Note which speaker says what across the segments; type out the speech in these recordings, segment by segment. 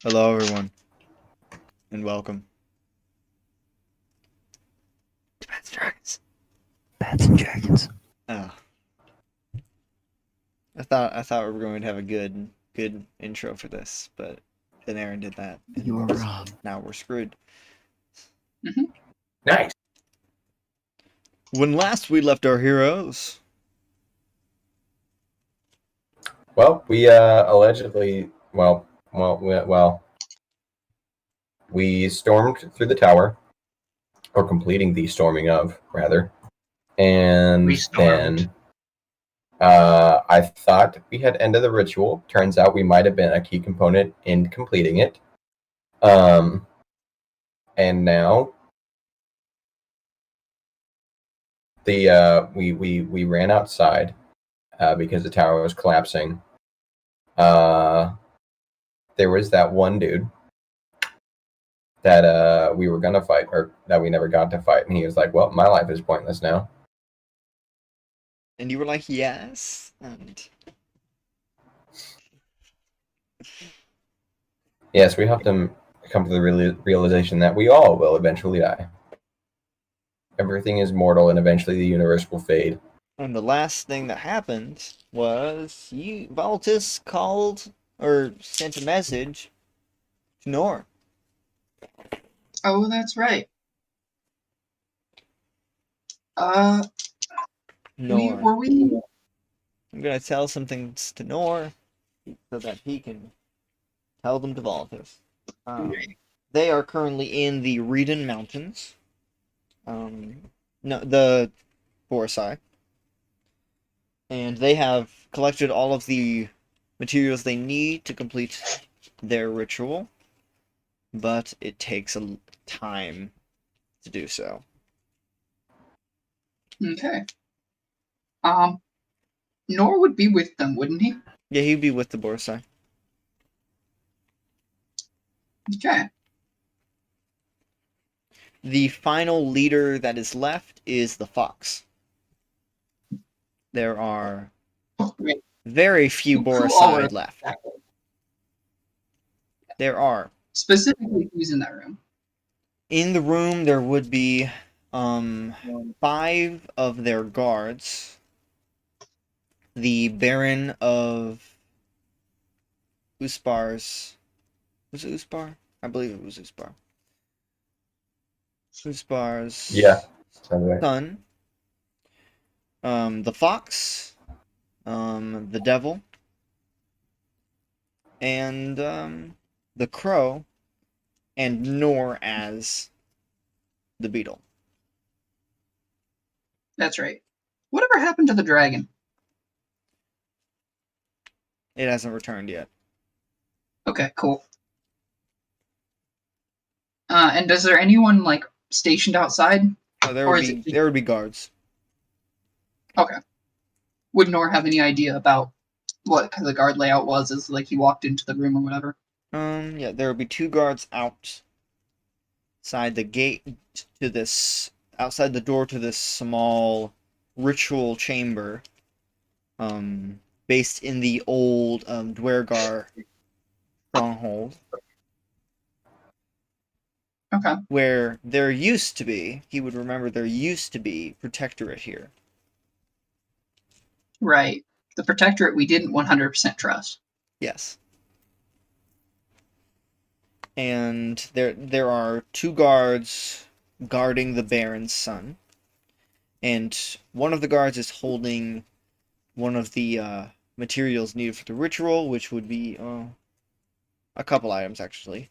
Speaker 1: Hello, everyone, and welcome to Bats and Dragons.
Speaker 2: Bats and Dragons.
Speaker 1: Oh, I thought we were going to have a good intro for this, but then Aaron did that,
Speaker 2: You were
Speaker 1: and
Speaker 2: wrong.
Speaker 1: now we're screwed.
Speaker 3: Nice.
Speaker 1: When last we left our heroes,
Speaker 3: Well, we allegedly, we stormed through the tower, or completing the storming of, rather, and
Speaker 2: We stormed.
Speaker 3: then I thought we had ended the ritual. Turns out we might have been a key component in completing it. Um, and now we ran outside because the tower was collapsing. There was that one dude that we were gonna fight, or that we never got to fight, and he was like, "Well, my life is pointless now."
Speaker 1: and you were like, yes, and
Speaker 3: Yes, we helped him come to the realization that we all will eventually die. Everything is mortal, and eventually the universe will fade.
Speaker 1: the last thing that happened was Valtis called or sent a message to Nor.
Speaker 4: Oh, that's right. Uh,
Speaker 1: Nor.
Speaker 4: were we?
Speaker 1: I'm gonna tell some things to Nor so that he can tell them to Valtis. They are currently in the Reden Mountains. No, the Boresai. And they have collected all of the materials they need to complete their ritual, but it takes a time to do so.
Speaker 4: Okay. Nor would be with them, wouldn't he?
Speaker 1: Yeah, he'd be with the Boresai.
Speaker 4: Okay.
Speaker 1: The final leader that is left is the Fox. There are
Speaker 4: Wait,
Speaker 1: very few
Speaker 4: who all
Speaker 1: Boresai
Speaker 4: are
Speaker 1: left.
Speaker 4: exactly?
Speaker 1: There are.
Speaker 4: Specifically, who's in that room?
Speaker 1: In the room, there would be 5 of their guards. The Baron of Uspar's... Was it Uspar? I believe it was Uspar. Uspar's
Speaker 3: Yeah, sounds right.
Speaker 1: son. The Fox. The Devil. And the Crow. And Nor as the Beetle.
Speaker 4: That's right. Whatever happened to the dragon?
Speaker 1: It hasn't returned yet.
Speaker 4: Okay, cool. And is there anyone like stationed outside?
Speaker 1: Oh, there
Speaker 4: Or
Speaker 1: would
Speaker 4: is
Speaker 1: be
Speaker 4: it-
Speaker 1: there would be guards.
Speaker 4: Okay. Would Nor have any idea about what the guard layout was as like he walked into the room or whatever?
Speaker 1: Yeah, there would be 2 guards outside the gate to this, outside the door to this small ritual chamber, based in the old Dwergar stronghold,
Speaker 4: Okay.
Speaker 1: where there used to be, he would remember there used to be Protectorate here.
Speaker 4: Right. The Protectorate we didn't 100% trust.
Speaker 1: Yes. And there are 2 guards guarding the Baron's son. And one of the guards is holding one of the materials needed for the ritual, which would be a couple items actually.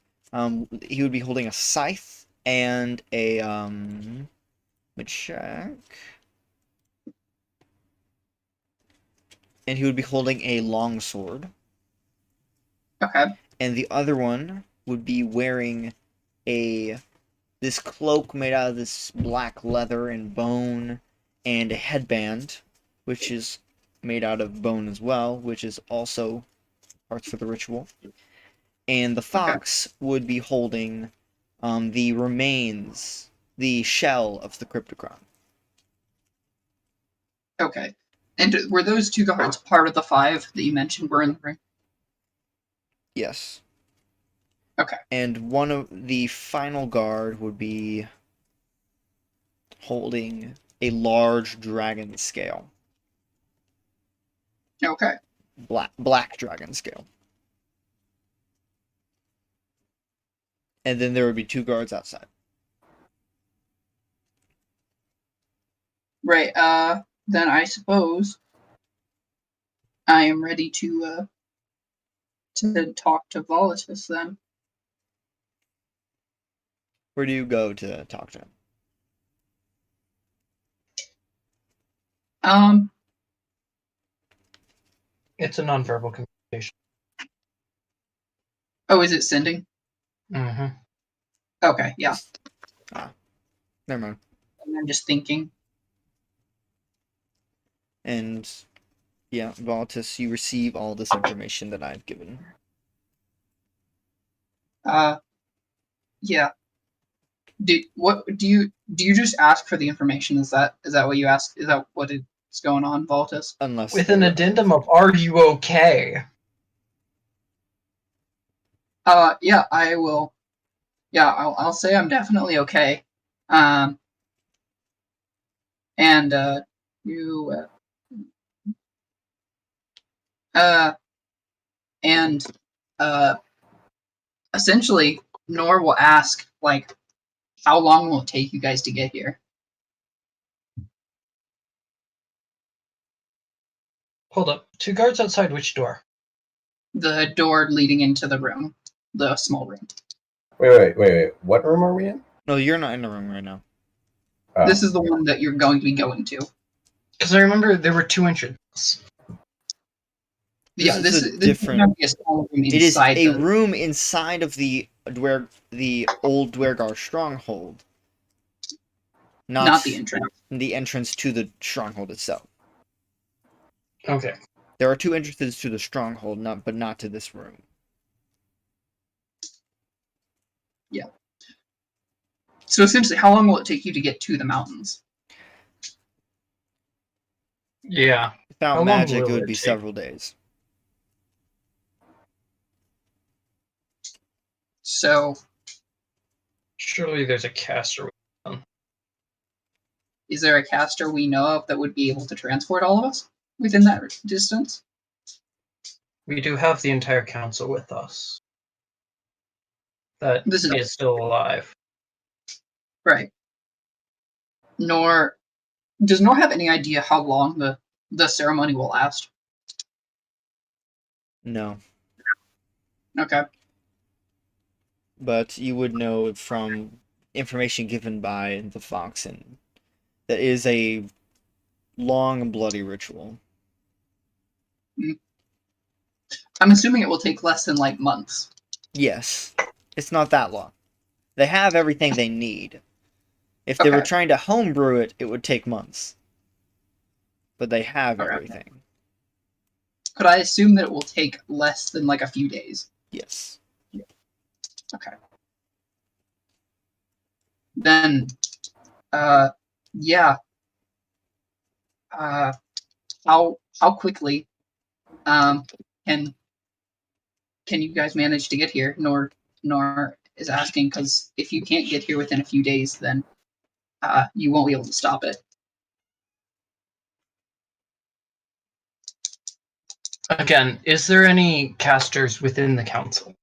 Speaker 1: He would be holding a scythe and a let me check. And he would be holding a longsword.
Speaker 4: Okay.
Speaker 1: And the other one would be wearing this cloak made out of this black leather and bone, and a headband, which is made out of bone as well, which is also parts for the ritual. And the Fox would be holding the remains, the shell of the Cryptocron.
Speaker 4: Okay. And were those 2 guards part of the 5 that you mentioned were in the room?
Speaker 1: Yes.
Speaker 4: Okay.
Speaker 1: And one of the final guard would be holding a large dragon scale.
Speaker 4: Okay.
Speaker 1: Black dragon scale. And then there would be 2 guards outside.
Speaker 4: Right. Then I suppose I am ready to talk to Volatus then.
Speaker 1: Where do you go to talk to him?
Speaker 5: It's a nonverbal communication.
Speaker 4: Oh, is it sending?
Speaker 5: Mm-hmm.
Speaker 4: Okay, yeah.
Speaker 1: Never mind.
Speaker 4: I'm just thinking.
Speaker 1: And yeah, Volatus, you receive all this information that I've given.
Speaker 4: Yeah. Do you just ask for the information? Is that what you ask? Is that what is going on, Volatus?
Speaker 1: Unless
Speaker 5: With an
Speaker 1: there-
Speaker 5: addendum of "Are you okay?"
Speaker 4: Yeah, I will. Yeah, I'll say I'm definitely okay. And you and essentially Nor will ask, like, how long will it take you guys to get here?
Speaker 5: Hold up. 2 guards outside which door?
Speaker 4: The door leading into the room, the small room.
Speaker 3: Wait. What room are we in?
Speaker 1: No, you're not in the room right now.
Speaker 3: Oh.
Speaker 4: This is the one that you're going to be going to.
Speaker 5: Because I remember there were 2 entrances.
Speaker 1: This is a different-
Speaker 4: going to be a small room
Speaker 1: It is
Speaker 4: inside
Speaker 1: a
Speaker 4: the...
Speaker 1: room inside of the old Dwergar stronghold.
Speaker 4: Not the entrance.
Speaker 1: The entrance to the stronghold itself.
Speaker 5: Okay.
Speaker 1: There are 2 entrances to the stronghold, but not to this room.
Speaker 4: Yeah. So essentially, how long will it take you to get to the mountains?
Speaker 5: Yeah.
Speaker 1: Without
Speaker 5: How long
Speaker 1: magic, it
Speaker 5: will
Speaker 1: would
Speaker 5: it
Speaker 1: be
Speaker 5: take?
Speaker 1: several days.
Speaker 4: So,
Speaker 5: Surely there's a caster.
Speaker 4: is there a caster we know of that would be able to transport all of us within that distance?
Speaker 5: We do have the entire council with us. That
Speaker 4: This is-
Speaker 5: is still alive.
Speaker 4: Right. Does Nor have any idea how long the ceremony will last?
Speaker 1: No.
Speaker 4: Okay.
Speaker 1: But you would know from information given by the fox, and that is a long and bloody ritual.
Speaker 4: I'm assuming it will take less than, like, months.
Speaker 1: Yes. It's not that long. They have everything they need. If they were
Speaker 4: Okay.
Speaker 1: trying to homebrew it, it would take months. But they have
Speaker 4: Okay.
Speaker 1: everything.
Speaker 4: Could I assume that it will take less than, like, a few days?
Speaker 1: Yes.
Speaker 4: Okay. Then, yeah. How quickly, can you guys manage to get here? Nor is asking, because if you can't get here within a few days, then you won't be able to stop it.
Speaker 5: Again, is there any casters within the council?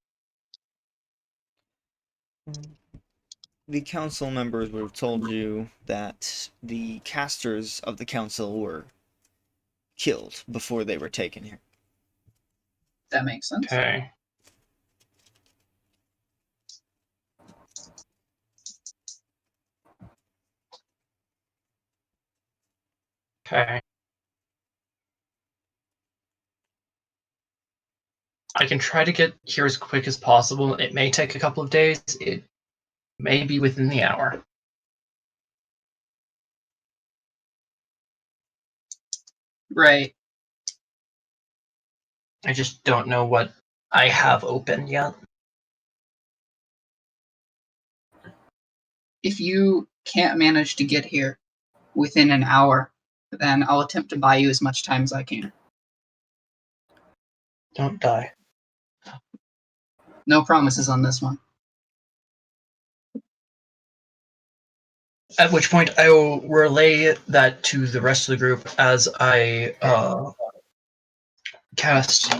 Speaker 1: The council members would have told you that the casters of the council were killed before they were taken here.
Speaker 4: That makes sense.
Speaker 5: Okay. Okay. I can try to get here as quick as possible. It may take a couple of days. It may be within the hour.
Speaker 4: Right.
Speaker 5: I just don't know what I have open yet.
Speaker 4: If you can't manage to get here within an hour, then I'll attempt to buy you as much time as I can.
Speaker 5: Don't die.
Speaker 4: No promises on this one.
Speaker 5: At which point I will relay that to the rest of the group as I cast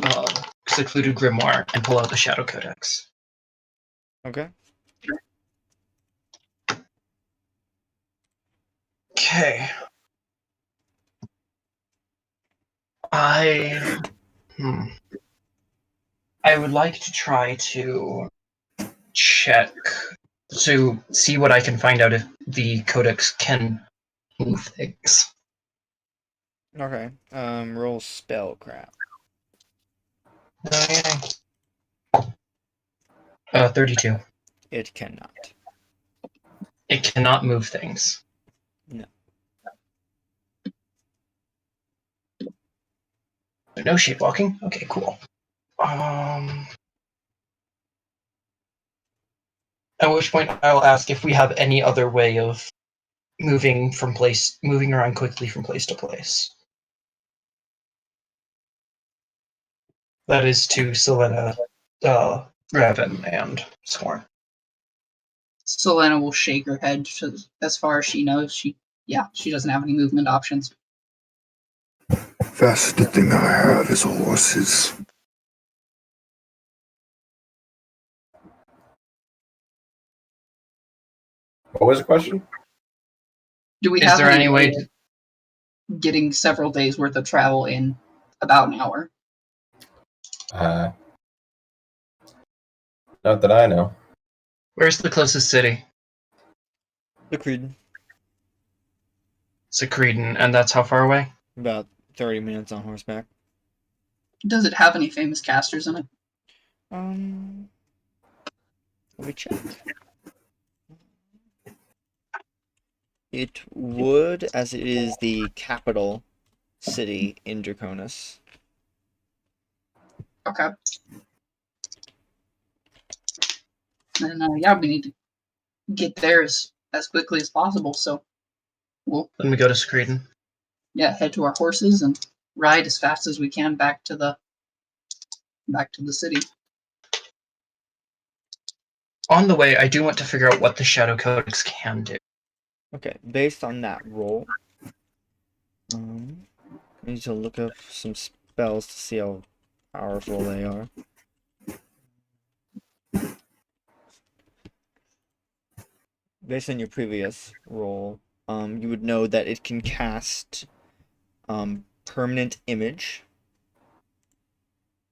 Speaker 5: Secluded Grimoire and pull out the Shadow Codex.
Speaker 1: Okay.
Speaker 5: Okay. I would like to try to check to see what I can find out if the Codex can move things.
Speaker 1: Okay. Roll spellcraft.
Speaker 5: Okay. 32.
Speaker 1: It cannot.
Speaker 5: It cannot move things.
Speaker 1: No.
Speaker 5: No shape walking? Okay, cool. At which point I will ask if we have any other way of moving around quickly from place to place. That is to Selena, Revan, and Scorn.
Speaker 4: Selena will shake her head as far as she knows. She doesn't have any movement options.
Speaker 6: Fastest thing I have is horses.
Speaker 3: What was the question?
Speaker 4: Do we
Speaker 5: Is
Speaker 4: have
Speaker 5: there any way
Speaker 4: of
Speaker 5: to...
Speaker 4: getting several days worth of travel in about an hour?
Speaker 3: Not that I know.
Speaker 5: Where's the closest city?
Speaker 1: The Creed.
Speaker 5: Secretin, and that's how far away?
Speaker 1: About 30 minutes on horseback.
Speaker 4: Does it have any famous casters in it?
Speaker 1: Let me check. It would, as it is the capital city in Draconis.
Speaker 4: Okay. And we need to get there as quickly as possible. So we'll
Speaker 5: Then we go to Secretin.
Speaker 4: head to our horses and ride as fast as we can back to the city.
Speaker 5: On the way, I do want to figure out what the Shadow Codex can do.
Speaker 1: Okay, based on that roll, I need to look up some spells to see how powerful they are. Based on your previous roll, you would know that it can cast permanent image.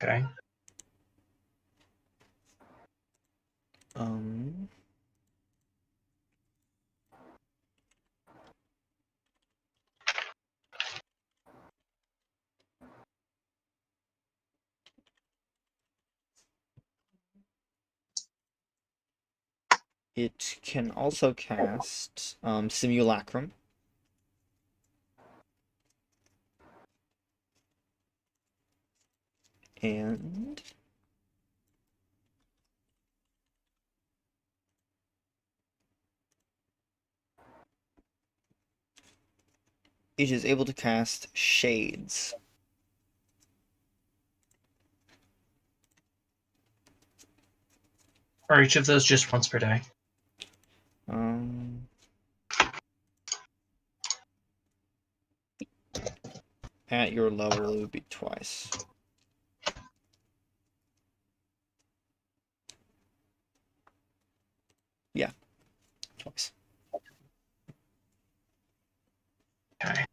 Speaker 5: Okay.
Speaker 1: It can also cast simulacrum. And it is able to cast shades.
Speaker 5: Are each of those just once per day?
Speaker 1: At your level, it would be twice. Yeah, twice.
Speaker 5: Okay.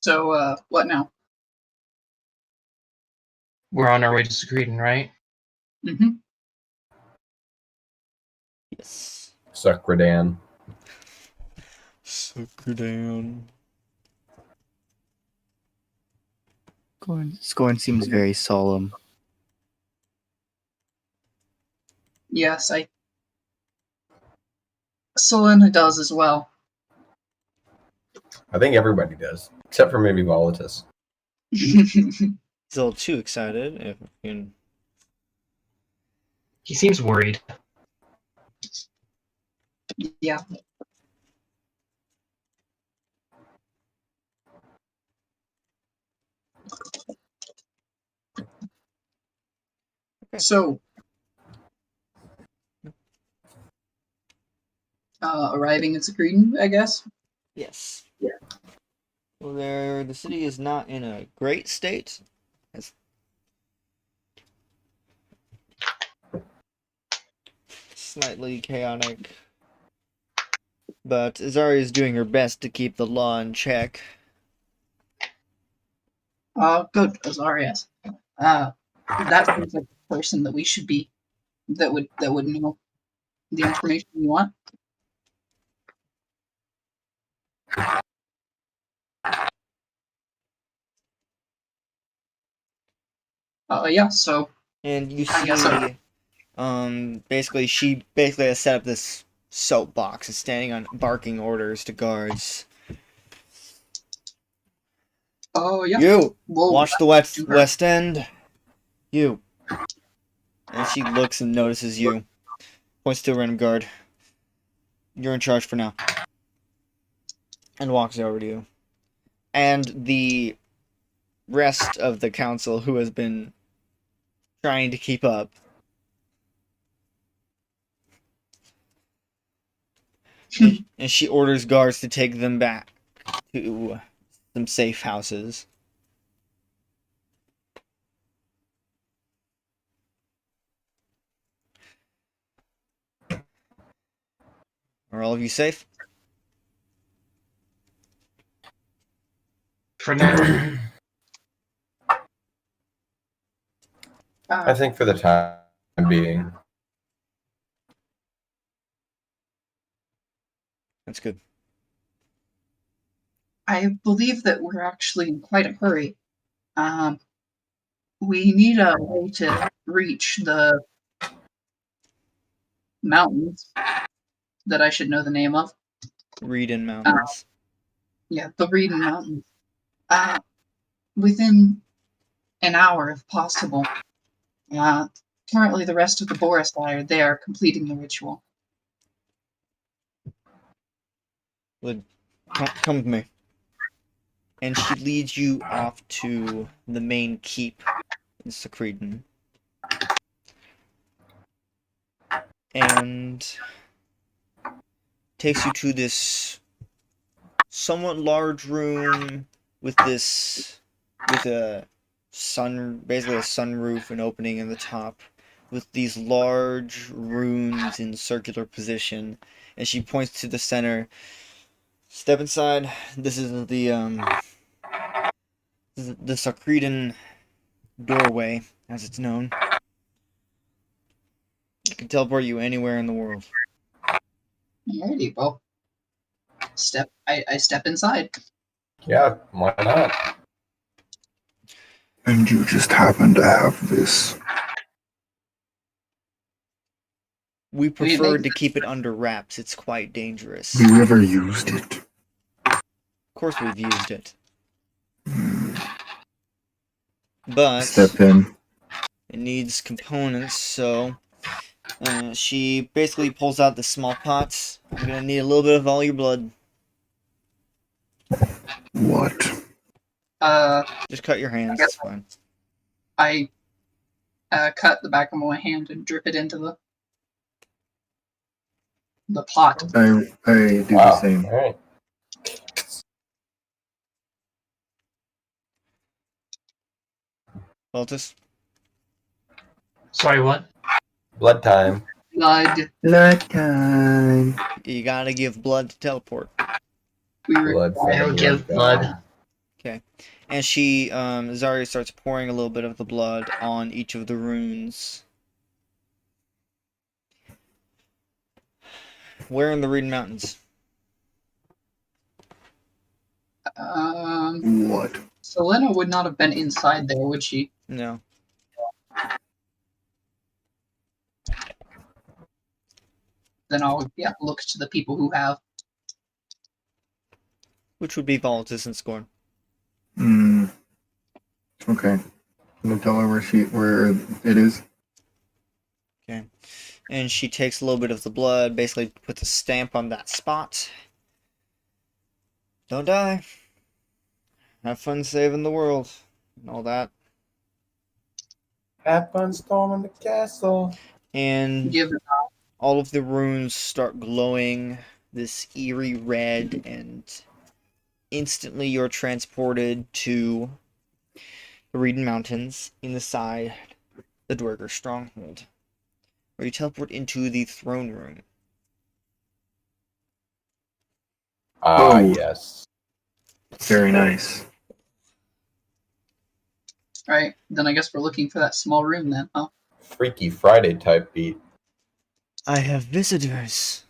Speaker 4: So what now?
Speaker 5: We're on our way to Secretin, right?
Speaker 4: Mm-hmm.
Speaker 1: Yes.
Speaker 3: Sucradan.
Speaker 1: Sucker down.
Speaker 2: Scorn seems very solemn.
Speaker 4: Yes, Selena does as well.
Speaker 3: I think everybody does, except for maybe Volatus.
Speaker 1: He's a little too excited. If you can...
Speaker 5: He seems worried.
Speaker 4: Yeah.
Speaker 1: Okay.
Speaker 4: So, arriving in Secretan, I guess.
Speaker 1: Yes. Well, the city is not in a great state. It's slightly chaotic. But Azari is doing her best to keep the law in check.
Speaker 4: Good, Azarias. That seems like the person that we should be, that would know the information you want. Yeah, so
Speaker 1: And you
Speaker 4: I guess so.
Speaker 1: see, basically, she basically has set up this soapbox and standing on barking orders to guards.
Speaker 4: Oh, yeah.
Speaker 1: You!
Speaker 4: We'll
Speaker 1: Watch the
Speaker 4: do her.
Speaker 1: West End! You! And she looks and notices you. Points to a random guard. You're in charge for now. And walks over to you. And the rest of the council who has been trying to keep up. And she orders guards to take them back to some safe houses. Are all of you safe?
Speaker 5: For now,
Speaker 3: I think for the time being.
Speaker 1: That's good.
Speaker 4: I believe that we're actually in quite a hurry. We need a way to reach the mountains that I should know the name of.
Speaker 1: Reedon Mountains.
Speaker 4: Yeah, the Reedon Mountains. Within an hour, if possible. Currently, the rest of the Boresai are there completing the ritual.
Speaker 1: Come with me. And she leads you off to the main keep in Secretan. And takes you to this somewhat large room with a basically a sunroof and opening in the top, with these large runes in circular position. And she points to the center. Step inside. This is the Secretan doorway, as it's known. It can teleport you anywhere in the world.
Speaker 4: Alrighty, well, I step inside.
Speaker 3: Yeah, why not?
Speaker 6: And you just happen to have this.
Speaker 1: We
Speaker 4: I mean, it
Speaker 1: prefer
Speaker 4: makes
Speaker 1: to keep it under wraps. It's quite dangerous.
Speaker 6: Have you ever used it?
Speaker 1: Of course we've used it.
Speaker 6: Hmm.
Speaker 1: But
Speaker 6: Step in.
Speaker 1: it needs components, so she basically pulls out the small pots. I'm gonna need a little bit of all your blood.
Speaker 6: What?
Speaker 1: Just cut your hands, it's fine.
Speaker 4: I cut the back of my hand and drip it into the pot.
Speaker 6: I do the
Speaker 3: Wow.
Speaker 6: same.
Speaker 3: All right.
Speaker 1: Baltus,
Speaker 5: sorry, what?
Speaker 3: Blood time.
Speaker 4: Blood.
Speaker 2: Blood time.
Speaker 1: you gotta give blood to teleport.
Speaker 4: We were
Speaker 3: Blood.
Speaker 5: I don't give blood.
Speaker 1: Okay. And she, Zarya starts pouring a little bit of the blood on each of the runes. Where in the Reed Mountains?
Speaker 6: What?
Speaker 4: Selena would not have been inside there, would she?
Speaker 1: No.
Speaker 4: Then I'll look to the people who have.
Speaker 1: Which would be Voltus and Scorn.
Speaker 6: Hmm. Okay. I'm gonna tell her where it is.
Speaker 1: Okay. And she takes a little bit of the blood, basically puts a stamp on that spot. Don't die. Have fun saving the world. And all that.
Speaker 3: Have fun storming the castle.
Speaker 1: And
Speaker 4: Give it.
Speaker 1: all of the runes start glowing this eerie red, and instantly you're transported to the Reedon Mountains inside the Dwerger stronghold, where you teleport into the throne room.
Speaker 3: Ah,
Speaker 6: Oh.
Speaker 3: yes.
Speaker 6: Very nice.
Speaker 4: Right. Then I guess we're looking for that small room then, huh?
Speaker 3: Freaky Friday type beat.
Speaker 1: I have visitors.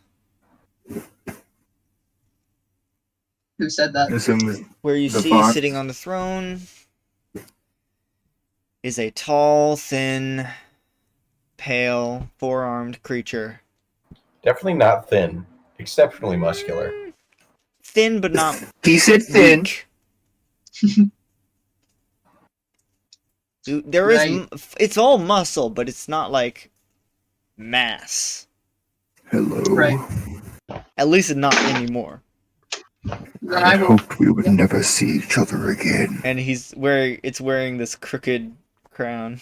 Speaker 4: Who said that?
Speaker 6: Assume
Speaker 1: Where you
Speaker 6: The
Speaker 1: see
Speaker 6: fox.
Speaker 1: sitting on the throne is a tall, thin, pale, four-armed creature.
Speaker 3: Definitely not thin. Exceptionally muscular.
Speaker 1: Thin, but not
Speaker 6: He said thin.
Speaker 1: weak. Dude, there is,
Speaker 4: Right.
Speaker 1: it's all muscle, but it's not like mass.
Speaker 6: Hello.
Speaker 4: Right.
Speaker 1: At least not anymore.
Speaker 4: Then
Speaker 6: I
Speaker 4: I will.
Speaker 6: hoped we would never see each other again.
Speaker 1: And it's wearing this crooked crown.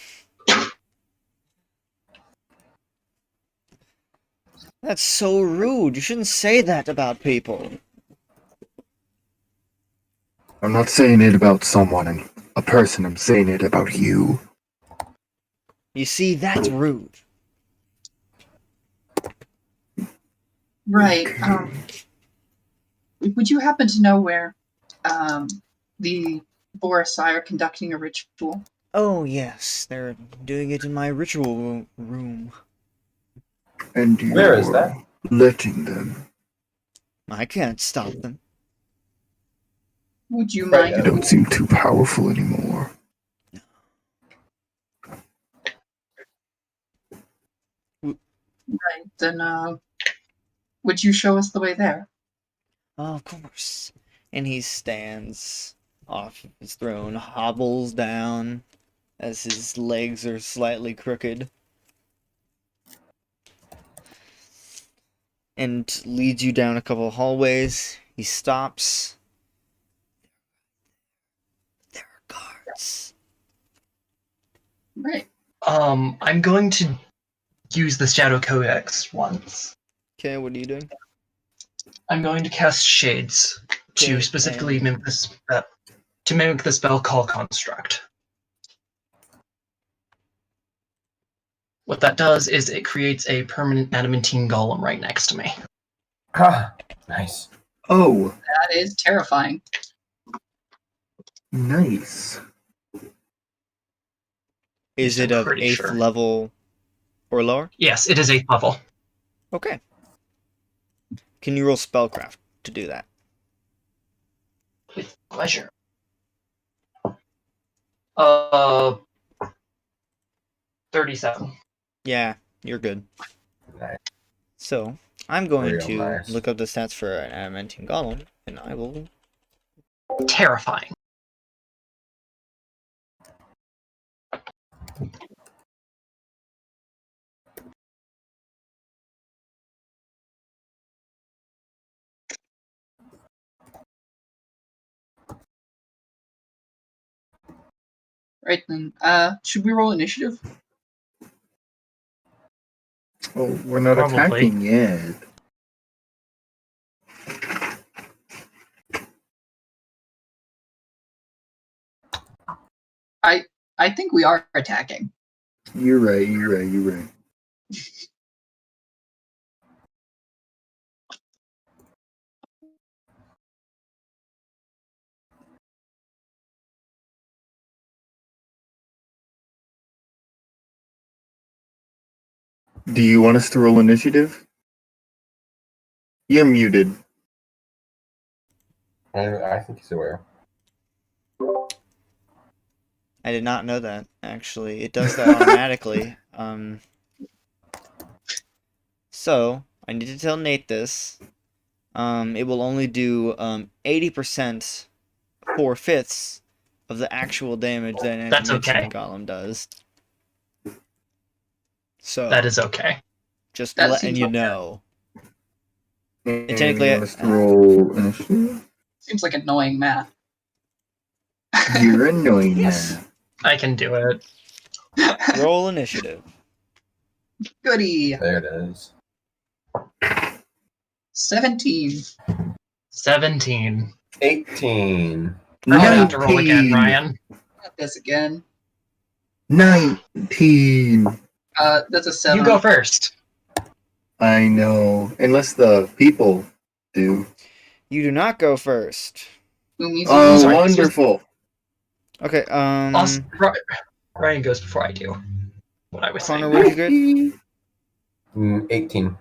Speaker 1: That's so rude. You shouldn't say that about people.
Speaker 6: I'm not saying it about someone and a person. I'm saying it about you.
Speaker 1: You see, that's rude.
Speaker 4: Right.
Speaker 6: Okay.
Speaker 4: Would you happen to know where the Boresai are conducting a ritual?
Speaker 1: Oh, yes. They're doing it in my ritual room.
Speaker 6: And you're
Speaker 3: Where is that?
Speaker 6: letting them.
Speaker 1: I can't stop them.
Speaker 4: Would you
Speaker 3: Right,
Speaker 6: You
Speaker 4: mind?
Speaker 6: don't seem too powerful anymore.
Speaker 4: Right. Then would you show us the way there?
Speaker 1: Oh, of course. And he stands off his throne, hobbles down as his legs are slightly crooked, and leads you down a couple of hallways. He stops. There are guards.
Speaker 4: Right.
Speaker 5: I'm going to use the Shadow Codex once.
Speaker 1: Okay, what are you doing?
Speaker 5: I'm going to cast Shades
Speaker 1: Okay,
Speaker 5: to specifically
Speaker 1: and-
Speaker 5: mimic the spell Call Construct. What that does is it creates a permanent adamantine golem right next to me.
Speaker 3: Ah, nice.
Speaker 6: Oh,
Speaker 4: That is terrifying.
Speaker 6: nice.
Speaker 1: Is
Speaker 5: I'm
Speaker 1: it of
Speaker 5: pretty
Speaker 1: 8th
Speaker 5: sure.
Speaker 1: level or lower?
Speaker 5: Yes, it is 8th level.
Speaker 1: Okay. Can you roll spellcraft to do that?
Speaker 5: With pleasure. Uh, 37.
Speaker 1: Yeah, you're good.
Speaker 3: Nice.
Speaker 1: So, I'm going
Speaker 3: Real
Speaker 1: to
Speaker 3: nice.
Speaker 1: look up the stats for an adamantine golem, and I will...
Speaker 5: Terrifying.
Speaker 4: Right then. Should we roll initiative?
Speaker 6: Oh, we're not
Speaker 5: Probably.
Speaker 6: attacking yet.
Speaker 4: I think we are attacking.
Speaker 6: You're right. Do you want us to roll initiative? You're muted.
Speaker 3: I think he's aware.
Speaker 1: I did not know that, actually. It does that automatically. So, I need to tell Nate this. It will only do 80%, 4/5 of the actual damage that an
Speaker 5: That's
Speaker 1: dimensional
Speaker 5: okay.
Speaker 1: golem does. So,
Speaker 5: That is okay.
Speaker 1: just
Speaker 4: That
Speaker 1: letting
Speaker 4: seems
Speaker 1: you
Speaker 4: okay.
Speaker 1: know.
Speaker 6: And
Speaker 1: technically,
Speaker 6: you must roll initiative.
Speaker 4: Seems like annoying math.
Speaker 6: You're annoying
Speaker 1: Yes.
Speaker 6: now.
Speaker 5: I can do it.
Speaker 1: Roll initiative.
Speaker 4: Goody.
Speaker 3: There it is.
Speaker 4: 17.
Speaker 5: 17.
Speaker 3: 18.
Speaker 5: I'm gonna have to roll again,
Speaker 6: 19.
Speaker 5: Ryan.
Speaker 4: Not this again.
Speaker 6: 19.
Speaker 4: That's a 7.
Speaker 5: You go first.
Speaker 6: I know. Unless the people do.
Speaker 1: You do not go first.
Speaker 4: Who means
Speaker 6: Oh,
Speaker 5: Sorry.
Speaker 6: wonderful.
Speaker 1: Okay,
Speaker 5: Ryan goes before I do. What I was
Speaker 1: Connor,
Speaker 5: saying.
Speaker 1: what'd you get?
Speaker 3: 18.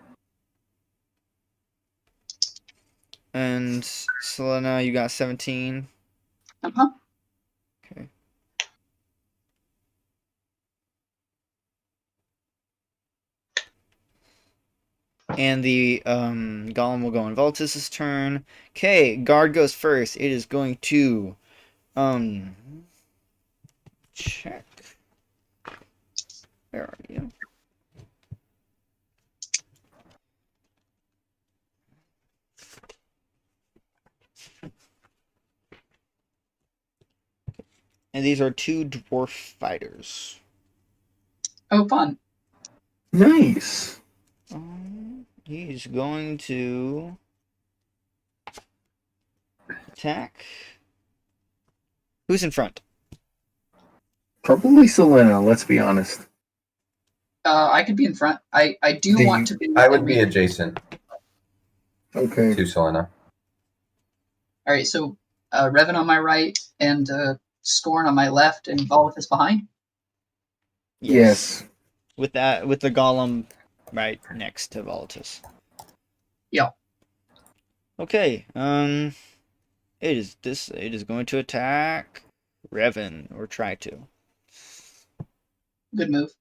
Speaker 1: And Selena, you got 17.
Speaker 4: Uh-huh.
Speaker 1: Okay. And the golem will go on Voltus's turn. Okay, guard goes first. It is going to check. Where are you? And these are 2 dwarf fighters.
Speaker 4: Oh, fun.
Speaker 6: Nice.
Speaker 1: He's going to attack. Who's in front?
Speaker 6: Probably Selena, let's be honest.
Speaker 4: I could be in front. I do
Speaker 6: Do
Speaker 4: want
Speaker 6: you-
Speaker 4: to be.
Speaker 3: I would be adjacent
Speaker 6: Okay.
Speaker 3: to Selena.
Speaker 4: All right, so Revan on my right and Scorn on my left, and Volithus behind.
Speaker 6: Yes.
Speaker 1: With the golem right next to Voltus.
Speaker 4: Yeah.
Speaker 1: Okay. It is going to attack Revan, or try to.
Speaker 4: Good move.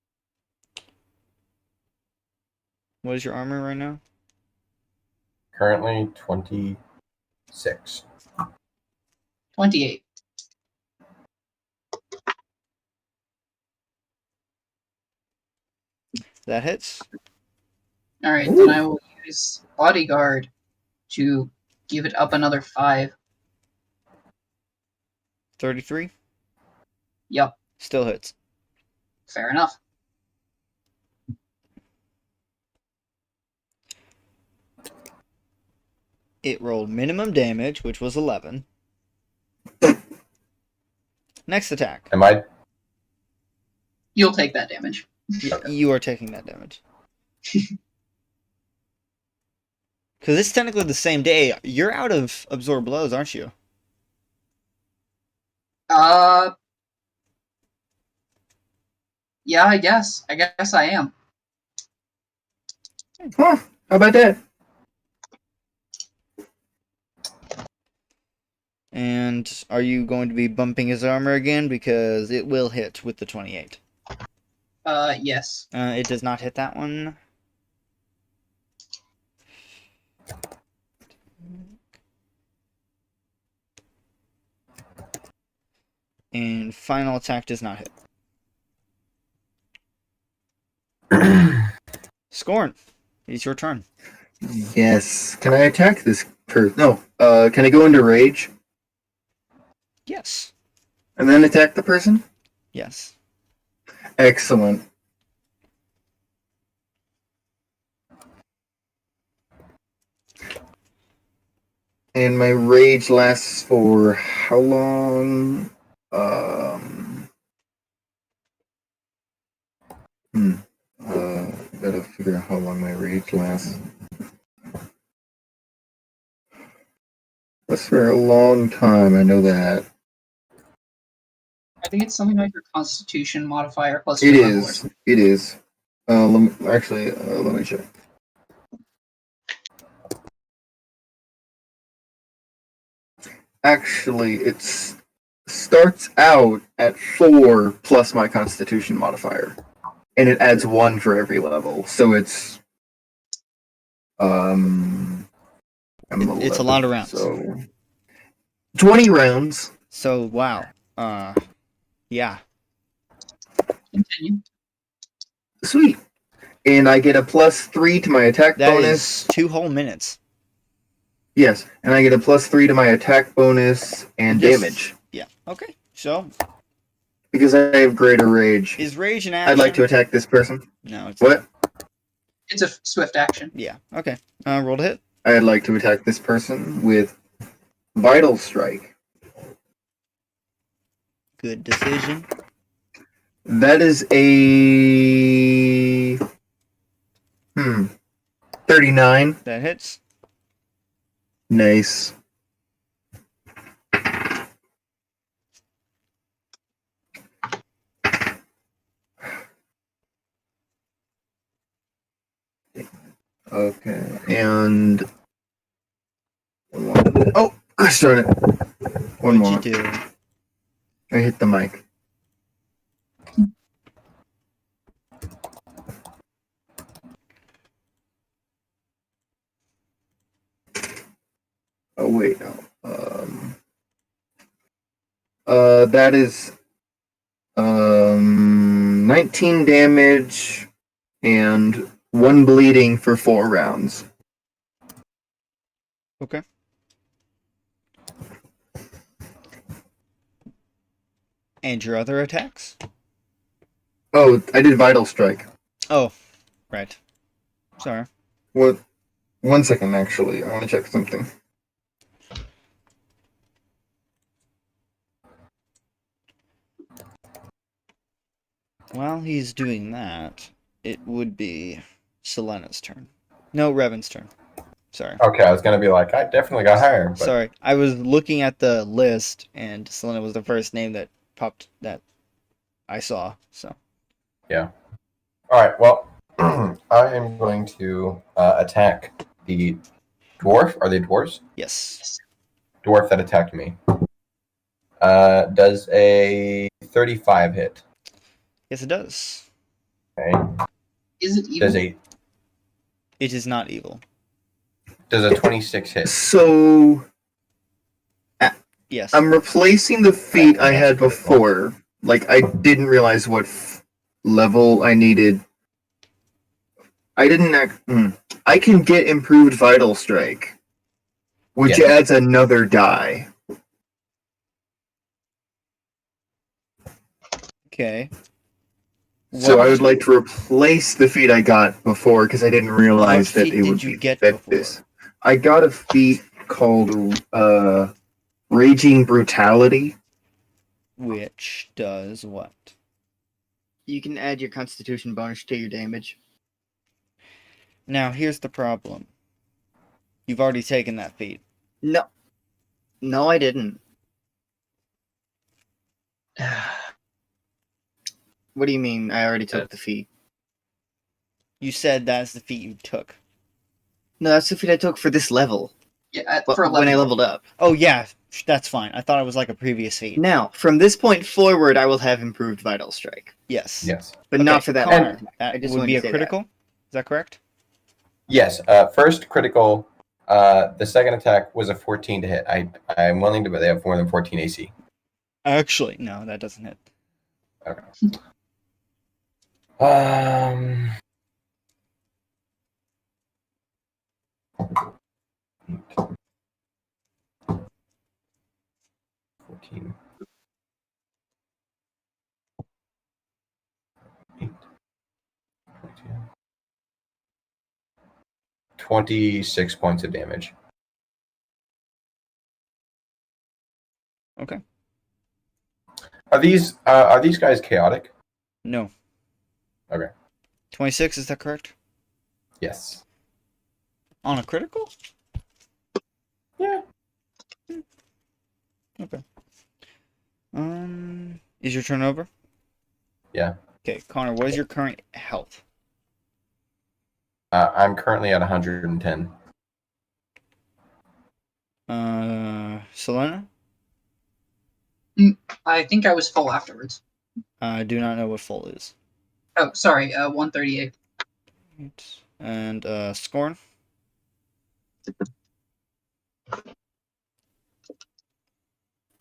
Speaker 1: What is your armor right now?
Speaker 3: Currently 26.
Speaker 4: 28.
Speaker 1: That hits.
Speaker 4: All right,
Speaker 6: Ooh.
Speaker 4: then I will use Bodyguard to give it up another 5.
Speaker 1: 33.
Speaker 4: Yep,
Speaker 1: Still hits.
Speaker 4: fair enough.
Speaker 1: It rolled minimum damage, which was 11. Next attack.
Speaker 3: Am I?
Speaker 4: You'll take that damage.
Speaker 1: You are taking that damage. Because it's technically the same day. You're out of absorb blows, aren't you?
Speaker 4: Yeah, I guess. I guess I am.
Speaker 6: Huh. How about that?
Speaker 1: And are you going to be bumping his armor again? Because it will hit with the 28.
Speaker 4: Yes.
Speaker 1: It does not hit that one. And final attack does not hit. Scorn, it's your turn.
Speaker 6: Yes. Can I attack this person? No. Can I go into rage
Speaker 1: Yes.
Speaker 6: and then attack the person?
Speaker 1: Yes.
Speaker 6: Excellent. And my rage lasts for how long? Gotta figure out how long my rage lasts. That's for a long time, I know that.
Speaker 4: I think it's something like your Constitution modifier plus
Speaker 6: It
Speaker 4: your level or
Speaker 6: is.
Speaker 4: something.
Speaker 6: It is. Let me check. Actually, starts out at 4 plus my Constitution modifier, and it adds 1 for every level. So it's I'm
Speaker 1: It's a
Speaker 6: 11,
Speaker 1: lot of rounds.
Speaker 6: So 20 rounds.
Speaker 1: So wow. Yeah.
Speaker 4: Continue.
Speaker 6: Sweet. And I get a +3 to my attack
Speaker 1: That
Speaker 6: bonus.
Speaker 1: is 2 whole minutes.
Speaker 6: Yes, and I get a +3 to my attack bonus and
Speaker 1: Yes.
Speaker 6: damage
Speaker 1: Yeah. Okay. So
Speaker 6: because I have greater rage.
Speaker 1: is rage an action?
Speaker 6: I'd like to attack this person.
Speaker 1: No, it's
Speaker 6: What?
Speaker 4: It's a swift action.
Speaker 1: Yeah. Okay. Roll to hit.
Speaker 6: I'd like to attack this person with Vital Strike.
Speaker 1: Good decision.
Speaker 6: That is a 39.
Speaker 1: That hits.
Speaker 6: Nice. Okay, and one more. Oh, gosh darn it! One more.
Speaker 1: What'd you do?
Speaker 6: I hit the mic. Oh wait, no. That is 19 damage and 1 bleeding for 4 rounds.
Speaker 1: Okay. And your other attacks?
Speaker 6: Oh, I did Vital Strike.
Speaker 1: Oh, right. Sorry.
Speaker 6: What? 1 second, actually. I want to check something.
Speaker 1: While he's doing that, it would be Selena's turn. No, Revan's turn. Sorry.
Speaker 3: Okay, I was gonna be like, I definitely got higher. But
Speaker 1: Sorry. I was looking at the list, and Selena was the first name that popped that I saw. So.
Speaker 3: all right. Well, I am going to attack the dwarf. Are they dwarves?
Speaker 1: Yes.
Speaker 3: Dwarf that attacked me. Does a 35 hit?
Speaker 1: Yes, it does.
Speaker 3: Okay.
Speaker 4: Is it even?
Speaker 1: It is not evil.
Speaker 3: Does a 26 hit?
Speaker 6: So,
Speaker 1: Yes.
Speaker 6: I'm replacing the feat I had before. Like, I didn't realize what level I needed. I can get improved Vital Strike, which
Speaker 3: Yes.
Speaker 6: adds another die.
Speaker 1: Okay.
Speaker 6: So I would like to replace the feat I got before because I didn't realize
Speaker 1: What
Speaker 6: that
Speaker 1: feat
Speaker 6: it
Speaker 1: did
Speaker 6: would
Speaker 1: you
Speaker 6: be
Speaker 1: get
Speaker 6: that
Speaker 1: before?
Speaker 6: this. I got a feat called Raging Brutality.
Speaker 1: Which does what?
Speaker 2: You can add your Constitution bonus to your damage.
Speaker 1: Now, here's the problem. You've already taken that feat.
Speaker 2: No, I didn't. What do you mean? I already took the feat.
Speaker 1: You said that's the feat you took.
Speaker 2: No, that's the feat I took for this level.
Speaker 4: Yeah,
Speaker 2: But
Speaker 4: for
Speaker 2: when I
Speaker 4: 11.
Speaker 2: leveled up.
Speaker 1: Oh, yeah. That's fine. I thought it was like a previous feat.
Speaker 2: Now, from this point forward, I will have improved Vital Strike,
Speaker 1: Yes.
Speaker 3: Yes.
Speaker 2: but
Speaker 1: Okay,
Speaker 2: not for that
Speaker 1: Connor,
Speaker 2: level.
Speaker 1: that
Speaker 2: I just
Speaker 1: would
Speaker 2: wanted
Speaker 1: be
Speaker 2: to
Speaker 1: a
Speaker 2: say that.
Speaker 1: critical? Is that correct?
Speaker 3: Yes. First critical. The second attack was a 14 to hit. I'm willing to bet they have more than 14 AC.
Speaker 1: Actually, no, that doesn't hit.
Speaker 3: Okay. Um. 14. 8, 22. 26 points of damage.
Speaker 1: Okay.
Speaker 3: Are these guys chaotic?
Speaker 1: No.
Speaker 3: Okay.
Speaker 1: 26, is that correct?
Speaker 3: Yes.
Speaker 1: On a critical?
Speaker 3: Yeah.
Speaker 1: Okay. Is your turn over?
Speaker 3: Yeah.
Speaker 1: Okay, Connor, what is your current health?
Speaker 3: I'm currently at 110.
Speaker 1: Selena?
Speaker 4: I think I was full afterwards.
Speaker 1: I do not know what full is.
Speaker 4: Oh, sorry, 138.
Speaker 1: And Scorn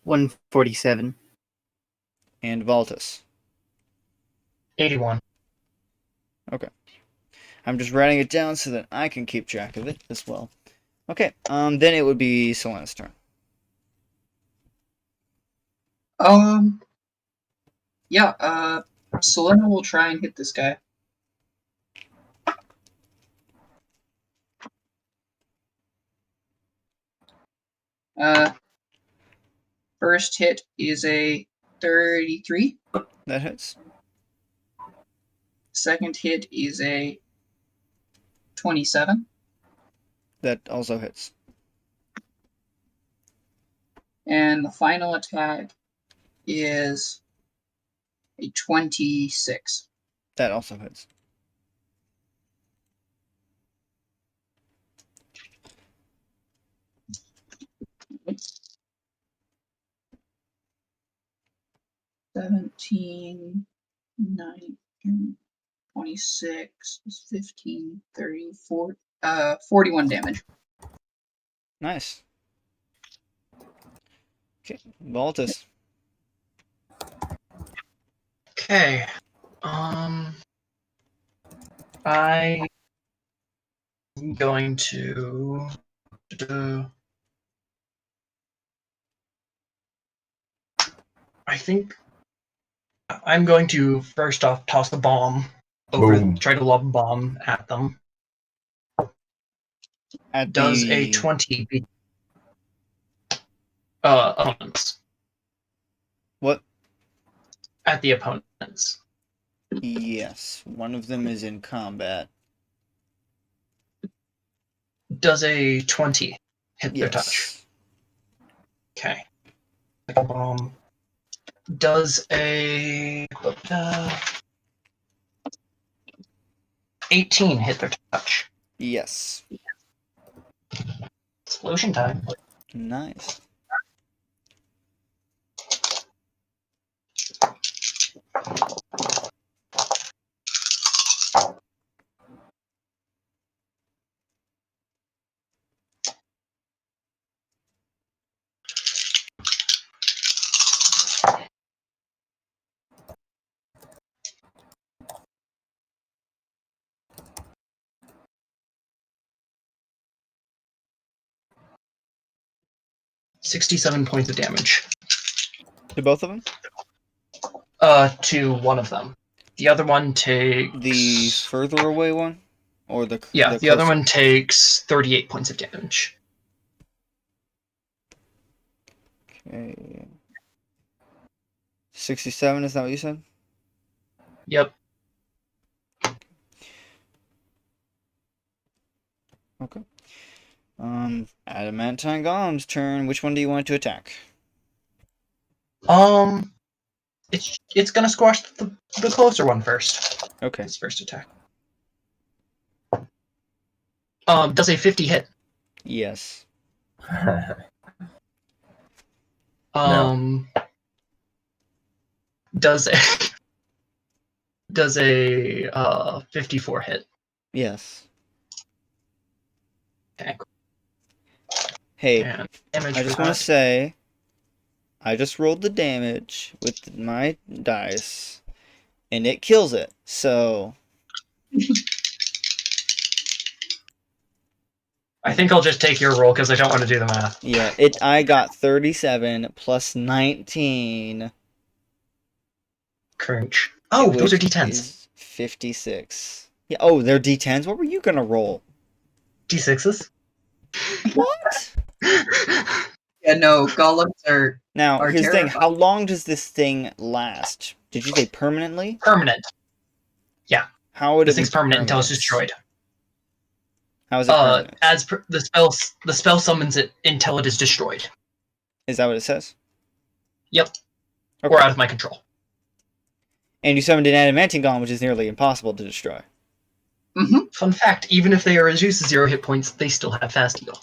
Speaker 2: 147.
Speaker 1: and Valtus.
Speaker 5: 81.
Speaker 1: I'm just writing it down so that I can keep track of it as well. Okay, then it would be Selena's turn.
Speaker 4: Yeah, Selena will try and hit this guy. First hit is a 33.
Speaker 1: That hits.
Speaker 4: Second hit is a 27.
Speaker 1: That also hits.
Speaker 4: And the final attack is a 26.
Speaker 1: That also hits.
Speaker 4: $17, 9, 26, 15, 30, 40, 41 damage.
Speaker 1: Nice. Okay, Valtus.
Speaker 5: Okay. I'm going to. I think I'm going to first off toss the bomb over,
Speaker 3: Boom.
Speaker 5: try to lob a bomb at them. Does a 20 beat opponents?
Speaker 1: What?
Speaker 5: At the opponents.
Speaker 1: Yes, one of them is in combat.
Speaker 5: Does a 20 hit their touch?
Speaker 1: Yes.
Speaker 5: Okay. Like a bomb. Does a 18 hit their touch?
Speaker 1: Yes.
Speaker 5: Explosion time.
Speaker 1: Nice.
Speaker 5: $67 points of damage.
Speaker 1: To both of them?
Speaker 5: To one of them. The other one takes.
Speaker 1: The further away one? Or the
Speaker 5: the other one takes 38 points of damage.
Speaker 1: Okay. 67, is that what you said?
Speaker 5: Yep.
Speaker 1: Okay. Adamantine Golem's turn. Which one do you want to attack?
Speaker 5: It's gonna squash the closer one first.
Speaker 1: Okay.
Speaker 5: Its first attack. Does a 50 hit?
Speaker 1: Yes.
Speaker 3: No.
Speaker 5: Does a 54 hit?
Speaker 1: Yes.
Speaker 5: Okay.
Speaker 1: Hey,
Speaker 5: And damage
Speaker 1: I just
Speaker 5: for
Speaker 1: want
Speaker 5: that.
Speaker 1: to say, I just rolled the damage with my dice, and it kills it. So
Speaker 5: I think I'll just take your roll because I don't want to do the math.
Speaker 1: yeah, I got 37 plus 19.
Speaker 5: Crunch. Oh, those are
Speaker 1: which
Speaker 5: d10s.
Speaker 1: is 56. Yeah. Oh, they're d10s. What were you gonna roll?
Speaker 5: D6s.
Speaker 1: What?
Speaker 4: Yeah, no, golems are
Speaker 1: Now,
Speaker 4: Are
Speaker 1: here's the thing.
Speaker 4: terrifying.
Speaker 1: How long does this thing last? Did you say permanently?
Speaker 5: Permanent.
Speaker 1: How would
Speaker 5: This
Speaker 1: it be
Speaker 5: thing's permanent until it's
Speaker 1: permanent?
Speaker 5: destroyed.
Speaker 1: How is it permanent?
Speaker 5: As per the spell summons it until it is destroyed.
Speaker 1: Is that what it says?
Speaker 5: Yep.
Speaker 1: Okay.
Speaker 5: Or out of my control.
Speaker 1: And you summoned an adamantine golem, which is nearly impossible to destroy.
Speaker 4: Mm-hmm.
Speaker 5: Fun fact: even if they are reduced to 0 hit points, they still have fast heal.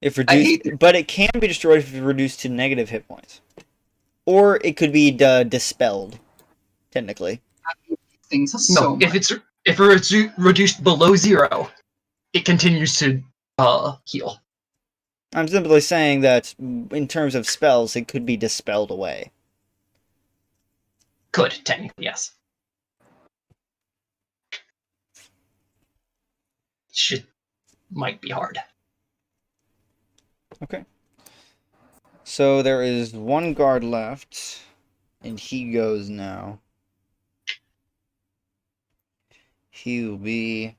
Speaker 1: If
Speaker 4: I hate
Speaker 1: reduced, but it can be destroyed if it's reduced to negative hit points, or it could be dispelled. Technically,
Speaker 4: things
Speaker 5: No,
Speaker 4: so
Speaker 5: if
Speaker 4: much.
Speaker 5: it's reduced below 0, it continues to heal.
Speaker 1: I'm simply saying that in terms of spells, it could be dispelled away.
Speaker 5: Could, technically, yes. Shit might be hard.
Speaker 1: Okay. So there is one guard left, and he goes now. He will be...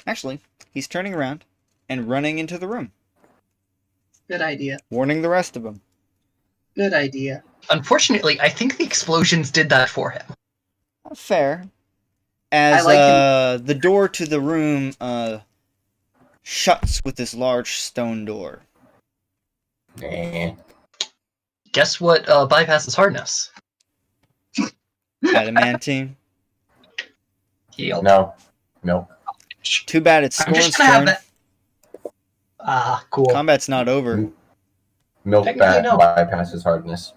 Speaker 1: Actually, he's turning around and running into the room,
Speaker 4: Good idea.
Speaker 1: warning the rest of them.
Speaker 4: Good idea.
Speaker 5: Unfortunately, I think the explosions did that for him.
Speaker 1: Fair. As
Speaker 4: I like
Speaker 1: the door to the room shuts with this large stone door.
Speaker 3: Nah.
Speaker 5: Guess what bypasses hardness?
Speaker 1: Adamantine.
Speaker 5: Heal.
Speaker 3: No. Nope.
Speaker 1: Too bad it's
Speaker 5: I'm just
Speaker 1: Scorn's
Speaker 5: gonna have
Speaker 1: turn.
Speaker 5: that. Ah, cool.
Speaker 1: Combat's not over.
Speaker 3: Mm. Milk
Speaker 5: Technically,
Speaker 3: bat
Speaker 5: no.
Speaker 3: bypasses hardness.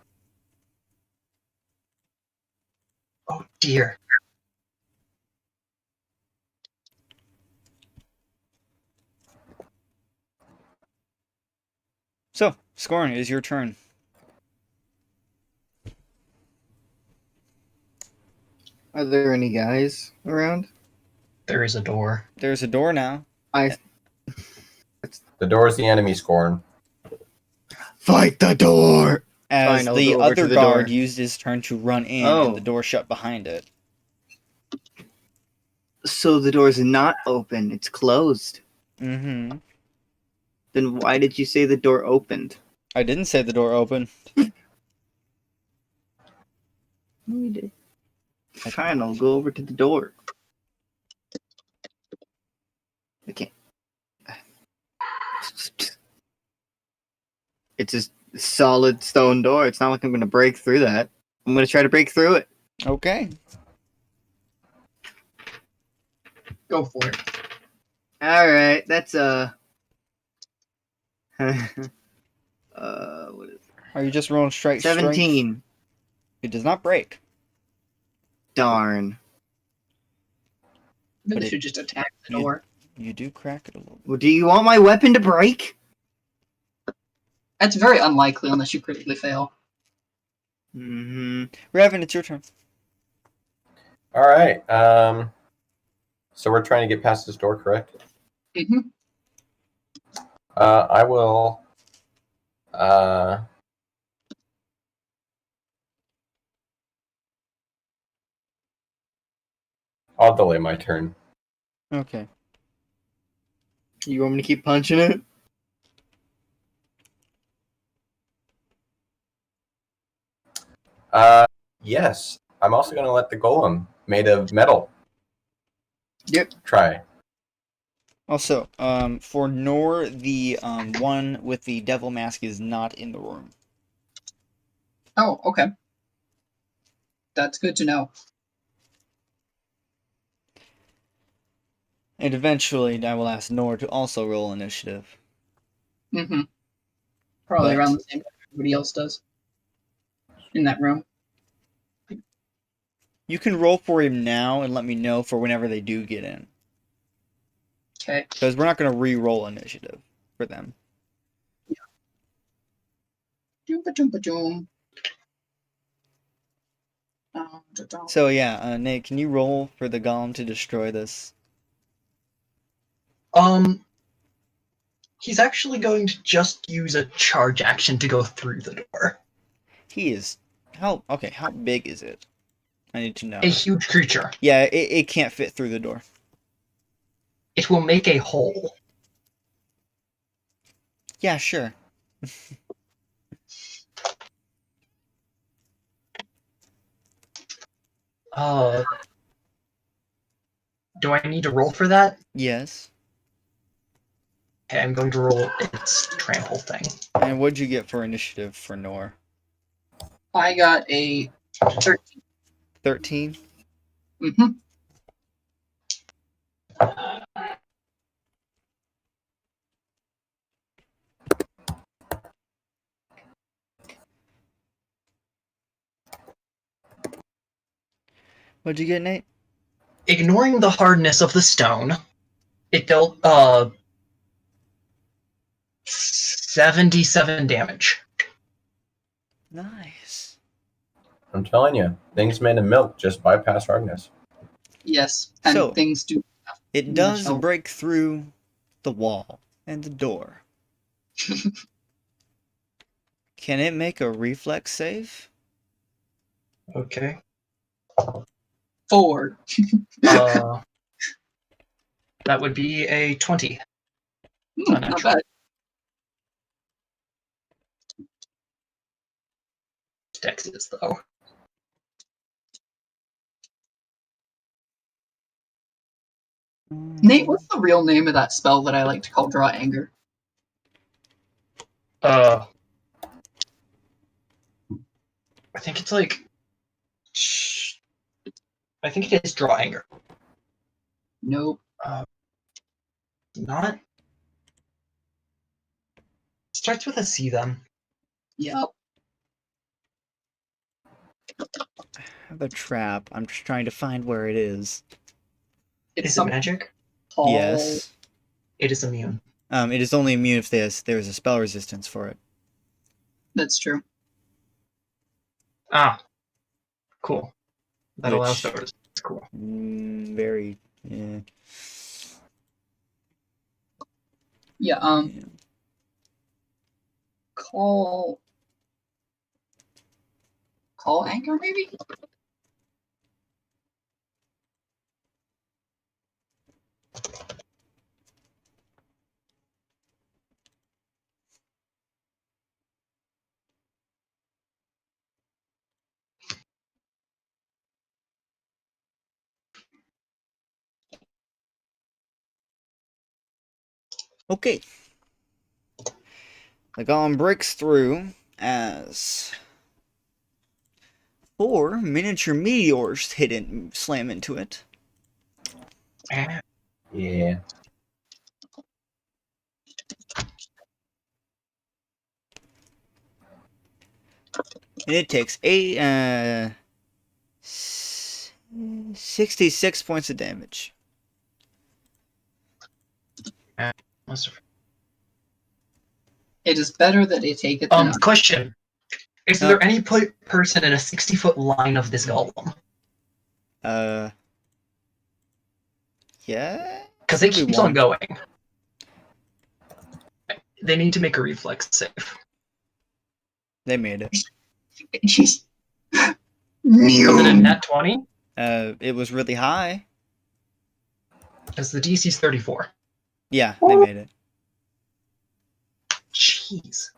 Speaker 5: Oh dear.
Speaker 1: So, Scorn, it is your turn.
Speaker 2: Are there any guys around?
Speaker 5: There is a door.
Speaker 1: There's a door now.
Speaker 3: The door is the enemy, Scorn.
Speaker 2: Fight the door!
Speaker 1: As
Speaker 2: Fine, I'll
Speaker 1: the
Speaker 2: go over
Speaker 1: other
Speaker 2: to the
Speaker 1: guard
Speaker 2: door.
Speaker 1: used his turn to run in,
Speaker 2: Oh.
Speaker 1: and the door shut behind it.
Speaker 2: So the door's not open, it's closed.
Speaker 1: Mm-hmm.
Speaker 2: Then why did you say the door opened?
Speaker 1: I didn't say the door open.
Speaker 2: We did. Fine, I'll go over to the door. I can't. It's a solid stone door. It's not like I'm going to break through that. I'm going to try to break through it.
Speaker 1: Okay.
Speaker 4: Go for it.
Speaker 2: All right, that's what is
Speaker 1: Are you just rolling straight
Speaker 2: it?
Speaker 1: strength?
Speaker 2: 17.
Speaker 1: It does not break.
Speaker 2: Darn.
Speaker 1: But
Speaker 4: Maybe
Speaker 1: it-
Speaker 4: should just attack the
Speaker 1: you-
Speaker 4: door.
Speaker 1: You do crack it a little.
Speaker 2: Well, do you want my weapon to break?
Speaker 4: That's very unlikely unless you critically fail.
Speaker 2: Mm-hmm.
Speaker 1: Revan, it's your turn.
Speaker 3: All right. So we're trying to get past this door, correct?
Speaker 4: Mm-hmm.
Speaker 3: I will. I'll delay my turn.
Speaker 1: Okay.
Speaker 2: You want me to keep punching it?
Speaker 3: Yes. I'm also going to let the golem, made of metal,
Speaker 2: Yep.
Speaker 3: try.
Speaker 1: Also, for Nor, the one with the devil mask is not in the room.
Speaker 4: Oh, okay. That's good to know.
Speaker 1: And eventually, I will ask Nor to also roll initiative.
Speaker 4: Mm-hmm. Probably
Speaker 1: But-
Speaker 4: around the same time everybody else does. In that room.
Speaker 1: You can roll for him now and let me know for whenever they do get in.
Speaker 4: Okay.
Speaker 1: Because we're not going to re-roll initiative for them.
Speaker 4: Doompa doompa doom. Da-dum.
Speaker 1: So yeah, Nate, can you roll for the golem to destroy this?
Speaker 5: He's actually going to just use a charge action to go through the door.
Speaker 1: He is... How big is it? I need to know.
Speaker 5: A huge creature.
Speaker 1: Yeah, it can't fit through the door.
Speaker 5: It will make a hole.
Speaker 1: Yeah, sure.
Speaker 5: Do I need to roll for that?
Speaker 1: Yes.
Speaker 5: Okay, I'm going to roll its trample thing.
Speaker 1: And what'd you get for initiative for Nor?
Speaker 4: I got a 13.
Speaker 1: 13?
Speaker 4: Mm-hmm.
Speaker 1: What'd you get, Nate?
Speaker 5: Ignoring the hardness of the stone, it dealt 77 damage.
Speaker 1: Nice.
Speaker 3: I'm telling you, things made of milk just bypass hardness.
Speaker 4: Yes, and
Speaker 1: So,
Speaker 4: things do.
Speaker 1: It
Speaker 4: Much
Speaker 1: does
Speaker 4: help.
Speaker 1: break through the wall and the door. Can it make a reflex save?
Speaker 5: Okay.
Speaker 4: 4.
Speaker 5: That would be a 20.
Speaker 4: Not
Speaker 5: Unnatural.
Speaker 4: bad.
Speaker 5: Dex is, though.
Speaker 4: Nate, what's the real name of that spell that I like to call Draw Anger?
Speaker 5: I think it's like... I think it is Draw Anger.
Speaker 4: Nope.
Speaker 5: Not... Starts with a C, then.
Speaker 4: Yep.
Speaker 1: I have a trap. I'm just trying to find where it is.
Speaker 4: It's
Speaker 5: Is it
Speaker 4: some
Speaker 5: magic?
Speaker 4: tall.
Speaker 1: Yes.
Speaker 5: It is immune.
Speaker 1: It is only immune if there's a spell resistance for it.
Speaker 4: That's true.
Speaker 5: Ah. Cool. That allows
Speaker 1: Which-
Speaker 5: spell resistance. Cool.
Speaker 1: Very. Yeah.
Speaker 4: Yeah.
Speaker 1: Yeah.
Speaker 4: Call Anger, maybe?
Speaker 1: Okay. The golem breaks through as 4 miniature meteors hit and slam into it.
Speaker 5: Ah.
Speaker 3: Yeah.
Speaker 1: And it takes 66 points of damage.
Speaker 5: Must have-
Speaker 4: It is better that they take it than
Speaker 5: Question. Is
Speaker 1: Oh.
Speaker 5: there any person in a 60-foot line of this golem?
Speaker 1: Yeah?
Speaker 5: Because it
Speaker 1: Could be
Speaker 5: keeps on
Speaker 1: one.
Speaker 5: going. They need to make a reflex save.
Speaker 1: They made it.
Speaker 4: Jeez.
Speaker 5: Was it a net 20?
Speaker 1: It was really high.
Speaker 5: Because the DC's 34.
Speaker 1: Yeah, they made it.
Speaker 5: Jeez.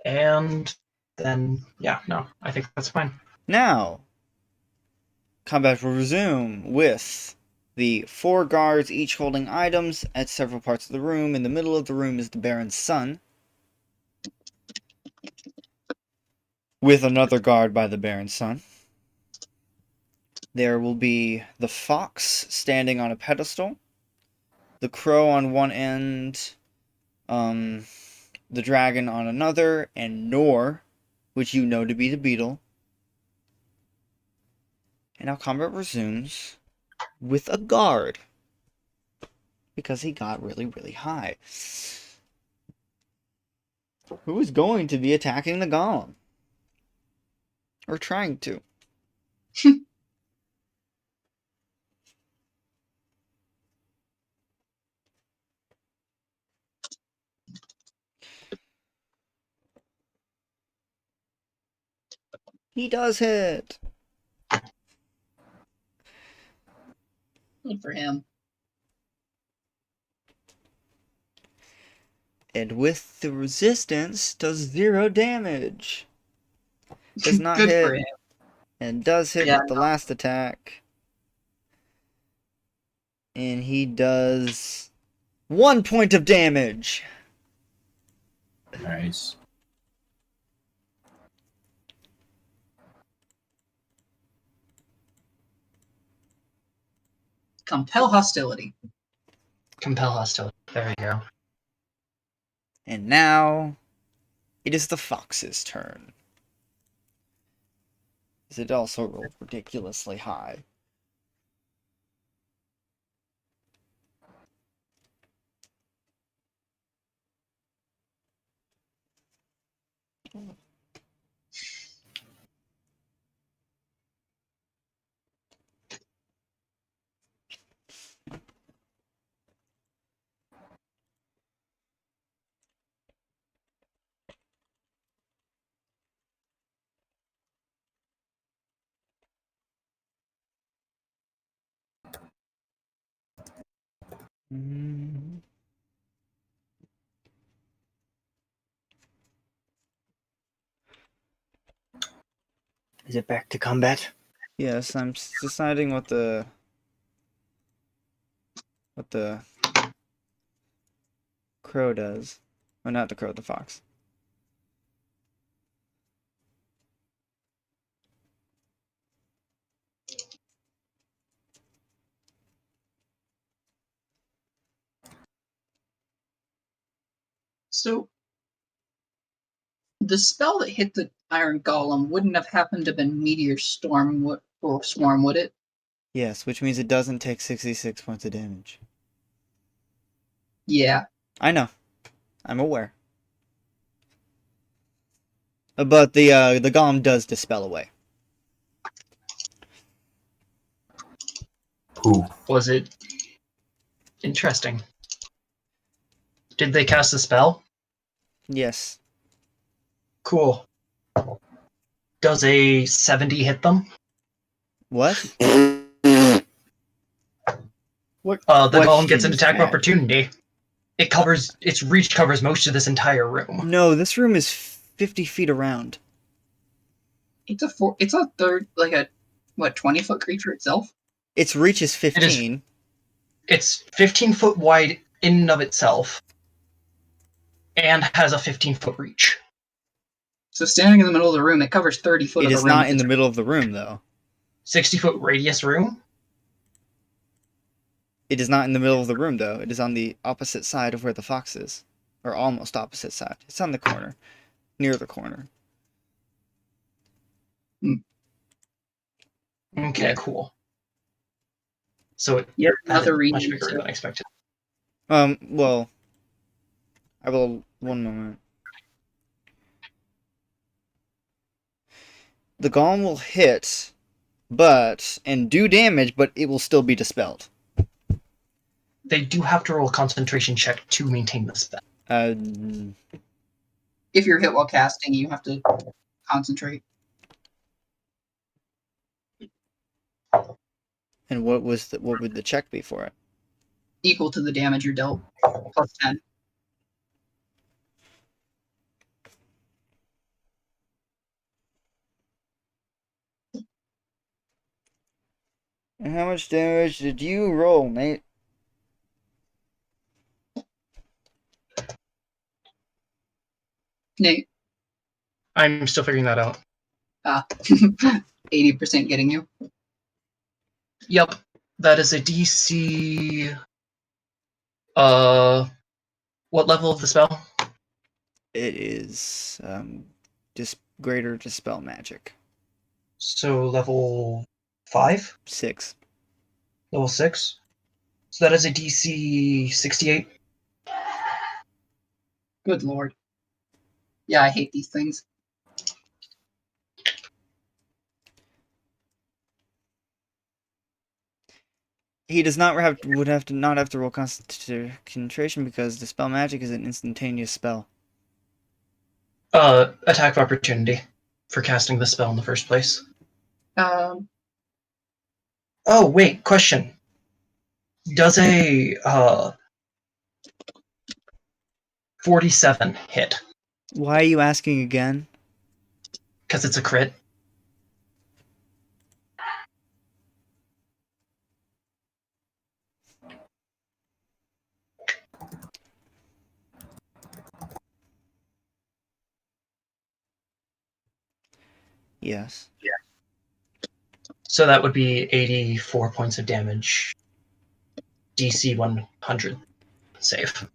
Speaker 5: And then, yeah, no, I think that's fine.
Speaker 1: Now, combat will resume with the 4 guards each holding items at several parts of the room. In the middle of the room is the Baron's son, with another guard by the Baron's son. There will be the fox standing on a pedestal, the crow on one end, the dragon on another, and Nor, which you know to be the beetle. And now combat resumes with a guard, because he got really, really high. Who is going to be attacking the golem? Or trying to? He does hit!
Speaker 4: Good for him.
Speaker 1: And with the resistance, does 0 damage. Does not
Speaker 4: Good
Speaker 1: hit.
Speaker 4: for him.
Speaker 1: And does hit
Speaker 4: Yeah,
Speaker 1: with the last attack. And he does 1 point of damage.
Speaker 3: Nice.
Speaker 4: Compel hostility.
Speaker 5: Compel hostility. There you go.
Speaker 1: And now, it is the fox's turn. 'Cause it also rolled ridiculously high. Mm.
Speaker 2: Is it back to combat?
Speaker 1: Yes, I'm deciding what the crow does. Or not the crow, the fox.
Speaker 4: So the spell that hit the iron golem wouldn't have happened to have been meteor storm or swarm, would it?
Speaker 1: Yes, which means it doesn't take 66 points of damage.
Speaker 4: Yeah.
Speaker 1: I know. I'm aware. But the golem does dispel away.
Speaker 3: Who?
Speaker 5: Was it interesting? Did they cast a spell?
Speaker 1: Yes.
Speaker 5: Cool. Does a 70 hit them?
Speaker 1: What?
Speaker 2: What?
Speaker 5: The golem gets
Speaker 2: question
Speaker 5: an
Speaker 2: is
Speaker 5: attack of
Speaker 2: that?
Speaker 5: opportunity. Its reach covers most of this entire room.
Speaker 1: No, this room is 50 feet around.
Speaker 4: It's a third, like a, 20-foot creature itself?
Speaker 1: Its reach is 15.
Speaker 5: It's 15 foot wide in and of itself, and has a 15-foot reach.
Speaker 4: So standing in the middle of the room, it covers 30 foot
Speaker 1: It
Speaker 4: of the
Speaker 1: is
Speaker 4: room.
Speaker 1: not
Speaker 4: with
Speaker 1: in
Speaker 4: its-
Speaker 1: the middle of the room, though.
Speaker 5: 60-foot radius room?
Speaker 1: It is not in the middle of the room, though. It is on the opposite side of where the fox is. Or almost opposite side. It's on the corner. Near the corner.
Speaker 5: Okay, cool. So it
Speaker 4: Yet
Speaker 5: had
Speaker 4: another
Speaker 5: it much
Speaker 4: reason
Speaker 5: bigger
Speaker 4: to-
Speaker 5: than expected.
Speaker 1: Well, I will... One moment. The golem will hit, and do damage, but it will still be dispelled.
Speaker 5: They do have to roll a concentration check to maintain the spell.
Speaker 4: If you're hit while casting, you have to concentrate.
Speaker 1: And what would the check be for it?
Speaker 4: Equal to the damage you're dealt, plus 10.
Speaker 1: And how much damage did you roll, Nate?
Speaker 4: Nate,
Speaker 5: I'm still figuring that out.
Speaker 4: 80% getting you.
Speaker 5: Yep, that is a DC. What level of the spell?
Speaker 1: It is greater dispel magic.
Speaker 5: So level 5?
Speaker 1: 6.
Speaker 5: Level 6? So that is a DC 68.
Speaker 4: Good lord. Yeah, I hate these things.
Speaker 1: He does not would have to roll concentration because dispel magic is an instantaneous spell.
Speaker 5: Attack of opportunity for casting the spell in the first place.
Speaker 4: Um,
Speaker 5: Oh, wait, question. Does a 47 hit?
Speaker 1: Why are you asking again?
Speaker 5: Because it's a crit.
Speaker 1: Yes.
Speaker 5: So that would be 84 points of damage. DC 100 save.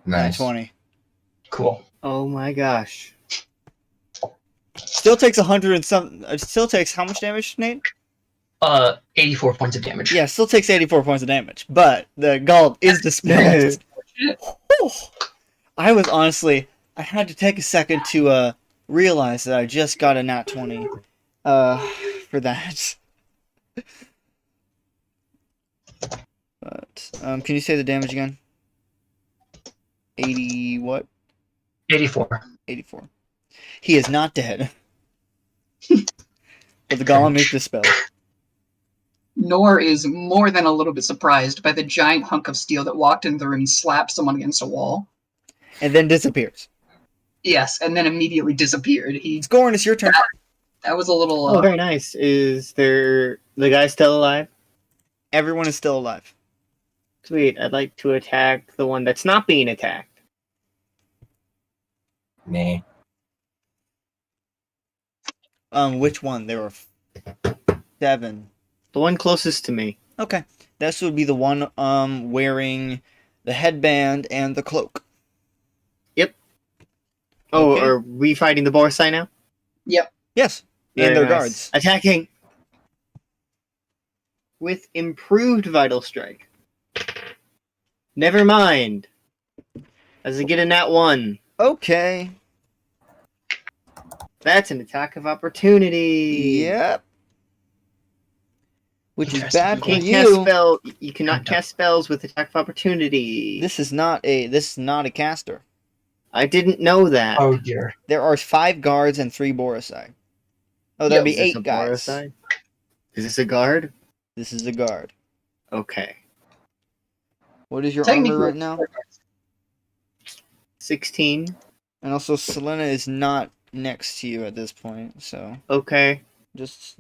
Speaker 3: Nice.
Speaker 1: 20.
Speaker 5: Cool.
Speaker 2: Oh my gosh.
Speaker 1: Still takes 100 and some. Still takes how much damage, Nate?
Speaker 5: 84 points of damage.
Speaker 1: Yeah, still takes 84 points of damage, but the gulp is dispelled. Whew. I was honestly, I had to take a second to realize that I just got a nat 20 for that. But can you say the damage again? 80 what?
Speaker 5: 84.
Speaker 1: 84. He is not dead. But the golem is dispelled.
Speaker 4: Nor is more than a little bit surprised by the giant hunk of steel that walked into the room and slapped someone against a wall.
Speaker 1: And then disappears.
Speaker 4: Yes, and then immediately disappeared.
Speaker 1: Scorn, it's your turn.
Speaker 4: That was a little.
Speaker 2: Oh, very nice. Is there the guy still alive?
Speaker 1: Everyone is still alive.
Speaker 2: Sweet. I'd like to attack the one that's not being attacked.
Speaker 3: Nah.
Speaker 1: Which one? There were 7.
Speaker 2: The one closest to me.
Speaker 1: Okay. This would be the one wearing the headband and the cloak.
Speaker 2: Oh,
Speaker 1: Okay.
Speaker 2: are we fighting the Boresai now?
Speaker 1: Yes.
Speaker 2: Very
Speaker 1: And their
Speaker 2: nice.
Speaker 1: guards.
Speaker 2: Attacking with improved vital strike. Never mind. As I get a nat 1.
Speaker 1: Okay.
Speaker 2: That's an attack of opportunity.
Speaker 1: Yep. Which is
Speaker 5: Interesting.
Speaker 1: bad
Speaker 2: You
Speaker 1: for
Speaker 2: can't cast
Speaker 1: you.
Speaker 2: spell. You cannot cast spells with attack of opportunity.
Speaker 1: This is not a caster.
Speaker 2: I didn't know that.
Speaker 5: Oh dear.
Speaker 1: There are 5 guards and 3 Boresai. Oh, that'd be
Speaker 2: Is this
Speaker 1: 8
Speaker 2: a
Speaker 1: guys.
Speaker 2: Boresai? Is this a guard?
Speaker 1: This is a guard.
Speaker 2: Okay.
Speaker 1: What is your armor
Speaker 4: Technically,
Speaker 1: right now?
Speaker 2: 16.
Speaker 1: And also, Selena is not next to you at this point, so
Speaker 2: Okay.
Speaker 1: just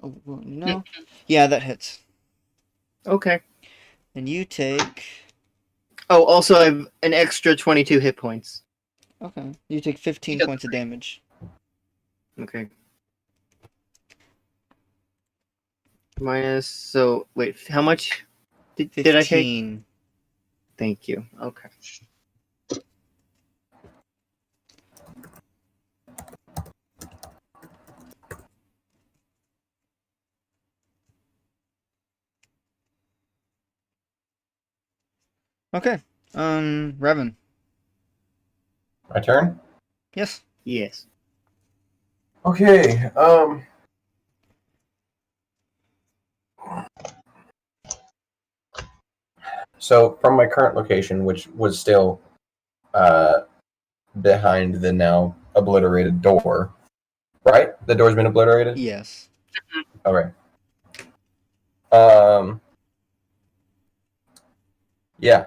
Speaker 1: no. Yeah, that hits.
Speaker 2: Okay.
Speaker 1: And you take.
Speaker 2: Oh, also I have an extra 22 hit points.
Speaker 1: Okay. You take 15 points of damage.
Speaker 2: Okay. Minus. So wait, how much did I take?
Speaker 1: 15.
Speaker 2: Thank you. Okay.
Speaker 1: Okay. Revan.
Speaker 3: My turn?
Speaker 1: Yes.
Speaker 2: Yes.
Speaker 3: Okay, so from my current location, which was still behind the now obliterated door, right? The door's been obliterated?
Speaker 1: Yes.
Speaker 3: Okay. Yeah.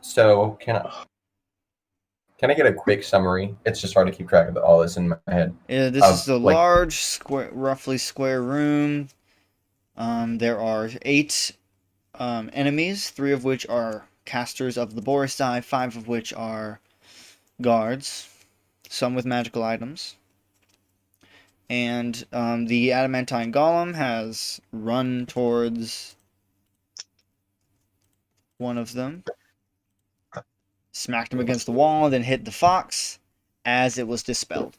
Speaker 3: So can I get a quick summary? It's just hard to keep track of all this in my head.
Speaker 1: This is a large, roughly square room. There are 8 enemies, 3 of which are casters of the Boresai, 5 of which are guards, some with magical items. And the adamantine golem has run towards one of them, smacked him against the wall, then hit the fox as it was dispelled.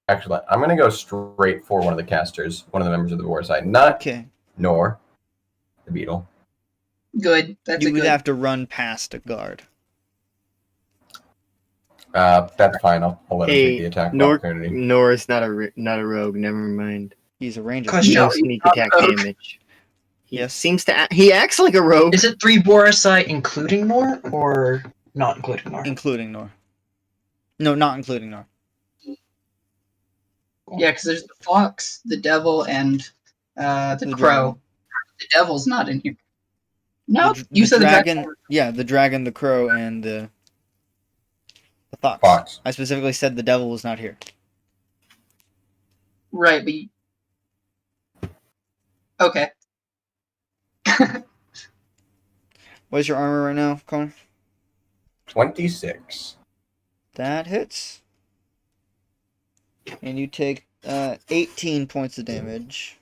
Speaker 3: Actually, I'm going to go straight for one of the casters, one of the members of the Boresai, not
Speaker 1: Okay.
Speaker 3: Nor, the beetle.
Speaker 4: Good. That's
Speaker 1: You
Speaker 4: a
Speaker 1: would
Speaker 4: good.
Speaker 1: have to run past a guard.
Speaker 3: That's fine. I'll let him
Speaker 2: Hey,
Speaker 3: take the attack of
Speaker 2: Nor
Speaker 3: opportunity.
Speaker 2: Nor's not a rogue. Never mind.
Speaker 1: He's a ranger.
Speaker 5: Question.
Speaker 2: No
Speaker 5: No,
Speaker 2: sneak
Speaker 4: not
Speaker 2: attack
Speaker 4: rogue.
Speaker 2: damage. He
Speaker 1: Yes.
Speaker 2: seems to. He acts like a rogue.
Speaker 5: Is it 3 Boresai including Nor or not including Nor?
Speaker 1: Including Nor. No, not including Nor.
Speaker 4: Yeah, because there's the fox, the devil, and the
Speaker 1: The
Speaker 4: crow.
Speaker 1: dragon.
Speaker 4: The devil's not in here. No,
Speaker 1: The
Speaker 4: you said
Speaker 1: dragon.
Speaker 4: the dragon.
Speaker 1: Yeah, the dragon, the crow, and the fox.
Speaker 3: Fox.
Speaker 1: I specifically said the devil was not here.
Speaker 4: Right, but okay.
Speaker 1: What is your armor right now, Colin?
Speaker 3: 26.
Speaker 1: That hits. And you take 18 points of damage.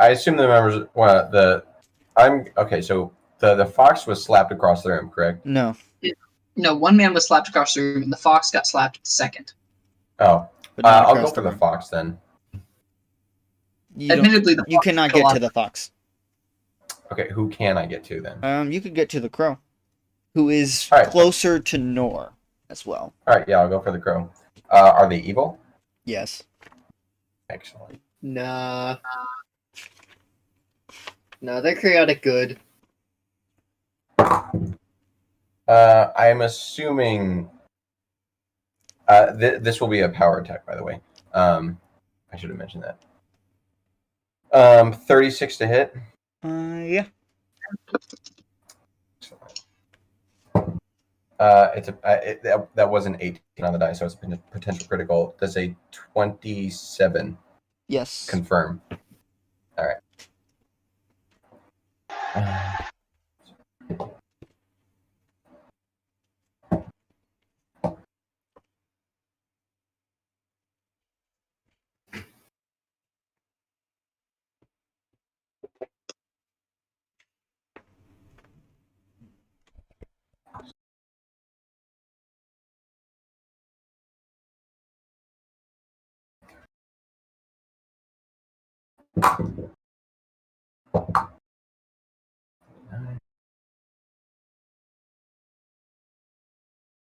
Speaker 3: I assume the members. Well, I'm okay. So the fox was slapped across the room, correct?
Speaker 1: No,
Speaker 4: No, one man was slapped across the room, and the fox got slapped second.
Speaker 3: Oh,
Speaker 1: but not
Speaker 3: I'll go
Speaker 1: across
Speaker 3: for
Speaker 1: the
Speaker 3: the
Speaker 1: room.
Speaker 3: fox then.
Speaker 4: Admittedly, the
Speaker 1: You
Speaker 4: fox
Speaker 1: cannot
Speaker 4: is
Speaker 1: get to
Speaker 4: alive.
Speaker 1: the fox.
Speaker 3: Okay, who can I get to then?
Speaker 1: You could get to the crow, who is
Speaker 3: All right.
Speaker 1: closer to Nor as well.
Speaker 3: All right, yeah, I'll go for the crow. Are they evil?
Speaker 1: Yes.
Speaker 3: Excellent.
Speaker 2: Nah. No, they're chaotic good.
Speaker 3: I'm assuming this will be a power attack, by the way. I should have mentioned that. 36 to hit.
Speaker 1: Yeah.
Speaker 3: That was an 18 on the die, so it's a potential critical. Does a 27
Speaker 1: Yes.
Speaker 3: confirm? All right.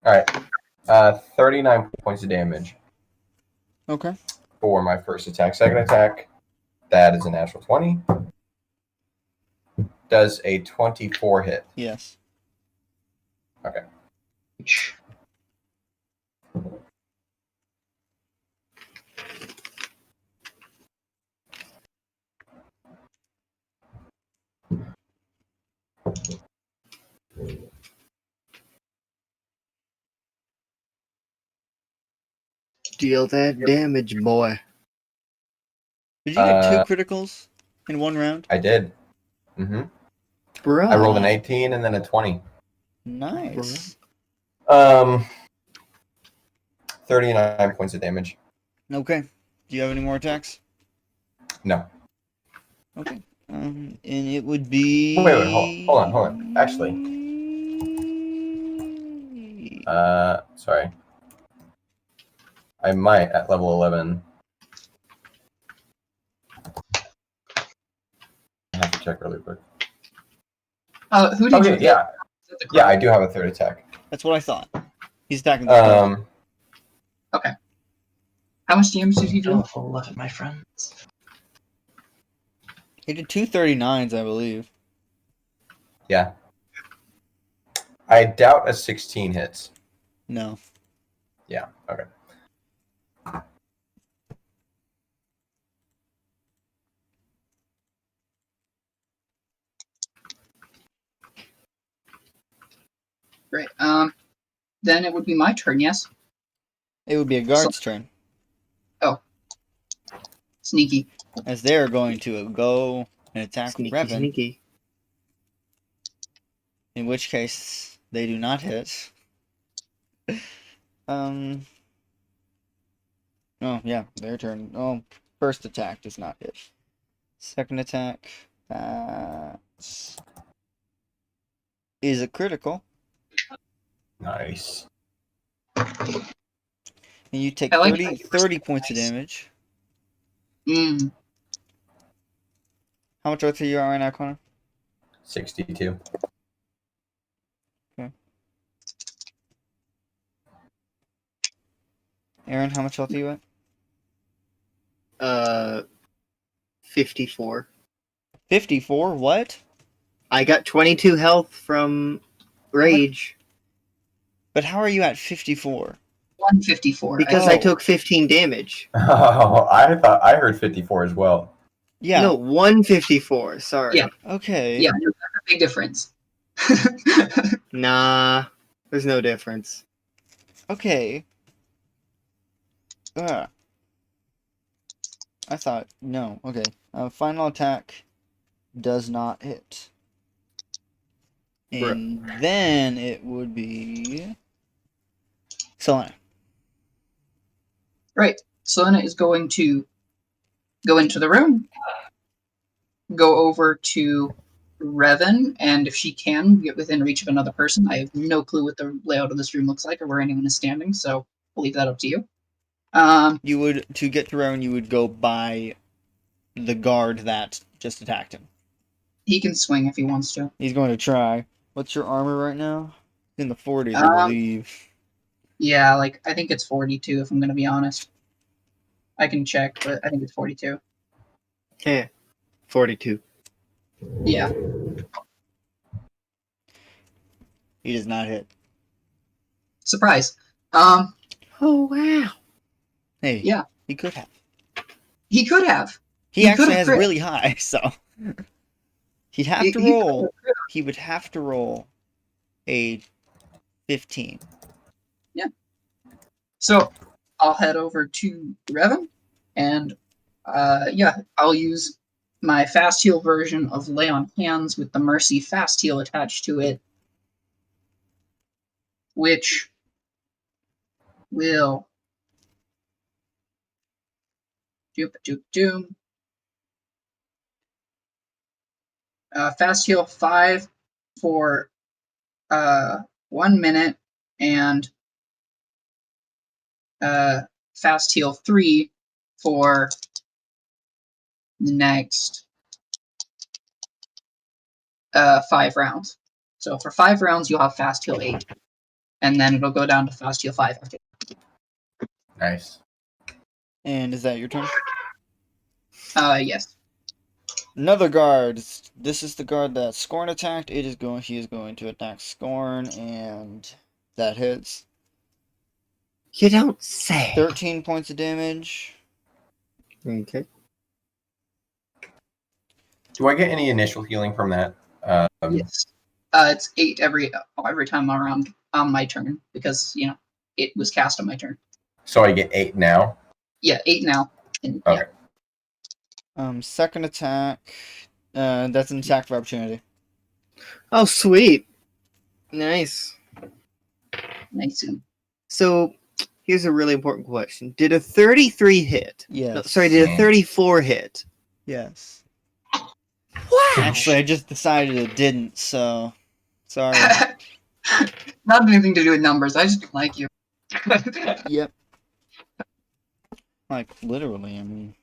Speaker 3: All right. 39 points of damage
Speaker 1: Okay.
Speaker 3: for my first attack. Second attack, that is a natural 20. Does a 24 hit?
Speaker 1: Yes.
Speaker 3: Okay.
Speaker 2: Deal that damage, boy.
Speaker 1: Did you get 2 criticals in one round?
Speaker 3: I did. Mm-hmm.
Speaker 2: Bruh.
Speaker 3: I rolled an 18 and then a 20.
Speaker 1: Nice.
Speaker 3: 39 points of damage.
Speaker 1: Okay. Do you have any more attacks?
Speaker 3: No.
Speaker 1: Okay. And it would be.
Speaker 3: Wait, hold on. Actually, sorry. I might at level 11. I have to check really quick.
Speaker 4: Who did you
Speaker 3: Okay,
Speaker 4: get?
Speaker 3: yeah.
Speaker 4: Is it the crow?
Speaker 3: Yeah, I do have a third attack.
Speaker 1: That's what I thought. He's attacking the crow.
Speaker 4: How much damage did he do?
Speaker 5: Level 11, my friends.
Speaker 1: He did 2 39s, I believe.
Speaker 3: Yeah. I doubt a 16 hits.
Speaker 1: No.
Speaker 3: Yeah, okay.
Speaker 4: Great. Then it would be my turn. Yes.
Speaker 1: It would be a guard's turn,
Speaker 4: Sneaky.
Speaker 1: as they're going to go and attack
Speaker 2: Sneaky,
Speaker 1: Revan.
Speaker 2: sneaky.
Speaker 1: In which case, they do not hit. Oh, yeah, their turn. Oh, first attack does not hit. Second attack, is a critical.
Speaker 3: Nice.
Speaker 1: And you take
Speaker 4: I like
Speaker 1: 30 points of
Speaker 4: Nice.
Speaker 1: damage.
Speaker 4: Mm.
Speaker 1: How much health are you at right now, Connor?
Speaker 3: 62.
Speaker 1: Aaron, how much health are you at?
Speaker 2: 54.
Speaker 1: 54? What?
Speaker 2: I got 22 health from rage
Speaker 1: But how are you at 54?
Speaker 4: 154.
Speaker 2: because I took 15 damage.
Speaker 3: Oh, I heard 54 as well.
Speaker 1: Yeah.
Speaker 2: No, 154. Sorry.
Speaker 4: Yeah.
Speaker 1: Okay.
Speaker 4: Yeah, that's a big difference.
Speaker 2: Nah, there's no difference.
Speaker 1: Okay. I thought, no. Okay. Final attack does not hit. And then it would be Selena.
Speaker 4: Right. Selena is going to go into the room go over to Revan, and if she can get within reach of another person, I have no clue what the layout of this room looks like or where anyone is standing, so I'll leave that up to you.
Speaker 1: You would, to get to Rowan, you would go by the guard that just attacked him.
Speaker 4: He can swing if he wants to.
Speaker 1: He's going to try. What's your armor right now? In the 40s, I
Speaker 4: Um,
Speaker 1: believe.
Speaker 4: Yeah, like, I think it's 42, if I'm going to be honest. I can check, but I think it's 42.
Speaker 2: Yeah. 42.
Speaker 4: Yeah.
Speaker 1: He does not hit.
Speaker 4: Surprise.
Speaker 2: Oh, wow.
Speaker 1: Hey,
Speaker 4: Yeah.
Speaker 1: he could have.
Speaker 4: He could have.
Speaker 1: He
Speaker 4: He
Speaker 1: actually
Speaker 4: could've
Speaker 1: has
Speaker 4: crit.
Speaker 1: really high, so he'd have to
Speaker 4: He
Speaker 1: roll.
Speaker 4: could've crit.
Speaker 1: He would have to roll a 15.
Speaker 4: So, I'll head over to Revan, and yeah, I'll use my fast heal version of Lay on Hands with the Mercy fast heal attached to it, which will doom. Fast heal 5 for 1 minute, and fast heal 3 for the next 5 rounds. So for 5 rounds, you'll have fast heal 8, and then it'll go down to fast heal 5 after.
Speaker 3: Nice.
Speaker 1: And is that your turn?
Speaker 4: Yes.
Speaker 1: Another guard. This is the guard that Scorn attacked. He is going to attack Scorn, and that hits.
Speaker 2: You don't say.
Speaker 1: 13 points of damage.
Speaker 2: Okay.
Speaker 3: Do I get any initial healing from that?
Speaker 4: Yes. It's 8 every time around on my turn, because, you know, it was cast on my turn.
Speaker 3: So I get 8 now?
Speaker 4: Yeah, 8 now. And,
Speaker 3: Okay.
Speaker 1: Second attack. That's an attack of opportunity.
Speaker 2: Oh, sweet. Nice.
Speaker 4: Nice.
Speaker 2: So, here's a really important question. Did a 33 hit?
Speaker 1: Yes.
Speaker 2: No, sorry, did a 34 hit?
Speaker 1: Yes.
Speaker 2: Wow.
Speaker 1: Actually, I just decided it didn't, so sorry.
Speaker 4: Not anything to do with numbers. I just don't like you.
Speaker 1: Yep. Like, literally, I mean.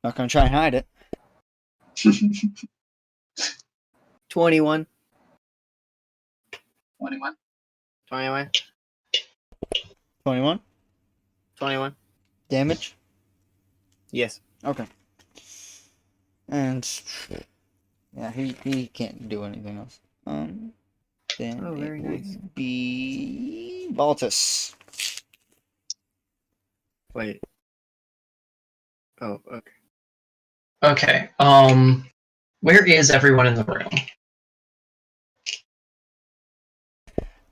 Speaker 1: Not gonna try and hide it.
Speaker 2: 21.
Speaker 4: 21.
Speaker 2: 21.
Speaker 1: 21?
Speaker 2: 21.
Speaker 1: Damage?
Speaker 2: Yes.
Speaker 1: Okay. And yeah, he can't do anything else. Then
Speaker 2: Oh, very
Speaker 1: it
Speaker 2: nice.
Speaker 1: would be Baltus.
Speaker 2: Wait. Oh, okay.
Speaker 5: Okay. Where is everyone in the room?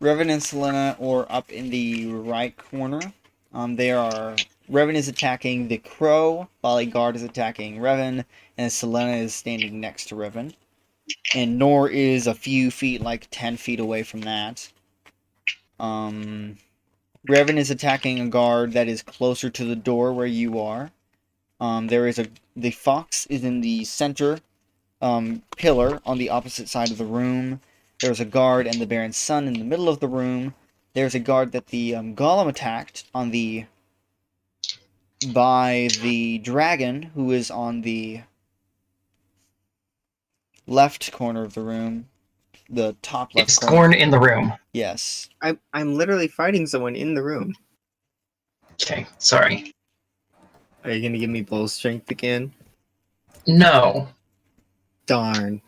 Speaker 1: Revan and Selena are up in the right corner. Revan is attacking the crow, Bodyguard is attacking Revan, and Selena is standing next to Revan. And Nor is a few feet, like 10 feet away from that. Revan is attacking a guard that is closer to the door where you are. The fox is in the center pillar on the opposite side of the room. There's a guard and the Baron's son in the middle of the room. There's a guard that the golem attacked by the dragon, who is on the left corner of the room. The top left
Speaker 5: Is
Speaker 1: corner.
Speaker 5: Scorn in the room?
Speaker 1: Yes.
Speaker 2: I'm literally fighting someone in the room.
Speaker 5: Okay, sorry.
Speaker 2: Are you gonna give me bull strength again?
Speaker 5: No,
Speaker 2: Darn.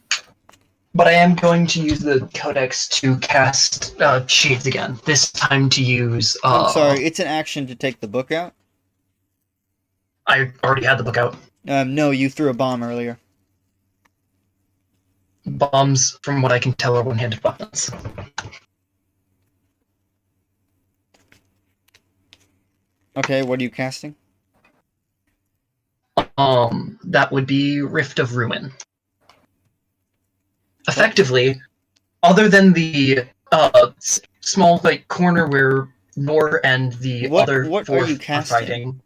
Speaker 5: but I am going to use the codex to cast shades again. This time to use.
Speaker 1: I'm sorry, it's an action to take the book out.
Speaker 5: I already had the book out.
Speaker 1: No, you threw a bomb earlier.
Speaker 5: Bombs, from what I can tell, are one-handed weapons.
Speaker 1: Okay, what are you casting?
Speaker 5: That would be Rift of Ruin. Effectively, other than the small like corner where Nor and the
Speaker 1: What
Speaker 5: other
Speaker 1: are
Speaker 5: fourth
Speaker 1: you
Speaker 5: are
Speaker 1: casting?
Speaker 5: fighting,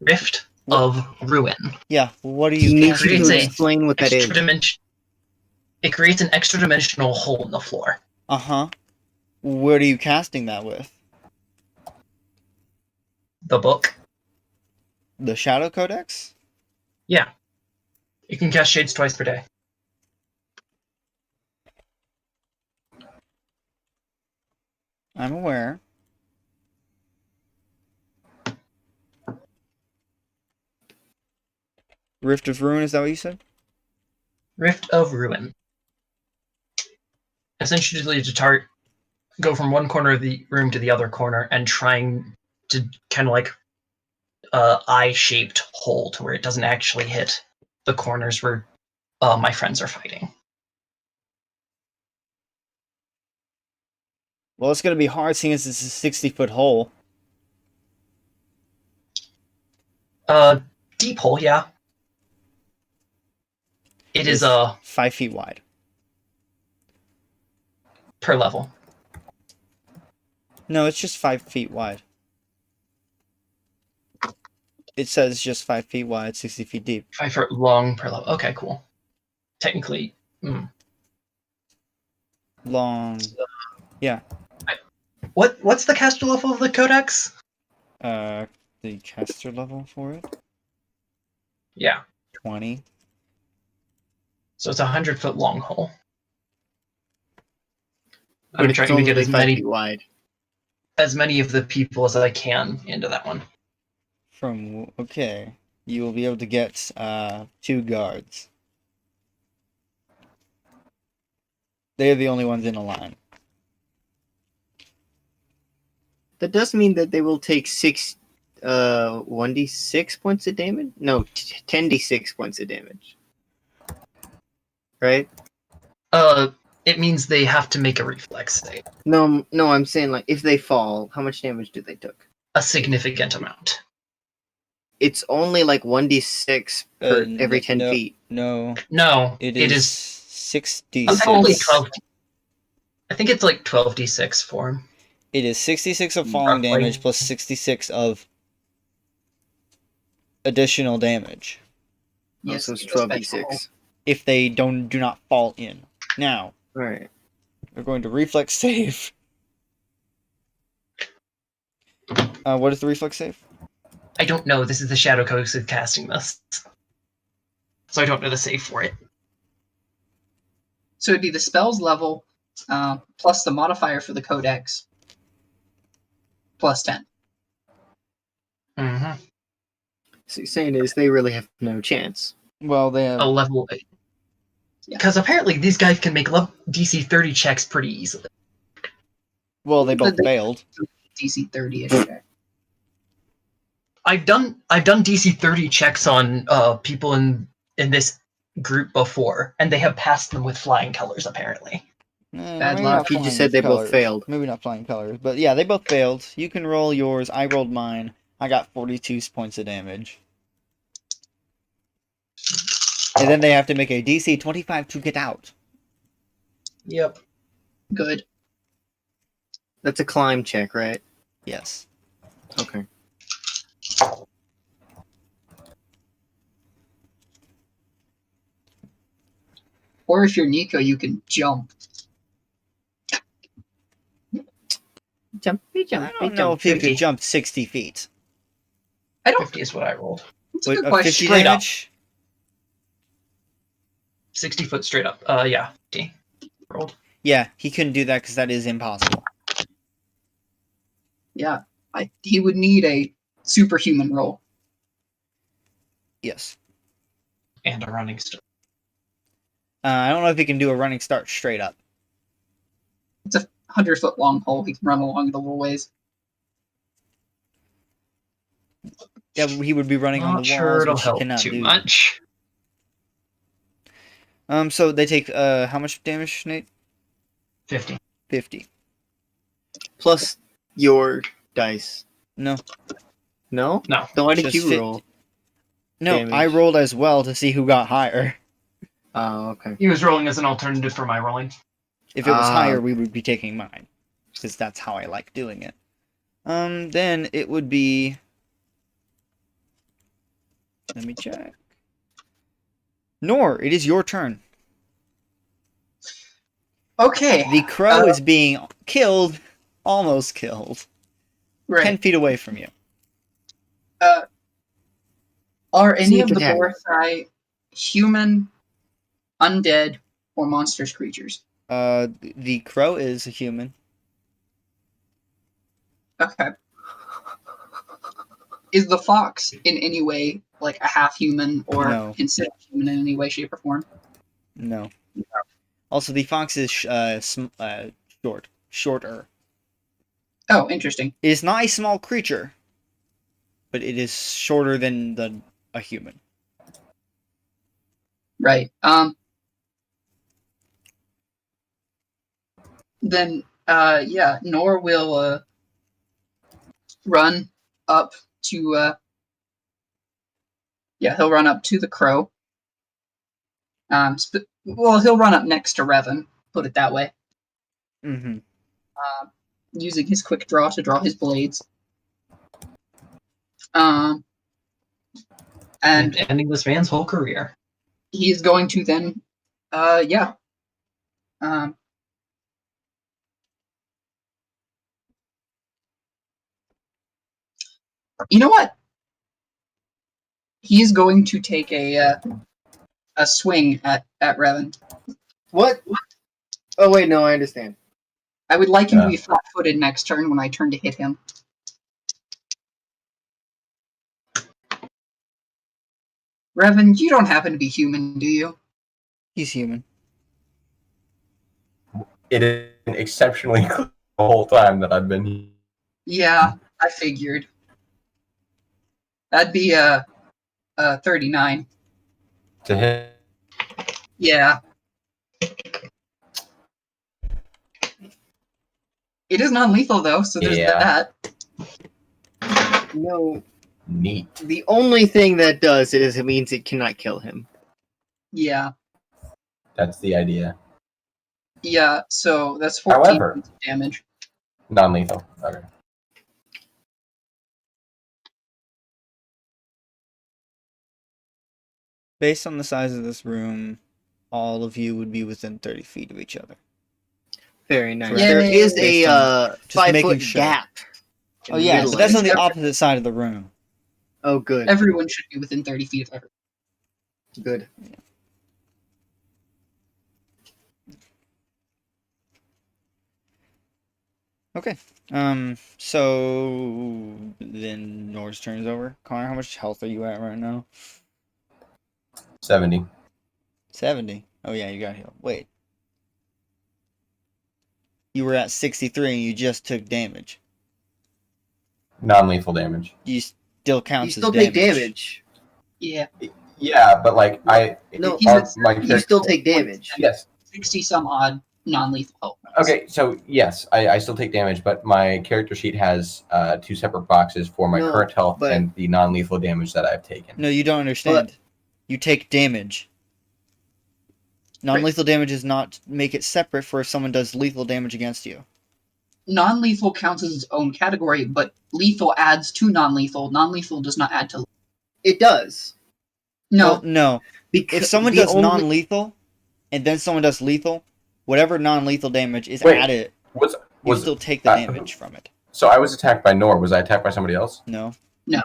Speaker 5: Rift of Ruin.
Speaker 1: Yeah, what are
Speaker 2: You
Speaker 1: you
Speaker 2: need
Speaker 1: casting?
Speaker 5: Creates
Speaker 2: to
Speaker 5: a
Speaker 2: explain what that is.
Speaker 5: It creates an extra dimensional hole in the floor.
Speaker 1: Uh-huh. What are you casting that with?
Speaker 5: The book.
Speaker 1: The Shadow Codex?
Speaker 5: Yeah. You can cast shades twice per day.
Speaker 1: I'm aware. Rift of Ruin, is that what you said?
Speaker 5: Rift of Ruin. Essentially to go from one corner of the room to the other corner and trying to kind of like eye-shaped hole to where it doesn't actually hit the corners where my friends are fighting.
Speaker 1: Well, it's gonna be hard seeing as it's a 60-foot hole.
Speaker 5: Deep hole, yeah. It is
Speaker 1: It's 5 feet wide.
Speaker 5: per level.
Speaker 1: No, it's just 5 feet wide. It says just 5 feet wide, 60 feet deep.
Speaker 5: 5 foot long per level. Okay, cool. Technically,
Speaker 1: Long. Yeah.
Speaker 5: What's the caster level of the Codex?
Speaker 1: The caster level for it?
Speaker 5: Yeah.
Speaker 1: 20.
Speaker 5: So it's a 100-foot long hole.
Speaker 2: But
Speaker 5: I'm
Speaker 2: it's
Speaker 5: trying to
Speaker 2: only
Speaker 5: get
Speaker 2: 5 feet wide.
Speaker 5: as many of the people as I can into that one.
Speaker 1: Okay. You will be able to get 2 guards. They're the only ones in a line.
Speaker 2: That does mean that they will take 1d6 points of damage? No, 10d6 points of damage. Right?
Speaker 5: It means they have to make a reflex save.
Speaker 2: No, I'm saying like if they fall, how much damage do they took?
Speaker 5: A significant amount.
Speaker 2: It's only like 1d6 per every 10 feet.
Speaker 1: No.
Speaker 5: No,
Speaker 1: It
Speaker 5: it
Speaker 1: is
Speaker 5: is
Speaker 1: 6d6.
Speaker 5: I think it's like 12d6 for him.
Speaker 1: It is 66 of falling
Speaker 5: Roughly.
Speaker 1: damage plus 66 of additional damage
Speaker 2: So it's 12d6.
Speaker 1: if they do not fall in. Now,
Speaker 2: Alright.
Speaker 1: we're going to reflex save. What is the reflex save?
Speaker 5: I don't know. This is the Shadow Codex of casting this. So I don't know the save for it.
Speaker 4: So it'd be the spells level plus the modifier for the codex plus 10.
Speaker 5: Mm-hmm.
Speaker 2: So you're saying is they really have no chance.
Speaker 1: Well, they have
Speaker 5: A level 8. Because apparently these guys can make DC 30 checks pretty easily.
Speaker 1: Well, they both
Speaker 4: They-
Speaker 1: failed.
Speaker 4: DC 30-ish check.
Speaker 5: I've done DC 30 checks on people in this group before, and they have passed them with flying colors apparently.
Speaker 4: Bad
Speaker 1: Maybe
Speaker 4: luck.
Speaker 1: not
Speaker 2: He just
Speaker 1: flying
Speaker 2: said they both
Speaker 1: colors.
Speaker 2: failed.
Speaker 1: Maybe not flying colors, but yeah, they both failed. You can roll yours. I rolled mine. I got 42 points of damage. And then they have to make a DC 25 to get out.
Speaker 5: Yep.
Speaker 4: Good.
Speaker 2: That's a climb check, right?
Speaker 1: Yes.
Speaker 2: Okay.
Speaker 4: Or if you're Nico, you can jump.
Speaker 2: Jumpy,
Speaker 1: I
Speaker 2: jumpy,
Speaker 1: don't know if you
Speaker 5: 50.
Speaker 1: could jump 60 feet.
Speaker 4: I don't.
Speaker 5: 50 is what I rolled.
Speaker 4: It's a
Speaker 1: With
Speaker 4: good
Speaker 1: a
Speaker 4: question.
Speaker 1: 50
Speaker 5: Straight up.
Speaker 1: damage?
Speaker 5: 60 foot straight up. Yeah. 50 rolled.
Speaker 1: Yeah, he couldn't do that because that is impossible.
Speaker 4: Yeah, he would need a superhuman roll.
Speaker 1: Yes.
Speaker 5: And a running start.
Speaker 1: I don't know if he can do a running start straight up.
Speaker 4: It's a 100-foot long hole. He can run along it a little ways.
Speaker 1: Yeah, he would be running on
Speaker 5: Not
Speaker 1: the
Speaker 5: sure
Speaker 1: walls,
Speaker 5: it'll
Speaker 1: which he
Speaker 5: help
Speaker 1: cannot
Speaker 5: too
Speaker 1: do.
Speaker 5: much.
Speaker 1: So they take how much damage, Nate?
Speaker 5: 50.
Speaker 1: 50.
Speaker 2: Plus your dice.
Speaker 1: No.
Speaker 2: No?
Speaker 5: No.
Speaker 2: Then why did
Speaker 1: Just
Speaker 2: you
Speaker 1: 50.
Speaker 2: roll?
Speaker 1: No,
Speaker 2: Damage.
Speaker 1: I rolled as well to see who got higher.
Speaker 2: Oh, okay.
Speaker 5: He was rolling as an alternative for my rolling.
Speaker 1: If it was
Speaker 2: Ah.
Speaker 1: higher, we would be taking mine. Because that's how I like doing it. Then it would be Let me check. Nor, it is your turn.
Speaker 4: Okay.
Speaker 1: The crow is being killed, almost killed, 10
Speaker 4: Right.
Speaker 1: feet away from you.
Speaker 4: Are any
Speaker 2: Sneak
Speaker 4: of the
Speaker 2: attack.
Speaker 4: Boresai human, undead, or monstrous creatures?
Speaker 1: The crow is a human.
Speaker 4: Okay. Is the fox in any way like a half human or
Speaker 1: No.
Speaker 4: considered human in any way, shape, or form?
Speaker 1: No. Also, the fox is shorter.
Speaker 4: Oh, interesting.
Speaker 1: It is not a small creature, but it is shorter than a human.
Speaker 4: Right. Then, yeah, Nor will run up to. Yeah, he'll run up to the crow. Well, he'll run up next to Revan. Put it that way.
Speaker 1: Mm-hmm.
Speaker 4: Using his quick draw to draw his blades. And
Speaker 5: ending this man's whole career.
Speaker 4: he's going to then, yeah. You know what? He's going to take a swing at Revan.
Speaker 2: What? Oh wait, no, I understand.
Speaker 4: I would like him to
Speaker 3: Yeah.
Speaker 4: be flat-footed next turn when I turn to hit him. Revan, you don't happen to be human, do you?
Speaker 1: He's human.
Speaker 3: It is exceptionally clear the whole time that I've been here.
Speaker 4: Yeah, I figured. That'd be a 39.
Speaker 3: To hit.
Speaker 4: Yeah. It is non-lethal though, so there's
Speaker 3: Yeah.
Speaker 4: that.
Speaker 2: No,
Speaker 3: Neat.
Speaker 2: the only thing that does is it means it cannot kill him.
Speaker 4: Yeah.
Speaker 3: That's the idea.
Speaker 4: Yeah, so that's 14
Speaker 3: However-
Speaker 4: points of damage.
Speaker 3: Non-lethal. Okay.
Speaker 1: Based on the size of this room, all of you would be within 30 feet of each other.
Speaker 2: Very nice.
Speaker 1: Yay.
Speaker 2: There is a
Speaker 1: Based on- just
Speaker 2: 5
Speaker 1: making
Speaker 2: foot
Speaker 1: sure.
Speaker 2: gap.
Speaker 1: Oh yeah,
Speaker 2: middle
Speaker 1: but that's
Speaker 2: of
Speaker 1: on
Speaker 2: it.
Speaker 1: the opposite side of the room.
Speaker 2: Oh, good.
Speaker 4: Everyone should be within 30 feet of everyone.
Speaker 2: Good.
Speaker 1: Okay. So then Nor's turn is over. Connor, how much health are you at right now?
Speaker 3: 70.
Speaker 1: 70. Oh yeah, you got healed. Wait. You were at 63 and you just took damage.
Speaker 3: Non-lethal damage.
Speaker 1: You still
Speaker 2: You
Speaker 1: counts
Speaker 2: still
Speaker 1: as
Speaker 2: take
Speaker 1: damage.
Speaker 2: damage.
Speaker 4: Yeah,
Speaker 3: Yeah, but like
Speaker 2: No,
Speaker 4: He's at
Speaker 3: my
Speaker 2: you still take damage.
Speaker 3: Yes.
Speaker 4: 60 some odd non-lethal health.
Speaker 3: Okay, so yes, I still take damage, but my character sheet has 2 separate boxes for my
Speaker 2: No,
Speaker 3: current health
Speaker 2: but-
Speaker 3: and the non-lethal damage that I've taken.
Speaker 1: No, you don't understand. You take damage. Non-lethal damage does not make it separate for if someone does lethal damage against you.
Speaker 4: Non-lethal counts as its own category, but lethal adds to non-lethal. Non-lethal does not add to.
Speaker 2: It does.
Speaker 4: No,
Speaker 1: Well, no.
Speaker 2: Because
Speaker 1: If someone
Speaker 2: the
Speaker 1: does
Speaker 2: only-
Speaker 1: non-lethal, and then someone does lethal, whatever non-lethal damage is
Speaker 3: Wait,
Speaker 1: added,
Speaker 3: Was
Speaker 1: you still take the
Speaker 3: uh,
Speaker 1: damage from it.
Speaker 3: so I was attacked by Nor. Was I attacked by somebody else?
Speaker 1: No.
Speaker 4: No.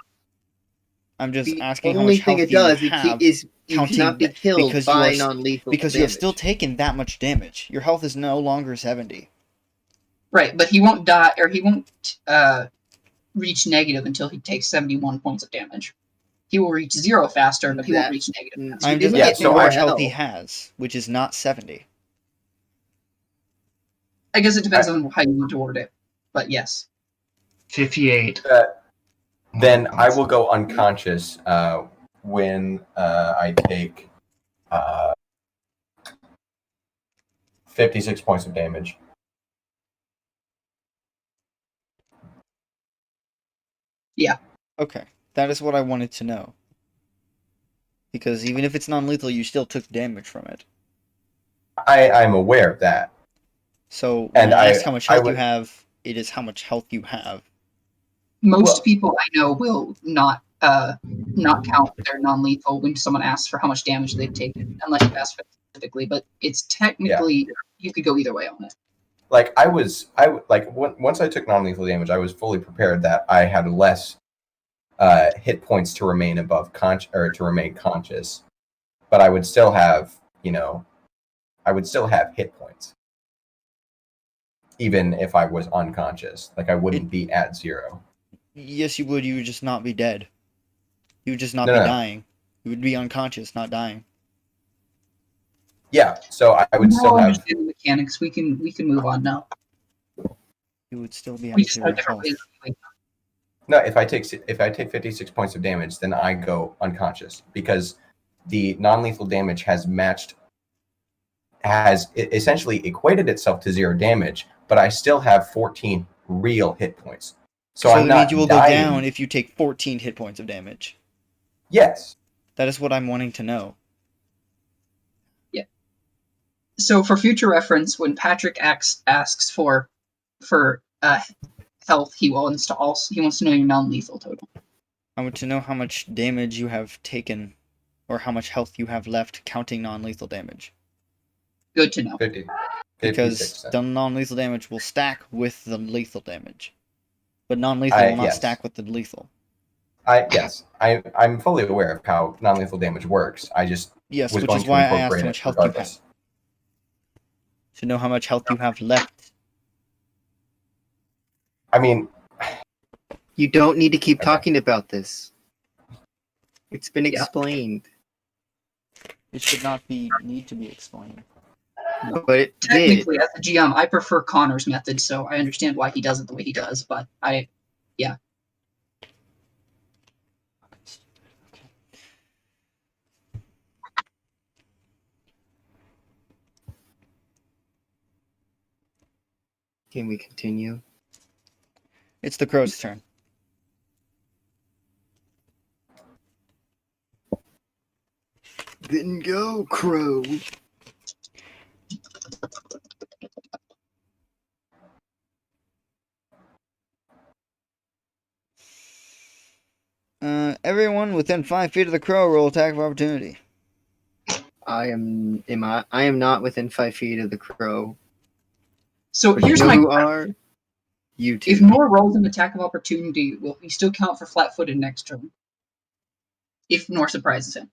Speaker 1: I'm just
Speaker 2: the
Speaker 1: asking how
Speaker 2: only
Speaker 1: much
Speaker 2: thing
Speaker 1: health
Speaker 2: it does
Speaker 1: you have,
Speaker 2: is you
Speaker 1: counting
Speaker 2: cannot be
Speaker 1: that-
Speaker 2: killed
Speaker 1: because you
Speaker 2: by
Speaker 1: are-
Speaker 2: non-lethal
Speaker 1: because you have still
Speaker 2: damage.
Speaker 1: taken that much damage. Your health is no longer 70.
Speaker 4: right, but he won't die, or he won't reach negative until he takes 71 points of damage. He will reach 0 faster, but he won't
Speaker 2: That-
Speaker 4: reach negative.
Speaker 2: Mm,
Speaker 4: faster.
Speaker 1: I'm
Speaker 2: he
Speaker 1: just
Speaker 2: doesn't
Speaker 3: Yeah,
Speaker 2: get
Speaker 1: asking
Speaker 3: so
Speaker 1: how
Speaker 2: more
Speaker 1: much health he
Speaker 2: health.
Speaker 1: has, which is not 70.
Speaker 4: I guess it depends on how you want to word it, but yes.
Speaker 5: 58.
Speaker 3: Then I will go unconscious when I take 56 points of damage.
Speaker 1: Okay, that is what I wanted to know. Because even if it's non-lethal, you still took damage from it.
Speaker 3: I'm aware of that.
Speaker 1: So when
Speaker 3: And
Speaker 1: I
Speaker 3: I-
Speaker 1: ask how much
Speaker 3: I
Speaker 1: health you
Speaker 3: would-
Speaker 1: have, it is how much health you have.
Speaker 4: Most
Speaker 3: Well-
Speaker 4: people I know will not not count their non-lethal when someone asks for how much damage they've taken, unless you ask for it specifically. But it's technically you could go either way on it.
Speaker 3: Like once I took non-lethal damage, I was fully prepared that I had less hit points to remain to remain conscious, but I would still have hit points even if I was unconscious. Like I wouldn't be at 0.
Speaker 1: Yes, you would. You would just not be dead. You would just not
Speaker 3: No,
Speaker 1: be
Speaker 3: no.
Speaker 1: dying. You would be unconscious, not dying.
Speaker 3: Yeah, so I would still have.
Speaker 4: Understand the mechanics. We can move on now.
Speaker 1: You would still be
Speaker 4: We
Speaker 1: at
Speaker 4: just
Speaker 1: 0
Speaker 4: have different
Speaker 1: health.
Speaker 4: ways of doing
Speaker 3: No, if I take 56 points of damage, then I go unconscious because the non-lethal damage has essentially equated itself to 0 damage, but I still have 14 real hit points. So I'm
Speaker 1: that
Speaker 3: not
Speaker 1: means you will
Speaker 3: dying.
Speaker 1: go down if you take 14 hit points of damage.
Speaker 3: Yes.
Speaker 1: That is what I'm wanting to know.
Speaker 4: So for future reference, when Patrick asks for health, he wants to know your non-lethal total.
Speaker 1: I want to know how much damage you have taken, or how much health you have left, counting non-lethal damage.
Speaker 4: Good to know.
Speaker 3: 50,
Speaker 1: Because
Speaker 3: 56
Speaker 1: the non-lethal damage will stack with the lethal damage, but non-lethal will not
Speaker 3: yes.
Speaker 1: stack with the lethal.
Speaker 3: I'm fully aware of how non-lethal damage works. I just
Speaker 1: Yes,
Speaker 3: was
Speaker 1: which
Speaker 3: going
Speaker 1: is
Speaker 3: to
Speaker 1: why I asked
Speaker 3: incorporate
Speaker 1: how
Speaker 3: it
Speaker 1: much health you have.
Speaker 3: regardless.
Speaker 1: To know how much health you have left.
Speaker 3: I mean,
Speaker 2: You don't need to keep
Speaker 3: Okay.
Speaker 2: talking about this. It's been
Speaker 4: Yeah.
Speaker 2: explained.
Speaker 1: It should not need to be explained.
Speaker 2: But it did.
Speaker 4: Technically, as a GM, I prefer Connor's method, so I understand why he does it the way he does. But
Speaker 2: Can we continue?
Speaker 1: It's the crow's turn.
Speaker 2: Then go, Crow.
Speaker 1: Everyone within 5 feet of the crow roll attack of opportunity.
Speaker 2: I am not within 5 feet of the crow.
Speaker 4: so
Speaker 2: But you
Speaker 4: here's
Speaker 2: know
Speaker 4: my
Speaker 2: who
Speaker 4: question.
Speaker 2: are? You two.
Speaker 4: If Nor rolls an attack of opportunity, will he still count for flat-footed next turn? If Nor surprises him.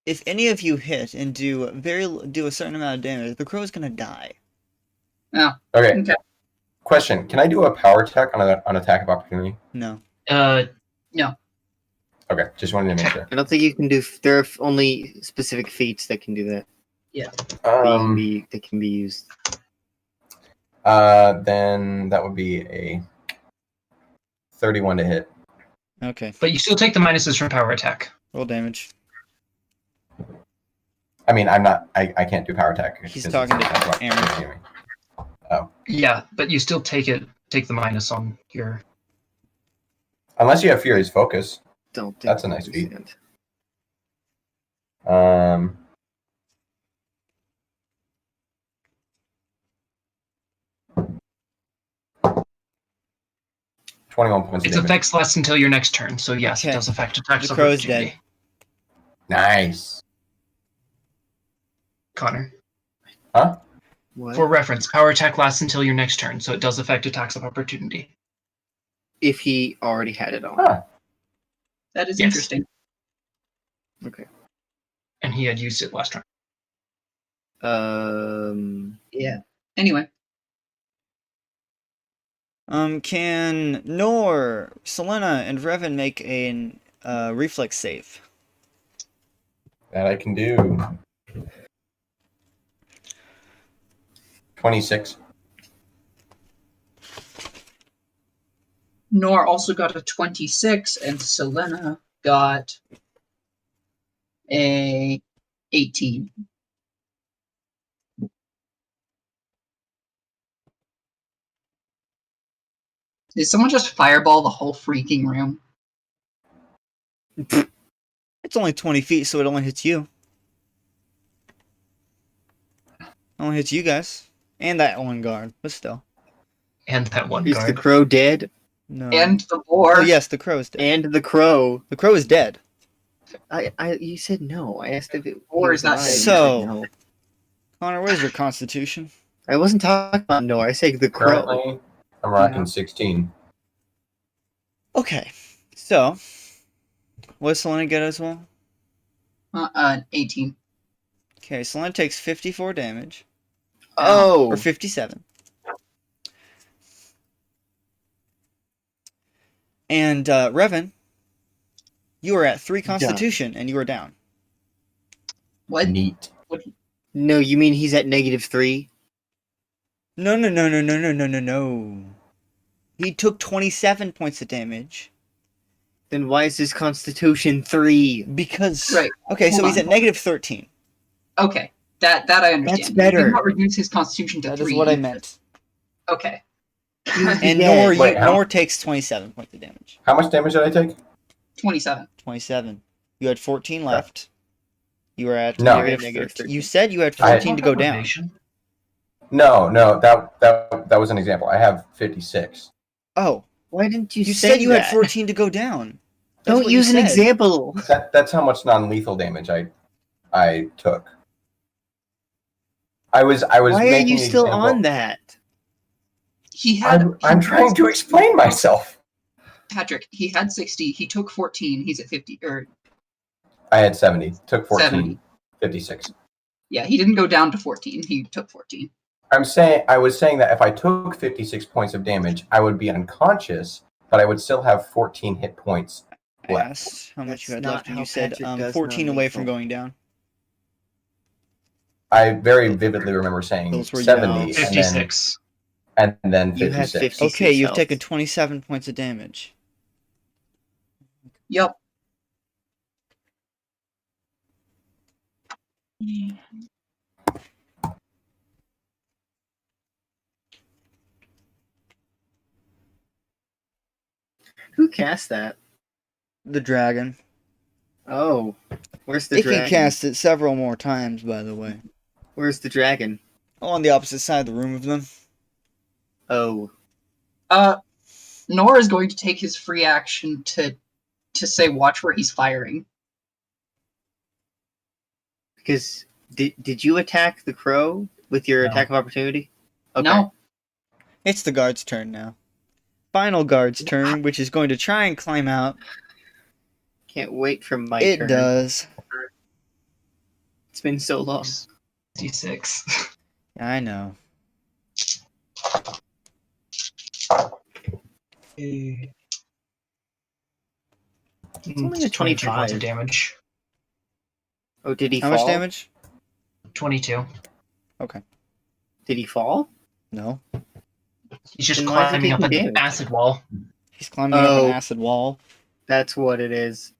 Speaker 1: If any of you hit and do a certain amount of damage, the crow's gonna die.
Speaker 3: okay.
Speaker 4: Okay.
Speaker 3: Question: can I do a power attack on attack of opportunity?
Speaker 1: No.
Speaker 3: Okay, just wanted to make sure.
Speaker 2: I don't think you can do. There are only specific feats that can do that. That can be used.
Speaker 3: Then that would be a 31 to hit.
Speaker 1: Okay.
Speaker 5: But you still take the minuses from power attack.
Speaker 1: Roll damage.
Speaker 3: I mean, I can't do power attack.
Speaker 1: He's
Speaker 3: because
Speaker 1: talking to
Speaker 3: it's attack of
Speaker 1: Aaron.
Speaker 3: opportunity.
Speaker 5: Yeah, but you still take the minus on your.
Speaker 3: Unless you have Fury's Focus.
Speaker 2: Don't think
Speaker 3: That's a
Speaker 2: I
Speaker 3: nice feat.
Speaker 2: understand.
Speaker 3: 21 points of
Speaker 5: Its
Speaker 3: damage.
Speaker 5: effects last until your next turn, so yes,
Speaker 1: Okay.
Speaker 5: it does affect attacks
Speaker 1: The
Speaker 5: of
Speaker 1: crow's
Speaker 5: opportunity.
Speaker 3: Nice.
Speaker 5: Connor.
Speaker 3: Huh?
Speaker 2: What?
Speaker 5: For reference, power attack lasts until your next turn, so it does affect attacks of opportunity.
Speaker 2: If he already had it on.
Speaker 3: Huh.
Speaker 4: That is
Speaker 5: Yes.
Speaker 4: interesting.
Speaker 2: Okay.
Speaker 5: And he had used it last turn.
Speaker 4: Yeah. Anyway,
Speaker 1: Can Nor, Selena, and Revan make a reflex save?
Speaker 3: That I can do. 26.
Speaker 4: Nor also got a 26, and Selena got a 18. Did someone just fireball the whole freaking room?
Speaker 1: It's only 20 feet, so it only hits you. Only hits you guys. And that one guard, but still.
Speaker 5: And that one
Speaker 2: Is the
Speaker 5: guard.
Speaker 2: crow dead?
Speaker 1: No.
Speaker 4: And the boar.
Speaker 1: Oh yes, the crow is dead.
Speaker 2: And the crow.
Speaker 1: The crow is dead.
Speaker 2: You said no. I asked if it
Speaker 4: Or
Speaker 2: he
Speaker 4: is
Speaker 2: was
Speaker 4: that
Speaker 2: alive. You
Speaker 1: so?
Speaker 2: said no.
Speaker 1: Connor, what is your constitution?
Speaker 2: I wasn't talking about no. I said the crow.
Speaker 3: Currently, I'm rocking
Speaker 4: Yeah.
Speaker 3: 16.
Speaker 1: Okay, so what does Selena get as well?
Speaker 4: 18.
Speaker 1: Okay, Selena takes 54 damage.
Speaker 2: Oh,
Speaker 1: Or 57. And Revan, you are at 3 constitution and you are down.
Speaker 4: What?
Speaker 3: Neat.
Speaker 2: no! You mean he's at -3?
Speaker 1: No. He took 27 points of damage.
Speaker 2: Then why is his Constitution 3?
Speaker 1: Because
Speaker 4: Right.
Speaker 1: okay, so
Speaker 4: Hold
Speaker 1: he's
Speaker 4: on.
Speaker 1: at -13.
Speaker 4: Okay. That I understand.
Speaker 2: That's
Speaker 4: He
Speaker 2: better.
Speaker 4: did not reduce his constitution to
Speaker 1: That
Speaker 4: 3.
Speaker 1: is what I meant.
Speaker 4: Okay.
Speaker 1: And
Speaker 2: Yeah.
Speaker 3: Wait, how-
Speaker 1: Nor takes 27 points of damage.
Speaker 3: How much damage did I take?
Speaker 4: 27.
Speaker 1: 27. You had 14 left. You were at
Speaker 3: No.
Speaker 1: negative
Speaker 2: Negative
Speaker 1: 13.
Speaker 2: 13.
Speaker 1: You said you had
Speaker 3: I-
Speaker 1: 14 to go down.
Speaker 5: Motivation?
Speaker 3: No, that was an example. I have 56.
Speaker 1: Oh,
Speaker 2: Why didn't you
Speaker 1: you
Speaker 2: say
Speaker 1: said you
Speaker 2: that?
Speaker 1: had 14 to go down. That's
Speaker 2: Don't
Speaker 1: what you
Speaker 2: use an
Speaker 1: said.
Speaker 2: example.
Speaker 3: That's how much non-lethal damage I took. I was
Speaker 2: Why are
Speaker 3: making
Speaker 2: you
Speaker 3: the
Speaker 2: still
Speaker 3: example-
Speaker 2: on that?
Speaker 4: He had.
Speaker 3: I'm trying to explain myself.
Speaker 4: Patrick, he had 60. He took 14. He's at 50. Or
Speaker 3: I had 70. Took 14.
Speaker 4: 70.
Speaker 3: 56.
Speaker 4: yeah, he didn't go down to 14. He took 14.
Speaker 3: I was saying that if I took 56 points of damage, I would be unconscious, but I would still have 14 hit points
Speaker 1: I
Speaker 3: left.
Speaker 1: asked how much
Speaker 2: That's
Speaker 1: you had
Speaker 2: not
Speaker 1: left, and
Speaker 2: how
Speaker 1: you said
Speaker 2: Patrick does
Speaker 1: 14 away from
Speaker 2: non-lethal.
Speaker 1: going down.
Speaker 3: I very vividly remember saying
Speaker 1: Those were
Speaker 3: 70
Speaker 1: yells.
Speaker 3: and
Speaker 5: 56.
Speaker 3: then
Speaker 2: You had
Speaker 3: 56.
Speaker 2: 50.
Speaker 1: Okay, you've
Speaker 2: health.
Speaker 1: taken 27 points of damage.
Speaker 4: Yep.
Speaker 2: Who cast that?
Speaker 1: The dragon.
Speaker 2: Oh, where's the
Speaker 1: It
Speaker 2: dragon?
Speaker 1: can cast it several more times, by the way.
Speaker 2: Where's the dragon?
Speaker 1: Oh, on the opposite side of the room of them.
Speaker 2: Oh,
Speaker 4: Nor is going to take his free action to say watch where he's firing.
Speaker 2: because did you attack the crow with your
Speaker 5: No.
Speaker 2: attack of opportunity? Okay.
Speaker 4: No.
Speaker 1: It's the guard's turn now. Final guard's turn, which is going to try and climb out.
Speaker 2: Can't wait for my
Speaker 1: It
Speaker 2: turn.
Speaker 1: does.
Speaker 2: It's been so long.
Speaker 5: 56.
Speaker 1: I know.
Speaker 5: It's
Speaker 2: only a
Speaker 5: 23 points
Speaker 2: 25.
Speaker 5: of damage.
Speaker 2: Oh, did he
Speaker 1: How
Speaker 2: fall?
Speaker 1: much damage?
Speaker 5: 22.
Speaker 2: Did he fall?
Speaker 1: No.
Speaker 5: He's just
Speaker 2: Then why is he
Speaker 5: climbing up
Speaker 2: taking
Speaker 5: an
Speaker 2: damage?
Speaker 5: acid wall.
Speaker 1: He's climbing up
Speaker 2: Oh.
Speaker 1: an acid wall.
Speaker 2: That's what it is.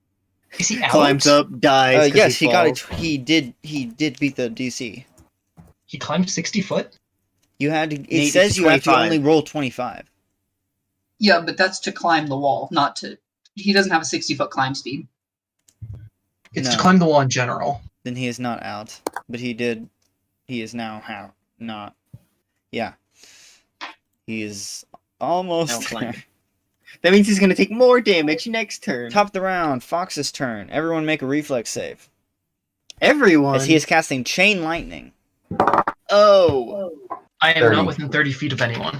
Speaker 5: Is he out?
Speaker 2: Climbs up, dies. 'cause
Speaker 1: Yes, he got it.
Speaker 2: falls.
Speaker 1: He did beat the DC.
Speaker 5: He climbed 60 foot?
Speaker 1: You had to. It
Speaker 2: Nate,
Speaker 1: says
Speaker 2: it's
Speaker 1: you have to
Speaker 2: 25.
Speaker 1: only roll 25.
Speaker 4: Yeah, but that's to climb the wall, not to. He doesn't have a 60-foot climb speed.
Speaker 5: It's
Speaker 1: No.
Speaker 5: to climb the wall in general.
Speaker 1: Then he is not out. But he did. He is now how not. Yeah. He is
Speaker 2: Now
Speaker 1: almost
Speaker 2: climb.
Speaker 1: there.
Speaker 2: That means he's gonna take more damage next turn.
Speaker 1: Top of the round. Fox's turn. Everyone make a reflex save.
Speaker 2: Everyone.
Speaker 1: As he is casting chain lightning.
Speaker 2: Oh,
Speaker 5: I am
Speaker 3: 30.
Speaker 5: not within 30 feet of anyone.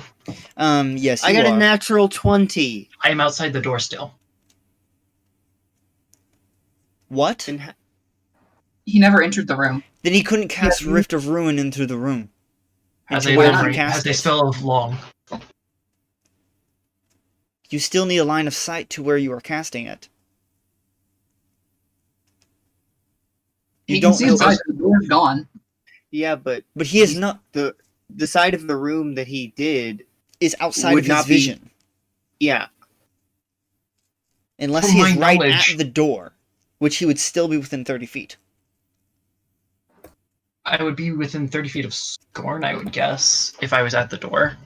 Speaker 1: Yes,
Speaker 2: I
Speaker 1: you
Speaker 2: got
Speaker 1: are.
Speaker 2: a natural 20.
Speaker 5: I am outside the door still.
Speaker 1: What?
Speaker 2: And
Speaker 4: He never entered the room.
Speaker 1: Then he couldn't cast
Speaker 4: Yeah.
Speaker 1: Rift of Ruin into the room.
Speaker 5: Has
Speaker 1: Into
Speaker 5: a
Speaker 1: where he
Speaker 5: memory,
Speaker 1: cast
Speaker 5: has a
Speaker 1: it.
Speaker 5: spell of long.
Speaker 1: You still need a line of sight to where you are casting it. You
Speaker 4: He can
Speaker 1: don't
Speaker 4: see
Speaker 1: know,
Speaker 4: inside. The door's gone.
Speaker 2: yeah, but
Speaker 1: but he is
Speaker 2: he's-
Speaker 1: not
Speaker 2: the side of the room that he did,
Speaker 1: is outside
Speaker 2: would
Speaker 1: of his
Speaker 2: not be-
Speaker 1: vision,
Speaker 2: yeah,
Speaker 1: unless
Speaker 5: From
Speaker 1: he is
Speaker 5: my
Speaker 1: right
Speaker 5: knowledge-
Speaker 1: at the door, which he would still be within 30 feet.
Speaker 5: I would be within 30 feet of Scorn, I would guess, if I was at the door.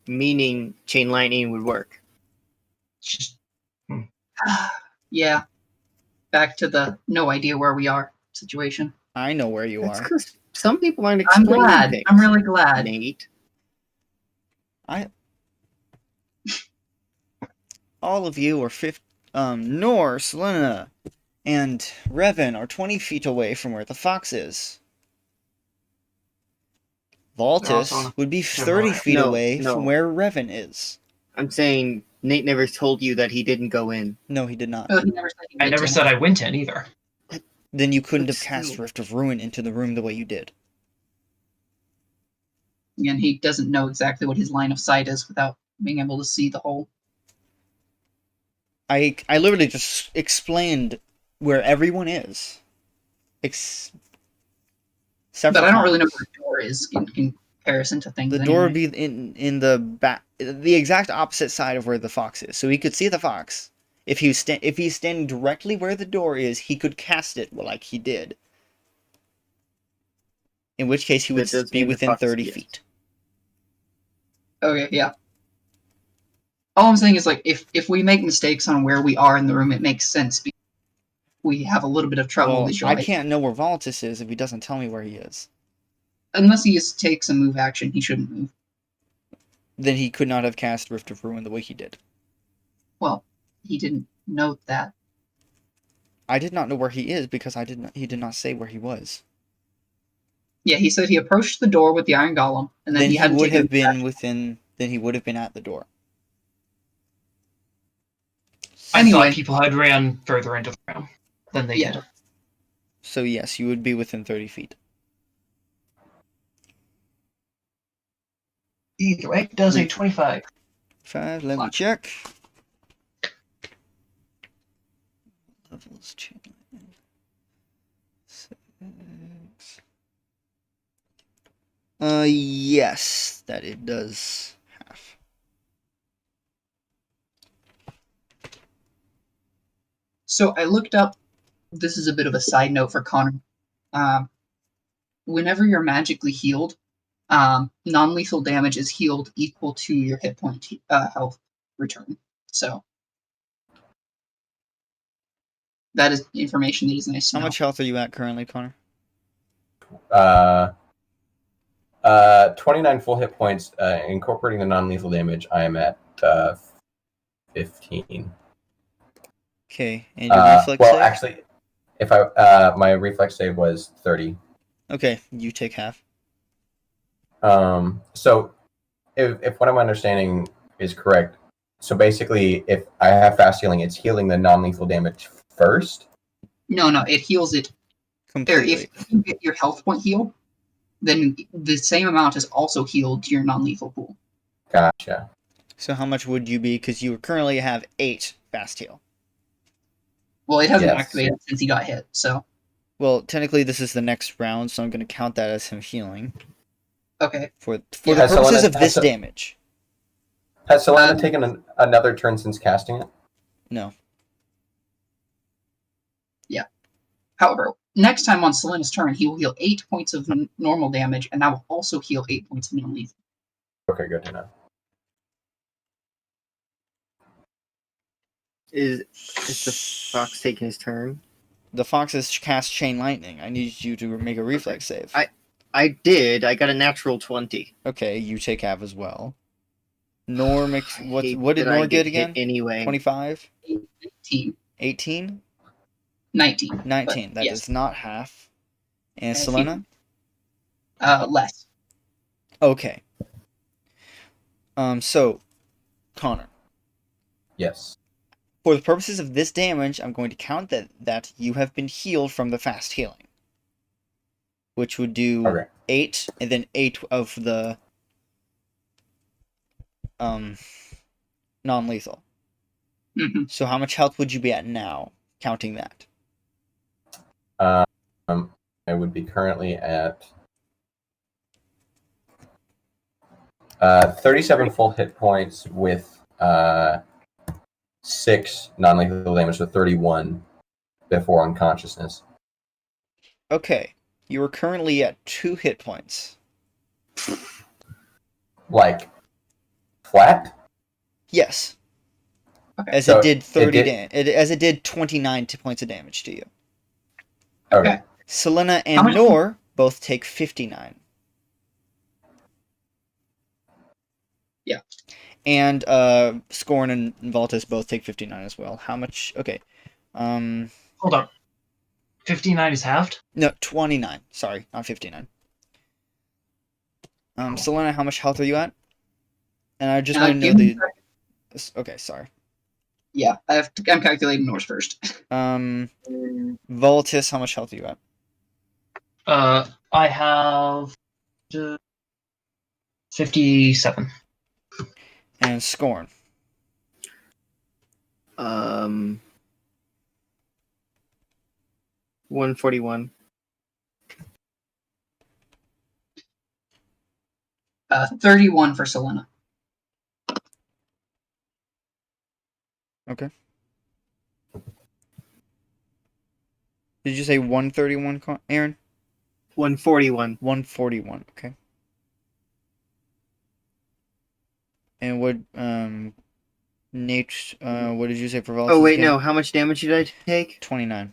Speaker 2: meaning chain lightning would work.
Speaker 5: It's just,
Speaker 4: Yeah. Back to the no idea where we are situation.
Speaker 1: I know where you
Speaker 2: That's
Speaker 1: are.
Speaker 2: because some people aren't
Speaker 4: I'm
Speaker 2: explaining
Speaker 4: glad.
Speaker 2: things.
Speaker 4: I'm really glad.
Speaker 2: Nate.
Speaker 1: all of you are Nor, Selena, and Revan are 20 feet away from where the fox is. Valtis
Speaker 5: also
Speaker 1: would be
Speaker 5: to
Speaker 1: 30
Speaker 5: my-
Speaker 1: feet
Speaker 2: No,
Speaker 1: away
Speaker 2: no.
Speaker 1: from where Revan is.
Speaker 2: I'm saying Nate never told you that he didn't go in.
Speaker 1: No, he did not.
Speaker 4: Oh, he never said he
Speaker 5: I
Speaker 4: went
Speaker 5: never
Speaker 4: in.
Speaker 5: said I went in either.
Speaker 1: Then you couldn't
Speaker 2: But
Speaker 1: have cast
Speaker 2: still.
Speaker 1: Rift of Ruin into the room the way you did.
Speaker 4: Again, he doesn't know exactly what his line of sight is without being able to see the whole.
Speaker 1: I literally just explained where everyone is. Except
Speaker 4: But
Speaker 1: for
Speaker 4: I don't really know
Speaker 1: Connors.
Speaker 4: where the door is in comparison to things.
Speaker 1: The door would be in the back, the exact opposite side of where the fox is. So he could see the fox. If he's standing directly where the door is, he could cast it like he did. In which case, he would
Speaker 2: That does
Speaker 1: be
Speaker 2: mean the
Speaker 1: within
Speaker 2: fox
Speaker 1: 30
Speaker 2: yes.
Speaker 1: feet.
Speaker 4: Okay, yeah. All I'm saying is, like, if we make mistakes on where we are in the room, it makes sense. Because we have a little bit of trouble
Speaker 1: Well, I
Speaker 4: visualizing.
Speaker 1: can't know where Valtis is if he doesn't tell me where he is.
Speaker 4: Unless he just takes a move action, he shouldn't move.
Speaker 1: Then he could not have cast Rift of Ruin the way he did.
Speaker 4: Well, he didn't note that.
Speaker 1: I did not know where he is because he did not say where he was.
Speaker 4: Yeah, he said he approached the door with the Iron Golem, and then
Speaker 1: Then
Speaker 4: he
Speaker 1: he
Speaker 4: had to
Speaker 1: would
Speaker 4: take a
Speaker 1: have
Speaker 4: move
Speaker 1: been
Speaker 4: action.
Speaker 1: within. Then he would have been at the door.
Speaker 5: I
Speaker 4: Anyway.
Speaker 5: thought people had ran further into the room than they
Speaker 4: Yeah.
Speaker 5: did.
Speaker 1: So yes, you would be within 30 feet.
Speaker 5: Either way, it does a 25.
Speaker 1: 5. Let me
Speaker 4: Flash.
Speaker 1: check. Levels chain. 6. Yes, that it does have.
Speaker 4: So I looked up. This is a bit of a side note for Connor. Whenever you're magically healed, non-lethal damage is healed equal to your hit point health return. So that is information that is nice to
Speaker 1: How
Speaker 4: know.
Speaker 1: much health are you at currently, Connor?
Speaker 3: 29 full hit points, incorporating the non-lethal damage. I am at 15.
Speaker 1: Okay, and your reflex
Speaker 3: well,
Speaker 1: save?
Speaker 3: actually, if I my reflex save was 30.
Speaker 1: Okay, you take half.
Speaker 3: So if what I'm understanding is correct, so basically, if I have fast healing, it's healing the non-lethal damage first.
Speaker 4: No, it heals it. Or
Speaker 1: Completely.
Speaker 4: if you get your health point healed, then the same amount is also healed to your non-lethal pool.
Speaker 3: Gotcha.
Speaker 1: So how much would you be? Because you currently have 8 fast heal.
Speaker 4: Well, it hasn't
Speaker 3: Yes.
Speaker 4: activated since he got hit, so
Speaker 1: Well, technically this is the next round, so I'm going to count that as him healing.
Speaker 4: okay.
Speaker 1: For
Speaker 4: Yeah.
Speaker 1: the
Speaker 3: Has
Speaker 1: purposes
Speaker 3: Selena-
Speaker 1: of this
Speaker 3: has-
Speaker 1: damage.
Speaker 3: Has Selena
Speaker 4: Um,
Speaker 3: taken another turn since casting it?
Speaker 1: No.
Speaker 4: However, next time on Selena's turn, he will heal 8 points of normal damage, and that will also heal 8 points of non-lethal.
Speaker 3: Okay, good to know.
Speaker 2: Is the fox taking his turn?
Speaker 1: The fox has cast Chain Lightning. I need you to make a reflex save.
Speaker 2: I did. I got a natural 20.
Speaker 1: Okay, you take half as well. Nor makes...
Speaker 2: I
Speaker 1: What
Speaker 2: hate
Speaker 1: did
Speaker 2: that I
Speaker 1: Nor get
Speaker 2: hit
Speaker 1: again?
Speaker 2: Anyway.
Speaker 1: 25?
Speaker 4: 18,
Speaker 1: 18?
Speaker 4: 19.
Speaker 1: 19. That
Speaker 4: yes.
Speaker 1: is not half. And
Speaker 4: As
Speaker 1: Selena?
Speaker 4: Less.
Speaker 1: Okay. So, Connor.
Speaker 3: Yes.
Speaker 1: For the purposes of this damage, I'm going to count that you have been healed from the fast healing. Which would do
Speaker 3: Okay.
Speaker 1: 8, and then 8 of the non-lethal.
Speaker 4: hmm
Speaker 1: So how much health would you be at now, counting that?
Speaker 3: I would be currently at 37 full hit points with 6 non-lethal damage, so 31 before unconsciousness.
Speaker 1: Okay. You are currently at 2 hit points.
Speaker 3: Like flat?
Speaker 1: Yes.
Speaker 4: Okay.
Speaker 1: As
Speaker 3: So
Speaker 1: it did 30
Speaker 3: it
Speaker 1: as it did 29 points of damage to you.
Speaker 3: Okay.
Speaker 1: Selena
Speaker 4: How
Speaker 1: and
Speaker 4: much-
Speaker 1: Nor both take 59.
Speaker 4: Yeah.
Speaker 1: And Scorn and Voltus both take 59 as well. How much? Okay.
Speaker 5: Hold up. 59 is halved?
Speaker 1: No, 29. Sorry, not 59. Selena, how much health are you at? And I just want to know
Speaker 4: give me
Speaker 1: the. Okay, sorry.
Speaker 4: Yeah, I'm calculating Norse first.
Speaker 1: Voltus, how much health are you at?
Speaker 5: I have 57.
Speaker 1: And Scorn.
Speaker 2: 141.
Speaker 4: 31 for Selena.
Speaker 1: Okay. Did you say 131, Aaron?
Speaker 2: 141.
Speaker 1: 141. Okay. And what Nate, what did you say for Voltus?
Speaker 2: Oh, wait,
Speaker 1: again?
Speaker 2: no. How much damage did I take?
Speaker 1: 29.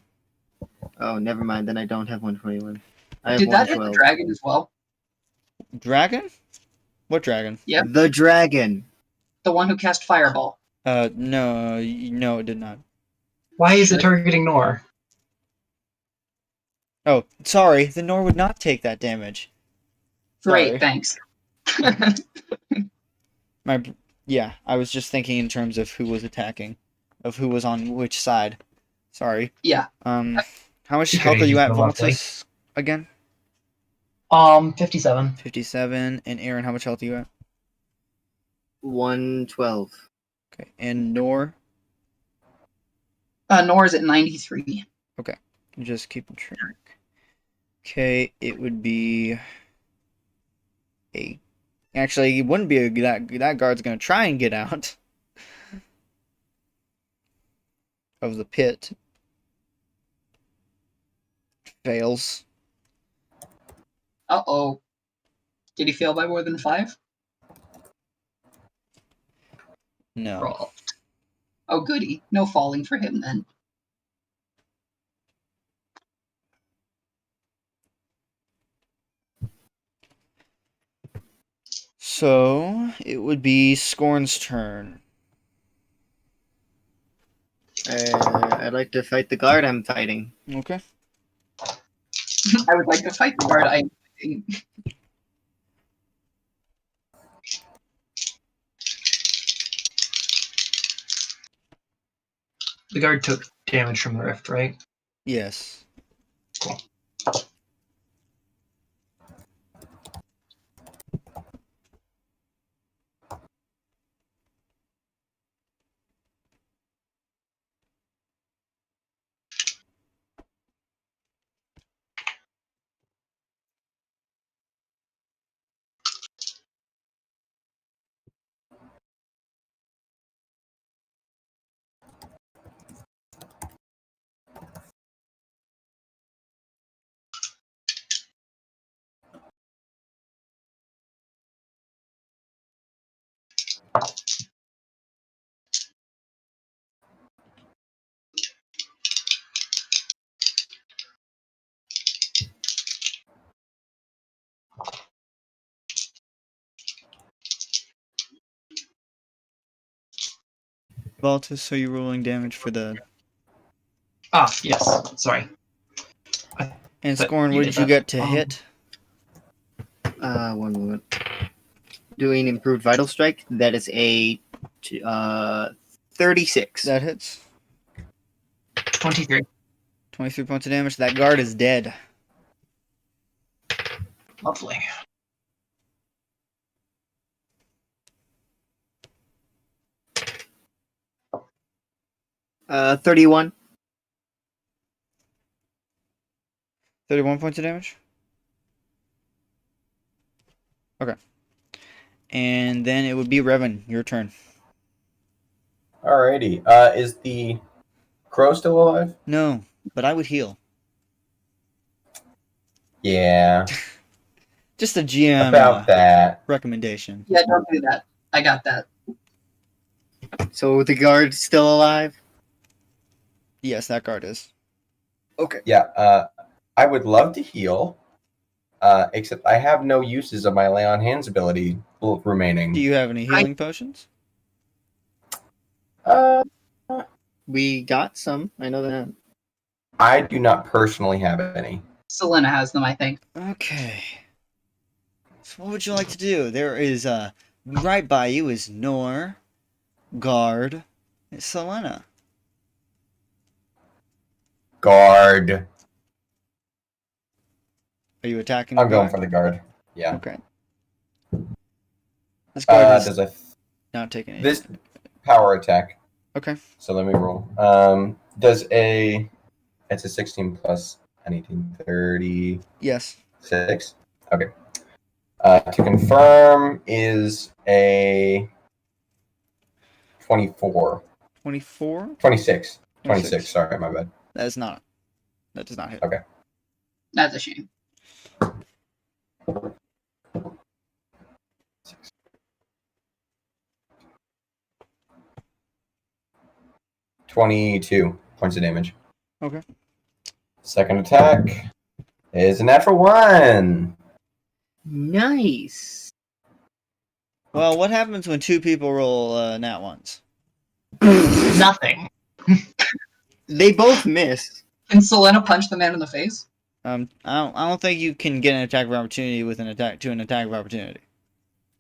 Speaker 2: Oh, never mind. Then I don't have 121. I have
Speaker 4: Did that hit the
Speaker 2: 112.
Speaker 4: dragon as well?
Speaker 1: Dragon? What dragon?
Speaker 4: Yep.
Speaker 2: The dragon.
Speaker 4: The one who cast Fireball.
Speaker 1: No, it did not.
Speaker 5: Why is it targeting Nor?
Speaker 1: Oh, sorry, the Nor would not take that damage.
Speaker 4: Great,
Speaker 1: Sorry.
Speaker 4: thanks.
Speaker 1: Yeah, I was just thinking in terms of who was attacking, of who was on which side. Sorry.
Speaker 4: Yeah.
Speaker 1: How much
Speaker 5: You
Speaker 1: health
Speaker 5: could've
Speaker 1: are you
Speaker 5: used
Speaker 1: at,
Speaker 5: the lovely.
Speaker 1: Voltus? Again?
Speaker 5: 57.
Speaker 1: 57. And Aaron, how much health are you at?
Speaker 2: 112.
Speaker 1: Okay. And Nor?
Speaker 4: Nor's at 93.
Speaker 1: Just keep track. Okay, it would be 8. Actually, it wouldn't be that guard's gonna try and get out of the pit. Fails.
Speaker 4: Uh-oh. Did he fail by more than 5?
Speaker 1: No.
Speaker 4: Oh, goody. No falling for him then.
Speaker 1: So it would be Scorn's turn.
Speaker 2: I'd like to fight the guard I'm fighting.
Speaker 1: Okay.
Speaker 4: I would like to fight the guard.
Speaker 5: The guard took damage from the rift, right?
Speaker 1: Yes.
Speaker 5: Cool.
Speaker 1: Voltus, so you're rolling damage for the.
Speaker 5: Ah, yes. Sorry.
Speaker 1: And
Speaker 5: But
Speaker 1: Scorn,
Speaker 5: you
Speaker 1: what
Speaker 5: did
Speaker 1: did you
Speaker 5: that.
Speaker 1: get to hit?
Speaker 2: 1 moment. Doing improved vital strike. That is a 36.
Speaker 1: That hits.
Speaker 5: 23.
Speaker 1: 23 points of damage. That guard is dead.
Speaker 5: Lovely.
Speaker 2: Uh, 31.
Speaker 1: 31 points of damage? Okay. And then it would be Revan, your turn.
Speaker 3: Alrighty. Is the crow still alive?
Speaker 1: No, but I would heal.
Speaker 3: Yeah.
Speaker 1: Just a GM
Speaker 3: About that.
Speaker 1: recommendation.
Speaker 4: Yeah, don't do that. I got that.
Speaker 2: So the guard's still alive?
Speaker 1: Yes, that guard is.
Speaker 2: Okay.
Speaker 3: Yeah. I would love to heal. Except I have no uses of my lay on hands ability remaining.
Speaker 1: Do you have any healing potions?
Speaker 2: We got some. I know that.
Speaker 3: I do not personally have any.
Speaker 4: Selena has them, I think.
Speaker 1: Okay. So what would you like to do? There is right by you is Nor, Guard, and Selena.
Speaker 3: Guard.
Speaker 1: Are you attacking?
Speaker 3: I'm
Speaker 1: the
Speaker 3: going
Speaker 1: guard?
Speaker 3: for the guard. Yeah.
Speaker 1: Okay. This guard is
Speaker 3: Does a
Speaker 1: not taking any.
Speaker 3: this power attack?
Speaker 1: Okay.
Speaker 3: So let me roll. Does a it's a 16 plus an 18, 36.
Speaker 1: Yes.
Speaker 3: Okay. To confirm is a 24.
Speaker 1: 24?
Speaker 3: 26. 26. Sorry, my bad.
Speaker 1: That does not hit.
Speaker 3: Okay.
Speaker 4: That's a shame.
Speaker 3: 22 points of damage.
Speaker 1: Okay.
Speaker 3: Second attack is a natural 1.
Speaker 2: Nice.
Speaker 1: Well, what happens when two people roll nat ones?
Speaker 5: Nothing.
Speaker 2: They both miss.
Speaker 4: Can Selena punch the man in the face?
Speaker 1: I don't think you can get an attack of opportunity with an attack of opportunity.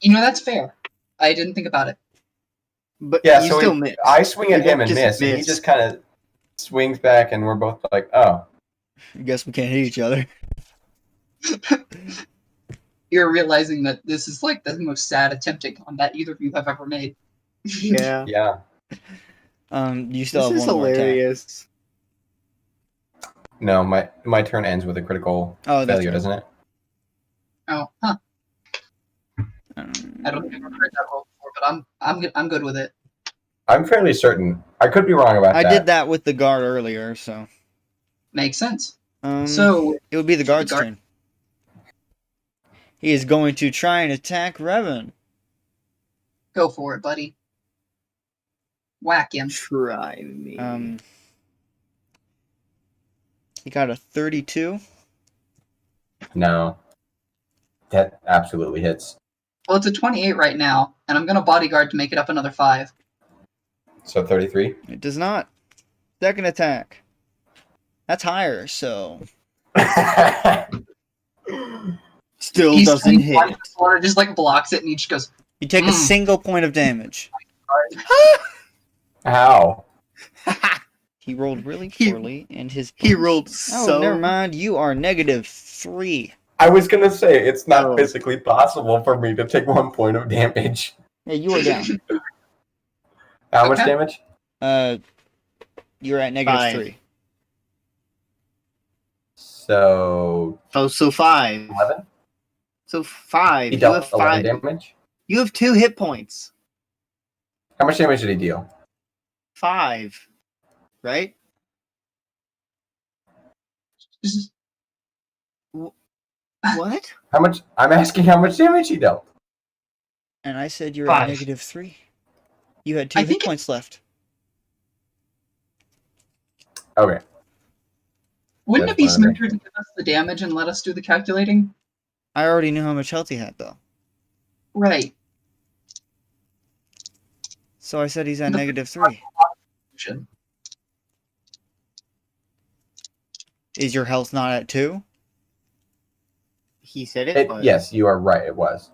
Speaker 4: You know, that's fair. I didn't think about it.
Speaker 2: But
Speaker 3: Yeah,
Speaker 2: you
Speaker 3: so
Speaker 2: still miss.
Speaker 3: I swing
Speaker 2: You
Speaker 3: at him
Speaker 2: don't
Speaker 3: and
Speaker 2: just
Speaker 3: miss, and he
Speaker 2: miss.
Speaker 3: just kind of swings back, and we're both like, oh.
Speaker 1: I guess we can't hit each other.
Speaker 4: You're realizing that this is like the most sad attempt at combat either of you have ever made.
Speaker 2: Yeah.
Speaker 3: Yeah.
Speaker 1: You still
Speaker 2: This
Speaker 1: have
Speaker 2: is
Speaker 1: one more attack.
Speaker 2: hilarious.
Speaker 3: No, my turn ends with a critical
Speaker 1: Oh, that's
Speaker 3: failure,
Speaker 1: right.
Speaker 3: doesn't it?
Speaker 4: Oh, huh.
Speaker 1: Um,
Speaker 4: I don't think I've heard that roll before, but I'm good with it.
Speaker 3: I'm fairly certain. I could be wrong about
Speaker 1: I
Speaker 3: that.
Speaker 1: did that with the guard earlier, so.
Speaker 4: Makes sense.
Speaker 1: So
Speaker 4: So
Speaker 1: it would be the guard's
Speaker 4: guard-
Speaker 1: turn. He is going to try and attack Revan.
Speaker 4: go for it, buddy. Whack him.
Speaker 2: Try me.
Speaker 1: He got a 32.
Speaker 3: No. That absolutely hits.
Speaker 4: Well, it's a 28 right now, and I'm gonna bodyguard to make it up another 5.
Speaker 3: So 33.
Speaker 1: It does not. Second attack. That's higher, so
Speaker 2: Still
Speaker 4: He's
Speaker 2: doesn't
Speaker 4: 21,
Speaker 2: hit.
Speaker 4: Or just like blocks it, and he just goes,
Speaker 1: you take a single point of damage.
Speaker 3: How?
Speaker 1: He rolled really
Speaker 2: He-
Speaker 1: poorly, and his
Speaker 2: He rolled
Speaker 1: Oh,
Speaker 2: so.
Speaker 1: never mind. You are -3.
Speaker 3: I was gonna say it's not
Speaker 2: Oh.
Speaker 3: physically possible for me to take 1 point of damage.
Speaker 1: Yeah, you are down.
Speaker 3: How much
Speaker 4: Okay.
Speaker 3: damage?
Speaker 1: You're at -3.
Speaker 2: 5.
Speaker 3: So
Speaker 2: Oh, so 5.
Speaker 3: 11.
Speaker 2: So 5.
Speaker 3: He
Speaker 2: You
Speaker 3: dealt
Speaker 2: have
Speaker 3: 11
Speaker 2: 5.
Speaker 3: damage.
Speaker 2: You have 2 hit points.
Speaker 3: How much damage did he deal?
Speaker 2: 5. Right? What?
Speaker 3: How much? I'm asking how much damage he dealt.
Speaker 1: And I said you're
Speaker 5: 5.
Speaker 1: at -3. You had 2
Speaker 4: I
Speaker 1: hit
Speaker 4: think it-
Speaker 1: points left.
Speaker 3: Okay.
Speaker 4: wouldn't
Speaker 3: That's
Speaker 4: it be
Speaker 3: fine,
Speaker 4: smarter to give us the damage and let us do the calculating?
Speaker 1: I already knew how much health he had, though.
Speaker 4: Right.
Speaker 1: So I said he's at
Speaker 4: The-
Speaker 1: -3.
Speaker 4: Should.
Speaker 1: Is your health not at 2?
Speaker 2: He said it was.
Speaker 3: Yes, you are right. It was.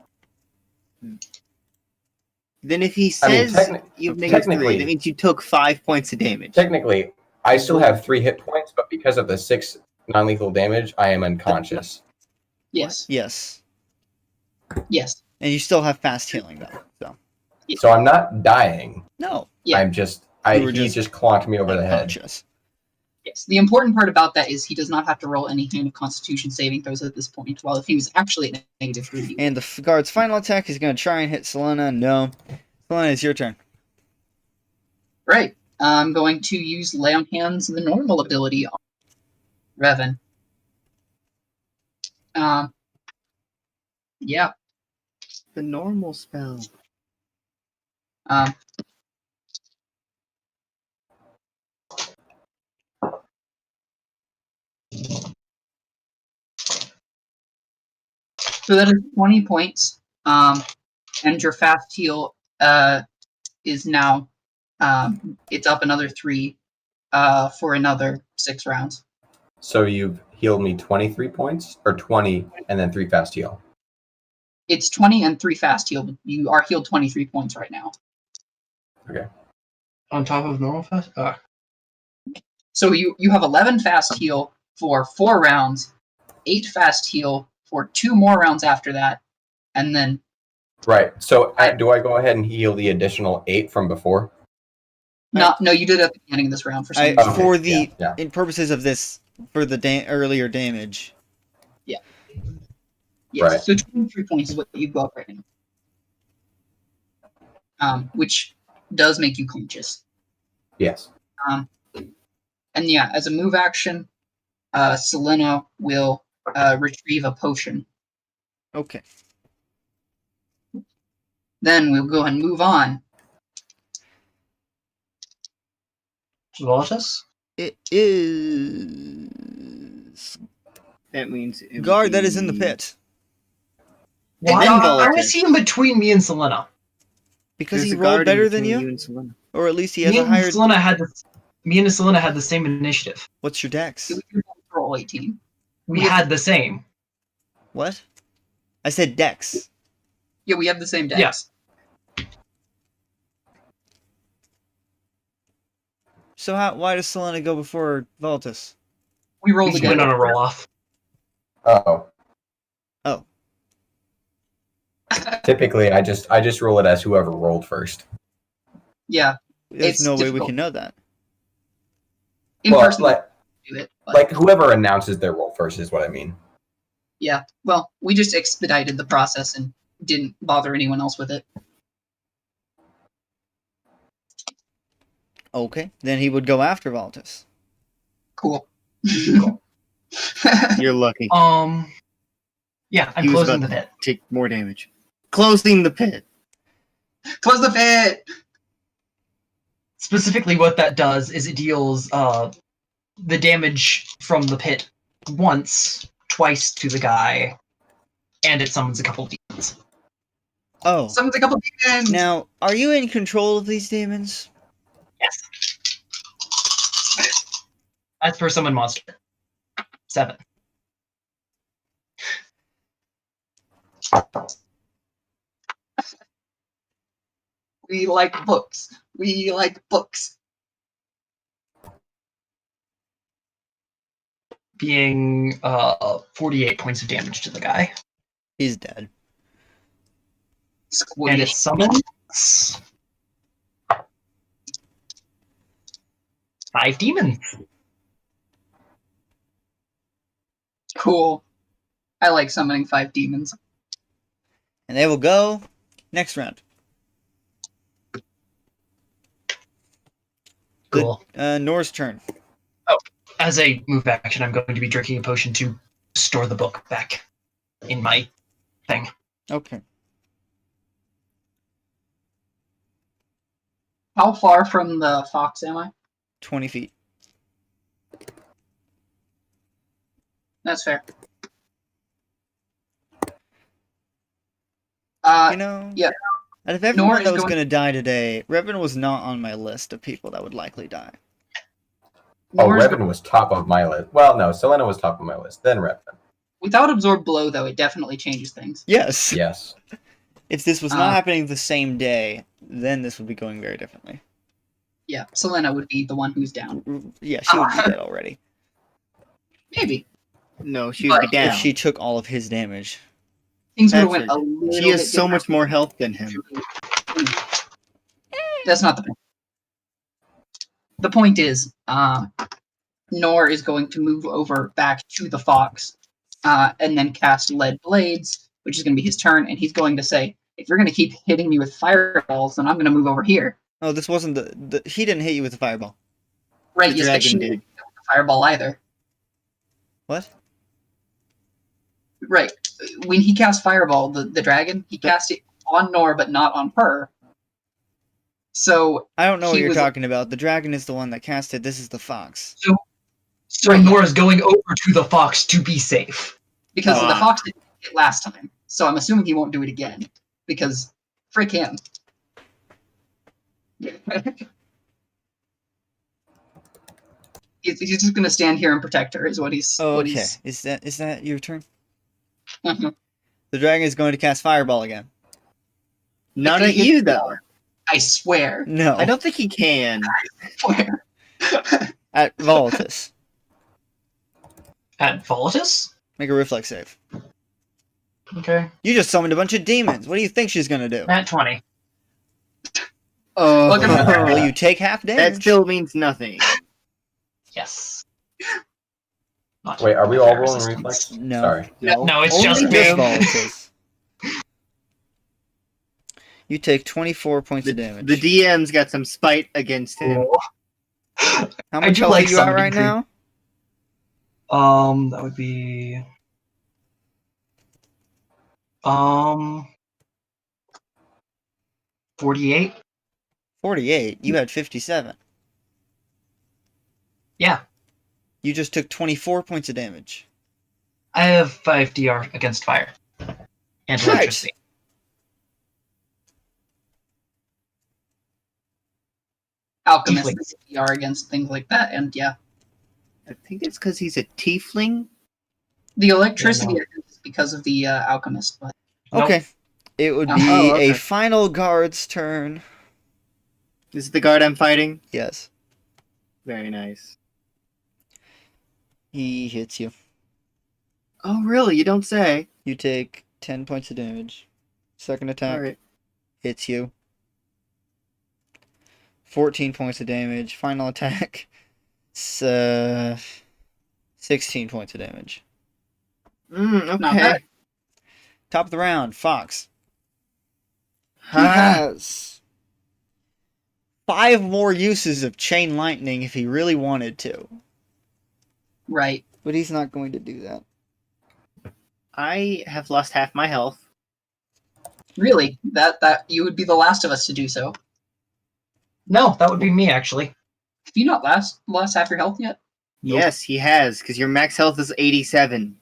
Speaker 2: Then if he
Speaker 3: I mean,
Speaker 2: says you have -3,
Speaker 3: technically-
Speaker 2: that means you took 5 points of damage.
Speaker 3: Technically, I still have 3 hit points, but because of the 6 non-lethal damage, I am unconscious.
Speaker 4: Yes.
Speaker 1: Yes.
Speaker 4: Yes.
Speaker 1: And you still have fast healing, though. So
Speaker 3: So I'm not dying.
Speaker 1: no,
Speaker 4: Yeah.
Speaker 3: I'm just.
Speaker 1: You were
Speaker 3: He
Speaker 1: just
Speaker 3: just clonked me over the head.
Speaker 1: unconscious.
Speaker 4: Yes. The important part about that is he does not have to roll any kind of Constitution saving throws at this point. While if he was actually at -3, he would.
Speaker 1: And the guard's final attack is going to try and hit Selena. No. Selena, it's your turn.
Speaker 4: Right. I'm going to use Lay on Hands, the normal ability on Revan. Yeah.
Speaker 2: The normal spell.
Speaker 4: So that is 20 points. And your fast heal is now it's up another 3 for another 6 rounds.
Speaker 3: So you've healed me 23 points, or 20, and then 3 fast heal.
Speaker 4: It's 20 and 3 fast heal. But you are healed 23 points right now.
Speaker 3: Okay.
Speaker 5: On top of normal fast?
Speaker 4: So you have 11 fast heal for 4 rounds, 8 fast heal for 2 more rounds after that, and then
Speaker 3: Right. So do I go ahead and heal the additional 8 from before?
Speaker 4: no, you did it at the beginning of this round for some reason.
Speaker 3: Okay,
Speaker 1: For the
Speaker 3: yeah.
Speaker 1: in purposes of this, for the earlier damage.
Speaker 4: Yes.
Speaker 3: Right.
Speaker 4: So 23 points is what you go up right now. Which does make you conscious.
Speaker 3: Yes.
Speaker 4: And yeah, as a move action, Selena will retrieve a potion.
Speaker 1: Okay.
Speaker 4: Then we'll go ahead and move on.
Speaker 5: Voltus?
Speaker 1: It is
Speaker 2: That means it would
Speaker 1: guard that is in the
Speaker 2: be-
Speaker 1: pit
Speaker 2: And then
Speaker 5: Why
Speaker 2: Voltus.
Speaker 5: is he in between me and Selena?
Speaker 1: because
Speaker 2: There's
Speaker 1: he
Speaker 2: a
Speaker 1: rolled
Speaker 2: guard in
Speaker 1: better than
Speaker 2: between
Speaker 1: you,
Speaker 2: and Selena.
Speaker 1: or at least he has
Speaker 5: Me
Speaker 1: a
Speaker 5: and
Speaker 1: higher.
Speaker 5: Selena had the same initiative.
Speaker 1: What's your dex?
Speaker 4: You roll 18.
Speaker 5: We had the same.
Speaker 1: What? I said dex.
Speaker 4: Yeah, we have the same dex.
Speaker 5: Yes.
Speaker 1: So why does Selena go before Voltus?
Speaker 4: We rolled
Speaker 5: We
Speaker 4: together.
Speaker 5: went on a roll off.
Speaker 3: Oh.
Speaker 1: Oh.
Speaker 3: Typically, I just roll it as whoever rolled first.
Speaker 4: Yeah,
Speaker 1: There's
Speaker 4: It's
Speaker 1: no way we
Speaker 4: difficult.
Speaker 1: can know that.
Speaker 4: in
Speaker 3: Well,
Speaker 4: person
Speaker 3: like,
Speaker 4: we do it. But
Speaker 3: like whoever announces their roll first is what I mean.
Speaker 4: yeah, well, we just expedited the process and didn't bother anyone else with it.
Speaker 1: Okay, then he would go after Voltus.
Speaker 4: Cool.
Speaker 2: You're lucky.
Speaker 5: Yeah, I'm
Speaker 2: He was
Speaker 5: closing the
Speaker 2: about
Speaker 5: pit.
Speaker 2: Take more damage. Closing the pit.
Speaker 4: Close the pit.
Speaker 5: Specifically, what that does is it deals the damage from the pit twice to the guy, and it summons a couple demons.
Speaker 1: Oh,
Speaker 4: Summons a couple demons.
Speaker 1: now are you in control of these demons?
Speaker 5: Yes. As per summon monster. 7.
Speaker 4: We like books. We like books.
Speaker 5: Being 48 points of damage to the guy.
Speaker 1: He's dead.
Speaker 5: And it
Speaker 4: Squish.
Speaker 5: summons 5 demons.
Speaker 4: Cool. I like summoning 5 demons.
Speaker 1: And they will go next round.
Speaker 5: Cool.
Speaker 1: Nor's turn.
Speaker 5: As a move action, I'm going to be drinking a potion to store the book back in my thing.
Speaker 1: Okay.
Speaker 4: How far from the fox am I?
Speaker 1: 20 feet.
Speaker 4: That's fair.
Speaker 1: You know?
Speaker 4: yeah.
Speaker 1: Out of everyone
Speaker 4: Nor
Speaker 1: that
Speaker 4: is
Speaker 1: was
Speaker 4: going-
Speaker 1: going to die today, Revan was not on my list of people that would likely die.
Speaker 3: Oh,
Speaker 4: Nor's
Speaker 3: Revan was top of my list. Well, no, Selena was top of my list. Then Revan.
Speaker 4: Without absorb blow, though, it definitely changes things.
Speaker 1: Yes.
Speaker 3: Yes.
Speaker 1: If this was not happening the same day, then this would be going very differently.
Speaker 4: Yeah, Selena would be the one who's down.
Speaker 1: Yeah, she would be dead already.
Speaker 4: Maybe.
Speaker 2: No, she would be
Speaker 4: But
Speaker 2: down.
Speaker 1: If she took all of his damage.
Speaker 4: Things would have
Speaker 2: That's
Speaker 4: went a little
Speaker 2: She has
Speaker 4: bit
Speaker 2: so much
Speaker 4: different.
Speaker 2: more health than him.
Speaker 4: That's not the point. The point is, Nor is going to move over back to the fox, and then cast Lead Blades, which is going to be his turn, and he's going to say, if you're going to keep hitting me with fireballs, then I'm going to move over here.
Speaker 1: Oh, this wasn't the he didn't hit you with a fireball.
Speaker 4: Right,
Speaker 2: The
Speaker 4: yes, but
Speaker 2: dragon
Speaker 4: she
Speaker 2: did.
Speaker 4: didn't hit with the fireball either.
Speaker 1: What?
Speaker 4: Right. When he cast Fireball, the dragon, he cast it on Nor, but not on her. So,
Speaker 1: I don't know what
Speaker 4: He
Speaker 1: you're
Speaker 4: was-
Speaker 1: talking about. The dragon is the one that cast it. This is the fox.
Speaker 5: So
Speaker 4: Right.
Speaker 5: Nora's going over to the fox to be safe.
Speaker 4: because the
Speaker 2: Ah.
Speaker 4: fox didn't hit last time, so I'm assuming he won't do it again, because frick him. He's just gonna stand here and protect her. Is what he's.
Speaker 1: Oh,
Speaker 4: What
Speaker 1: okay.
Speaker 4: he's.
Speaker 1: Is that your turn?
Speaker 4: Mhm.
Speaker 1: The dragon is going to cast Fireball again.
Speaker 2: Not
Speaker 4: If
Speaker 2: at
Speaker 4: he
Speaker 2: you
Speaker 4: hits
Speaker 2: though.
Speaker 4: I swear.
Speaker 1: No.
Speaker 2: I don't think he can.
Speaker 4: Swear.
Speaker 1: At Volatus.
Speaker 5: At Volatus?
Speaker 1: Make a reflex save.
Speaker 5: Okay.
Speaker 1: You just summoned a bunch of demons. What do you think she's gonna do?
Speaker 5: At 20.
Speaker 2: Oh,
Speaker 4: Welcome to
Speaker 1: Well, you take half damage.
Speaker 2: that still means nothing.
Speaker 5: Yes. Not
Speaker 3: Wait, are we all
Speaker 5: fire
Speaker 3: rolling
Speaker 5: resistance.
Speaker 3: reflex?
Speaker 1: No.
Speaker 3: Sorry.
Speaker 5: No, it's
Speaker 2: Only
Speaker 5: just
Speaker 2: him.
Speaker 1: Just
Speaker 5: me.
Speaker 1: Volatus. You take 24 points of damage.
Speaker 2: The DM's got some spite against him.
Speaker 1: How
Speaker 5: I
Speaker 1: much
Speaker 5: do
Speaker 1: health
Speaker 5: like
Speaker 1: are you at
Speaker 5: summoning
Speaker 1: right now?
Speaker 5: That would be 48.
Speaker 1: 48. You had 57.
Speaker 5: Yeah.
Speaker 1: You just took 24 points of damage.
Speaker 5: I have 5 DR against fire and
Speaker 1: Right.
Speaker 5: electricity.
Speaker 4: Alchemists are against things like that, and yeah,
Speaker 2: I think it's because he's a tiefling.
Speaker 4: the electricity
Speaker 5: Yeah,
Speaker 4: is because of the alchemist. But
Speaker 5: Nope.
Speaker 1: Okay. It would be
Speaker 2: Oh, okay.
Speaker 1: a final guard's turn.
Speaker 2: This is the guard I'm fighting.
Speaker 1: Yes.
Speaker 2: Very nice.
Speaker 1: He hits you.
Speaker 2: Oh, really? You don't say.
Speaker 1: You take 10 points of damage. Second attack
Speaker 2: All right.
Speaker 1: hits you. 14 points of damage. Final attack. 16 points of damage.
Speaker 4: Not
Speaker 2: Okay.
Speaker 4: bad.
Speaker 1: Top of the round, Fox. He
Speaker 2: Ah,
Speaker 1: has 5 more uses of Chain Lightning if he really wanted to.
Speaker 4: right,
Speaker 1: But he's not going to do that.
Speaker 2: I have lost half my health.
Speaker 4: really, that you would be the last of us to do so.
Speaker 5: No, that would be me actually.
Speaker 4: Have you not lost half your health yet?
Speaker 5: Nope.
Speaker 2: Yes, he has, because your max health is 87.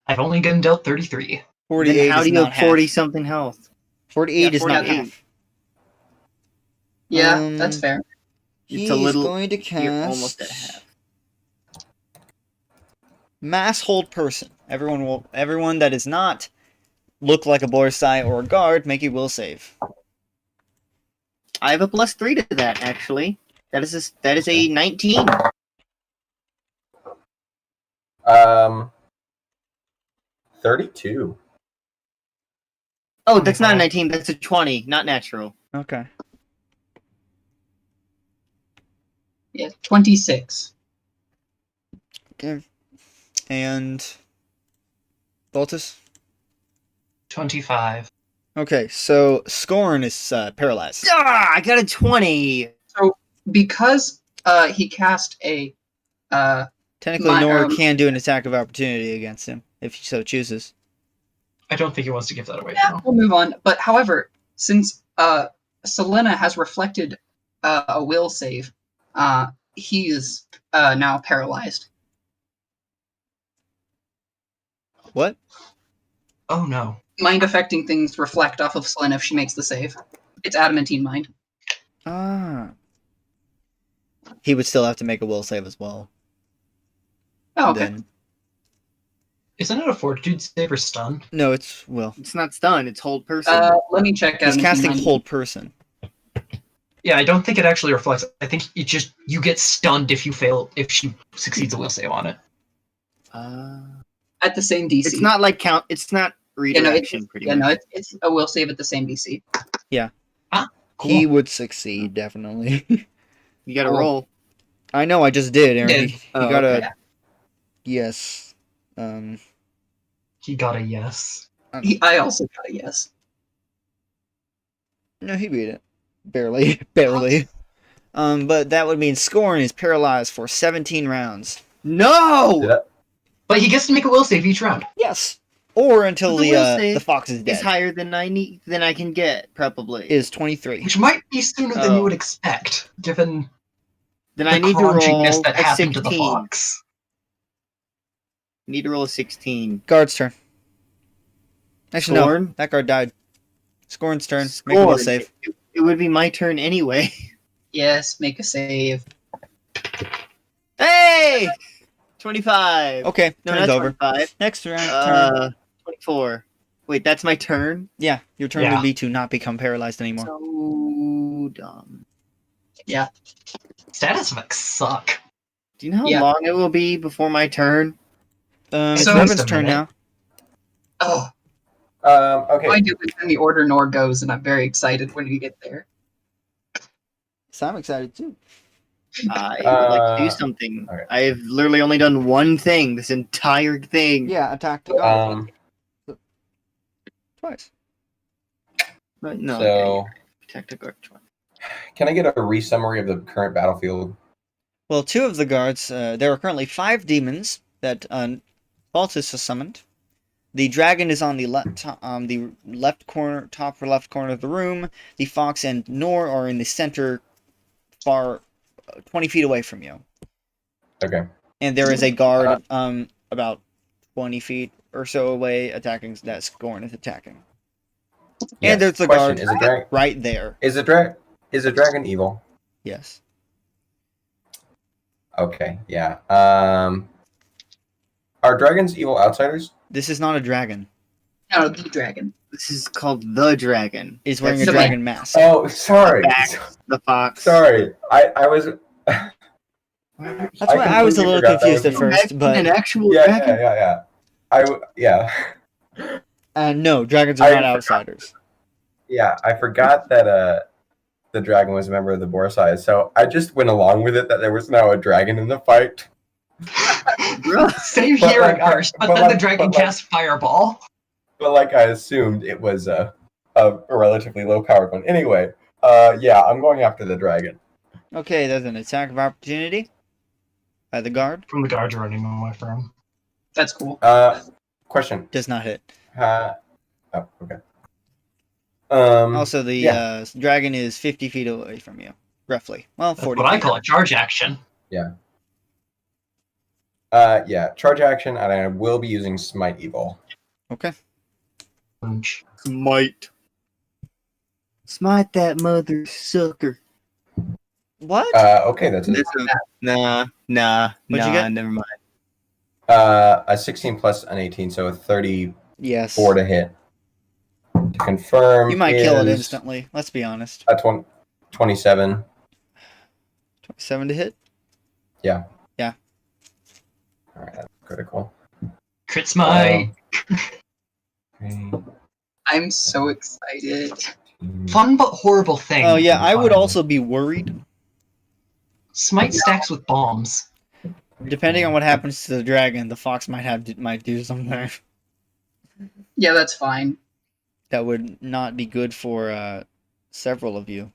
Speaker 5: I've only been dealt 33.
Speaker 1: 48
Speaker 2: Then how
Speaker 1: is
Speaker 2: do you
Speaker 1: not
Speaker 2: have 40
Speaker 1: half.
Speaker 2: something health?
Speaker 1: 48
Speaker 2: Yeah,
Speaker 1: is not
Speaker 2: 48.
Speaker 1: half.
Speaker 4: Yeah, that's fair.
Speaker 1: He's
Speaker 2: It's a little.
Speaker 1: going to
Speaker 2: You're
Speaker 1: cast
Speaker 2: almost at half.
Speaker 1: Mass Hold Person. Everyone that is not look like a Boresai or a guard, make a will save.
Speaker 2: I have a +3 to that, actually. That is a 19.
Speaker 3: 32.
Speaker 2: Oh, that's not a 19. That's a 20. Not natural.
Speaker 1: Okay.
Speaker 4: Yeah, 26.
Speaker 1: Okay. And Voltus?
Speaker 5: 25.
Speaker 1: Okay, so Scorn is paralyzed.
Speaker 2: Ah, I got a 20.
Speaker 4: Because he cast a
Speaker 1: Technically,
Speaker 4: My,
Speaker 1: Nora
Speaker 4: um,
Speaker 1: can do an attack of opportunity against him if he so chooses.
Speaker 5: I don't think he wants to give that away.
Speaker 4: yeah,
Speaker 5: though.
Speaker 4: we'll move on. But however, since Selena has reflected a will save, he is now paralyzed.
Speaker 1: What?
Speaker 5: Oh no.
Speaker 4: Mind affecting things reflect off of Selena if she makes the save. It's adamantine mind.
Speaker 1: Ah. He would still have to make a will save as well.
Speaker 4: Oh, okay.
Speaker 1: Then.
Speaker 5: Isn't it a fortitude save or stun?
Speaker 1: No, it's will.
Speaker 2: It's not stun. It's hold person.
Speaker 4: Let me check
Speaker 1: He's
Speaker 4: adamantine
Speaker 1: casting
Speaker 4: mind.
Speaker 1: Hold Person.
Speaker 5: Yeah, I don't think it actually reflects. I think it just you get stunned if she succeeds a will save on it.
Speaker 4: At the same DC.
Speaker 2: It's not like count. It's not redirection. Pretty
Speaker 4: Yeah,
Speaker 2: much.
Speaker 4: no, it's a will save at the same DC.
Speaker 5: Cool.
Speaker 1: He would succeed, definitely.
Speaker 2: You got to
Speaker 4: Cool.
Speaker 2: roll.
Speaker 1: I know, I just did, Aaron.
Speaker 5: Did.
Speaker 1: He
Speaker 2: Oh,
Speaker 1: got
Speaker 2: okay.
Speaker 1: a... Yes.
Speaker 5: He got a yes.
Speaker 4: I also got a yes.
Speaker 1: No, he beat it. Barely. Barely. But that would mean Scorn is paralyzed for 17 rounds.
Speaker 2: No.
Speaker 3: Did I-
Speaker 5: But he gets to make a will save each round.
Speaker 1: Yes. Or until
Speaker 2: But the will save
Speaker 1: the fox is
Speaker 2: It's
Speaker 1: dead.
Speaker 2: higher than I need. Than I can get probably.
Speaker 1: Is 23.
Speaker 5: Which might be sooner than
Speaker 2: Oh.
Speaker 5: you would expect, given
Speaker 2: Then
Speaker 5: the
Speaker 2: I need to roll
Speaker 5: crunchiness that
Speaker 2: a
Speaker 5: happened
Speaker 2: 16.
Speaker 5: to the fox.
Speaker 2: Need to roll a 16.
Speaker 1: Guard's turn. Actually, no.
Speaker 2: Scorn?
Speaker 1: That guard died. Scorn's turn. Make a will
Speaker 2: Scorn.
Speaker 1: save.
Speaker 2: It would be my turn anyway.
Speaker 4: Yes, make a save.
Speaker 2: Hey, Yay! 25.
Speaker 1: Okay,
Speaker 2: No,
Speaker 1: turn's
Speaker 2: that's
Speaker 1: over.
Speaker 2: 25.
Speaker 1: Next turn.
Speaker 2: 24. Wait, that's my turn?
Speaker 1: Yeah, your turn
Speaker 5: Yeah.
Speaker 1: would be to not become paralyzed anymore.
Speaker 2: So dumb.
Speaker 5: Status effects suck.
Speaker 2: Do you know how
Speaker 4: Yeah.
Speaker 2: long it will be before my turn?
Speaker 1: It's
Speaker 5: So-
Speaker 1: Revan's
Speaker 5: Just a
Speaker 1: turn now.
Speaker 5: minute. Oh,
Speaker 3: Okay.
Speaker 4: I do it in the order Nor goes, and I'm very excited when we get there.
Speaker 1: So I'm excited too.
Speaker 2: I would like to do
Speaker 3: Uh,
Speaker 2: something.
Speaker 3: okay.
Speaker 2: I've literally only done one thing this entire thing.
Speaker 1: Yeah, attack the guard twice.
Speaker 2: But no,
Speaker 3: so,
Speaker 2: okay, protect a guard.
Speaker 3: can I get a re-summary of the current battlefield?
Speaker 1: Well, two of the guards, there are currently 5 demons that Baltus has summoned. The dragon is on the left corner, top or left corner of the room. The fox and Nor are in the center, far 20 feet away from you.
Speaker 3: Okay.
Speaker 1: And there is a guard about 20 feet or so away attacking. That Scorn is attacking.
Speaker 3: Yes.
Speaker 1: And there's the
Speaker 3: Question:
Speaker 1: guard
Speaker 3: Is a dragon?
Speaker 1: right there.
Speaker 3: Is a dragon evil?
Speaker 1: Yes.
Speaker 3: Okay. Yeah. Are dragons evil outsiders?
Speaker 1: This is not a dragon.
Speaker 4: No, the dragon.
Speaker 2: This is called the dragon.
Speaker 1: He's wearing
Speaker 2: That's
Speaker 1: a
Speaker 4: the
Speaker 1: dragon mask.
Speaker 3: Oh, sorry.
Speaker 2: the fox.
Speaker 3: Sorry. I was.
Speaker 1: That's why I was a little
Speaker 3: completely forgot that
Speaker 1: confused at
Speaker 3: was-
Speaker 1: first,
Speaker 2: An
Speaker 1: but
Speaker 2: actual
Speaker 3: Yeah,
Speaker 2: dragon.
Speaker 3: yeah.
Speaker 1: no, dragons are
Speaker 3: I
Speaker 1: not
Speaker 3: forgot.
Speaker 1: outsiders.
Speaker 3: Yeah, I forgot that the dragon was a member of the Boresai, so I just went along with it that there was now a dragon in the fight.
Speaker 2: Bruh.
Speaker 5: same
Speaker 3: But
Speaker 5: here
Speaker 3: like-
Speaker 5: at first, but
Speaker 3: but
Speaker 5: then the
Speaker 3: like-
Speaker 5: dragon
Speaker 3: but like-
Speaker 5: cast Fireball.
Speaker 3: But like I assumed it was a relatively low powered one. Anyway, yeah, I'm going after the dragon.
Speaker 1: Okay, there's an attack of opportunity by the guard.
Speaker 5: From the guards running away from.
Speaker 4: That's cool.
Speaker 3: Question.
Speaker 1: Does not hit.
Speaker 3: Oh, okay.
Speaker 1: Also, the
Speaker 3: yeah.
Speaker 1: dragon is 50 feet away from you, roughly. Well,
Speaker 5: That's
Speaker 1: 40
Speaker 5: what I
Speaker 1: feet.
Speaker 5: call a charge action.
Speaker 3: Yeah, charge action, and I will be using Smite Evil.
Speaker 1: Okay.
Speaker 2: Smite. Smite that mother sucker.
Speaker 1: What?
Speaker 3: Okay, that's it.
Speaker 2: Nah,
Speaker 1: What'd you get?
Speaker 2: never mind.
Speaker 3: A 16 plus an 18, so a 34
Speaker 1: Yes.
Speaker 3: to hit. To confirm,
Speaker 1: You might kill it
Speaker 3: is
Speaker 1: instantly. Let's be honest.
Speaker 3: A 27.
Speaker 1: 27 to hit.
Speaker 3: All right, that's critical.
Speaker 5: Crit smite.
Speaker 4: I'm so excited.
Speaker 5: Fun but horrible thing.
Speaker 1: Oh yeah, I would
Speaker 3: Fine.
Speaker 1: also be worried.
Speaker 5: Smite stacks with bombs.
Speaker 1: Depending on what happens to the dragon, the fox might do something
Speaker 4: Yeah, that's fine.
Speaker 1: that would not be good for several of you,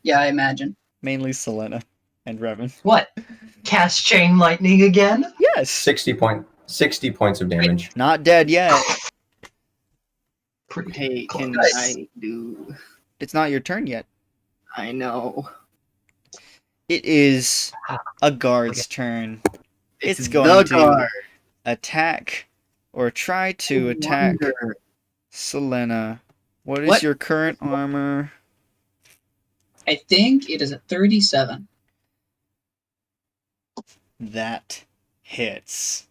Speaker 4: Yeah, I imagine.
Speaker 1: mainly Selena and Revan.
Speaker 5: What? Cast chain lightning again?
Speaker 1: Yes.
Speaker 3: 60 points of damage.
Speaker 1: Not dead yet.
Speaker 5: Pretty
Speaker 2: Hey, can
Speaker 5: close.
Speaker 2: I do?
Speaker 1: It's not your turn yet.
Speaker 2: I know.
Speaker 1: It is a guard's turn. It's
Speaker 2: the
Speaker 1: going to
Speaker 2: guard.
Speaker 1: attack or try to
Speaker 2: I
Speaker 1: attack
Speaker 2: wonder.
Speaker 1: Selena. What is
Speaker 2: What?
Speaker 1: your current armor?
Speaker 4: I think it is a 37.
Speaker 1: That hits.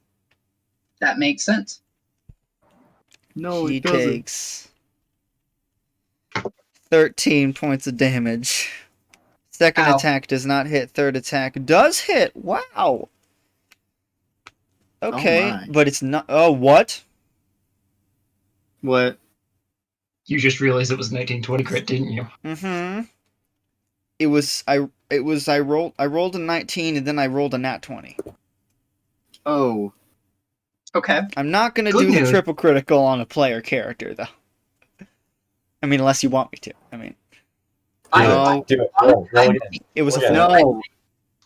Speaker 4: That makes sense.
Speaker 2: No,
Speaker 1: He
Speaker 2: it doesn't.
Speaker 1: takes 13 points of damage. Second
Speaker 4: Ow.
Speaker 1: attack does not hit. Third attack does hit. Wow. Okay,
Speaker 2: my.
Speaker 1: but it's not. Oh, what?
Speaker 2: What?
Speaker 5: You just realized it was 1920 crit, didn't you?
Speaker 1: Mm-hmm. I rolled a 19 and then I rolled a nat 20.
Speaker 2: Oh,
Speaker 4: Okay.
Speaker 1: I'm not gonna
Speaker 5: Good
Speaker 1: do the
Speaker 5: news.
Speaker 1: triple critical on a player character though. I mean, unless you want me to. I mean,
Speaker 2: No.
Speaker 3: Do it. Roll again.
Speaker 1: it was a
Speaker 3: Yeah.
Speaker 1: 4.
Speaker 2: no.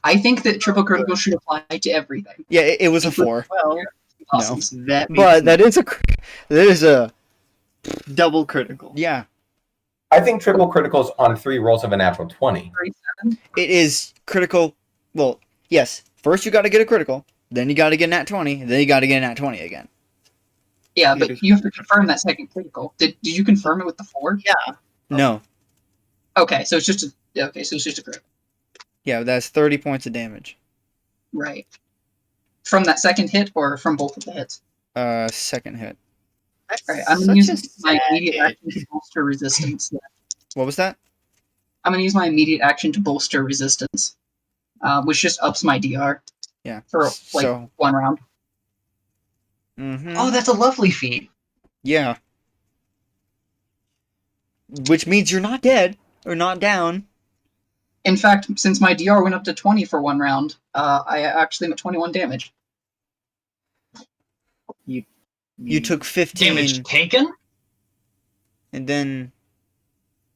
Speaker 4: I think that triple critical should apply to everything.
Speaker 1: Yeah, it was a 4.
Speaker 2: Well,
Speaker 4: Awesome.
Speaker 2: that
Speaker 1: But that is a
Speaker 2: double critical.
Speaker 1: yeah.
Speaker 3: I think triple criticals on 3 rolls of a natural 20.
Speaker 1: It is critical. Well, yes. First you got to get a critical, then you got to get a nat 20, then you got to get a nat 20 again.
Speaker 4: Yeah, but you have to confirm that second critical. Did you confirm it with the 4?
Speaker 2: Yeah.
Speaker 1: No.
Speaker 4: Okay, so it's just a critical.
Speaker 1: Yeah, that's 30 points of damage.
Speaker 4: Right. From that second hit or from both of the hits?
Speaker 1: Second hit.
Speaker 2: That's
Speaker 4: Alright, I'm
Speaker 2: such
Speaker 4: gonna
Speaker 2: a
Speaker 4: use my
Speaker 2: sad
Speaker 4: immediate
Speaker 2: hit.
Speaker 4: action to bolster resistance.
Speaker 1: What was that?
Speaker 4: I'm gonna use my immediate action to bolster resistance, which just ups my DR
Speaker 1: Yeah.
Speaker 4: for like
Speaker 1: So.
Speaker 4: 1 round.
Speaker 1: Mm-hmm.
Speaker 5: Oh, that's a lovely feat.
Speaker 1: Yeah. Which means you're not dead or not down.
Speaker 4: In fact, since my DR went up to 20 for 1 round, I actually am at 21 damage.
Speaker 1: You took 15,
Speaker 5: Damage taken?
Speaker 1: and then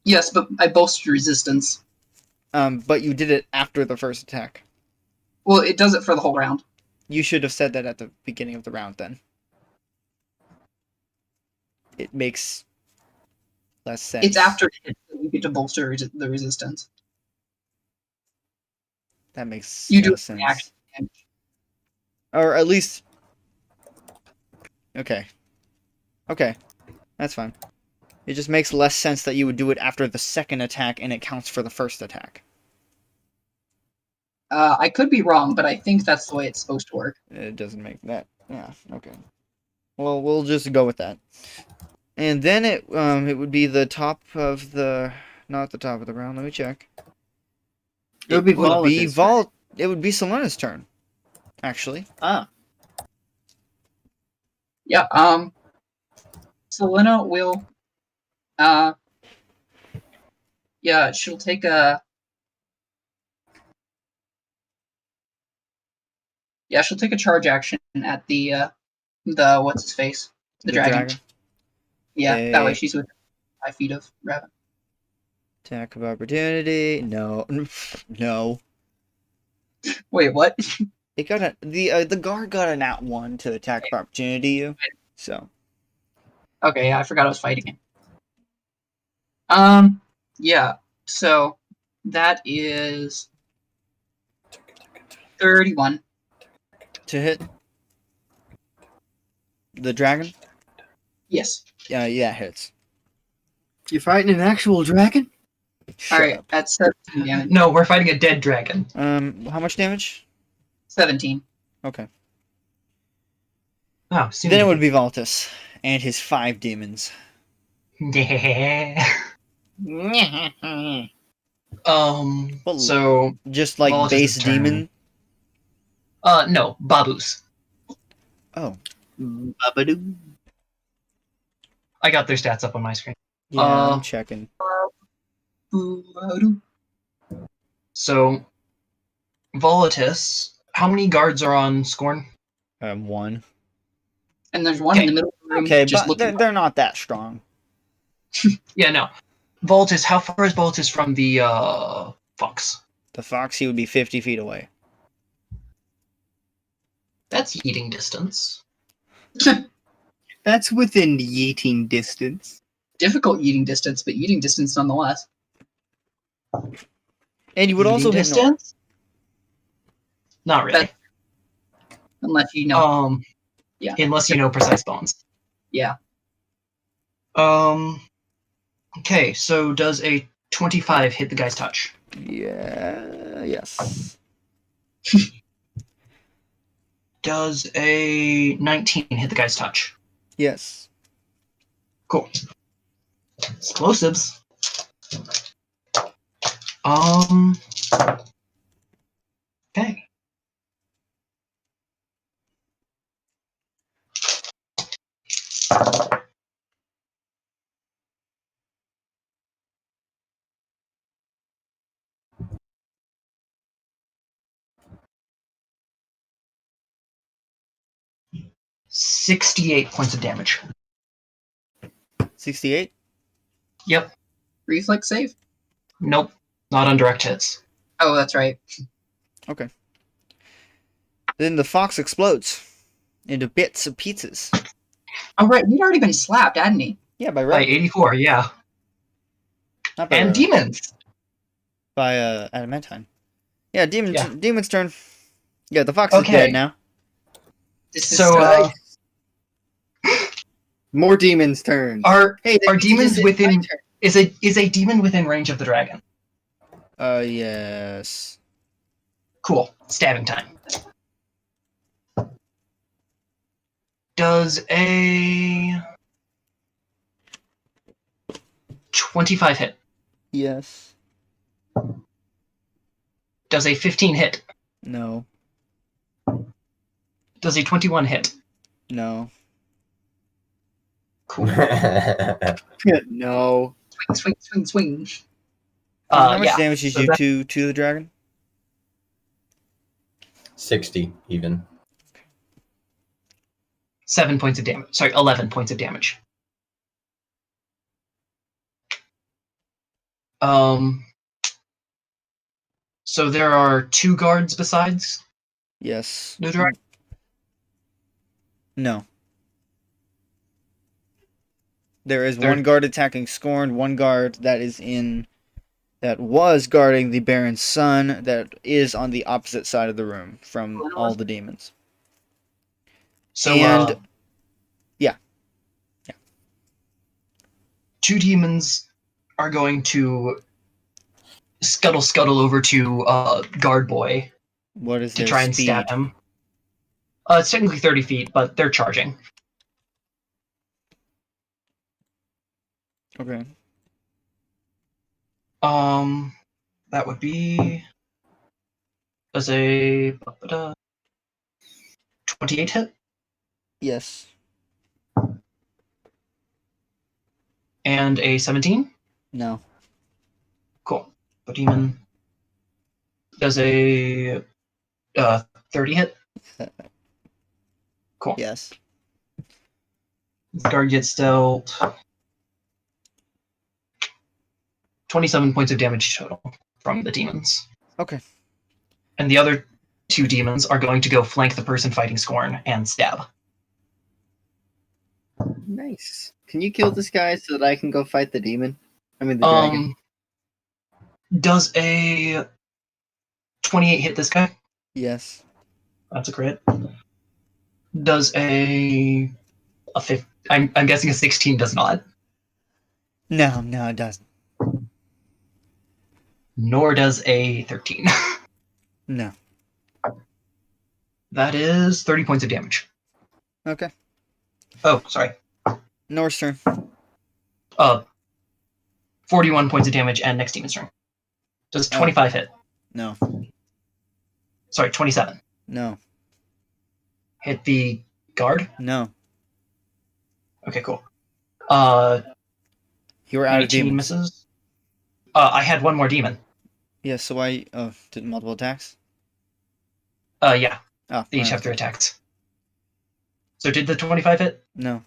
Speaker 4: Yes, but I bolstered resistance.
Speaker 1: but you did it after the first attack.
Speaker 4: Well, it does it for the whole round.
Speaker 1: You should have said that at the beginning of the round. Then it makes less sense.
Speaker 4: It's after hit that you get to bolster the resistance.
Speaker 1: That makes
Speaker 4: You
Speaker 1: no
Speaker 4: do it
Speaker 1: sense.
Speaker 4: in action.
Speaker 1: Or at least. Okay. Okay. That's fine. It just makes less sense that you would do it after the second attack and it counts for the first attack.
Speaker 4: I could be wrong, but I think that's the way it's supposed to work.
Speaker 1: It doesn't make that. Yeah, okay. Well, we'll just go with that. And then it would be the top of the. Not the top of the round, let me check.
Speaker 2: It would be Volita's turn.
Speaker 1: It would be Selena's turn. Actually.
Speaker 2: Ah.
Speaker 4: Yeah, Selena will, yeah, she'll take a, she'll take a charge action at the what's his face? The dragon. Yeah, that way she's within 5 feet of Raven.
Speaker 1: Attack of opportunity. No. No.
Speaker 4: Wait, what?
Speaker 1: It got the guard got a nat 1 to attack of opportunity you. So.
Speaker 4: Okay, yeah, I forgot I was fighting it. Yeah, so that is 31.
Speaker 1: To hit the dragon?
Speaker 4: Yes.
Speaker 1: Yeah, hits.
Speaker 2: You're fighting an actual dragon?
Speaker 1: Shut
Speaker 4: Alright,
Speaker 1: up.
Speaker 4: that's 17 damage.
Speaker 5: No, we're fighting a dead dragon.
Speaker 1: How much damage?
Speaker 4: 17.
Speaker 1: Okay.
Speaker 5: Oh,
Speaker 1: Then it would be Voltus and his 5 demons.
Speaker 5: Yeah.
Speaker 1: Well,
Speaker 5: So
Speaker 1: Just like
Speaker 5: Voltus'
Speaker 1: base
Speaker 5: turn.
Speaker 1: demon.
Speaker 5: No, Babus.
Speaker 1: Oh.
Speaker 2: Babadoo.
Speaker 5: I got their stats up on my screen.
Speaker 1: Yeah, I'm checking.
Speaker 5: So Volatus, how many guards are on Scorn?
Speaker 1: 1.
Speaker 4: And there's one in the middle of the room
Speaker 1: Okay,
Speaker 4: just
Speaker 1: but
Speaker 4: looking.
Speaker 1: they're not that strong.
Speaker 5: Yeah, no. Volatus, how far is Volatus from the fox?
Speaker 1: The fox, he would be 50 feet away.
Speaker 5: That's eating distance.
Speaker 2: That's within yeeting distance.
Speaker 4: Difficult eating distance, but eating distance nonetheless.
Speaker 1: And you would also
Speaker 5: Eating
Speaker 1: hit Nor.
Speaker 5: distance? Not really.
Speaker 4: Unless you know. Yeah.
Speaker 5: Unless you know precise bones.
Speaker 4: Yeah.
Speaker 5: Okay, so does a 25 hit the guy's touch?
Speaker 1: Yeah, yes.
Speaker 5: Does a 19 hit the guy's touch?
Speaker 1: Yes.
Speaker 5: Cool. Explosives. Okay. $68 points of damage.
Speaker 1: 68?
Speaker 5: Yep.
Speaker 4: Reflex save?
Speaker 5: Nope. Not on direct hits.
Speaker 4: Oh, that's right.
Speaker 1: Okay. Then the fox explodes into bits of pizzas.
Speaker 4: Oh, right. He'd already been slapped, hadn't he?
Speaker 1: Yeah, by
Speaker 5: By
Speaker 1: Red.
Speaker 5: 84, yeah.
Speaker 1: Not by
Speaker 5: And
Speaker 1: Red.
Speaker 5: demons.
Speaker 1: By Adamantine. Yeah,
Speaker 5: Yeah.
Speaker 1: Demon's turn. Yeah, the fox is
Speaker 5: Okay.
Speaker 1: dead now.
Speaker 4: This is
Speaker 5: So,
Speaker 2: More demons' turn.
Speaker 5: are
Speaker 2: Hey, that means
Speaker 5: demons
Speaker 2: it's my
Speaker 5: within-
Speaker 2: turn.
Speaker 5: is a demon within range of the dragon?
Speaker 1: Yes.
Speaker 5: Cool. Stabbing time. Does a 25 hit?
Speaker 1: Yes.
Speaker 5: Does a 15 hit?
Speaker 1: No.
Speaker 5: Does a 21 hit?
Speaker 1: No.
Speaker 5: Cool.
Speaker 2: No.
Speaker 4: Swing, swing, swing.
Speaker 1: How much
Speaker 5: Yeah,
Speaker 1: damage did
Speaker 5: so
Speaker 1: you
Speaker 5: that-
Speaker 1: do to the dragon?
Speaker 3: 60 even.
Speaker 5: 7 points of damage. Sorry, 11 points of damage. So there are 2 guards besides
Speaker 1: Yes.
Speaker 5: the dragon?
Speaker 1: No. There is
Speaker 5: There-
Speaker 1: one guard attacking Scorn, one guard that was guarding the Baron's son that is on the opposite side of the room from all the demons.
Speaker 5: So,
Speaker 1: And- yeah.
Speaker 5: 2 demons are going to scuttle over to guard boy
Speaker 1: What is
Speaker 5: to
Speaker 1: their
Speaker 5: try and
Speaker 1: speed?
Speaker 5: stab him. It's technically 30 feet, but they're charging.
Speaker 1: Okay.
Speaker 5: That would be as a 28 hit
Speaker 1: Yes.
Speaker 5: and a 17.
Speaker 1: No.
Speaker 5: Cool. The demon does a 30 hit. Cool.
Speaker 1: Yes.
Speaker 5: The guard gets dealt 27 points of damage total from the demons.
Speaker 1: Okay.
Speaker 5: And the other 2 demons are going to go flank the person fighting Scorn and stab.
Speaker 2: Nice. Can you kill this guy so that I can go fight the demon? I mean the dragon.
Speaker 5: Does a 28 hit this guy?
Speaker 1: Yes.
Speaker 5: That's a crit. Does a 5? I'm guessing a 16 does not.
Speaker 1: No, it doesn't.
Speaker 5: Nor does a 13.
Speaker 1: No.
Speaker 5: That is 30 points of damage.
Speaker 1: Okay.
Speaker 5: Oh, sorry.
Speaker 1: Nor's turn.
Speaker 5: 41 points of damage, and next demon's turn. Does 25 hit?
Speaker 1: No.
Speaker 5: Sorry, 27.
Speaker 1: No.
Speaker 5: Hit the guard?
Speaker 1: No.
Speaker 5: Okay, cool.
Speaker 1: You were out of
Speaker 5: 18
Speaker 1: demons.
Speaker 5: misses. I had one more demon.
Speaker 1: Yeah, so why... Oh, did multiple attacks?
Speaker 5: Yeah,
Speaker 1: Oh,
Speaker 5: they each
Speaker 1: alright.
Speaker 5: have 3 attacks. So did the 25 hit?
Speaker 1: No.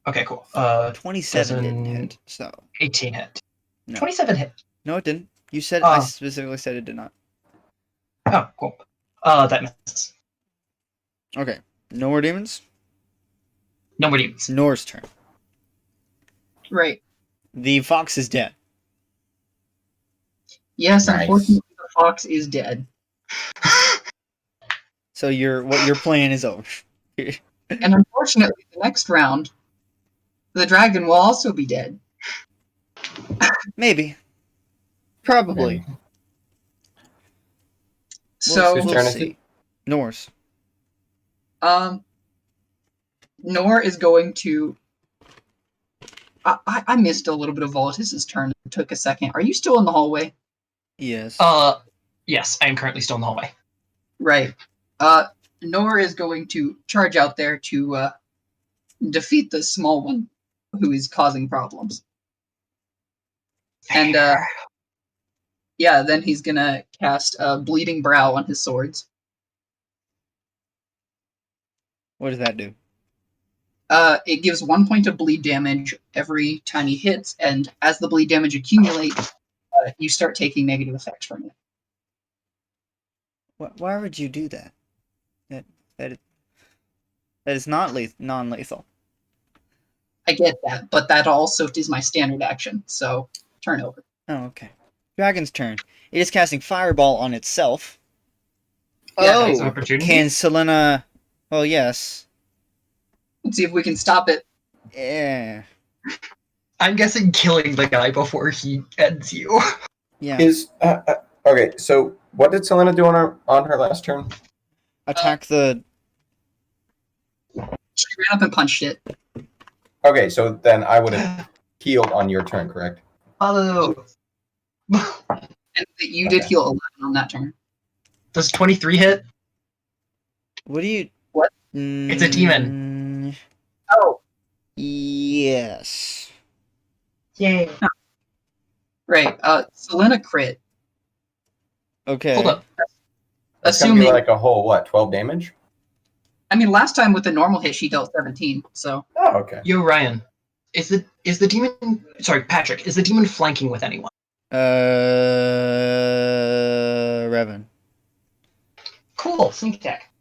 Speaker 5: Okay, cool.
Speaker 1: 27 didn't
Speaker 5: doesn't-
Speaker 1: hit, so...
Speaker 5: 18 hit.
Speaker 1: No.
Speaker 5: 27 hit.
Speaker 1: No, it didn't. You said... I
Speaker 5: Ah.
Speaker 1: specifically said it did not.
Speaker 5: Oh, cool. That misses.
Speaker 1: Okay. No more demons?
Speaker 5: No more demons.
Speaker 1: It's Nor's turn.
Speaker 4: Right.
Speaker 1: The fox is dead.
Speaker 4: Yes,
Speaker 3: Nice.
Speaker 4: unfortunately, the fox is dead.
Speaker 1: So your plan is over.
Speaker 4: And unfortunately, the next round, the dragon will also be dead.
Speaker 1: Maybe.
Speaker 2: Probably.
Speaker 4: So,
Speaker 3: Whose
Speaker 1: we'll
Speaker 3: turn is
Speaker 1: see.
Speaker 3: it?
Speaker 1: Nor's.
Speaker 4: Nor is going to. I missed a little bit of Volatis's turn. It took a second. Are you still in the hallway?
Speaker 1: Yes.
Speaker 5: Yes, I am currently still in the hallway.
Speaker 4: Right. Nor is going to charge out there to defeat the small one who is causing problems. And yeah, then he's gonna cast Bleeding Brow on his swords.
Speaker 1: What does that do?
Speaker 4: It gives 1 point of bleed damage every time he hits, and as the bleed damage accumulates, you start taking negative effects from it.
Speaker 1: Why would you do that? That is not non-lethal.
Speaker 4: I get that, but that also is my standard action, so turn over.
Speaker 1: Oh, okay. Dragon's turn. It is casting Fireball on itself.
Speaker 4: Yeah,
Speaker 5: Thanks,
Speaker 2: Oh,
Speaker 5: opportunity.
Speaker 1: Can Selena... Well, yes.
Speaker 4: Let's see if we can stop it.
Speaker 1: Yeah.
Speaker 5: I'm guessing killing the guy before he ends you.
Speaker 1: Yeah.
Speaker 3: Is okay. So What did Selena do on her last turn?
Speaker 1: Attack the.
Speaker 4: She ran up and punched it.
Speaker 3: Okay, so then I would have healed on your turn, correct?
Speaker 5: Oh.
Speaker 4: And you did
Speaker 3: Okay.
Speaker 4: heal 11 on that turn.
Speaker 5: Does 23 hit?
Speaker 1: What do you?
Speaker 4: What?
Speaker 5: It's a demon.
Speaker 4: Oh.
Speaker 1: Yes.
Speaker 5: Yay.
Speaker 4: Right. Selena crit.
Speaker 1: Okay.
Speaker 5: Hold up.
Speaker 3: That's gonna
Speaker 4: Assuming.
Speaker 3: be like a whole, what, 12 damage?
Speaker 4: I mean, last time with the normal hit, she dealt 17. So.
Speaker 3: Oh, okay.
Speaker 5: Yo, Ryan. Is the demon... Sorry, Patrick. Is the demon flanking with anyone?
Speaker 1: Revan.
Speaker 5: Cool. Sneak attack.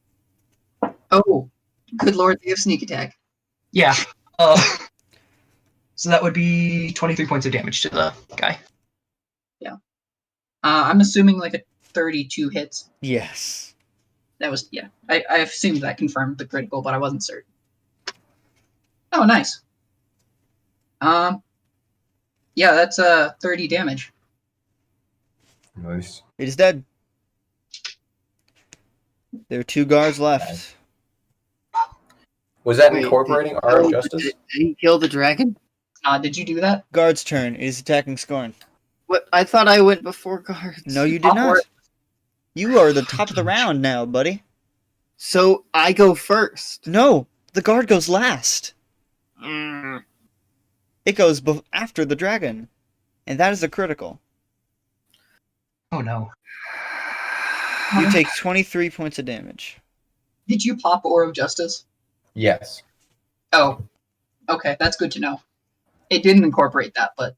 Speaker 4: Oh. Good lord, they have sneak attack.
Speaker 5: Yeah. So that would be 23 points of damage to the guy.
Speaker 4: I'm assuming like a 32 hits.
Speaker 1: Yes.
Speaker 4: That was, yeah. I assumed that confirmed the critical, but I wasn't certain. Oh, nice. Yeah, that's 30 damage.
Speaker 3: Nice.
Speaker 1: It is dead. There are 2 guards left.
Speaker 3: Was that
Speaker 2: Wait,
Speaker 3: incorporating Hour of Justice?
Speaker 2: Did he kill the dragon?
Speaker 4: Did you do that?
Speaker 1: Guard's turn. It is attacking Scorn.
Speaker 2: What? I thought I went before guards.
Speaker 1: No, you did not.
Speaker 4: Awkward.
Speaker 1: You are the top of the round now, buddy.
Speaker 2: So I go first.
Speaker 1: No, the guard goes last.
Speaker 2: Mm.
Speaker 1: It goes after the dragon. And that is a critical.
Speaker 5: Oh, no.
Speaker 1: You take 23 points of damage.
Speaker 4: Did you pop Ore of Justice?
Speaker 3: Yes.
Speaker 4: Oh. Okay, that's good to know. It didn't incorporate that, but...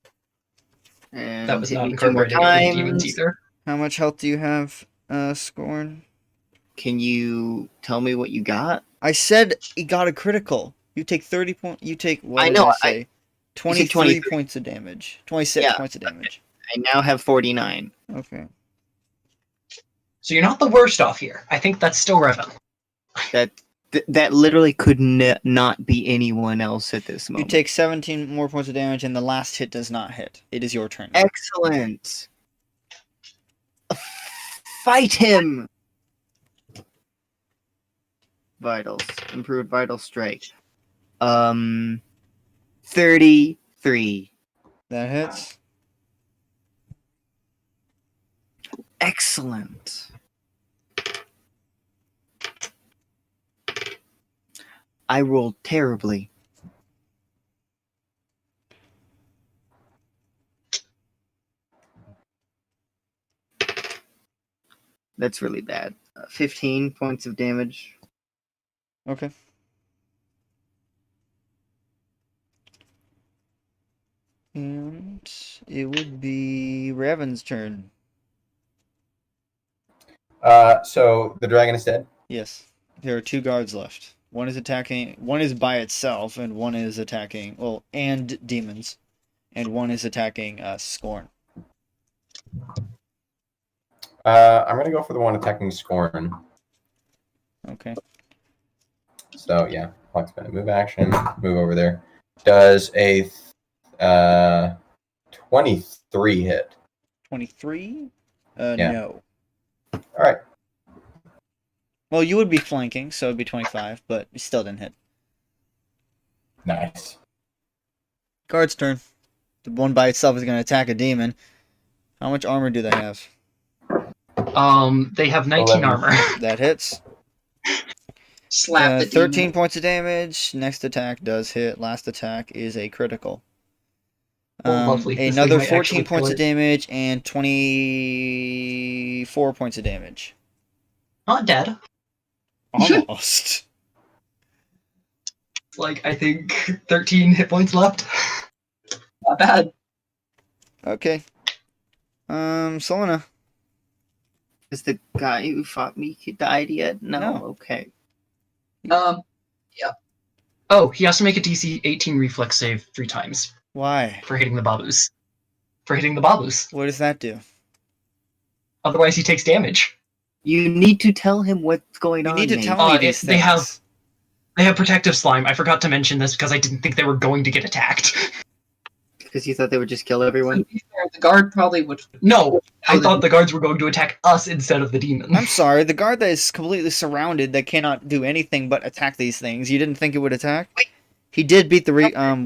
Speaker 2: And
Speaker 5: That was
Speaker 2: hit
Speaker 5: not
Speaker 2: me 2 more
Speaker 5: incorporated with the demons
Speaker 2: times.
Speaker 5: either.
Speaker 1: How much health do you have, Scorn?
Speaker 2: Can you tell me what you got?
Speaker 1: I said he got a critical. You take 30 points. You take, what
Speaker 2: I
Speaker 1: did
Speaker 2: know,
Speaker 1: I say? 23
Speaker 2: 23.
Speaker 1: points of damage. 26
Speaker 2: Yeah.
Speaker 1: points of damage.
Speaker 2: I now have 49.
Speaker 1: Okay.
Speaker 5: So you're not the worst off here. I think that's still Revan.
Speaker 2: That literally could not be anyone else at this
Speaker 1: You
Speaker 2: moment.
Speaker 1: take 17 more points of damage, and the last hit does not hit. It is your turn.
Speaker 2: Excellent. Fight him. Vitals. Improved vital strike. 33.
Speaker 1: That hits.
Speaker 2: Excellent. I rolled terribly. That's really bad. 15 points of damage.
Speaker 1: Okay. And it would be Raven's turn.
Speaker 3: So the dragon is dead?
Speaker 1: Yes. There are 2 guards left. One is attacking. One is by itself, and one is attacking. Well, and demons, and one is attacking Scorn.
Speaker 3: I'm going to go for the one attacking Scorn.
Speaker 1: Okay.
Speaker 3: So, yeah. Clock's going to move action. Move over there. Does a 23 hit?
Speaker 1: 23?
Speaker 3: Yeah.
Speaker 1: No.
Speaker 3: All right.
Speaker 1: Well, you would be flanking, so it'd be 25, but it still didn't hit.
Speaker 3: Nice.
Speaker 1: Guard's turn. The one by itself is going to attack a demon. How much armor do they have?
Speaker 5: They have 19
Speaker 3: 11.
Speaker 5: armor.
Speaker 1: That hits.
Speaker 4: Slap the
Speaker 1: 13
Speaker 4: demon.
Speaker 1: points of damage. Next attack does hit. Last attack is a critical.
Speaker 5: Oh, lovely. This
Speaker 1: Another
Speaker 5: thing might
Speaker 1: 14
Speaker 5: actually
Speaker 1: points
Speaker 5: kill
Speaker 1: of
Speaker 5: it.
Speaker 1: damage and 24 points of damage.
Speaker 5: Not dead.
Speaker 1: Almost.
Speaker 5: Like, I think 13 hit points left.
Speaker 4: Not bad.
Speaker 1: Okay. Selena.
Speaker 2: Is the guy who fought me died yet? No.
Speaker 1: No.
Speaker 2: Okay.
Speaker 5: Oh, he has to make a DC 18 reflex save 3 times
Speaker 1: Why?
Speaker 5: for hitting the babus. For hitting the babus.
Speaker 1: What does that do?
Speaker 5: Otherwise, he takes damage.
Speaker 2: You need to tell him what's going
Speaker 1: You
Speaker 2: on.
Speaker 1: need to
Speaker 2: Nate.
Speaker 1: tell me these
Speaker 5: they
Speaker 1: things.
Speaker 5: have- They have protective slime. I forgot to mention this because I didn't think they were going to get attacked.
Speaker 2: Because you thought they would just kill everyone.
Speaker 4: To be fair, the guard probably would.
Speaker 5: No, I thought the guards were going to attack us instead of the demon.
Speaker 1: I'm sorry, the guard that is completely surrounded that cannot do anything but attack these things. You didn't think it would attack? He did beat the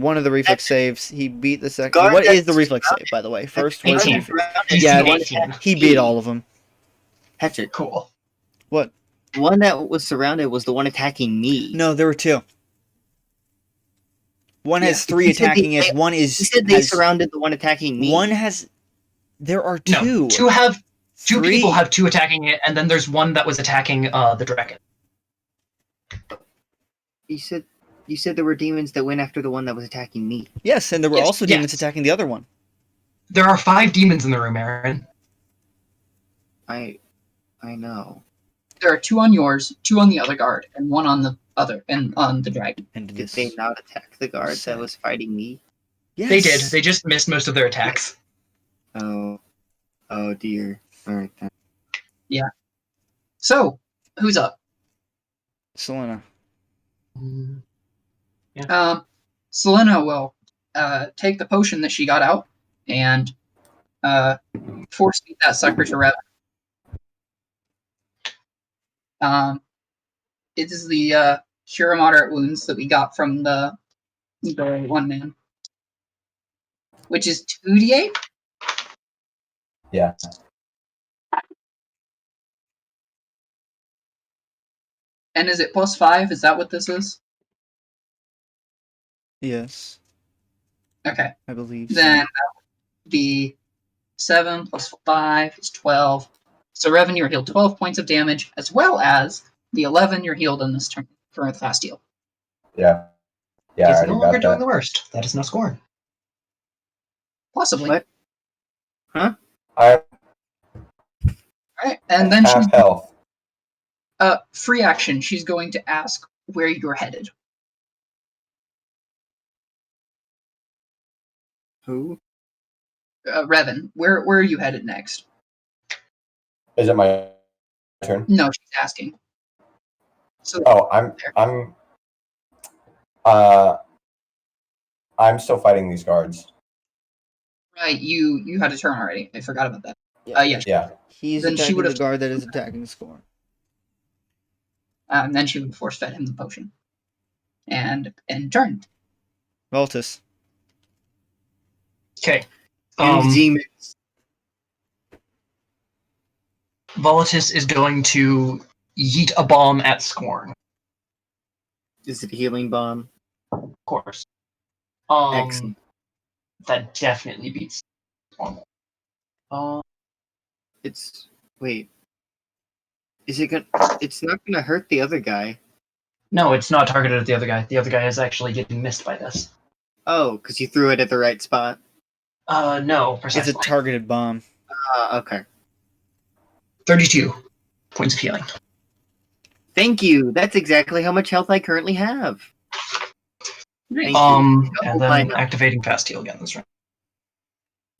Speaker 1: one of the reflex saves. He beat the second.
Speaker 2: Guard
Speaker 1: What is the
Speaker 2: that's
Speaker 1: reflex save, by the way? First one.
Speaker 5: 18.
Speaker 2: Surrounded,
Speaker 1: Yeah,
Speaker 2: the one
Speaker 5: 18.
Speaker 2: attacking
Speaker 1: He beat
Speaker 2: me.
Speaker 1: all of them.
Speaker 2: Patrick,
Speaker 5: Cool.
Speaker 1: What?
Speaker 2: the one that was surrounded was the one attacking me.
Speaker 1: No, there were two. One has
Speaker 2: Yeah,
Speaker 1: 3
Speaker 2: he said
Speaker 1: attacking
Speaker 2: they-
Speaker 1: it. One is
Speaker 2: He said they
Speaker 1: has,
Speaker 2: surrounded the one attacking me.
Speaker 1: One has. There are
Speaker 5: No,
Speaker 1: two.
Speaker 5: two
Speaker 1: Three.
Speaker 5: people have 2 attacking it, and then there's one that was attacking the dragon.
Speaker 2: You said there were demons that went after the one that was attacking me.
Speaker 1: Yes, and there were
Speaker 5: Yes,
Speaker 1: also demons
Speaker 5: yes.
Speaker 1: attacking the other one.
Speaker 5: There are 5 demons in the room, Aaron.
Speaker 2: I know.
Speaker 4: There are 2 on yours, 2 on the other guard, and 1 on the other, and on the dragon.
Speaker 1: And
Speaker 2: Did
Speaker 1: this.
Speaker 2: they not attack the guard
Speaker 1: Sad.
Speaker 2: that was fighting me?
Speaker 1: Yes.
Speaker 5: They did. They just missed most of their attacks.
Speaker 2: Oh dear. All right then.
Speaker 4: So, who's up?
Speaker 1: Selena.
Speaker 4: Selena will take the potion that she got out and force feed that sucker to Rev. It is the cure moderate wounds that we got from the one man, which is 2d8.
Speaker 3: Yeah.
Speaker 4: And is it +5? Is that what this is?
Speaker 1: Yes,
Speaker 4: Okay.
Speaker 1: I believe.
Speaker 4: Then that would be 7 plus 5 is 12. So Revan, you're healed 12 points of damage, as well as the 11 you're healed in this turn for a fast heal.
Speaker 3: Yeah. Yeah, I
Speaker 5: He's
Speaker 3: already
Speaker 5: no longer
Speaker 3: got
Speaker 5: doing
Speaker 3: that.
Speaker 5: the worst. That is no score.
Speaker 4: Possibly.
Speaker 2: What?
Speaker 3: I'm
Speaker 4: Alright. And then she's
Speaker 3: half health.
Speaker 4: free action. She's going to ask where you're headed.
Speaker 2: Who?
Speaker 4: Revan, where are you headed next?
Speaker 3: Is it my turn?
Speaker 4: No, she's asking. So
Speaker 3: Oh, I'm still fighting these guards.
Speaker 4: right, you had a turn already. I forgot about that.
Speaker 1: Yeah.
Speaker 4: Yeah.
Speaker 3: Yeah.
Speaker 1: He's
Speaker 4: Then she
Speaker 1: attacking the
Speaker 4: would've-
Speaker 1: guard that is attacking the score.
Speaker 4: And then she would force fed him the potion. And turn.
Speaker 1: Voltus.
Speaker 5: Okay.
Speaker 2: Use demons.
Speaker 5: Volatus is going to yeet a bomb at Scorn,
Speaker 2: Is it a healing bomb?
Speaker 5: of course.
Speaker 2: Excellent.
Speaker 5: That definitely beats normal.
Speaker 2: Wait. Is it gonna? It's not gonna hurt the other guy.
Speaker 5: No, it's not targeted at the other guy. The other guy is actually getting missed by this.
Speaker 2: Oh, because you threw it at the right spot.
Speaker 5: No,
Speaker 1: It's
Speaker 5: precisely.
Speaker 1: a targeted bomb.
Speaker 2: Okay.
Speaker 5: 32 points of healing.
Speaker 2: Thank you. That's exactly how much health I currently have.
Speaker 4: Nice.
Speaker 2: Thank you.
Speaker 5: And then activating fast heal again this round.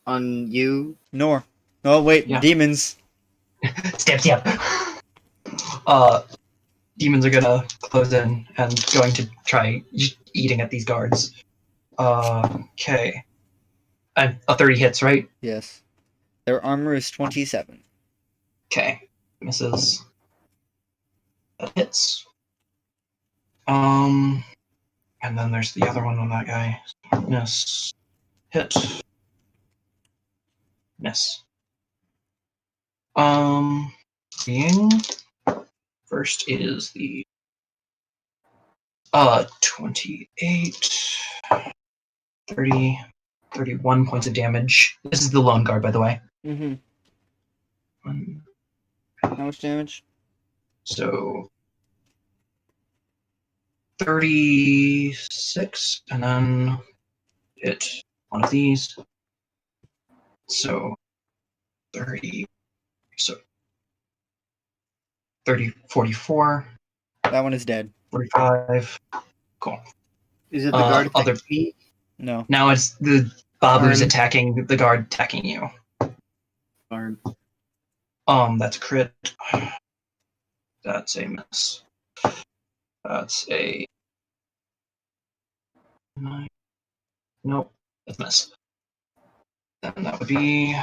Speaker 2: On you.
Speaker 1: Nor. Oh wait,
Speaker 5: Yeah.
Speaker 1: demons.
Speaker 5: Step. Demons are gonna close in and going to try eating at these guards. Okay. A 30 hits, right?
Speaker 1: Yes. Their armor is 27.
Speaker 5: Okay. Misses. That hits. And then there's the other one on that guy. Miss. Hit. Miss. Being first is the 28 30 31 points of damage. This is the lone guard, by the way.
Speaker 1: Mm-hmm. How much damage?
Speaker 5: So 36, and then hit one of these. So 30, so 30, 44,
Speaker 1: That one is dead.
Speaker 5: 45. Cool.
Speaker 2: Is it the guard
Speaker 5: other-
Speaker 2: attacking me?
Speaker 1: No.
Speaker 5: Now it's the Babu's
Speaker 2: Darn.
Speaker 5: attacking the guard attacking you.
Speaker 2: Darn.
Speaker 5: That's a crit. That's a miss. That's a 9. Nope, that's a miss. And that would be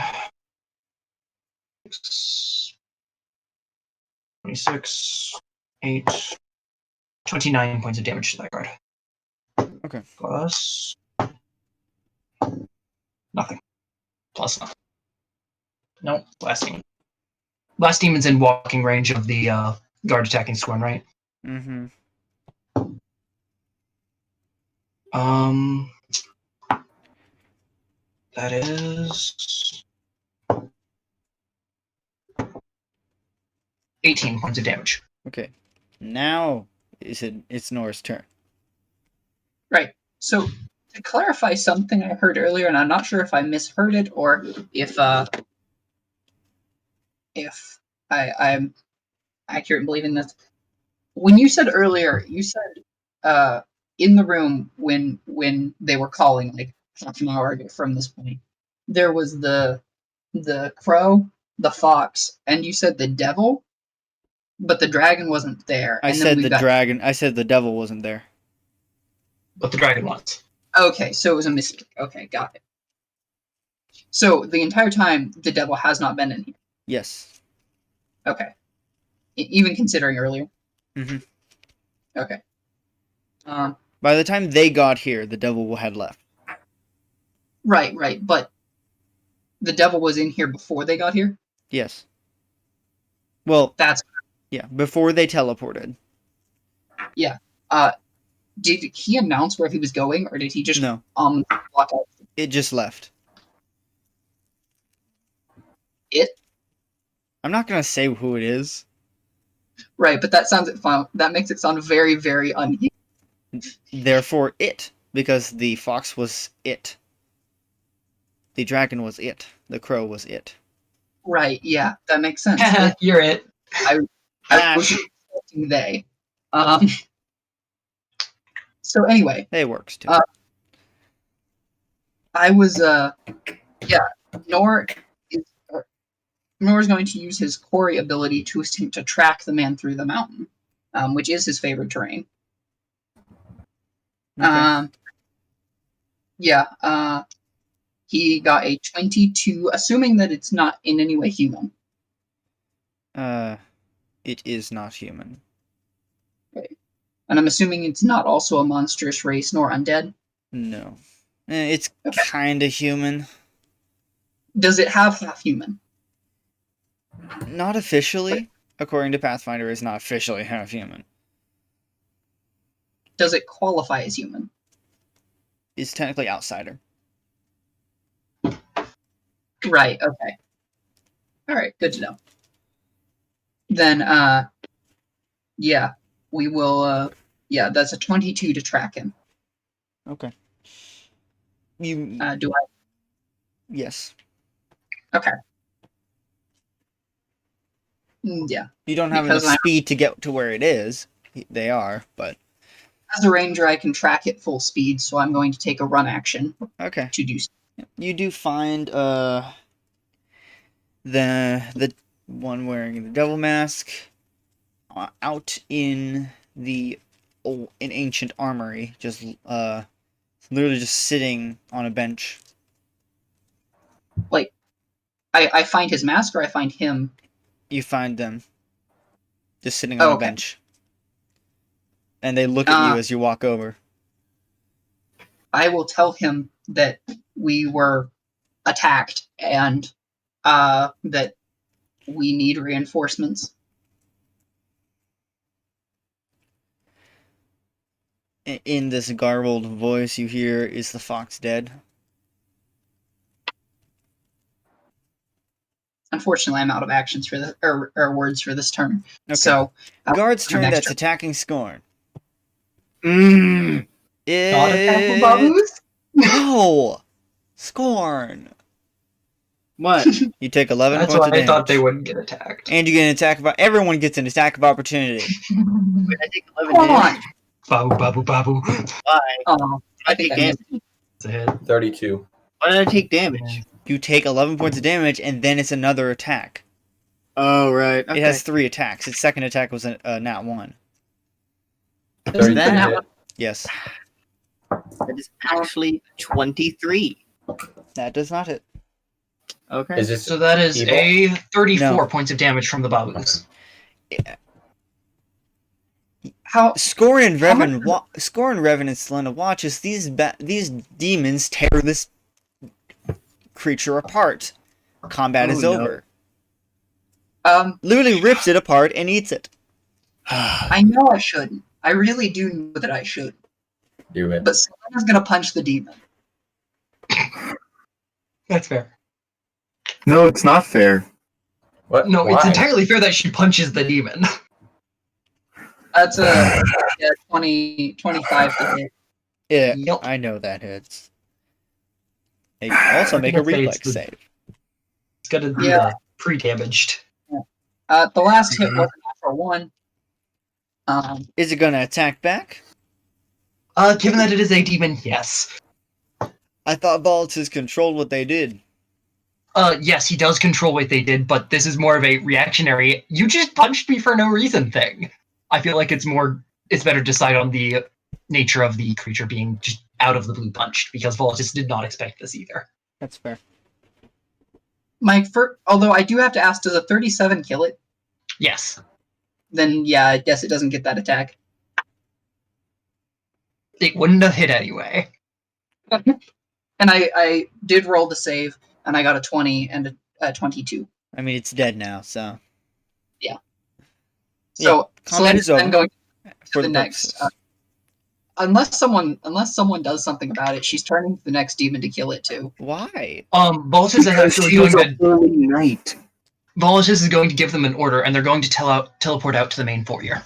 Speaker 5: 26, 8, 29 points of damage to that guard.
Speaker 1: Okay.
Speaker 5: Plus nothing. Plus nothing. Nope. Last demon. Last demon's in walking range of the guard attacking Scorn, right?
Speaker 1: Mm-hmm.
Speaker 5: That is 18 points of damage.
Speaker 1: Okay. Now it's Nora's turn.
Speaker 4: Right. So to clarify something I heard earlier, and I'm not sure if I misheard it or if I'm accurate in believing this. When you said earlier, you said in the room when they were calling like half an hour ago from this point, there was the crow, the fox, and you said the devil, but the dragon wasn't there.
Speaker 1: I
Speaker 4: and
Speaker 1: said
Speaker 4: we've
Speaker 1: the
Speaker 4: got-
Speaker 1: dragon. I said the devil wasn't there.
Speaker 5: But the dragon was.
Speaker 4: Okay, so it was a mistake. Okay, got it. So the entire time the devil has not been in here.
Speaker 1: Yes.
Speaker 4: Okay. Even considering earlier.
Speaker 1: Mm-hmm.
Speaker 4: Okay.
Speaker 1: By the time they got here, the devil had left.
Speaker 4: Right. But the devil was in here before they got here?
Speaker 1: Yes. Well,
Speaker 4: That's
Speaker 1: yeah, before they teleported.
Speaker 4: did he announce where he was going, or did he just
Speaker 1: No,
Speaker 4: block out
Speaker 1: it just left.
Speaker 4: it?
Speaker 1: I'm not gonna say who it is.
Speaker 4: Right, but that makes it sound very, very unhinged.
Speaker 1: Therefore, it, because the fox was it. The dragon was it. The crow was it.
Speaker 4: Right, yeah, that makes sense.
Speaker 5: You're it.
Speaker 4: I was expecting they. So anyway,
Speaker 1: It works too.
Speaker 4: I was Nor's going to use his quarry ability to attempt to track the man through the mountain, which is his favorite terrain.
Speaker 1: Okay.
Speaker 4: He got a 22, assuming that it's not in any way human.
Speaker 1: It is not human.
Speaker 4: And I'm assuming it's not also a monstrous race nor undead.
Speaker 1: No. It's
Speaker 4: Okay.
Speaker 1: kind of human.
Speaker 4: Does it have half human?
Speaker 1: Not officially. According to Pathfinder, it's not officially half human.
Speaker 4: Does it qualify as human?
Speaker 1: It's technically outsider.
Speaker 4: Right, okay. Alright, good to know. Then, we will, that's a 22 to track him.
Speaker 1: Okay. You.
Speaker 4: Do I?
Speaker 1: Yes.
Speaker 4: Okay. Yeah.
Speaker 1: You don't have
Speaker 4: Because
Speaker 1: enough speed to get to where it is. They are, but
Speaker 4: As a ranger, I can track it full speed, so I'm going to take a run action
Speaker 1: okay.
Speaker 4: to do so.
Speaker 1: You do find the one wearing the devil mask out in the in ancient armory, just literally just sitting on a bench.
Speaker 4: Like, I find his mask, or I find him.
Speaker 1: You find them just sitting on a
Speaker 4: Okay.
Speaker 1: bench, and they look at you as you walk over.
Speaker 4: I will tell him that we were attacked and that we need reinforcements.
Speaker 1: In this garbled voice you hear, "Is the fox dead?"
Speaker 4: Unfortunately, I'm out of actions for the or words for this turn.
Speaker 1: Okay.
Speaker 4: So
Speaker 1: Guard's turn
Speaker 4: next
Speaker 1: that's
Speaker 4: turn.
Speaker 1: attacking Scorn.
Speaker 2: Mmm.
Speaker 5: Not attack with Babus?
Speaker 1: No! Scorn!
Speaker 2: What?
Speaker 1: You take 11
Speaker 5: That's
Speaker 1: points
Speaker 5: why
Speaker 1: of
Speaker 5: I
Speaker 1: damage.
Speaker 5: thought they wouldn't get attacked.
Speaker 1: And you get an attack of... Everyone gets an attack of opportunity.
Speaker 2: I take 11
Speaker 4: Come on.
Speaker 2: damage.
Speaker 5: Babu, babu, babu.
Speaker 2: Why?
Speaker 4: Oh, I
Speaker 2: I
Speaker 4: think
Speaker 2: take
Speaker 4: I missed.
Speaker 2: damage.
Speaker 5: It's a hit.
Speaker 3: 32.
Speaker 2: Why did I take damage?
Speaker 1: You take 11 points of damage, and then it's another attack.
Speaker 2: Oh, right. Okay.
Speaker 1: It has 3 attacks. Its second attack was a nat 1.
Speaker 2: Isn't
Speaker 3: 32
Speaker 2: that-
Speaker 3: hit.
Speaker 1: Yes.
Speaker 2: That is actually 23.
Speaker 1: That does not hit.
Speaker 2: Okay.
Speaker 3: Is this
Speaker 5: So that is
Speaker 3: evil?
Speaker 5: a 34
Speaker 1: No.
Speaker 5: points of damage from the babus.
Speaker 4: How?
Speaker 1: Scorn and
Speaker 4: How much
Speaker 1: Revan, Scorn, Revan, and Selena watch as these demons tear this creature apart. Combat
Speaker 2: Oh,
Speaker 1: is
Speaker 2: no.
Speaker 1: over.
Speaker 4: Um,
Speaker 1: Literally rips it apart and eats it.
Speaker 4: I know I shouldn't. I really do know that I should.
Speaker 3: do it?
Speaker 4: But Selena's gonna punch the demon.
Speaker 5: That's fair.
Speaker 6: No, it's not fair.
Speaker 3: What?
Speaker 5: No,
Speaker 3: Why?
Speaker 5: it's entirely fair that she punches the demon.
Speaker 4: That's a 25 to hit.
Speaker 1: Yeah,
Speaker 5: Yup.
Speaker 1: I know that hits. Hey, also make a
Speaker 5: Let's say it's
Speaker 1: reflex
Speaker 5: the-
Speaker 1: save.
Speaker 5: It's gonna be
Speaker 4: Yeah.
Speaker 5: pre-damaged.
Speaker 4: The last hit was a natural 1.
Speaker 1: Is it gonna attack back?
Speaker 5: Given that it is a demon, yes.
Speaker 1: I thought Baltus controlled what they did.
Speaker 5: Yes, he does control what they did, but this is more of a reactionary, you just punched me for no reason thing. I feel like it's better to decide on the nature of the creature being just out of the blue punched, because Voltus did not expect this either.
Speaker 1: That's fair.
Speaker 4: Although I do have to ask, does a 37 kill it?
Speaker 5: Yes.
Speaker 4: Then yeah, I guess it doesn't get that attack.
Speaker 5: It wouldn't have hit anyway.
Speaker 4: And I did roll the save, and I got a 20 and a 22.
Speaker 1: I mean, it's dead now, so
Speaker 4: So
Speaker 1: combat is
Speaker 4: I'm
Speaker 1: over
Speaker 4: going
Speaker 1: for
Speaker 4: to the next. Unless someone does something about it, she's turning to the next demon to kill it too.
Speaker 1: Why?
Speaker 5: Voltus is actually
Speaker 6: She
Speaker 5: going
Speaker 6: was a
Speaker 5: to
Speaker 6: holy knight.
Speaker 5: Voltus is going to give them an order, and they're going to teleport out to the main foyer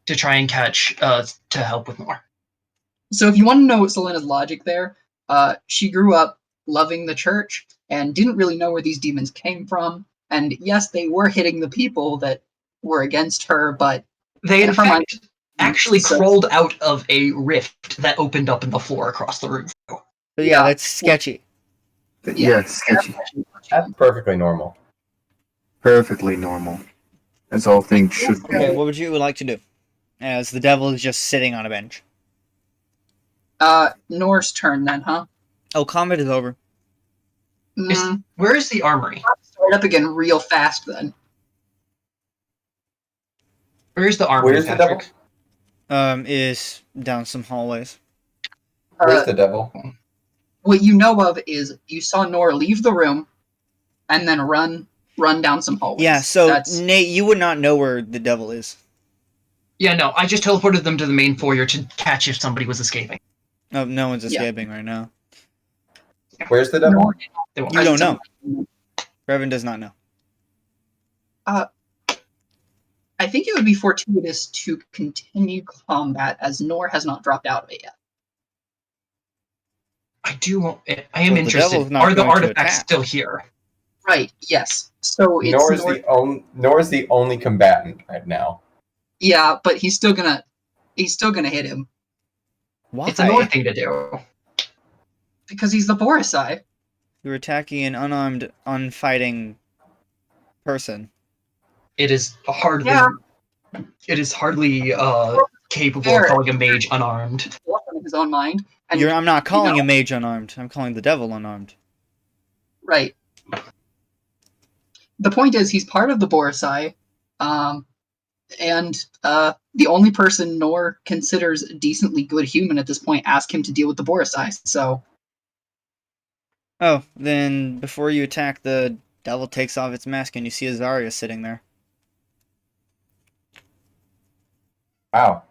Speaker 5: to try and catch to help with more.
Speaker 4: So if you want to know Selena's logic there, she grew up loving the church and didn't really know where these demons came from. And yes, they were hitting the people that were against her, but
Speaker 5: They in
Speaker 4: in her mind,
Speaker 5: fact actually
Speaker 4: so-
Speaker 5: crawled out of a rift that opened up in the floor across the room.
Speaker 1: So
Speaker 4: Yeah.
Speaker 1: that's sketchy.
Speaker 6: Yeah, sketchy.
Speaker 3: That's perfectly normal.
Speaker 6: Perfectly normal. As all things should
Speaker 1: Okay,
Speaker 6: be.
Speaker 1: what would you like to do? As the devil is just sitting on a bench.
Speaker 4: Nor's turn then, huh?
Speaker 1: Oh, combat is over.
Speaker 5: Where is the armory?
Speaker 4: Start up again real fast then.
Speaker 5: Where's the armory,
Speaker 3: Where's the
Speaker 5: Patrick?
Speaker 3: devil?
Speaker 1: Is down some hallways.
Speaker 3: Where's the devil?
Speaker 4: What you know of is you saw Nor leave the room and then run down some hallways.
Speaker 1: Yeah, so
Speaker 4: That's
Speaker 1: Nate, you would not know where the devil is.
Speaker 5: Yeah, no, I just teleported them to the main foyer to catch if somebody was escaping.
Speaker 1: Oh, no one's
Speaker 4: Yeah.
Speaker 1: escaping right now.
Speaker 3: Where's the devil?
Speaker 4: Nor
Speaker 5: They won't.
Speaker 1: You don't know.
Speaker 4: know.
Speaker 1: Revan does not know.
Speaker 4: I think it would be fortuitous to continue combat as Nor has not dropped out of it yet.
Speaker 5: I do. I am
Speaker 1: Well, the devil's
Speaker 5: interested.
Speaker 1: not
Speaker 5: Are the
Speaker 1: going to
Speaker 5: artifacts
Speaker 1: attack.
Speaker 5: still here?
Speaker 4: Right, yes. So it's
Speaker 3: Nor is the only combatant right now.
Speaker 4: yeah, but he's still gonna hit him
Speaker 1: Why?
Speaker 5: It's a Nor thing to do.
Speaker 4: because he's the Boresai.
Speaker 1: You're attacking an unarmed, unfighting person.
Speaker 5: It is hardly.
Speaker 4: Yeah.
Speaker 5: It is hardly capable
Speaker 4: Fair.
Speaker 5: of calling a mage unarmed.
Speaker 4: In his own mind. And
Speaker 1: I'm not calling
Speaker 4: know-
Speaker 1: a mage unarmed. I'm calling the devil unarmed.
Speaker 4: right. The point is he's part of the Boresai. And the only person Nor considers a decently good human at this point asked him to deal with the Boresai. So
Speaker 1: Oh, then before you attack, the devil takes off its mask and you see Azaria sitting there.
Speaker 3: Wow.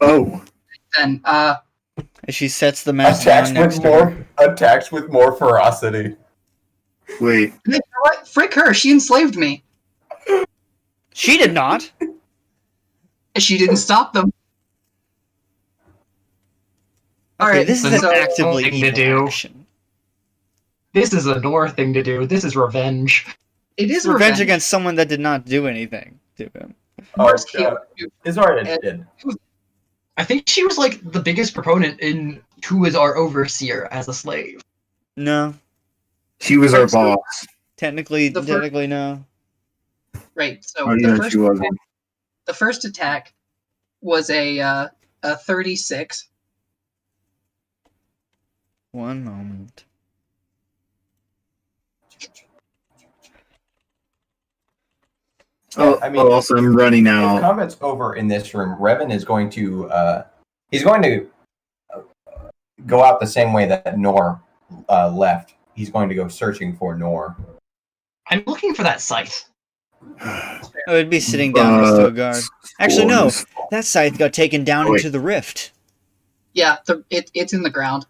Speaker 6: Oh.
Speaker 4: then
Speaker 1: As she sets the mask down next to her.
Speaker 3: Attacks with more ferocity.
Speaker 6: Wait.
Speaker 4: you know what? Frick her, she enslaved me.
Speaker 1: She did not!
Speaker 4: She didn't stop them.
Speaker 1: Okay,
Speaker 4: Alright,
Speaker 1: this is
Speaker 5: so-
Speaker 1: an actively
Speaker 5: thing to
Speaker 1: evil
Speaker 5: do.
Speaker 1: action.
Speaker 5: This is a Nor thing to do. This is revenge.
Speaker 4: It is
Speaker 1: Revenge against someone that did not do anything to him.
Speaker 4: Nor's
Speaker 3: Oh, God. Isarya did.
Speaker 5: I think she was like the biggest proponent in who is our overseer as a slave.
Speaker 1: No.
Speaker 6: She was our boss.
Speaker 1: Technically,
Speaker 4: The fir-
Speaker 1: no.
Speaker 4: Right. So
Speaker 6: Oh, yeah, she wasn't.
Speaker 4: the first attack was a 36.
Speaker 1: One moment.
Speaker 3: Yeah, I mean,
Speaker 6: also I'm running
Speaker 3: if
Speaker 6: out.
Speaker 3: combat's over in this room, Revan is going to he's going to go out the same way that Nor left. He's going to go searching for Nor.
Speaker 5: I'm looking for that scythe.
Speaker 1: I would be sitting down next to a guard. Actually, no.
Speaker 6: Scorn's-
Speaker 1: That scythe got taken down
Speaker 6: Oh, wait.
Speaker 1: into the rift.
Speaker 4: Yeah, it's in the ground.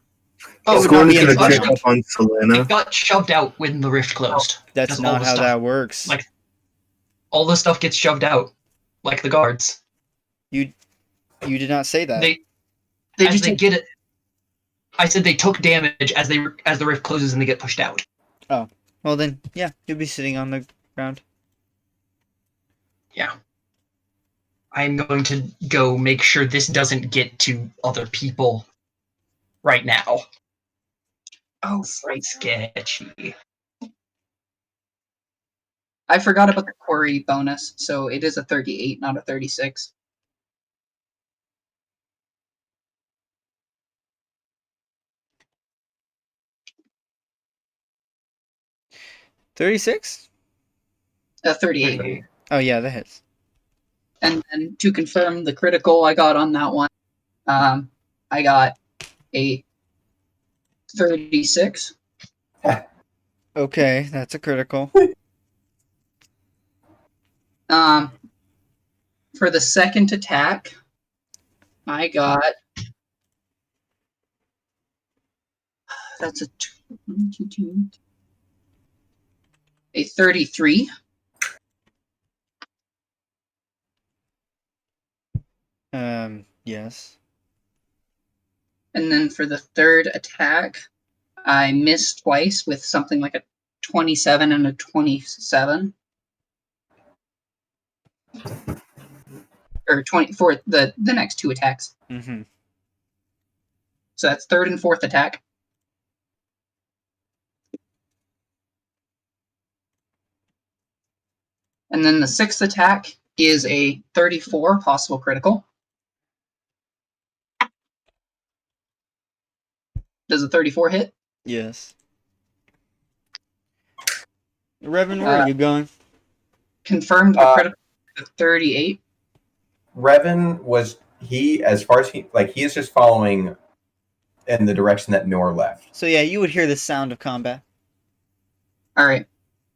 Speaker 1: Oh,
Speaker 5: Oh,
Speaker 6: Scorn
Speaker 1: not
Speaker 6: is
Speaker 1: the
Speaker 6: going to
Speaker 1: inside.
Speaker 6: check up on Selena.
Speaker 5: It got shoved out when the rift closed.
Speaker 1: That's
Speaker 5: all
Speaker 1: not
Speaker 5: the
Speaker 1: how
Speaker 5: stuff.
Speaker 1: that works.
Speaker 5: Like, all the stuff gets shoved out, like the guards.
Speaker 1: You did not say that.
Speaker 4: They
Speaker 5: As
Speaker 4: just
Speaker 5: they
Speaker 4: take-
Speaker 5: get it. I said they took damage as the rift closes and they get pushed out.
Speaker 1: Well then, yeah, you'll be sitting on the ground.
Speaker 5: Yeah. I'm going to go make sure this doesn't get to other people right now.
Speaker 4: Oh,
Speaker 5: Right, sketchy.
Speaker 4: I forgot about the quarry bonus, so it is a 38, not a 36.
Speaker 1: $36?
Speaker 4: A 38.
Speaker 1: Oh yeah, that hits.
Speaker 4: And then to confirm the critical I got on that one, I got a 36.
Speaker 1: Okay, that's a critical.
Speaker 4: For the second attack, I got that's a 33.
Speaker 1: Yes.
Speaker 4: And then for the third attack, I missed twice with something like a 27 and a 27. Or 20 for the next two attacks.
Speaker 1: Mm-hmm.
Speaker 4: So that's third and fourth attack. And then the sixth attack is a 34 possible critical. Does a 34 hit?
Speaker 1: Yes. Revan, where are you going?
Speaker 4: Confirmed the critical 38.
Speaker 3: Revan was as far as he is just following in the direction that Nor left.
Speaker 1: So yeah, you would hear the sound of combat,
Speaker 4: All right.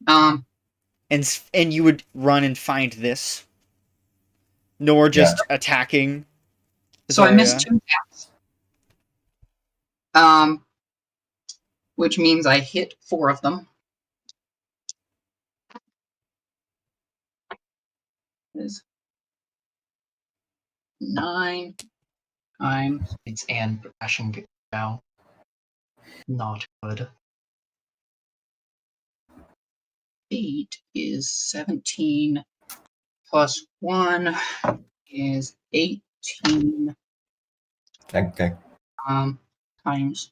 Speaker 1: and you would run and find this. Nor just attacking.
Speaker 4: So I missed two attacks. Which means I hit 4 of them. Is 9 times
Speaker 5: It's and crashing now. Not good.
Speaker 4: 8 is 17 plus 1 is 18
Speaker 3: Okay.
Speaker 4: times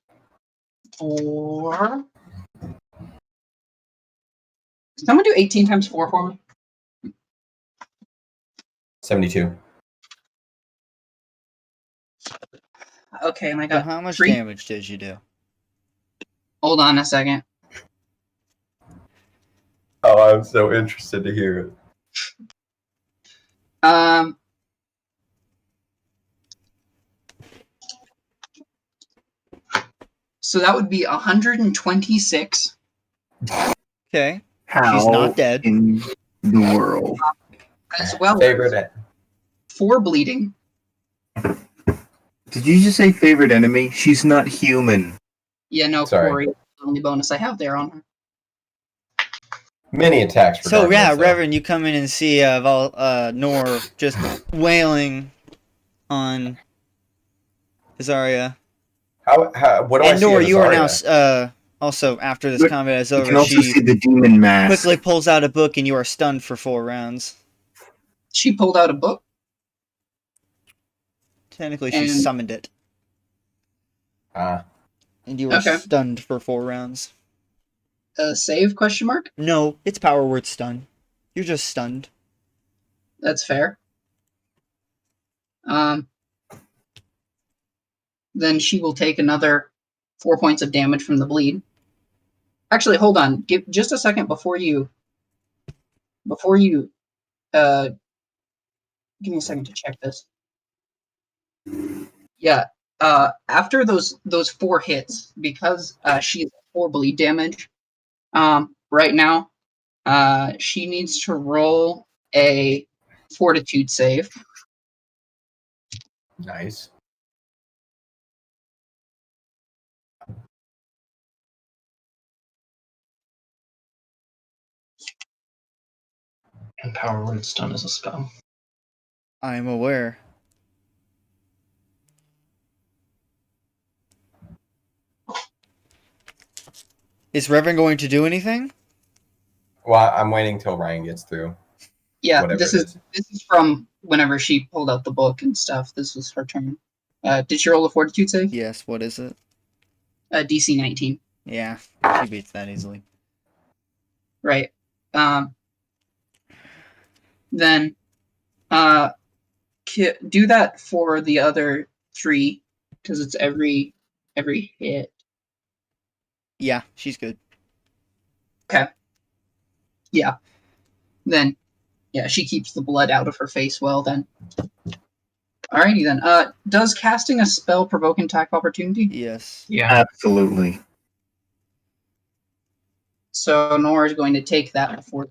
Speaker 4: 4. Someone do 18 times 4 for me?
Speaker 3: 72.
Speaker 4: Okay, and I
Speaker 1: So
Speaker 4: got
Speaker 1: how much
Speaker 4: 3.
Speaker 1: damage did you do?
Speaker 4: Hold on a second.
Speaker 3: Oh, I'm so interested to hear it.
Speaker 4: So that would be 126.
Speaker 1: Okay.
Speaker 6: How
Speaker 1: She's not dead.
Speaker 6: in the world?
Speaker 4: As well as
Speaker 3: Favorite.
Speaker 4: 4 bleeding.
Speaker 6: Did you just say favorite enemy? She's not human.
Speaker 4: Yeah, no,
Speaker 3: Sorry.
Speaker 4: Corey. The only bonus I have there on her.
Speaker 3: Many attacks.
Speaker 1: So yeah,
Speaker 3: regardless, though.
Speaker 1: Reverend, you come in and see Nor just wailing on Zarya.
Speaker 3: What do I
Speaker 1: And
Speaker 3: see?
Speaker 1: Nor,
Speaker 3: of
Speaker 1: you are
Speaker 3: Zarya?
Speaker 1: now also after this
Speaker 6: But
Speaker 1: combat is
Speaker 6: You
Speaker 1: over,
Speaker 6: can also
Speaker 1: she
Speaker 6: see the demon mask.
Speaker 1: quickly pulls out a book and you are stunned for 4 rounds.
Speaker 4: She pulled out a book.
Speaker 1: Technically, she
Speaker 4: And-
Speaker 1: summoned it, and you are
Speaker 4: Okay.
Speaker 1: stunned for 4 rounds.
Speaker 4: Save question mark?
Speaker 1: No, it's power word stun. You're just stunned.
Speaker 4: That's fair. Then she will take another 4 points of damage from the bleed. Actually, hold on. Give just a second before you. Give me a second to check this. Yeah. After those 4 hits, because she is 4 bleed damage. Right now, she needs to roll a Fortitude save.
Speaker 3: Nice.
Speaker 5: And Power Word Stun is a spell.
Speaker 1: I'm aware. Is Revan going to do anything?
Speaker 3: Well, I'm waiting till Ryan gets through.
Speaker 4: Yeah,
Speaker 3: Whatever
Speaker 4: this
Speaker 3: it
Speaker 4: is from whenever she pulled out the book and stuff. This was her turn. Did she roll a Fortitude save?
Speaker 1: Yes, what is it?
Speaker 4: DC 19.
Speaker 1: Yeah, she beats that easily.
Speaker 4: Right. Then do that for the other 3 because it's every hit.
Speaker 1: Yeah, she's good.
Speaker 4: Okay. Yeah. Then yeah, she keeps the blood out of her face well then. Alrighty then. Does casting a spell provoke an attack of opportunity?
Speaker 1: Yes.
Speaker 5: Yeah.
Speaker 6: Absolutely.
Speaker 4: So Nora is going to take that before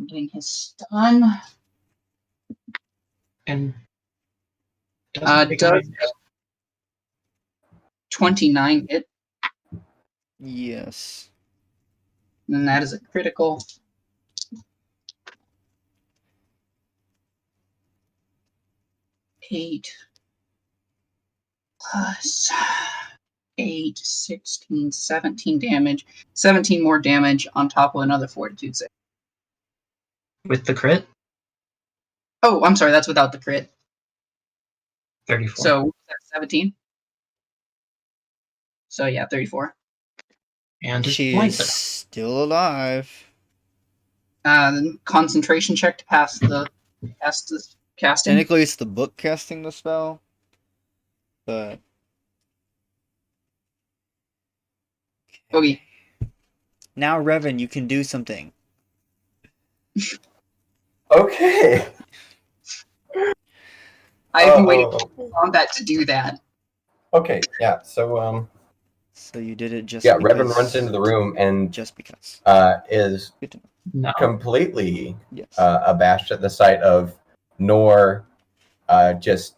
Speaker 4: getting his stun.
Speaker 5: And
Speaker 4: Does 29 hit?
Speaker 1: Yes.
Speaker 4: And that is a critical. Eight plus 8, 16, 17 damage. 17 more damage on top of another Fortitude save.
Speaker 5: with the crit,
Speaker 4: Oh, I'm sorry, that's without the crit.
Speaker 5: 34.
Speaker 4: So that's 17. So yeah, 34.
Speaker 5: And his
Speaker 1: She
Speaker 5: blind
Speaker 1: is
Speaker 5: there.
Speaker 1: still alive.
Speaker 4: Concentration check to pass the casting.
Speaker 1: Technically, it's the book casting the spell, but
Speaker 4: Okay.
Speaker 1: now, Revan, you can do something.
Speaker 3: Okay.
Speaker 4: I've been waiting for combat to do that.
Speaker 3: Okay, yeah. So
Speaker 1: So you did it just
Speaker 3: yeah,
Speaker 1: because.
Speaker 3: Revan runs into the room and
Speaker 1: Just because.
Speaker 3: is
Speaker 1: Good to know.
Speaker 5: No.
Speaker 3: completely
Speaker 1: Yes.
Speaker 3: abashed at the sight of Nor just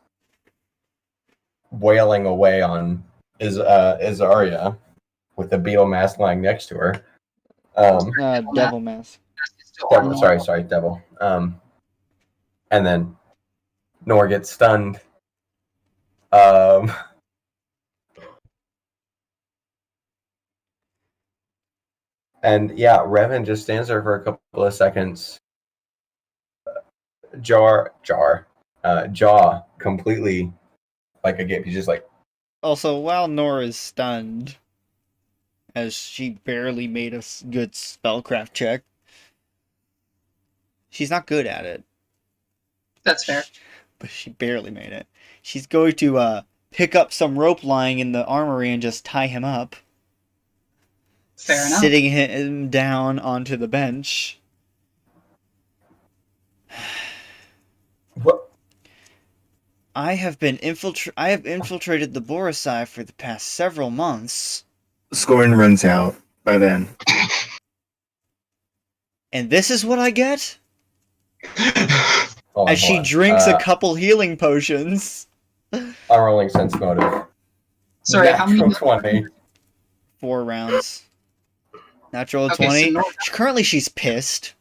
Speaker 3: wailing away on Azaria with the beetle mask lying next to her.
Speaker 1: Devil mask.
Speaker 4: It's still on
Speaker 3: Devil,
Speaker 4: Nora.
Speaker 3: sorry, Devil. And then Nor gets stunned. And yeah, Revan just stands there for a couple of seconds. Jaw completely like a gape. He's just like,
Speaker 1: Also, while Nora is stunned, as she barely made a good spellcraft check, she's not good at it,
Speaker 4: That's fair.
Speaker 1: but she barely made it. She's going to pick up some rope lying in the armory and just tie him up.
Speaker 4: Fair enough.
Speaker 1: Sitting him down onto the bench.
Speaker 3: what?
Speaker 1: I have infiltrated the Boresai for the past several months,
Speaker 6: Scorn runs out by then.
Speaker 1: and this is what I get?
Speaker 3: Hold on,
Speaker 1: As she
Speaker 3: hold on.
Speaker 1: drinks a couple healing potions.
Speaker 3: I'm rolling sense motive.
Speaker 4: Sorry, how many?
Speaker 3: Natural 20.
Speaker 1: 4 rounds. Natural
Speaker 4: Okay,
Speaker 1: 20.
Speaker 4: so Nora,
Speaker 1: Currently she's pissed.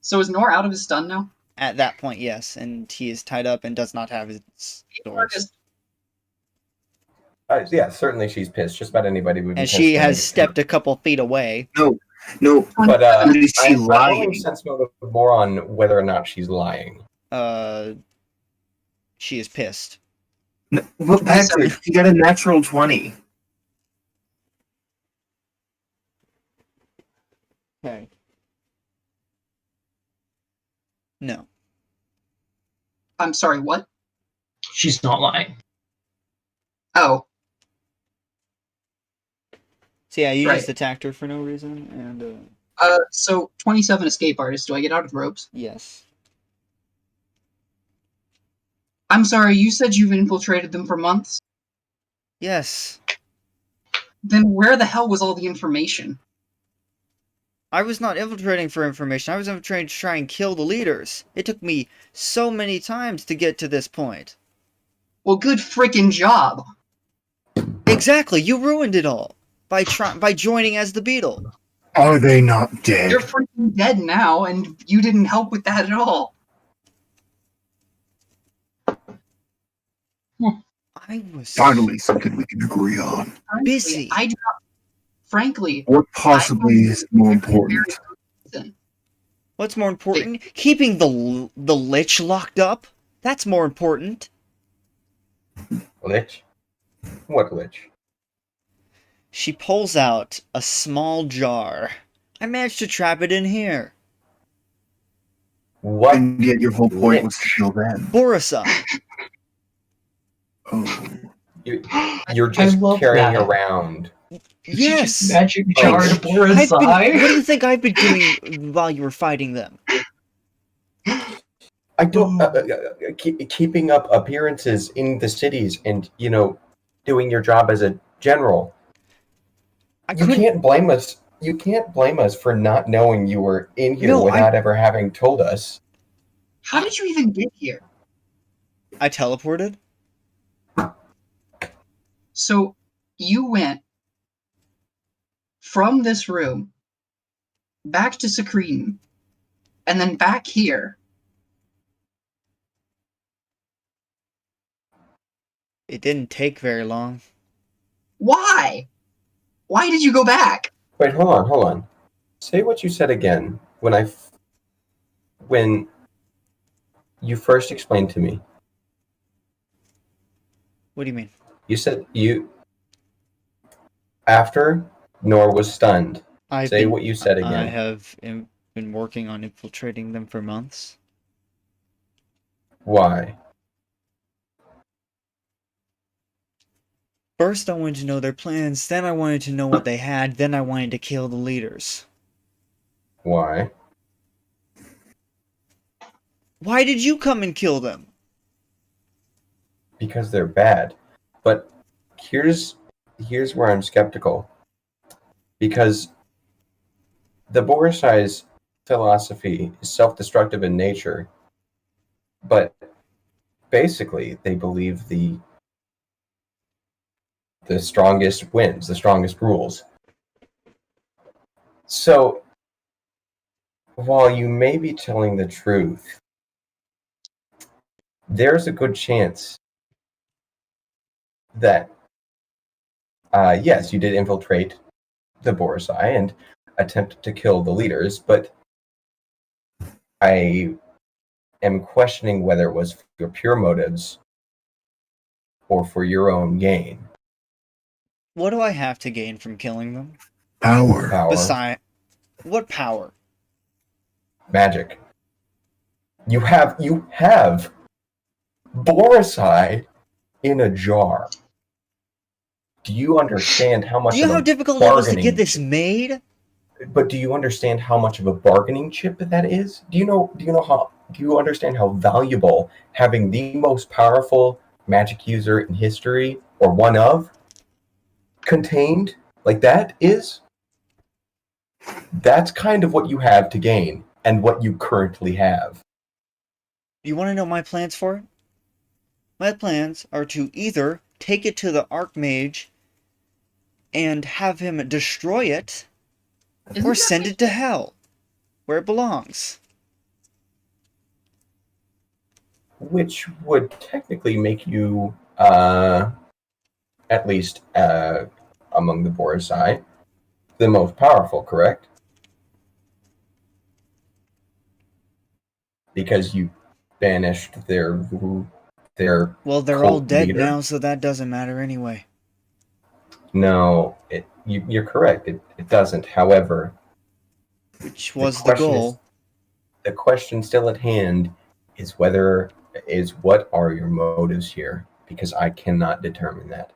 Speaker 4: so is Nor out of his stun now?
Speaker 1: At that point, yes, and he is tied up and does not have his
Speaker 4: Nora
Speaker 1: swords.
Speaker 4: just
Speaker 3: Yeah, certainly she's pissed. Just about anybody would be
Speaker 1: And
Speaker 3: pissed.
Speaker 1: she
Speaker 3: for
Speaker 1: has
Speaker 3: me.
Speaker 1: stepped a couple feet away.
Speaker 6: No,
Speaker 3: But
Speaker 6: is she
Speaker 3: I'm rolling
Speaker 6: lying?
Speaker 3: sense motive more on whether or not she's lying.
Speaker 1: She is pissed.
Speaker 6: Well, Patrick, you got a natural 20.
Speaker 1: Okay. No.
Speaker 4: I'm sorry, what?
Speaker 5: She's not lying.
Speaker 4: Oh,
Speaker 1: So yeah, you
Speaker 4: Right.
Speaker 1: just attacked her for no reason, and
Speaker 4: So 27 escape artists. Do I get out of the ropes?
Speaker 1: yes.
Speaker 4: I'm sorry, you said you've infiltrated them for months?
Speaker 1: Yes.
Speaker 4: Then where the hell was all the information?
Speaker 1: I was not infiltrating for information. I was infiltrating to try and kill the leaders. It took me so many times to get to this point.
Speaker 4: Well, good frickin' job.
Speaker 1: Exactly, you ruined it all by joining as the beetle.
Speaker 6: Are they not dead?
Speaker 4: You're freaking dead now, and you didn't help with that at all.
Speaker 1: I was
Speaker 6: Finally, something we can agree on.
Speaker 4: Frankly,
Speaker 1: busy.
Speaker 4: I do not. Frankly,
Speaker 6: What possibly is more important?
Speaker 1: What's more important? Keeping the lich locked up? That's more important.
Speaker 3: Lich? What lich?
Speaker 1: She pulls out a small jar. I managed to trap it in here.
Speaker 3: What?
Speaker 6: And yet your whole point was to kill them.
Speaker 1: Boresai.
Speaker 6: Oh.
Speaker 3: You're just
Speaker 5: love
Speaker 3: carrying
Speaker 5: that.
Speaker 3: around.
Speaker 1: Yes.
Speaker 5: Magic
Speaker 3: Oh,
Speaker 5: jar to
Speaker 1: What do
Speaker 5: Boresai.
Speaker 1: you think I've been doing while you were fighting them?
Speaker 3: I don't keeping up appearances in the cities and doing your job as a general. You can't blame us. You can't blame us for not knowing you were in here without ever having told us.
Speaker 4: How did you even get here?
Speaker 1: I teleported.
Speaker 4: So, you went from this room back to Secretin, and then back here.
Speaker 1: It didn't take very long.
Speaker 4: Why? Why did you go back?
Speaker 3: Wait, hold on. Say what you said again when you first explained to me.
Speaker 1: What do you mean?
Speaker 3: You said after Nor was stunned. Say what you said again.
Speaker 1: I have been working on infiltrating them for months.
Speaker 3: Why?
Speaker 1: First, I wanted to know their plans, then I wanted to know what they had, then I wanted to kill the leaders.
Speaker 3: Why?
Speaker 1: Why did you come and kill them?
Speaker 3: Because they're bad. But here's where I'm skeptical. Because the Boresai's philosophy is self-destructive in nature, but basically they believe the strongest wins, the strongest rules. So, while you may be telling the truth, there's a good chance that, yes, you did infiltrate the Boresai and attempt to kill the leaders, but I am questioning whether it was for your pure motives or for your own gain.
Speaker 1: What do I have to gain from killing them?
Speaker 6: Power.
Speaker 1: Besides, what power?
Speaker 3: Magic. You have Boresai in a jar. Do you understand how much?
Speaker 1: Do you know how difficult it was to get this made?
Speaker 3: But do you understand how much of a bargaining chip that is? Do you understand how valuable having the most powerful magic user in history, or one of, contained like that is? That's kind of what you have to gain, and what you currently have.
Speaker 1: You want to know my plans for it? My plans are to either take it to the Archmage and have him destroy it, or send it to hell, where it belongs.
Speaker 3: Which would technically make you, at least among the Boresai, the most powerful, correct? Because you banished their
Speaker 1: Well, they're all
Speaker 3: cult
Speaker 1: dead
Speaker 3: leader.
Speaker 1: now, so that doesn't matter anyway.
Speaker 3: No, you're correct. It doesn't. However,
Speaker 1: Which was the goal.
Speaker 3: The question still at hand is what are your motives here? Because I cannot determine that.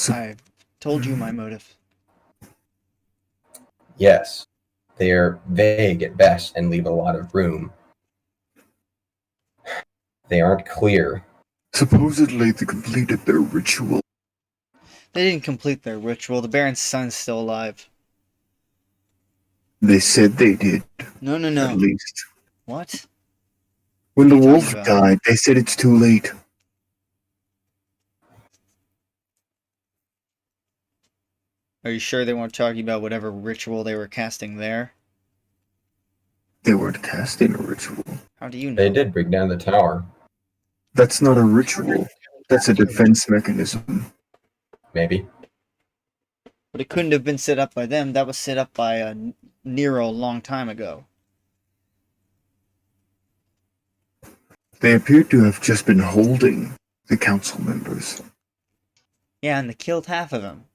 Speaker 1: I told you my motive.
Speaker 3: Yes, they are vague at best and leave a lot of room. They aren't clear.
Speaker 6: Supposedly they completed their ritual.
Speaker 1: They didn't complete their ritual. The Baron's son's still alive.
Speaker 6: They said they did,
Speaker 1: No, no,
Speaker 6: at
Speaker 1: no.
Speaker 6: least.
Speaker 1: What?
Speaker 6: When the
Speaker 1: What are you
Speaker 6: wolf
Speaker 1: talking about?
Speaker 6: died, they said it's too late.
Speaker 1: Are you sure they weren't talking about whatever ritual they were casting there?
Speaker 6: They weren't casting a ritual.
Speaker 1: How do you know?
Speaker 3: They did bring down the tower.
Speaker 6: That's not a ritual. That's a defense mechanism.
Speaker 3: Maybe.
Speaker 1: But it couldn't have been set up by them. That was set up by Nero a long time ago.
Speaker 6: They appear to have just been holding the council members.
Speaker 1: Yeah, and they killed half of them.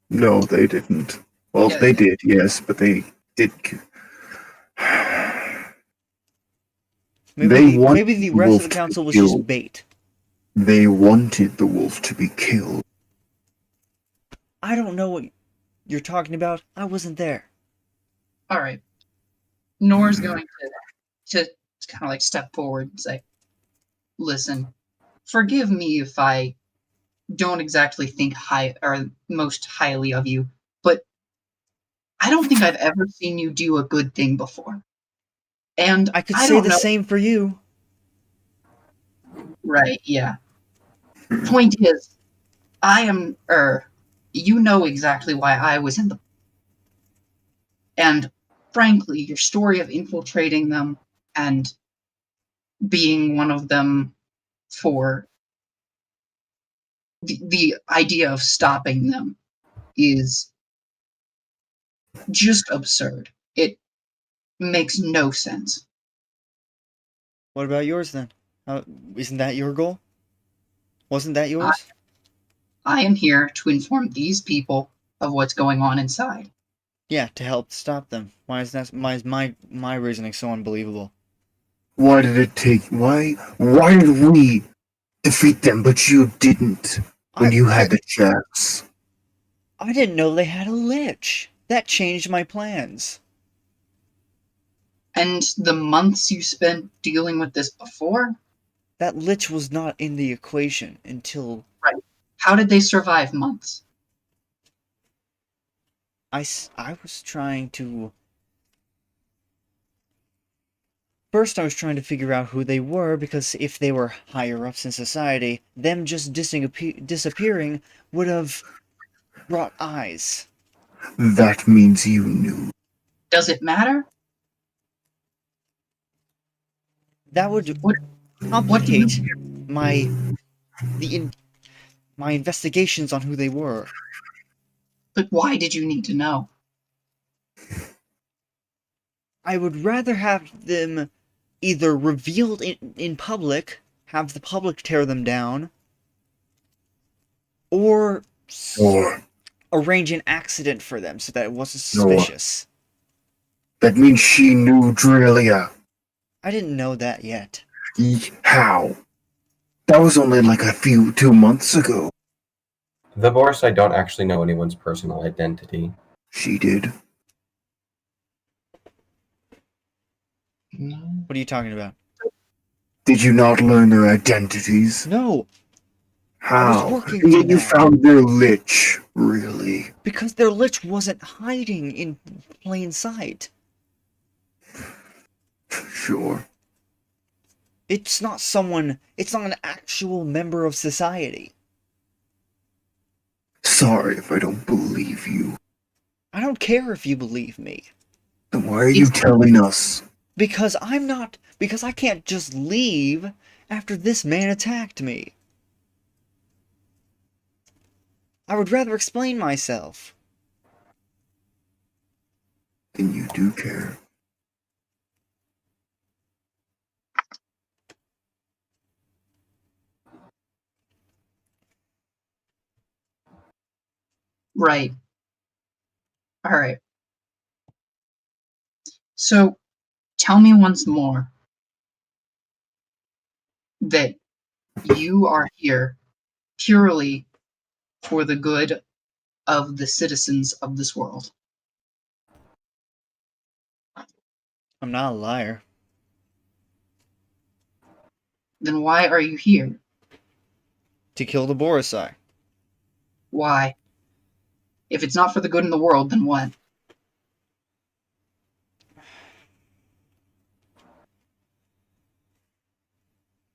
Speaker 6: No, they didn't. Well,
Speaker 4: Yeah,
Speaker 6: they
Speaker 4: yeah.
Speaker 6: did, yes, but they did.
Speaker 1: Maybe
Speaker 6: want
Speaker 1: maybe the
Speaker 6: the
Speaker 1: rest
Speaker 6: wolf
Speaker 1: of the
Speaker 6: to
Speaker 1: council
Speaker 6: be
Speaker 1: was just
Speaker 6: killed.
Speaker 1: bait.
Speaker 6: They wanted the wolf to be killed.
Speaker 1: I don't know what you're talking about. I wasn't there.
Speaker 4: All right. Nor's going to kind of like step forward and say, "Listen, forgive me if I don't exactly think high or most highly of you, but I don't think I've ever seen you do a good thing before. And
Speaker 1: I could
Speaker 4: I
Speaker 1: say
Speaker 4: don't
Speaker 1: the
Speaker 4: know."
Speaker 1: same for you.
Speaker 4: Right? Yeah. Point is, you know exactly why I was in the. And frankly, your story of infiltrating them and being one of them for the idea of stopping them is just absurd. It makes no sense.
Speaker 1: What about yours then? Isn't that your goal? Wasn't that
Speaker 4: I,
Speaker 1: yours?
Speaker 4: I am here to inform these people of what's going on inside.
Speaker 1: Yeah, to help stop them. Why is that? Why is my reasoning so unbelievable?
Speaker 6: Why did it take? Why did we defeat them, but you didn't when you had the chance?
Speaker 1: I didn't know they had a lich. That changed my plans.
Speaker 4: And the months you spent dealing with this before,
Speaker 1: That lich was not in the equation until
Speaker 4: how did they survive months?
Speaker 1: I was trying to. First, I was trying to figure out who they were, because if they were higher ups in society, them just disappearing would have brought eyes.
Speaker 6: That means you knew.
Speaker 4: Does it matter?
Speaker 1: That would
Speaker 4: What do you
Speaker 1: complicate my my investigations on who they were.
Speaker 4: But why did you need to know?
Speaker 1: I would rather have them either revealed in public, have the public tear them down, or
Speaker 6: Or
Speaker 1: arrange an accident for them so that it wasn't
Speaker 6: No.
Speaker 1: suspicious.
Speaker 6: that means she knew Drelia.
Speaker 1: I didn't know that yet.
Speaker 6: How? That was only like 2 months ago.
Speaker 3: The Boresai don't actually know anyone's personal identity.
Speaker 6: She did.
Speaker 1: What are you talking about?
Speaker 6: Did you not learn their identities?
Speaker 1: No,
Speaker 6: How?
Speaker 1: working
Speaker 6: And
Speaker 1: for
Speaker 6: yet you
Speaker 1: them.
Speaker 6: found their lich. Really?
Speaker 1: because their lich wasn't hiding in plain sight.
Speaker 6: Sure.
Speaker 1: It's not an actual member of society.
Speaker 6: Sorry if I don't believe you.
Speaker 1: I don't care if you believe me.
Speaker 6: Then why are you telling us?
Speaker 1: Because I can't just leave after this man attacked me. I would rather explain myself.
Speaker 6: Then you do care.
Speaker 4: Right. All right. So tell me once more that you are here purely for the good of the citizens of this world.
Speaker 1: I'm not a liar.
Speaker 4: Then why are you here?
Speaker 1: To kill the Boresai.
Speaker 4: Why? If it's not for the good in the world, then what?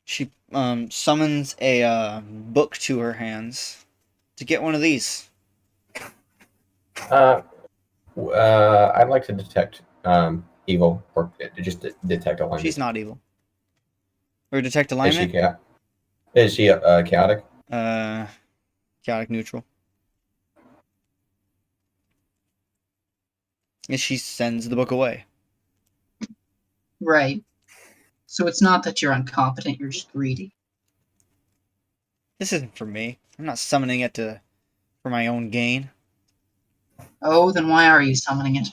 Speaker 1: She summons a book to her hands to get one of these.
Speaker 3: I'd like to detect evil, or just detect alignment.
Speaker 1: She's not evil. Or detect
Speaker 3: Is she
Speaker 1: alignment.
Speaker 3: chaotic? Is she chaotic?
Speaker 1: Chaotic neutral. And she sends the book away.
Speaker 4: Right. So it's not that you're incompetent, you're just greedy.
Speaker 1: This isn't for me. I'm not summoning it for my own gain.
Speaker 4: Oh, then why are you summoning it?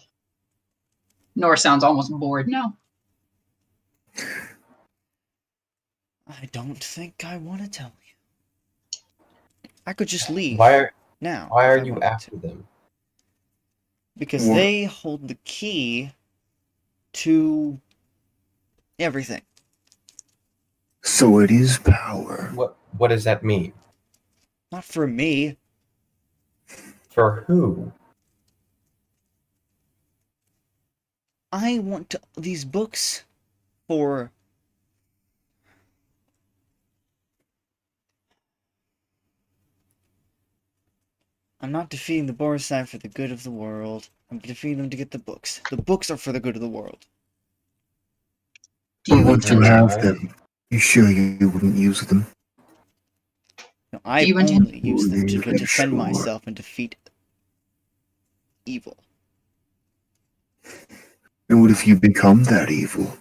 Speaker 4: Nor sounds almost bored now.
Speaker 1: I don't think I want to tell you. I could just leave now.
Speaker 3: Why
Speaker 1: if
Speaker 3: are
Speaker 1: I
Speaker 3: you
Speaker 1: wanted
Speaker 3: after
Speaker 1: to.
Speaker 3: them?
Speaker 1: Because
Speaker 6: What?
Speaker 1: they hold the key to everything.
Speaker 6: So it is power.
Speaker 3: What does that mean?
Speaker 1: Not for me.
Speaker 3: For who?
Speaker 1: I want these books for... I'm not defeating the Boresai for the good of the world. I'm defeating them to get the books. The books are for the good of the world.
Speaker 4: Do
Speaker 6: But
Speaker 4: you
Speaker 6: once you
Speaker 4: intend
Speaker 6: have
Speaker 3: Alright.
Speaker 6: them, you sure you wouldn't use them?
Speaker 1: No, I
Speaker 4: you intend-
Speaker 1: only use them to
Speaker 6: Really
Speaker 1: defend
Speaker 6: sure.
Speaker 1: myself and defeat evil.
Speaker 6: And what if you become that evil?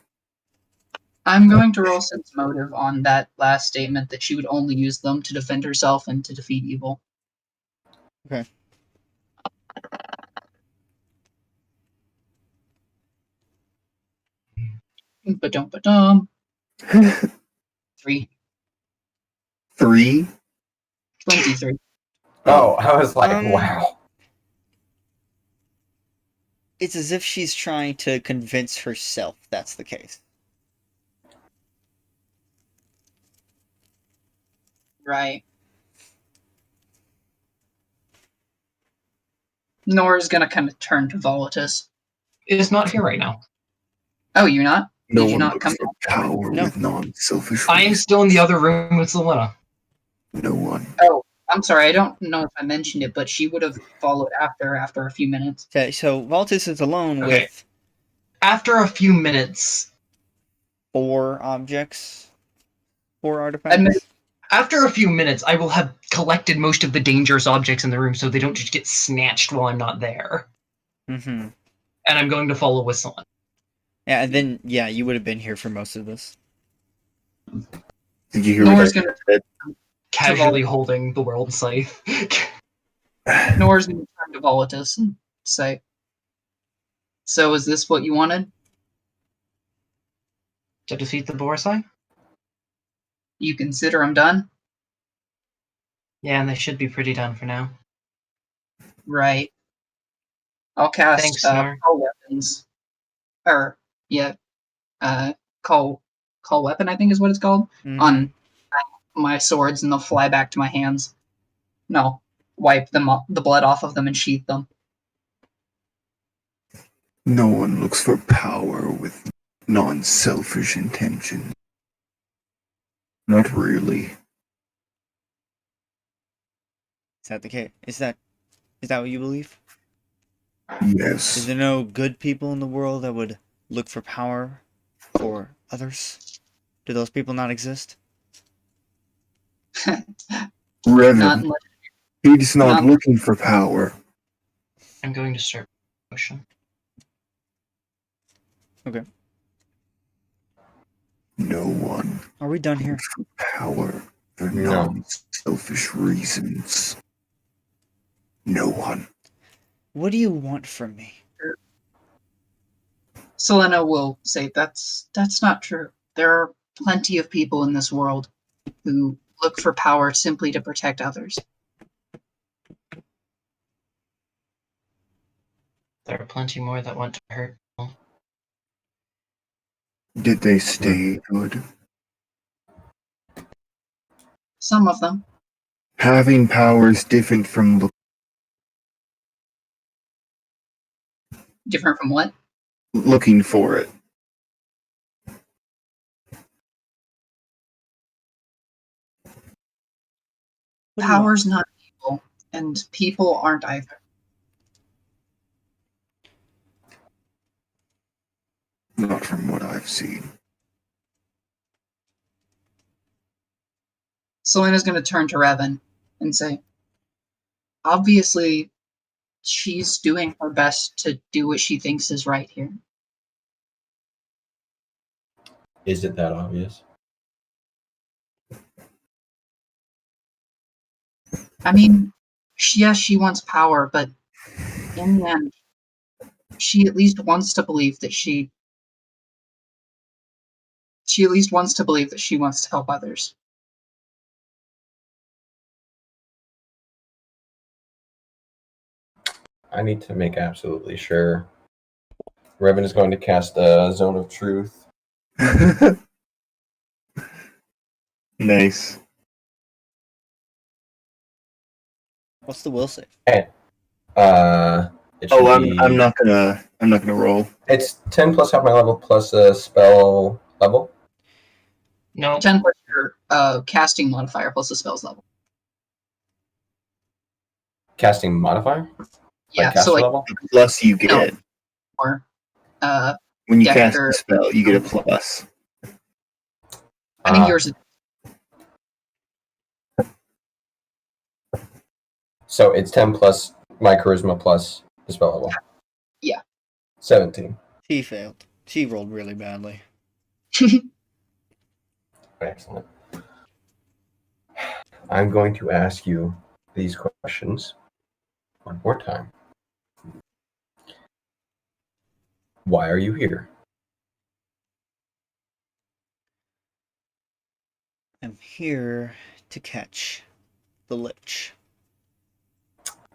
Speaker 4: I'm going to roll sense motive on that last statement that she would only use them to defend herself and to defeat evil.
Speaker 1: Okay.
Speaker 4: Ba-dum. 3.
Speaker 6: 3?
Speaker 4: 23.
Speaker 3: Oh, I was like,
Speaker 1: Um,
Speaker 3: wow.
Speaker 1: It's as if she's trying to convince herself that's the case.
Speaker 4: Right. Nora's gonna kind of turn to Volatus.
Speaker 5: Is not here right now.
Speaker 4: Oh, you're not?
Speaker 6: No
Speaker 4: Did you
Speaker 6: one
Speaker 4: not
Speaker 6: looks
Speaker 4: come
Speaker 6: for
Speaker 4: back?
Speaker 6: power
Speaker 1: No.
Speaker 6: with non-selfish
Speaker 5: I am
Speaker 6: reasons.
Speaker 5: still in the other room with Selena.
Speaker 6: No one.
Speaker 4: Oh, I'm sorry. I don't know if I mentioned it, but she would have followed after a few minutes.
Speaker 1: Okay, so Valtis is alone
Speaker 5: Okay.
Speaker 1: with
Speaker 5: After a few minutes,
Speaker 1: 4 objects. 4
Speaker 4: Admit-
Speaker 1: artifacts.
Speaker 5: after a few minutes, I will have collected most of the dangerous objects in the room so they don't just get snatched while I'm not there.
Speaker 1: Mm-hmm.
Speaker 5: And I'm going to follow with Selena.
Speaker 1: Yeah, and then, yeah, you would have been here for most of this.
Speaker 6: Did you hear
Speaker 4: Nora's
Speaker 6: what
Speaker 4: gonna
Speaker 5: Casually holding the world scythe.
Speaker 6: I said?
Speaker 4: Nora's gonna turn to Volatus and say, "So is this what you wanted?
Speaker 5: To defeat the Boresai?
Speaker 4: You consider I'm done?
Speaker 5: Yeah, and they should be pretty done for now.
Speaker 4: Right. I'll cast
Speaker 5: Thanks, Nora.
Speaker 4: call weapons. Or yeah, call weapon, I think is what it's called,
Speaker 1: Mhm.
Speaker 4: on my swords, and they'll fly back to my hands. No, wipe them up, the blood off of them and sheath them.
Speaker 6: No one looks for power with non-selfish intention. Not really.
Speaker 1: Is that the case? Is that what you believe?
Speaker 6: Yes.
Speaker 1: Is there no good people in the world that would look for power for others? Do those people not exist?
Speaker 4: Not
Speaker 6: Revan,
Speaker 4: unless
Speaker 6: he's not
Speaker 4: not-
Speaker 6: looking for power.
Speaker 5: I'm going to start motion.
Speaker 6: No one
Speaker 1: Are we done here?
Speaker 6: looks for power for
Speaker 3: No.
Speaker 6: non-selfish reasons. No one.
Speaker 1: What do you want from me?
Speaker 4: Selena will say that's not true. There are plenty of people in this world who look for power simply to protect others.
Speaker 5: There are plenty more that want to hurt.
Speaker 6: Did they stay good?
Speaker 4: Some of them.
Speaker 6: Having powers different from
Speaker 4: Different from what?
Speaker 6: looking for it.
Speaker 1: What do you want?
Speaker 4: Power's not evil, and people aren't either.
Speaker 6: Not from what I've seen.
Speaker 4: Selena's going to turn to Revan and say, obviously, she's doing her best to do what she thinks is right here.
Speaker 3: Is it that obvious?
Speaker 4: I mean, yes, she wants power, but in the end, she at least wants to believe that she at least wants to believe that she wants to help others.
Speaker 3: I need to make absolutely sure. Revan is going to cast a Zone of Truth.
Speaker 6: Nice.
Speaker 1: What's the will save?
Speaker 3: It should
Speaker 6: Oh,
Speaker 3: be,
Speaker 6: I'm not gonna roll.
Speaker 3: It's 10 plus half my level plus a spell level.
Speaker 5: No,
Speaker 4: 10 plus your casting modifier plus the spell's level.
Speaker 3: Casting modifier?
Speaker 4: Yeah,
Speaker 3: Like caster
Speaker 4: so like
Speaker 3: level?
Speaker 6: Plus you get
Speaker 4: more.
Speaker 6: when you
Speaker 4: yeah,
Speaker 6: cast
Speaker 4: sure.
Speaker 6: a spell, you get a plus.
Speaker 4: I think
Speaker 3: Ah.
Speaker 4: yours is
Speaker 3: So it's 10 plus my charisma plus the spell level.
Speaker 4: Yeah.
Speaker 3: 17.
Speaker 1: She failed. She rolled really badly.
Speaker 3: Excellent. I'm going to ask you these questions one more time. Why are you here?
Speaker 1: I'm here to catch the Lich.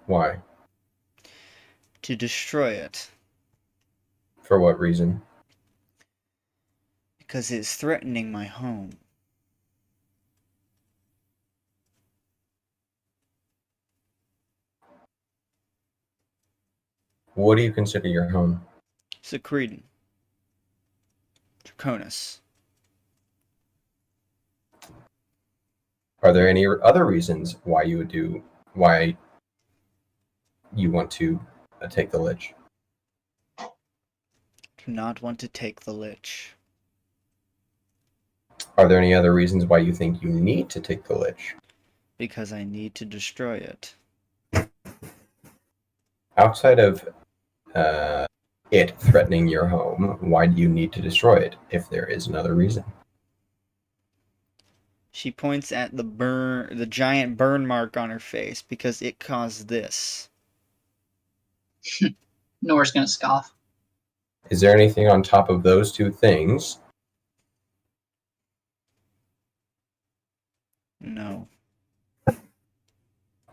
Speaker 3: Why?
Speaker 1: To destroy it.
Speaker 3: For what reason?
Speaker 1: Because it's threatening my home.
Speaker 3: What do you consider your home?
Speaker 1: Secretin. Draconis.
Speaker 3: Are there any other reasons why you want to take the Lich?
Speaker 1: Do not want to take the Lich.
Speaker 3: Are there any other reasons why you think you need to take the Lich?
Speaker 1: Because I need to destroy it.
Speaker 3: Outside of it threatening your home, why do you need to destroy it if there is another reason?
Speaker 1: She points at the giant burn mark on her face because it caused this.
Speaker 4: Nora's going to scoff.
Speaker 3: Is there anything on top of those two things?
Speaker 1: No.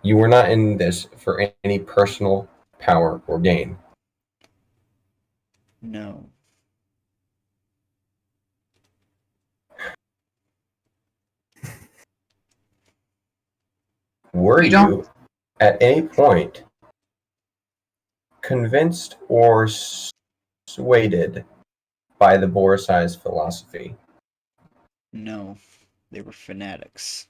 Speaker 3: You were not in this for any personal power or gain.
Speaker 1: No.
Speaker 3: Were
Speaker 4: You don't-
Speaker 3: you at any point convinced or swayed by the Boresai's philosophy?
Speaker 1: No. They were fanatics.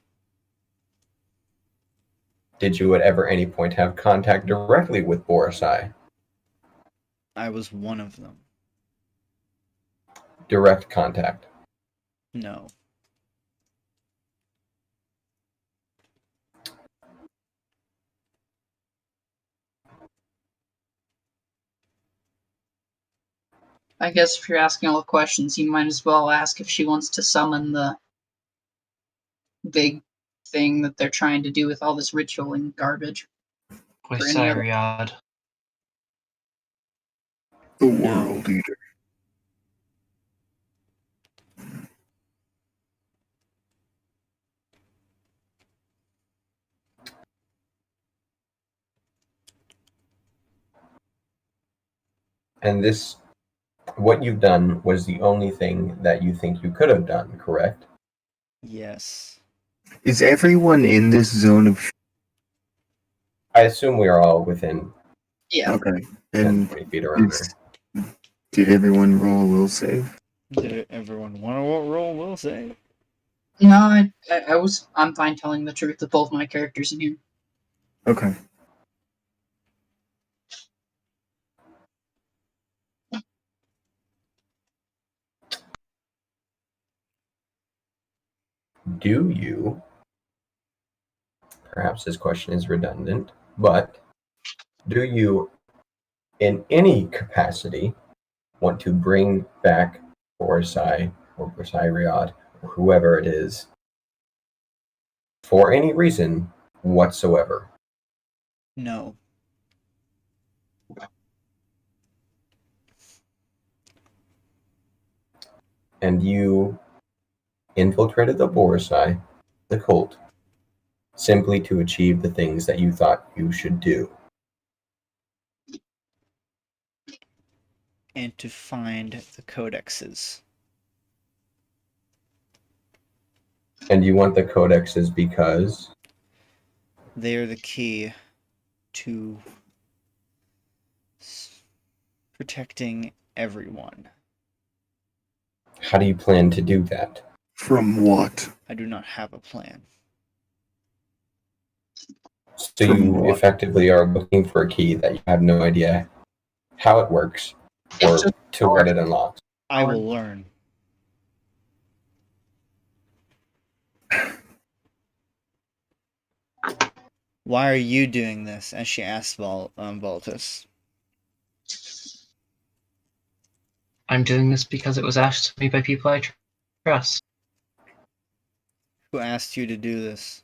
Speaker 3: Did you at ever any point have contact directly with Boresai?
Speaker 1: I was one of them.
Speaker 3: Direct contact.
Speaker 1: No.
Speaker 4: I guess if you're asking all the questions, you might as well ask if she wants to summon the big thing that they're trying to do with all this ritual and garbage.
Speaker 5: Boresai.
Speaker 6: The
Speaker 1: No.
Speaker 6: world eater.
Speaker 3: And what you've done was the only thing that you think you could have done, correct?
Speaker 1: Yes.
Speaker 6: Is everyone in this zone of...
Speaker 3: I assume we are all within
Speaker 4: Yeah.
Speaker 6: Okay.
Speaker 3: 10,
Speaker 6: And
Speaker 3: 20 feet around
Speaker 6: is-
Speaker 3: there.
Speaker 6: did everyone roll a will save?
Speaker 1: Did everyone want to roll will save?
Speaker 4: No, I'm fine telling the truth of both my characters in here.
Speaker 6: Okay.
Speaker 3: Do you, perhaps this question is redundant, but do you, in any capacity, want to bring back Boresai or Boresai Riyadh or whoever it is for any reason whatsoever?
Speaker 1: No.
Speaker 3: And you infiltrated the Boresai, the cult, simply to achieve the things that you thought you should do.
Speaker 1: And to find the codexes.
Speaker 3: And you want the codexes because
Speaker 1: They are the key to protecting everyone.
Speaker 3: how do you plan to do that?
Speaker 6: From what?
Speaker 1: I do not have a plan.
Speaker 3: So
Speaker 6: From
Speaker 3: you
Speaker 6: what?
Speaker 3: effectively are looking for a key that you have no idea how it works or
Speaker 4: It's just
Speaker 3: to what it unlocks.
Speaker 1: I will learn. Why are you doing this? And she asked Baltus.
Speaker 5: I'm doing this because it was asked of me by people I trust.
Speaker 1: Who asked you to do this?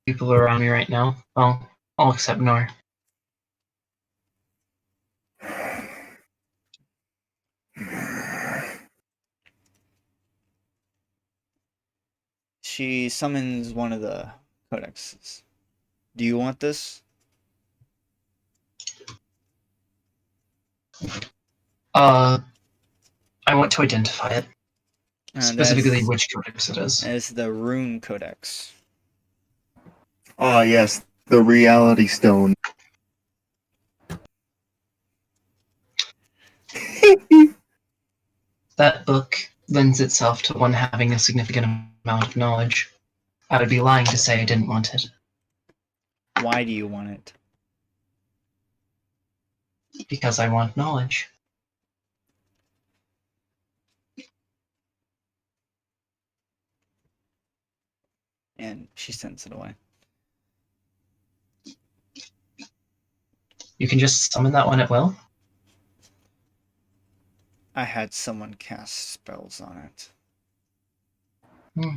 Speaker 5: People around me right now, well, all except Nor.
Speaker 1: She summons one of the codexes. Do you want this?
Speaker 5: I want to identify it. Specifically which codex it is.
Speaker 1: As the rune codex.
Speaker 6: Ah, yes. The reality stone.
Speaker 5: That book lends itself to one having a significant amount of knowledge. I would be lying to say I didn't want it.
Speaker 1: Why do you want it?
Speaker 5: Because I want knowledge.
Speaker 1: And she sends it away.
Speaker 5: You can just summon that one at will?
Speaker 1: I had someone cast spells on it.
Speaker 5: Hmm.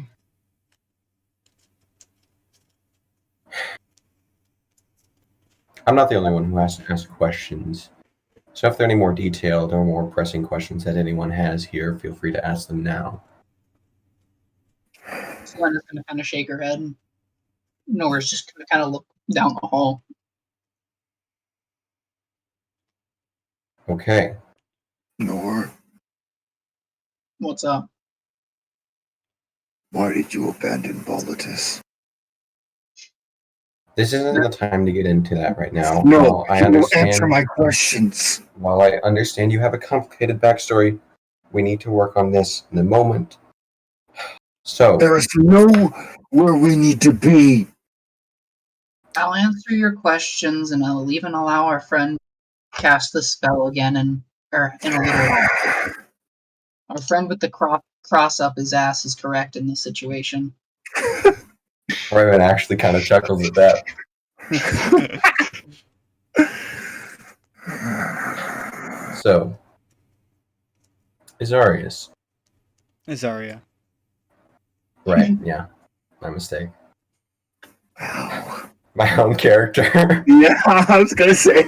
Speaker 3: I'm not the only one who has to ask questions. So if there are any more detailed or more pressing questions that anyone has here, feel free to ask them now.
Speaker 4: Selena's gonna kind of shake her head. Nora's just gonna kind of look down the hall.
Speaker 3: Okay.
Speaker 6: Nor,
Speaker 4: What's up?
Speaker 6: why did you abandon Baltus?
Speaker 3: This isn't the time to get into that right now.
Speaker 6: No,
Speaker 3: While I
Speaker 6: you
Speaker 3: understand,
Speaker 6: answer my questions.
Speaker 3: while I understand you have a complicated backstory, we need to work on this in the moment. So,
Speaker 6: There is nowhere we need to be.
Speaker 4: I'll answer your questions, and I'll even allow our friend cast the spell again, in a little. Our friend with the cross up his ass is correct in this situation.
Speaker 3: Raven actually kind of chuckles at that. So, Azarius.
Speaker 1: Azaria.
Speaker 3: Right, yeah. My mistake.
Speaker 6: Wow.
Speaker 3: My own character.
Speaker 6: Yeah, I was gonna say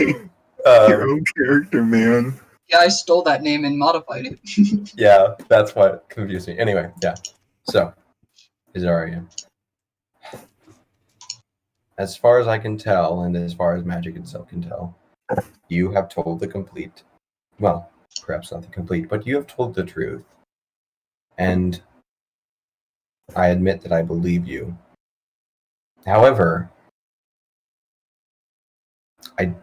Speaker 6: your
Speaker 3: um,
Speaker 6: own character, man.
Speaker 4: Yeah, I stole that name and modified it.
Speaker 3: yeah, that's what confused me. Anyway, yeah. So, Azaria. as far as I can tell, and as far as magic itself can tell, you have told the complete, well, perhaps not the complete, but you have told the truth. And I admit that I believe you. However, I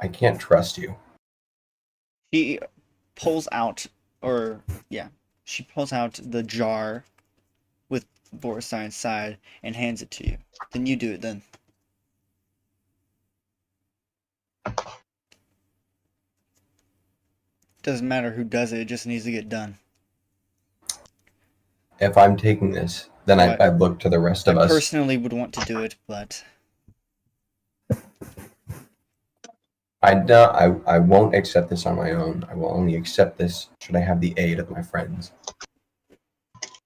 Speaker 3: can't trust you.
Speaker 1: She pulls out, she pulls out the jar with Boresai inside and hands it to you. Then you do it then. Doesn't matter who does it, it just needs to get done.
Speaker 3: If I'm taking this, then
Speaker 1: Right.
Speaker 3: I look to the rest of
Speaker 1: I
Speaker 3: us.
Speaker 1: personally would want to do it, but
Speaker 3: I won't accept this on my own. I will only accept this should I have the aid of my friends.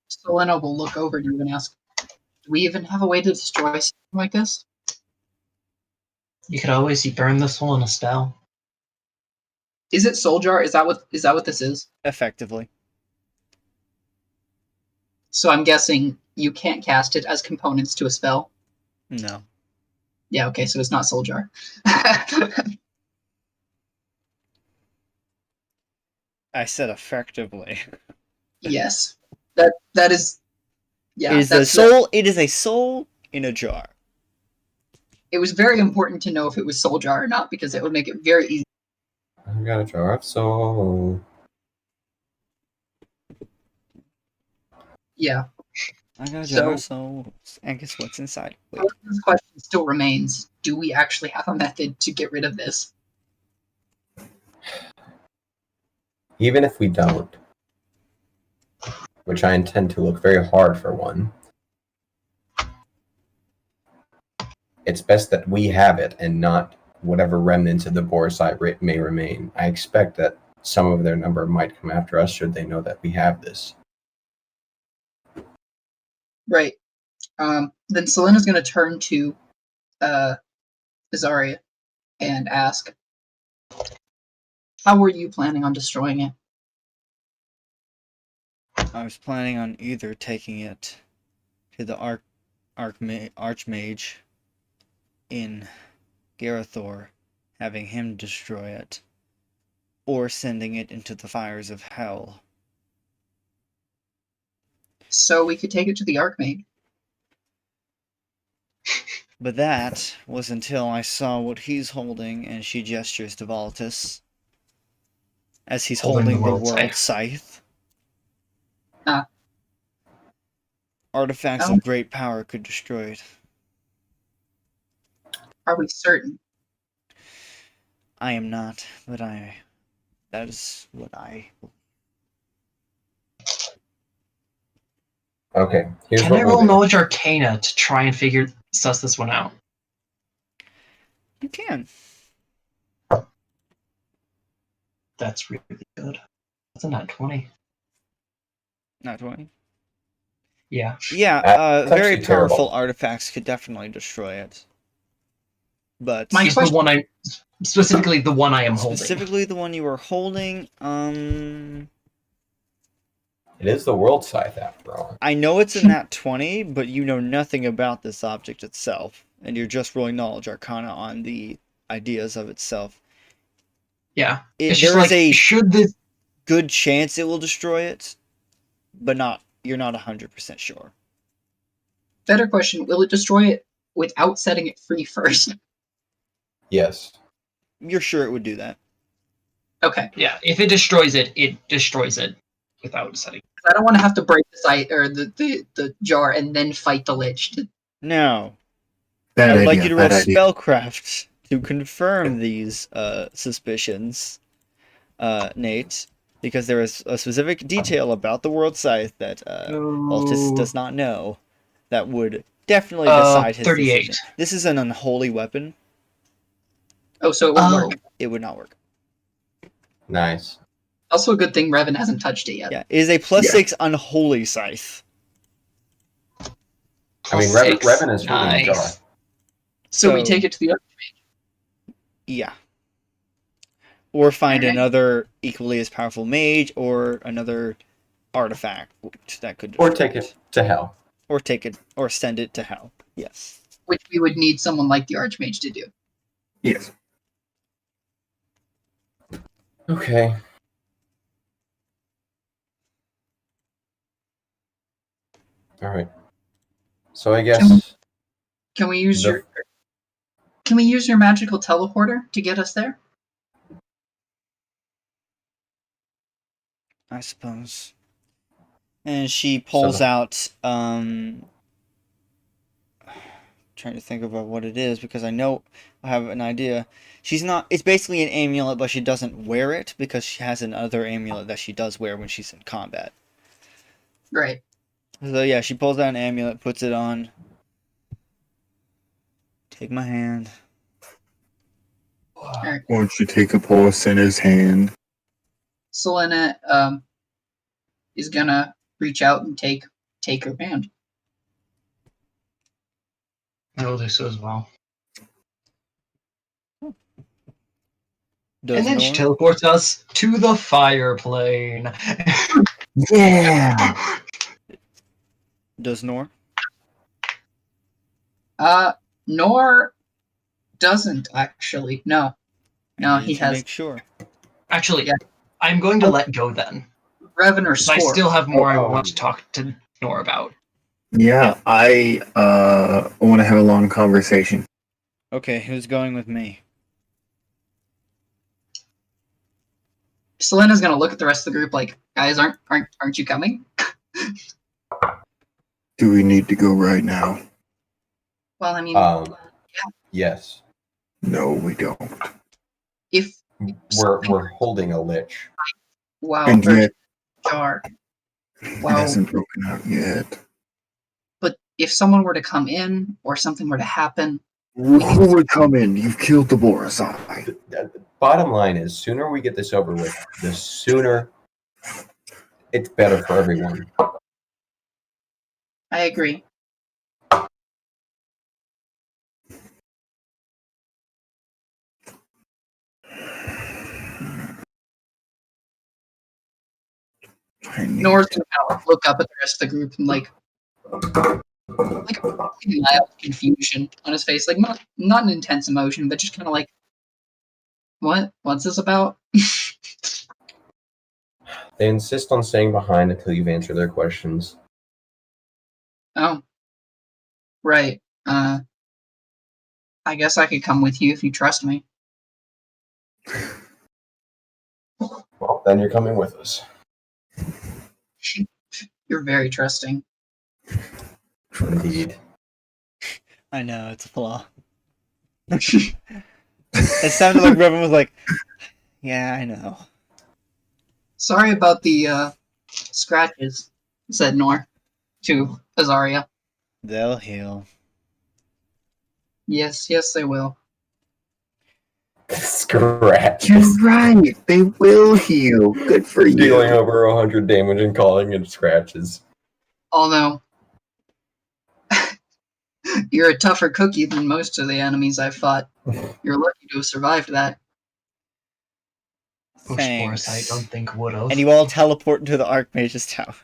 Speaker 4: Selena will look over to you and ask, do we even have a way to destroy something like this?
Speaker 5: You could always burn the soul in a spell.
Speaker 4: Is it Soul Jar? Is that what this is?
Speaker 1: effectively.
Speaker 4: So I'm guessing you can't cast it as components to a spell.
Speaker 1: No.
Speaker 4: Yeah, okay, so it's not Soul Jar.
Speaker 1: I said effectively.
Speaker 4: Yes. That is yeah,
Speaker 1: It is a soul in a jar.
Speaker 4: It was very important to know if it was Soul Jar or not, because it would make it very easy.
Speaker 3: I've got a jar of soul.
Speaker 4: Yeah.
Speaker 1: I got a
Speaker 4: So-
Speaker 1: jar of souls. And guess what's inside? Wait.
Speaker 4: This question still remains. Do we actually have a method to get rid of this?
Speaker 3: Even if we don't, which I intend to look very hard for one, it's best that we have it and not whatever remnants of the Boresai may remain. I expect that some of their number might come after us should they know that we have this.
Speaker 4: Right. Then Selena's going to turn to Azaria and ask, how were you planning on destroying it?
Speaker 1: I was planning on either taking it to the Archmage in Garethor, having him destroy it, or sending it into the fires of hell.
Speaker 4: So we could take it to the Archmage.
Speaker 1: But that was until I saw what he's holding, and she gestures to Voltus as he's holding the world scythe.
Speaker 4: Ah.
Speaker 1: Artifacts
Speaker 4: Oh.
Speaker 1: of great power could destroy it.
Speaker 4: Are we certain?
Speaker 1: I am not, but that is what I...
Speaker 3: Okay, here's
Speaker 5: Can
Speaker 3: what
Speaker 5: I
Speaker 3: we'll
Speaker 5: roll
Speaker 3: do.
Speaker 5: Knowledge Arcana to try and suss this one out?
Speaker 1: You can.
Speaker 5: That's really good. That's a nat 20.
Speaker 1: Not 20.
Speaker 5: Yeah.
Speaker 1: Yeah,
Speaker 3: That's
Speaker 1: very
Speaker 3: actually
Speaker 1: powerful
Speaker 3: terrible.
Speaker 1: artifacts could definitely destroy it. But
Speaker 4: My
Speaker 5: Is the
Speaker 4: question-
Speaker 5: one specifically the one I am holding.
Speaker 1: specifically the one you were holding,
Speaker 3: It is the world scythe after all.
Speaker 1: I know it's in that 20, but you know nothing about this object itself, and you're just rolling knowledge arcana on the ideas of itself.
Speaker 5: Yeah.
Speaker 1: There
Speaker 5: It's just
Speaker 1: is
Speaker 5: like,
Speaker 1: a
Speaker 5: should this...
Speaker 1: good chance it will destroy it, but you're not 100% sure.
Speaker 4: Better question, will it destroy it without setting it free first?
Speaker 3: Yes.
Speaker 1: You're sure it would do that.
Speaker 4: Okay.
Speaker 5: Yeah, if it destroys it, it destroys it without setting.
Speaker 4: I don't want to have to break the site or the jar and then fight the Lich.
Speaker 1: Now,
Speaker 6: Bad
Speaker 1: I'd
Speaker 6: idea.
Speaker 1: like you to roll
Speaker 6: bad idea.
Speaker 1: spellcraft to confirm these suspicions, Nate, because there is a specific detail about the world scythe that Altus does not know that would definitely decide his
Speaker 5: 38.
Speaker 1: decision. This is an unholy weapon.
Speaker 4: Oh, so it won't work.
Speaker 1: It would not work.
Speaker 3: Nice.
Speaker 4: Also a good thing Revan hasn't touched it yet.
Speaker 1: Yeah, it is a plus
Speaker 6: Yeah.
Speaker 1: 6 unholy scythe.
Speaker 3: I mean,
Speaker 5: Plus 6.
Speaker 3: Revan is holding a jar.
Speaker 5: Nice.
Speaker 4: So we take it to the
Speaker 1: Yeah. Or find
Speaker 4: Alright.
Speaker 1: another equally as powerful mage or another artifact that could
Speaker 3: Or
Speaker 1: destroy
Speaker 3: take it to hell.
Speaker 1: Or take it, or send it to hell. Yes.
Speaker 4: Which we would need someone like the Archmage to do.
Speaker 6: Yes.
Speaker 3: Okay. All right. So I guess
Speaker 4: Can we use
Speaker 3: the-
Speaker 4: your magical teleporter to get us there?
Speaker 1: I suppose. And she pulls out, trying to think about what it is, because I know I have an idea. It's basically an amulet, but she doesn't wear it, because she has another amulet that she does wear when she's in combat.
Speaker 4: Right.
Speaker 1: So yeah, she pulls out an amulet, puts it on. Take my hand.
Speaker 4: Alright.
Speaker 6: Won't you take a pulse in his hand?
Speaker 4: Selena is gonna reach out and take her hand.
Speaker 5: I will do so as well.
Speaker 1: Does
Speaker 5: And then she
Speaker 1: Nor?
Speaker 5: teleports us to the fire plane.
Speaker 6: Yeah.
Speaker 1: Does Nor?
Speaker 4: Nor doesn't actually. No,
Speaker 1: I
Speaker 4: he
Speaker 1: need to
Speaker 4: has
Speaker 1: make sure.
Speaker 5: Actually,
Speaker 4: Yeah.
Speaker 5: I'm going to let go then.
Speaker 4: Revan or
Speaker 5: Because I
Speaker 4: Score.
Speaker 5: still have more I
Speaker 3: Oh.
Speaker 5: want to talk to Nor about.
Speaker 6: Yeah, I want to have a long conversation.
Speaker 1: Okay, who's going with me?
Speaker 4: Selena's gonna look at the rest of the group like, guys, aren't you coming?
Speaker 6: Do we need to go right now?
Speaker 4: Well, I mean,
Speaker 3: yes.
Speaker 6: No, we don't.
Speaker 4: if
Speaker 3: We're holding a lich.
Speaker 4: wow,
Speaker 6: And
Speaker 4: or
Speaker 6: yet,
Speaker 4: jar,
Speaker 6: it
Speaker 4: wow.
Speaker 6: hasn't broken out yet.
Speaker 4: But if someone were to come in or something were to happen,
Speaker 6: Who would come in? You've killed the Boresai.
Speaker 3: Bottom line is, sooner we get this over with, the sooner it's better for everyone.
Speaker 4: I agree.
Speaker 6: I need
Speaker 4: Nor's
Speaker 6: to-
Speaker 4: gonna kind of look up at the rest of the group and like mild confusion on his face, like not an intense emotion, but just kind of like, what's this about?
Speaker 3: They insist on staying behind until you've answered their questions.
Speaker 4: Oh, right. I guess I could come with you if you trust me.
Speaker 3: Well, then you're coming with us.
Speaker 4: You're very trusting.
Speaker 3: Indeed.
Speaker 1: I know, it's a flaw. It sounded like Revan was like, yeah, I know.
Speaker 4: Sorry about the scratches, said Nor to Azaria.
Speaker 1: They'll heal.
Speaker 4: Yes, they will.
Speaker 3: Scratch.
Speaker 6: You're right. They will heal. Good for
Speaker 3: Dealing
Speaker 6: you.
Speaker 3: over 100 damage and calling it scratches.
Speaker 4: Although you're a tougher cookie than most of the enemies I've fought. You're lucky to have survived that.
Speaker 5: Which
Speaker 1: Thanks.
Speaker 5: Boresai I don't think would have.
Speaker 1: And you all teleport into the Archmage's tower.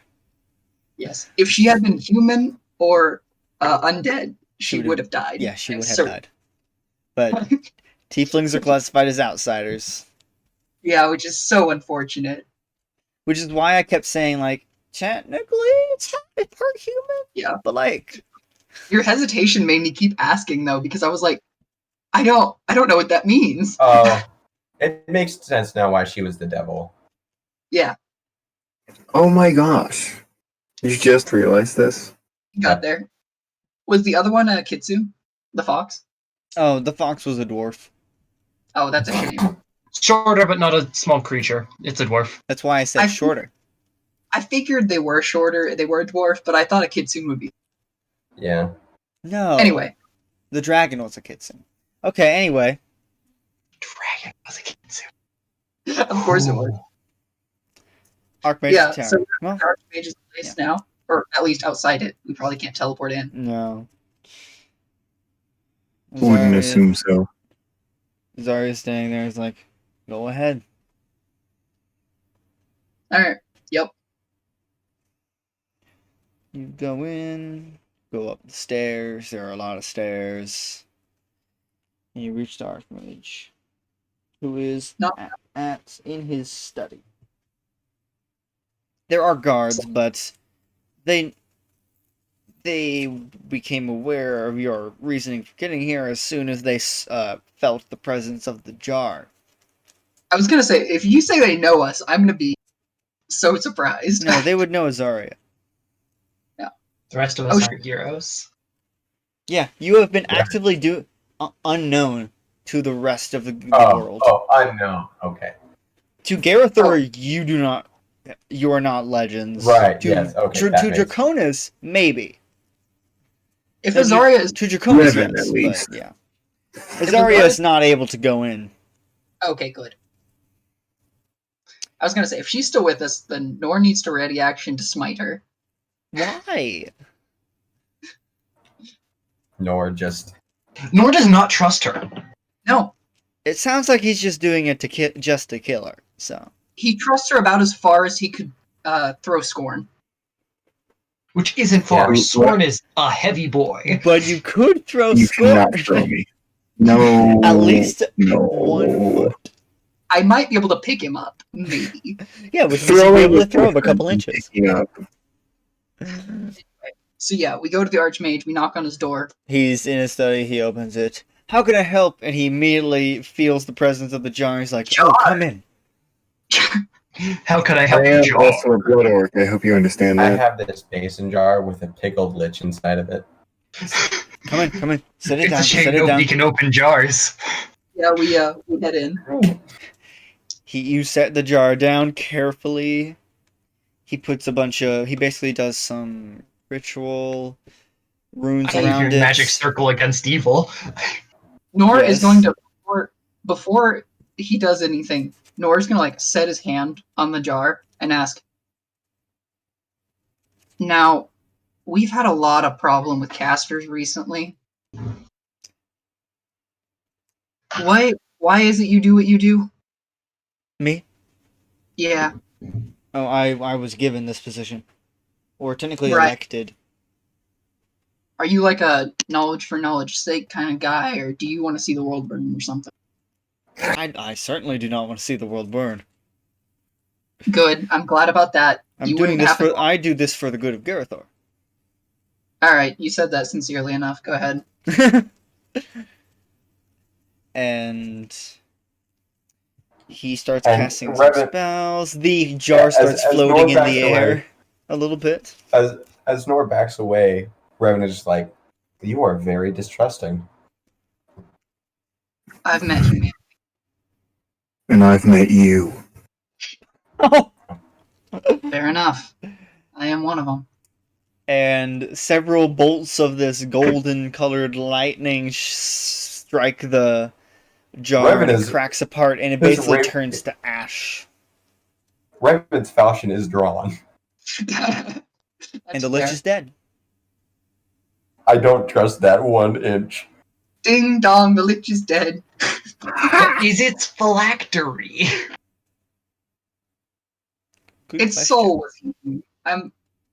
Speaker 4: Yes. If she had been human or undead, she would have died.
Speaker 1: Yeah, she
Speaker 4: I'm
Speaker 1: would have
Speaker 4: certain.
Speaker 1: died. But tieflings are classified as outsiders.
Speaker 4: Yeah, which is so unfortunate.
Speaker 1: Which is why I kept saying, like, technically, it's not part human.
Speaker 4: Yeah.
Speaker 1: But, like,
Speaker 4: Your hesitation made me keep asking though, because I was like, I don't know what that means.
Speaker 3: Oh, it makes sense now why she was the devil.
Speaker 4: Yeah,
Speaker 6: Oh my gosh. You just realized this?
Speaker 4: got there. Was the other one a Kitsu? The fox?
Speaker 1: oh, the fox was a dwarf.
Speaker 4: Oh, that's a shame.
Speaker 5: Shorter, but not a small creature. It's a dwarf.
Speaker 1: That's why I said shorter.
Speaker 4: I figured they were shorter, they were a dwarf, but I thought a Kitsune would be.
Speaker 3: Yeah.
Speaker 1: No.
Speaker 4: Anyway,
Speaker 1: The dragon was a kitsune. Okay, anyway.
Speaker 5: Dragon was a Kitsu.
Speaker 4: of course it was.
Speaker 1: Archmage's
Speaker 4: Yeah,
Speaker 1: tower.
Speaker 4: so
Speaker 1: Well,
Speaker 4: the Archmage's place now, or at least outside it. We probably can't teleport in.
Speaker 1: no.
Speaker 6: Wouldn't assume so.
Speaker 1: Zarya's standing there is like, go ahead.
Speaker 4: All right. Yep.
Speaker 1: You go in, go up the stairs. There are a lot of stairs. And you reach the Archmage, who is
Speaker 4: No.
Speaker 1: in his study. There are guards, but they became aware of your reasoning for getting here as soon as they felt the presence of the jar.
Speaker 4: I was gonna say, if you say they know us, I'm gonna be so surprised.
Speaker 1: No, they would know Azaria.
Speaker 5: The rest of
Speaker 4: Oh,
Speaker 5: us aren't heroes.
Speaker 1: Yeah, you have been
Speaker 3: Yeah.
Speaker 1: actively unknown to the rest of the world.
Speaker 3: Oh, unknown. Okay.
Speaker 1: To Garethor, you are not legends.
Speaker 3: Right,
Speaker 1: To,
Speaker 3: yes, okay,
Speaker 1: To
Speaker 3: that makes-
Speaker 1: Draconis, maybe.
Speaker 4: If
Speaker 1: No,
Speaker 4: Azaria is
Speaker 1: To Draconis,
Speaker 6: Revan,
Speaker 1: yes,
Speaker 6: at least.
Speaker 1: but yeah. Azaria is not able to go in.
Speaker 4: okay, good. I was gonna say, if she's still with us, then Nor needs to ready action to smite her.
Speaker 1: Why?
Speaker 3: Nor just
Speaker 5: Nor does not trust her.
Speaker 4: No,
Speaker 1: It sounds like he's just doing it to kill her. So
Speaker 4: he trusts her about as far as he could throw scorn.
Speaker 5: Which isn't far.
Speaker 6: Yeah.
Speaker 5: Sorn is a heavy boy.
Speaker 1: but you could throw
Speaker 6: You cannot
Speaker 1: scorn
Speaker 6: throw me. No.
Speaker 1: at least
Speaker 6: no.
Speaker 1: 1 foot.
Speaker 4: I might be able to pick him up, maybe.
Speaker 1: Yeah, which means you'll be able to throw him a couple
Speaker 6: and
Speaker 1: inches.
Speaker 6: picking up.
Speaker 4: So yeah, we go to the Archmage, we knock on his door.
Speaker 1: He's in his study, he opens it. How can I help? And he immediately feels the presence of the jar. He's like, oh, come in.
Speaker 5: How could I
Speaker 6: I
Speaker 5: help
Speaker 6: am
Speaker 5: you,
Speaker 6: also a blood orc. I hope you understand
Speaker 3: I
Speaker 6: that.
Speaker 3: have this mason jar with a pickled lich inside of it.
Speaker 1: Come in. Sit it
Speaker 5: It's
Speaker 1: down.
Speaker 5: a shame
Speaker 1: Sit it
Speaker 5: nobody
Speaker 1: down.
Speaker 5: can open jars.
Speaker 4: Yeah, we head in.
Speaker 1: You set the jar down carefully. He puts he basically does some ritual runes
Speaker 5: I believe
Speaker 1: around
Speaker 5: your
Speaker 1: it.
Speaker 5: magic circle against evil.
Speaker 4: Nor
Speaker 1: Yes.
Speaker 4: is going to before he does anything. Nor's gonna like set his hand on the jar and ask. Now, we've had a lot of problem with casters recently. Why is it you do what you do?
Speaker 1: Me?
Speaker 4: Yeah,
Speaker 1: Oh, I was given this position. Or technically
Speaker 4: Right.
Speaker 1: elected.
Speaker 4: are you like a knowledge for knowledge's sake kind of guy, or do you want to see the world burn or something?
Speaker 1: I certainly do not want to see the world burn.
Speaker 4: Good, I'm glad about that.
Speaker 1: I'm
Speaker 4: You
Speaker 1: doing
Speaker 4: wouldn't
Speaker 1: this
Speaker 4: happen-
Speaker 1: for I do this for the good of Garethor.
Speaker 4: All right, you said that sincerely enough. Go ahead.
Speaker 1: And he starts
Speaker 3: And
Speaker 1: casting some
Speaker 3: Revan-
Speaker 1: spells. The jar
Speaker 3: as-
Speaker 1: starts
Speaker 3: as
Speaker 1: floating
Speaker 3: Nor
Speaker 1: in
Speaker 3: backs
Speaker 1: the
Speaker 3: away-
Speaker 1: air a little bit.
Speaker 3: As Nor backs away, Revan is just like, you are very distrusting.
Speaker 4: I've met humanity.
Speaker 6: And I've met you.
Speaker 1: Oh!
Speaker 4: Fair enough. I am one of them.
Speaker 1: And several bolts of this golden colored lightning strike the jar
Speaker 3: Revan
Speaker 1: and it
Speaker 3: is-
Speaker 1: cracks apart and it
Speaker 3: this
Speaker 1: basically
Speaker 3: Raven-
Speaker 1: turns to ash.
Speaker 3: Revan's falchion is drawn.
Speaker 1: And the lich is dead.
Speaker 3: I don't trust that 1 inch.
Speaker 4: Ding dong, the lich is dead.
Speaker 5: What is its phylactery?
Speaker 1: Good
Speaker 4: Its
Speaker 1: question.
Speaker 4: soul was eaten.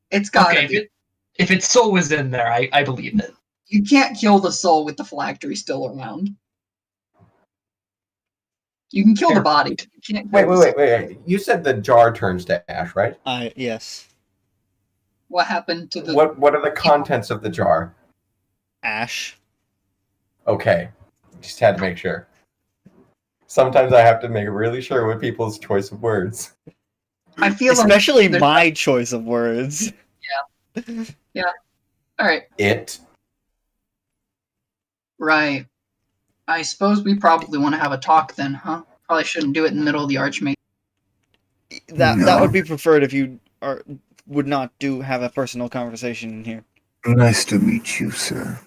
Speaker 4: It's gotta
Speaker 5: Okay,
Speaker 4: be.
Speaker 5: if its soul was in there, I believe it.
Speaker 4: You can't kill the soul with the phylactery still around. You can kill the
Speaker 5: Fair
Speaker 4: body.
Speaker 5: point.
Speaker 4: You can't kill
Speaker 3: Wait.
Speaker 4: the soul.
Speaker 3: You said the jar turns to ash, right?
Speaker 1: Yes.
Speaker 4: What happened to the?
Speaker 3: What are the contents of the jar?
Speaker 1: Ash.
Speaker 3: Okay. Just had to make sure. Sometimes I have to make really sure with people's choice of words.
Speaker 4: I feel
Speaker 1: Especially
Speaker 4: there's-
Speaker 1: my choice of words.
Speaker 4: All right,
Speaker 3: It.
Speaker 4: right. I suppose we probably want to have a talk then, huh? Probably shouldn't do it in the middle of the Archmage.
Speaker 1: That
Speaker 6: No.
Speaker 1: would be preferred if you would not have a personal conversation in here.
Speaker 6: Nice to meet you, sir.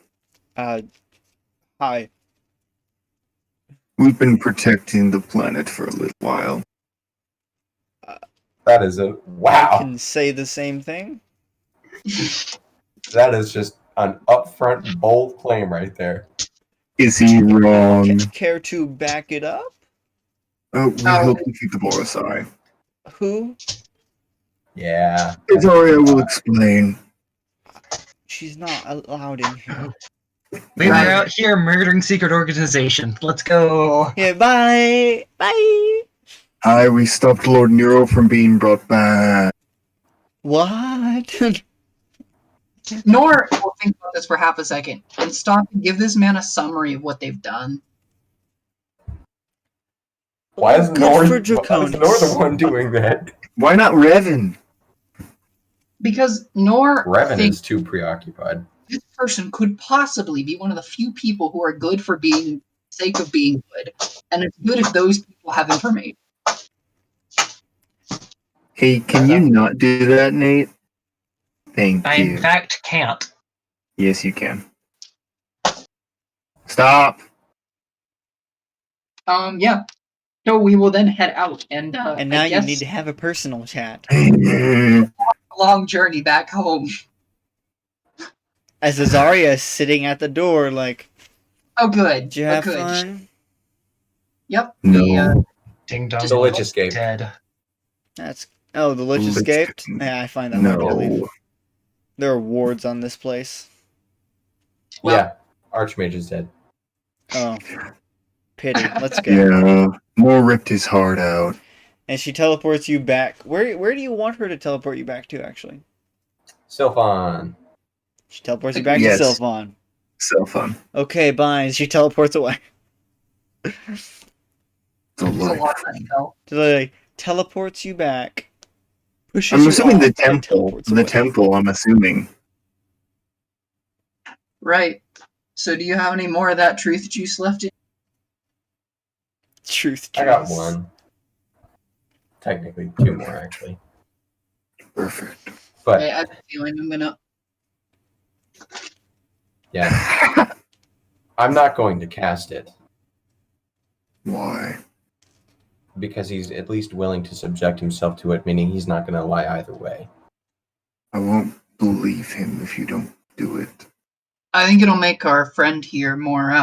Speaker 1: Hi.
Speaker 6: We've been protecting the planet for a little while.
Speaker 3: That is a
Speaker 1: I
Speaker 3: wow.
Speaker 1: can say the same thing.
Speaker 3: That is just an upfront, bold claim right there.
Speaker 6: Is he wrong?
Speaker 1: Care to back it up?
Speaker 6: Oh, we help defeat the Boresai.
Speaker 1: Who?
Speaker 3: Yeah.
Speaker 6: Azaria will explain.
Speaker 1: she's not allowed in here.
Speaker 5: We were
Speaker 4: Right.
Speaker 5: out here murdering secret organization. Let's go.
Speaker 1: Yeah, bye! Bye!
Speaker 6: Hi, we stopped Lord Nero from being brought back.
Speaker 1: What?
Speaker 4: Nor will think about this for half a second and stop and give this man a summary of what they've done.
Speaker 3: Why is
Speaker 1: Good
Speaker 3: Nor
Speaker 1: for
Speaker 3: the
Speaker 1: Draconis.
Speaker 3: one doing that?
Speaker 6: Why not Revan?
Speaker 4: Because Nor
Speaker 3: Revan
Speaker 4: thinks
Speaker 3: is too preoccupied.
Speaker 4: this person could possibly be one of the few people who are good for being sake of being good. And it's good if those people have information.
Speaker 6: Hey, can you not do that, Nate? Thank
Speaker 5: I,
Speaker 6: you.
Speaker 5: in fact, can't.
Speaker 6: Yes, you can. Stop.
Speaker 4: Yeah. So we will then head out and
Speaker 1: And now
Speaker 4: I
Speaker 1: you
Speaker 4: guess
Speaker 1: need to have a personal chat.
Speaker 4: a long journey back home.
Speaker 1: As Azaria is sitting at the door, like,
Speaker 4: Oh good.
Speaker 1: did you
Speaker 4: Oh
Speaker 1: have
Speaker 4: good.
Speaker 1: fun?
Speaker 4: Yep.
Speaker 6: No.
Speaker 4: The,
Speaker 5: Ding dong.
Speaker 4: Just
Speaker 3: The Lich escaped.
Speaker 5: Dead.
Speaker 1: That's the Lich
Speaker 6: Lich
Speaker 1: escaped?
Speaker 6: didn't.
Speaker 1: Yeah, I find that hard to believe.
Speaker 6: No.
Speaker 1: There are wards on this place.
Speaker 4: Well-
Speaker 3: Yeah, Archmage is dead.
Speaker 1: Oh. Pity. Let's go.
Speaker 6: Yeah. More ripped his heart out.
Speaker 1: And she teleports you back. Where do you want her to teleport you back to, actually?
Speaker 3: Sylphon.
Speaker 1: She teleports you back
Speaker 6: Yes.
Speaker 1: to Sylphon.
Speaker 6: So fun.
Speaker 1: Okay, bye. And she teleports away.
Speaker 6: It's a
Speaker 4: there's a
Speaker 6: life.
Speaker 4: lot of that spell.
Speaker 1: So, like, teleports you back. Pushes
Speaker 6: I'm
Speaker 1: you
Speaker 6: assuming
Speaker 1: off,
Speaker 6: the
Speaker 1: and
Speaker 6: temple.
Speaker 1: teleports
Speaker 6: The
Speaker 1: away.
Speaker 6: temple, I'm assuming.
Speaker 4: Right. So do you have any more of that truth juice left in?
Speaker 1: Truth
Speaker 3: I got
Speaker 1: juice.
Speaker 3: one. Technically, two more, actually.
Speaker 6: Perfect.
Speaker 3: But,
Speaker 4: I have a feeling I'm gonna
Speaker 3: yeah. I'm not going to cast it,
Speaker 6: Why?
Speaker 3: because he's at least willing to subject himself to it, meaning he's not going to lie either way.
Speaker 6: I won't believe him if you don't do it.
Speaker 4: I think it'll make our friend here more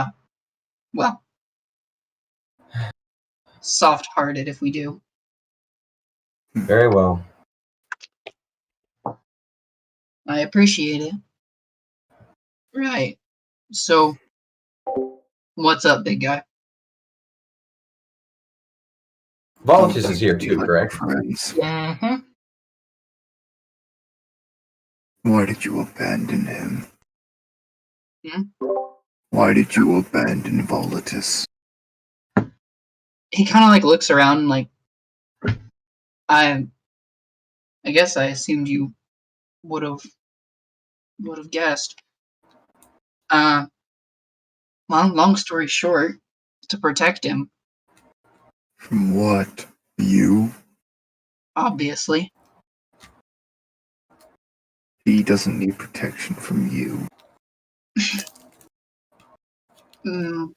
Speaker 4: well, soft-hearted if we do.
Speaker 3: Very well.
Speaker 4: I appreciate it. Right. So, what's up, big guy?
Speaker 3: Volatus is here
Speaker 6: Be
Speaker 3: too,
Speaker 6: like
Speaker 3: correct?
Speaker 6: Friends.
Speaker 5: Mm-hmm.
Speaker 6: Why did you abandon him?
Speaker 4: Hmm?
Speaker 6: Why did you abandon Volatus?
Speaker 4: He kind of like looks around and like, I guess I assumed you would have guessed. Long story short, to protect him,
Speaker 6: From what? You?
Speaker 4: obviously.
Speaker 6: He doesn't need protection from you.
Speaker 4: Mm,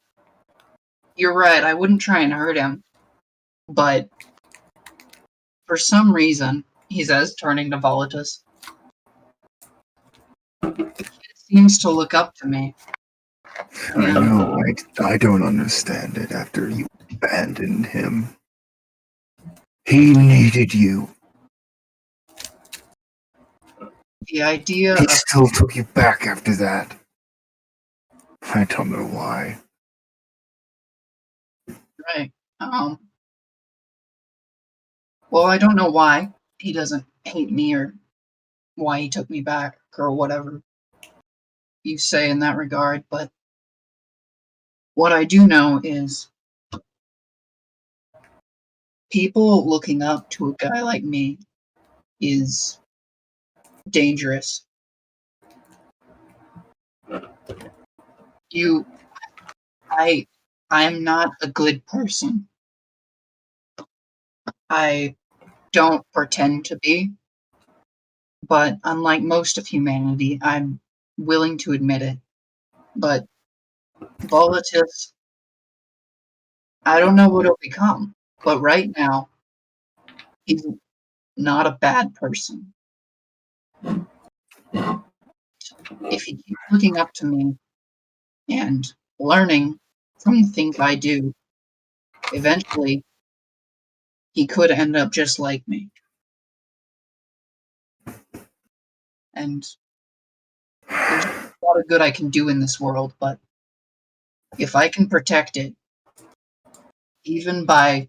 Speaker 4: you're right. I wouldn't try and hurt him, but for some reason, he says, turning to Volatus, he seems to look up to me.
Speaker 6: I
Speaker 4: Yeah.
Speaker 6: know. I don't understand it after you abandoned him. He needed you.
Speaker 4: The idea
Speaker 6: He
Speaker 4: of
Speaker 6: still took you back after that. I don't know why.
Speaker 4: right. Well, I don't know why he doesn't hate me or why he took me back or whatever you say in that regard, but what I do know is people looking up to a guy like me is dangerous. I am not a good person. I don't pretend to be, but unlike most of humanity, I'm willing to admit it. But Volatus, I don't know what he'll become, but right now, he's not a bad person. If he keeps looking up to me and learning from the things I do, eventually he could end up just like me. And lot of good I can do in this world, but if I can protect it, even by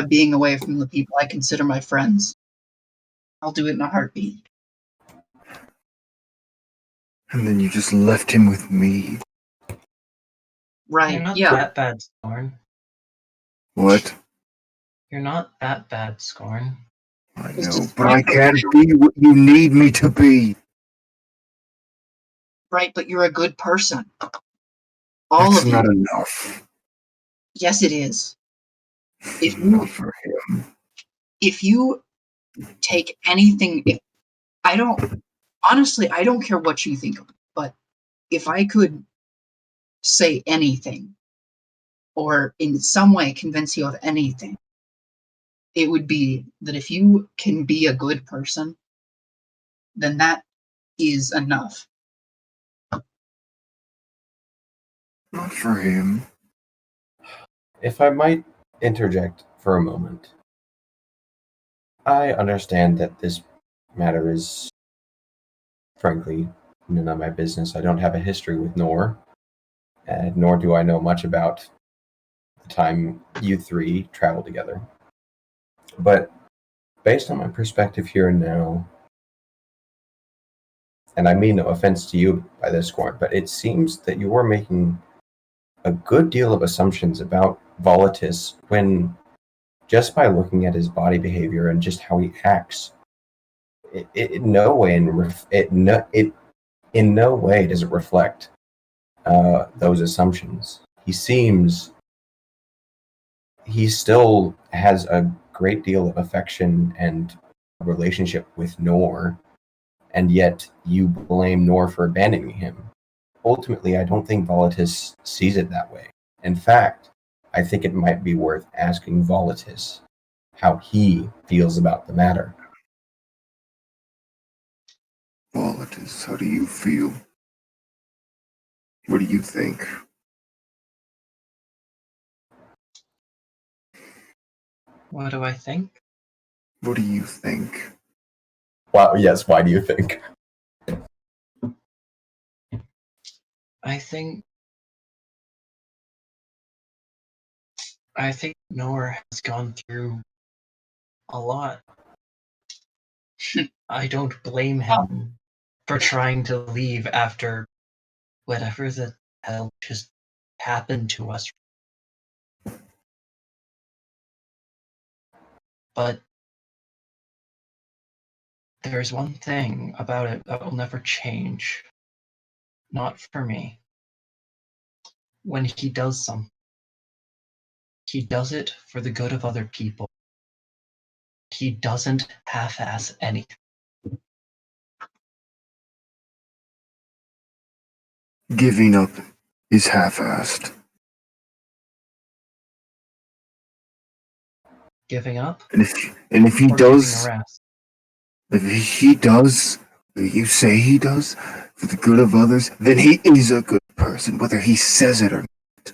Speaker 4: being away from the people I consider my friends, I'll do it in a heartbeat.
Speaker 6: And then you just left him with me.
Speaker 4: Right,
Speaker 5: You're not
Speaker 4: yeah.
Speaker 5: that bad, Scorn.
Speaker 6: What?
Speaker 5: You're not that bad, Scorn.
Speaker 6: I
Speaker 4: It's
Speaker 6: know,
Speaker 4: just
Speaker 6: but I can't be what you need me to be.
Speaker 4: Right, but you're a good person. All
Speaker 6: That's
Speaker 4: of
Speaker 6: not
Speaker 4: you.
Speaker 6: enough.
Speaker 4: Yes, it is. If
Speaker 6: Not
Speaker 4: you
Speaker 6: for him.
Speaker 4: if you take anything, if I don't honestly, I don't care what you think of it, but if I could say anything or in some way convince you of anything, it would be that if you can be a good person, then that is enough.
Speaker 6: Not for him.
Speaker 3: If I might interject for a moment, I understand that this matter is, frankly, none of my business. I don't have a history with Nor, nor do I know much about the time you three traveled together. But based on my perspective here and now, and I mean no offense to you by this, Scorn, but it seems that you are making a good deal of assumptions about Volatus when just by looking at his body behavior and just how he acts, it in no way in no way does it reflect those assumptions. He still has a great deal of affection and relationship with Nor, and yet you blame Nor for abandoning him. Ultimately, I don't think Volatus sees it that way. In fact, I think it might be worth asking Volatus how he feels about the matter.
Speaker 6: Volatus, how do you feel? What do you think?
Speaker 5: What do I think?
Speaker 6: What do you think?
Speaker 3: Well, yes, why do you think?
Speaker 5: I think Nor has gone through a lot. I don't blame him for trying to leave after whatever the hell just happened to us. But there's one thing about it that will never change. Not for me. When he does something, he does it for the good of other people. He doesn't half-ass anything.
Speaker 6: Giving up is half-assed.
Speaker 5: Giving up
Speaker 6: And if he
Speaker 5: or
Speaker 6: does,
Speaker 5: giving a rest.
Speaker 6: if he does, what you say he does for the good of others, then he is a good person, whether he says it or not.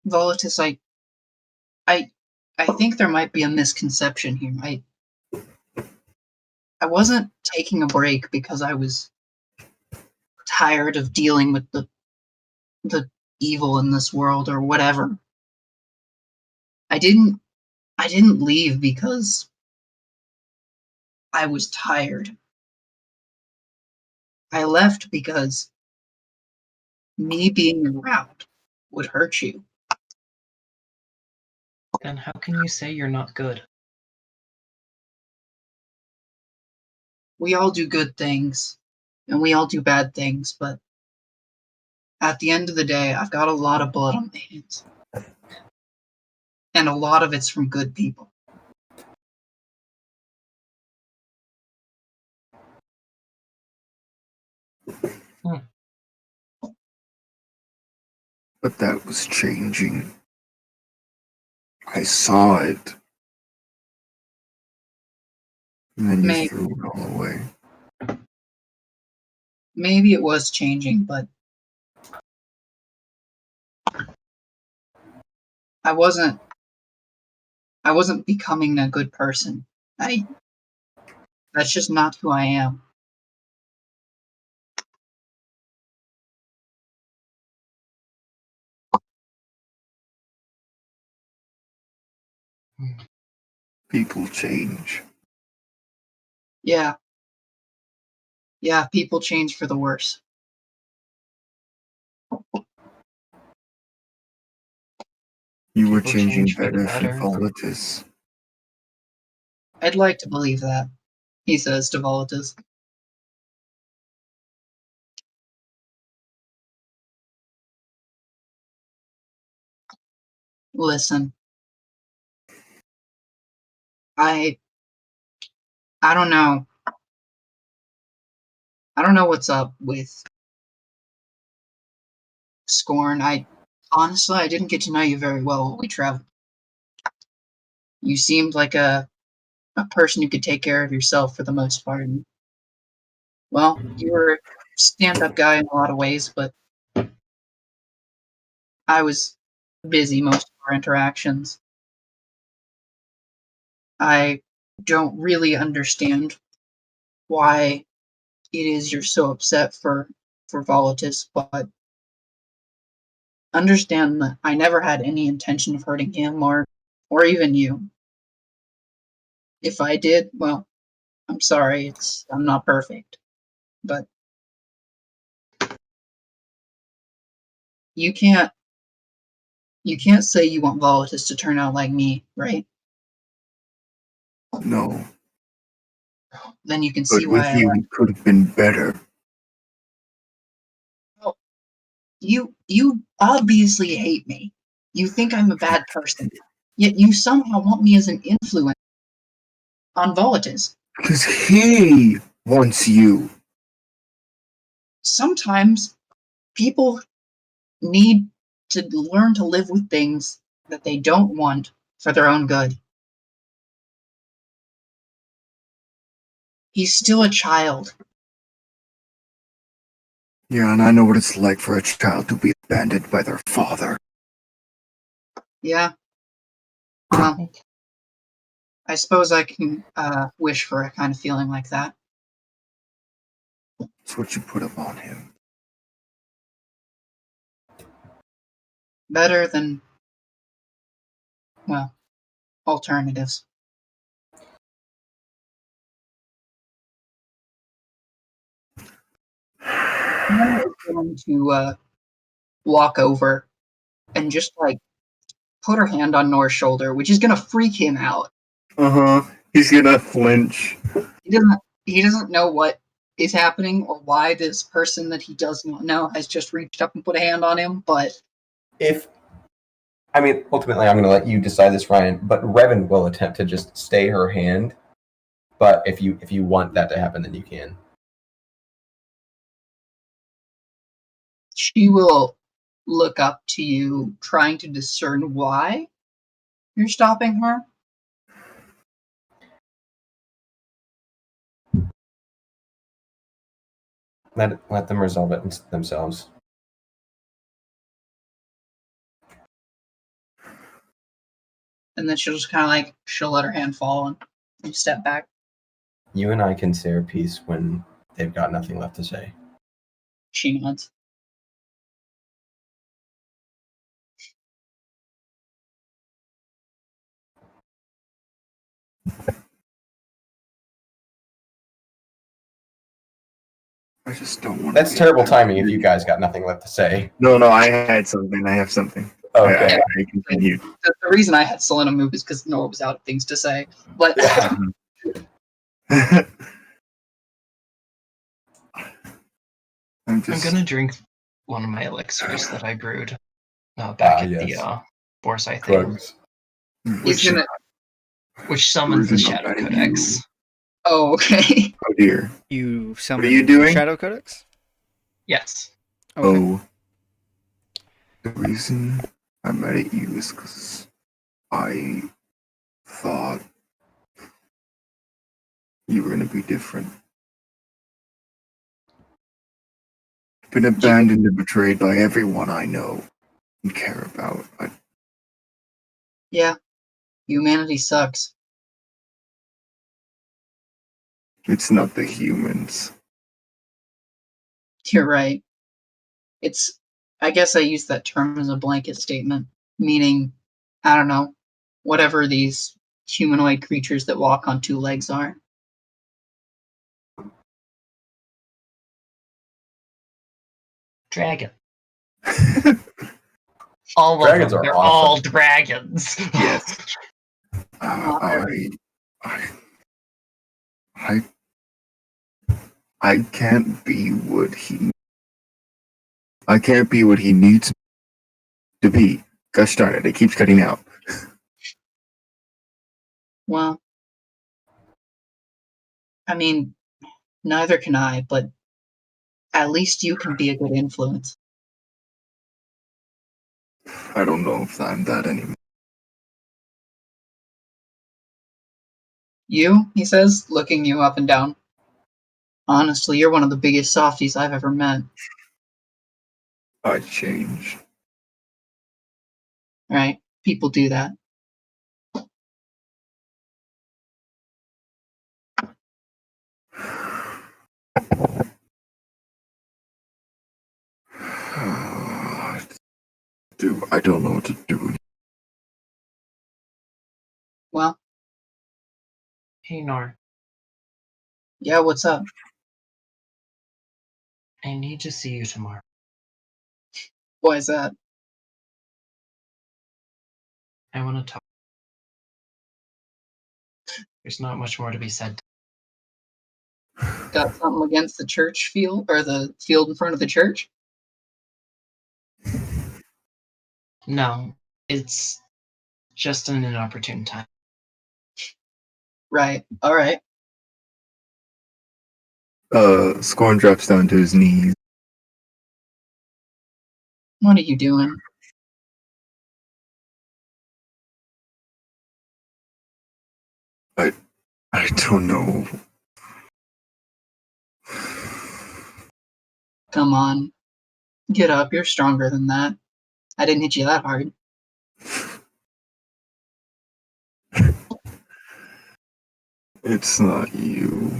Speaker 4: Volatus, I think there might be a misconception here. I wasn't taking a break because I was tired of dealing with the evil in this world or whatever. I didn't leave because I was tired. I left because me being around would hurt you.
Speaker 5: Then how can you say you're not good?
Speaker 4: We all do good things and we all do bad things, but at the end of the day, I've got a lot of blood on my hands. And a lot of it's from good people.
Speaker 6: But that was changing. I saw it. And then you
Speaker 4: Maybe.
Speaker 6: threw it all away.
Speaker 4: Maybe it was changing, but I wasn't becoming a good person. That's just not who I am.
Speaker 6: People change.
Speaker 4: Yeah. Yeah, people change for the worse.
Speaker 6: You were
Speaker 5: People
Speaker 6: changing
Speaker 5: change for the
Speaker 6: better for
Speaker 5: better.
Speaker 6: Volatus.
Speaker 4: I'd like to believe that, he says to Volatus. Listen. I don't know. I don't know what's up with Scorn. Honestly, I didn't get to know you very well when we traveled. You seemed like a person who could take care of yourself for the most part. And, well, you were a stand-up guy in a lot of ways, but I was busy most of our interactions. I don't really understand why it is you're so upset for Volatus, but understand that I never had any intention of hurting him or even you. If I did, well, I'm sorry, I'm not perfect. But you can't say you want Volatus to turn out like me, right?
Speaker 6: No,
Speaker 4: Then you can
Speaker 6: but
Speaker 4: see
Speaker 6: with
Speaker 4: why
Speaker 6: you, it could have been better.
Speaker 4: you obviously hate me. You think I'm a bad person. Yet you somehow want me as an influence on Volatus.
Speaker 6: Because he wants you.
Speaker 4: Sometimes people need to learn to live with things that they don't want for their own good. He's still a child.
Speaker 6: Yeah, and I know what it's like for a child to be abandoned by their father.
Speaker 4: Yeah. Well, I suppose I can wish for a kind of feeling like that.
Speaker 6: That's what you put upon him.
Speaker 4: Better than, well, alternatives. I'm going to walk over and just like put her hand on Nor's shoulder, which is gonna freak him out.
Speaker 6: He's gonna flinch.
Speaker 4: He doesn't know what is happening or why this person that he does not know has just reached up and put a hand on him, but
Speaker 3: Ultimately, I'm going to let you decide this, Ryan. But Revan will attempt to just stay her hand. But if you want that to happen, then you can.
Speaker 4: she will look up to you, trying to discern why you're stopping her.
Speaker 3: Let them resolve it themselves.
Speaker 4: And then she'll just kind of like, she'll let her hand fall and step back.
Speaker 3: You and I can say our piece when they've got nothing left to say.
Speaker 4: She nods.
Speaker 6: I just don't want.
Speaker 3: That's terrible timing if you guys got nothing left to say.
Speaker 6: No, I had something. I have something.
Speaker 3: Okay.
Speaker 6: I continued.
Speaker 4: The reason I had Selena move is because Nora was out of things to say. But
Speaker 3: Yeah.
Speaker 5: I'm gonna drink one of my elixirs that I brewed back at
Speaker 3: yes.
Speaker 5: the Boresai thing,
Speaker 3: Drugs.
Speaker 4: he's gonna.
Speaker 5: which summons the
Speaker 6: Version
Speaker 5: Shadow
Speaker 6: of that
Speaker 5: Codex.
Speaker 6: you.
Speaker 4: Oh, okay.
Speaker 6: Oh dear.
Speaker 1: You summon
Speaker 6: are you doing?
Speaker 1: Shadow Codex?
Speaker 5: Yes.
Speaker 1: Okay.
Speaker 6: Oh. The reason I'm mad at you is because I thought you were gonna be different. Been abandoned and betrayed by everyone I know and care about.
Speaker 4: Yeah. Humanity sucks.
Speaker 6: It's not the humans.
Speaker 4: You're right. I guess I use that term as a blanket statement, meaning, I don't know, whatever these humanoid creatures that walk on two legs are.
Speaker 5: Dragon. All
Speaker 3: Dragons
Speaker 5: of them.
Speaker 3: are
Speaker 5: They're
Speaker 3: awesome.
Speaker 5: all dragons.
Speaker 6: Yes.
Speaker 4: Not very.
Speaker 6: I can't be what he. I can't be what he needs to be. Gosh darn it! It keeps cutting out.
Speaker 4: Well, I mean, neither can I, but at least you can be a good influence.
Speaker 6: I don't know if I'm that anymore.
Speaker 4: You, he says, looking you up and down. Honestly, you're one of the biggest softies I've ever met.
Speaker 6: I changed.
Speaker 4: Right? People do that.
Speaker 6: I don't know what to do.
Speaker 4: Well,
Speaker 5: Hey, Nor.
Speaker 4: yeah, what's up?
Speaker 5: I need to see you tomorrow.
Speaker 4: Why is that?
Speaker 5: I want to talk. There's not much more to be said.
Speaker 4: Got something against the church field, or the field in front of the church?
Speaker 5: No, it's just an inopportune time.
Speaker 4: Right. Alright.
Speaker 6: Scorn drops down to his knees.
Speaker 4: What are you doing?
Speaker 6: I don't know.
Speaker 4: Come on. Get up, you're stronger than that. I didn't hit you that hard.
Speaker 6: It's not you.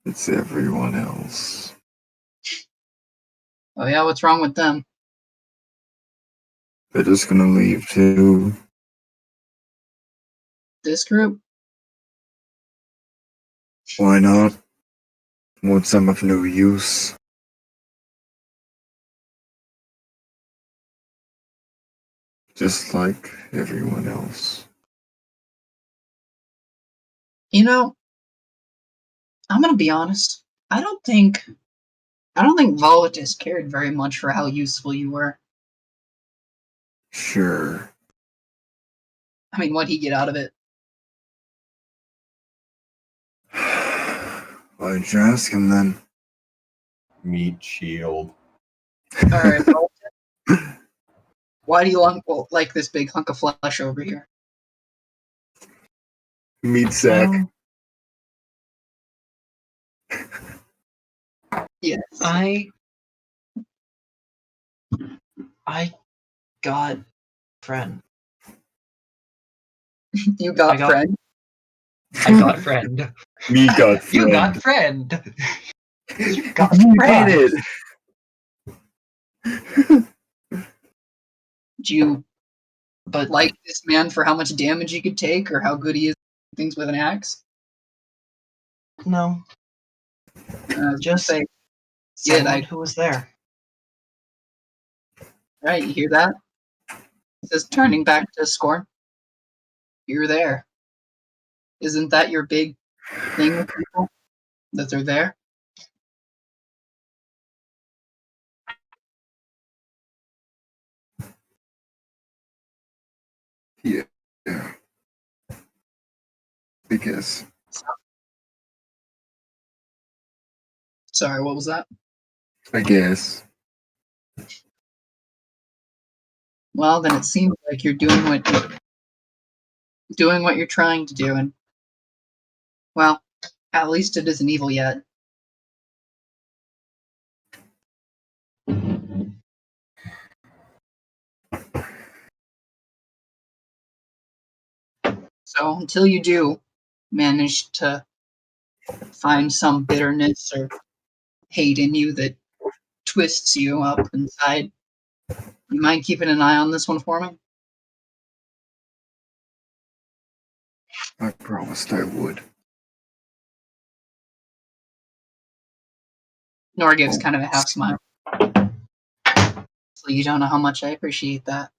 Speaker 6: It's everyone else.
Speaker 4: Oh yeah, what's wrong with them?
Speaker 6: They're just gonna leave too.
Speaker 4: This group?
Speaker 6: Why not? Want some of no use? Just like everyone else.
Speaker 4: You know, I'm gonna be honest. I don't think Volatus cared very much for how useful you were.
Speaker 6: Sure.
Speaker 4: I mean, what'd he get out of it?
Speaker 6: Why don't you ask him then?
Speaker 3: Meat shield.
Speaker 4: Alright, Volatus. Why do you like this big hunk of flesh over here?
Speaker 6: Meat sack.
Speaker 5: Well,
Speaker 4: Yes.
Speaker 5: I got friend.
Speaker 4: You got friend.
Speaker 5: I got friend.
Speaker 6: Me got friend.
Speaker 5: You got friend. You got
Speaker 6: You
Speaker 5: friend.
Speaker 6: did it.
Speaker 4: Do you
Speaker 5: But
Speaker 4: like this man for how much damage he could take, or how good he is at things with an axe?
Speaker 5: no, just
Speaker 4: say,
Speaker 5: someone
Speaker 4: I-
Speaker 5: who was there.
Speaker 4: right, you hear that? It says, turning back to Scorn. You're there. Isn't that your big thing with people? That they're there?
Speaker 6: Yeah. Because
Speaker 4: Sorry, what was that?
Speaker 6: I guess.
Speaker 4: Well, then it seems like you're doing what you're trying to do, and well, at least it isn't evil yet. So until you do manage to find some bitterness or hate in you that twists you up inside, you mind keeping an eye on this one for me?
Speaker 6: I promised I would.
Speaker 4: Nora gives kind of a half smile. So you don't know how much I appreciate that.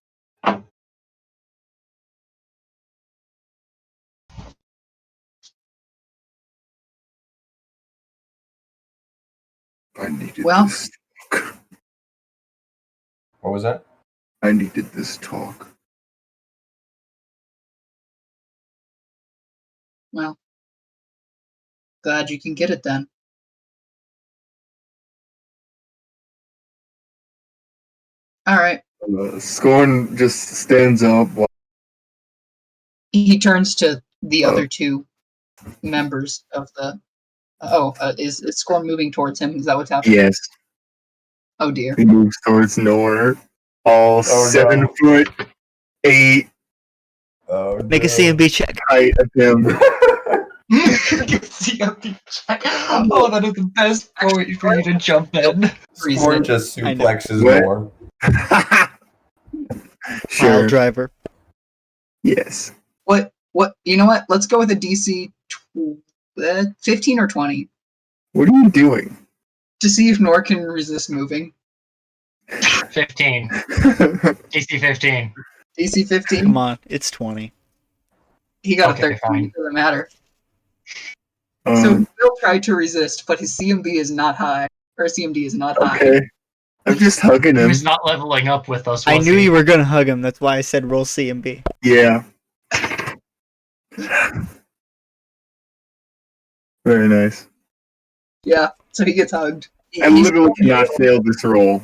Speaker 6: I needed
Speaker 4: Well-
Speaker 6: this.
Speaker 3: What was that?
Speaker 6: I needed this talk.
Speaker 4: Well, glad you can get it then. All right.
Speaker 6: Scorn just stands up.
Speaker 4: He turns to the other two members of the. Is Scorn moving towards him? Is that what's happening?
Speaker 6: Yes,
Speaker 4: Oh dear.
Speaker 6: he moves towards Nor. All
Speaker 3: Oh,
Speaker 6: 7'8"
Speaker 3: Oh,
Speaker 1: Make a CMB check.
Speaker 6: height of him.
Speaker 5: CMB check. Oh, that is the best point for you to jump in.
Speaker 3: Scorn just
Speaker 1: I know.
Speaker 3: suplexes
Speaker 6: What?
Speaker 3: more.
Speaker 1: Pile
Speaker 6: Sure.
Speaker 1: driver.
Speaker 6: Yes.
Speaker 4: What? You know what? Let's go with a DC 15 or 20
Speaker 6: What are you doing?
Speaker 4: to see if Nor can resist moving.
Speaker 5: 15. DC 15.
Speaker 4: DC 15.
Speaker 1: Come on, it's 20.
Speaker 4: He got
Speaker 5: Okay,
Speaker 4: a 13.
Speaker 5: fine.
Speaker 4: It doesn't matter. So
Speaker 6: Um,
Speaker 4: Phil tried to resist, but his CMB is not high. Or CMD is not high.
Speaker 6: okay. I'm just hugging
Speaker 5: He
Speaker 6: him.
Speaker 5: was not leveling up with us,
Speaker 1: I
Speaker 5: was
Speaker 1: knew
Speaker 5: he?
Speaker 1: you were gonna hug him. That's why I said roll CMB.
Speaker 6: Yeah. Very nice.
Speaker 4: Yeah, so he gets hugged.
Speaker 6: I literally cannot fail this roll.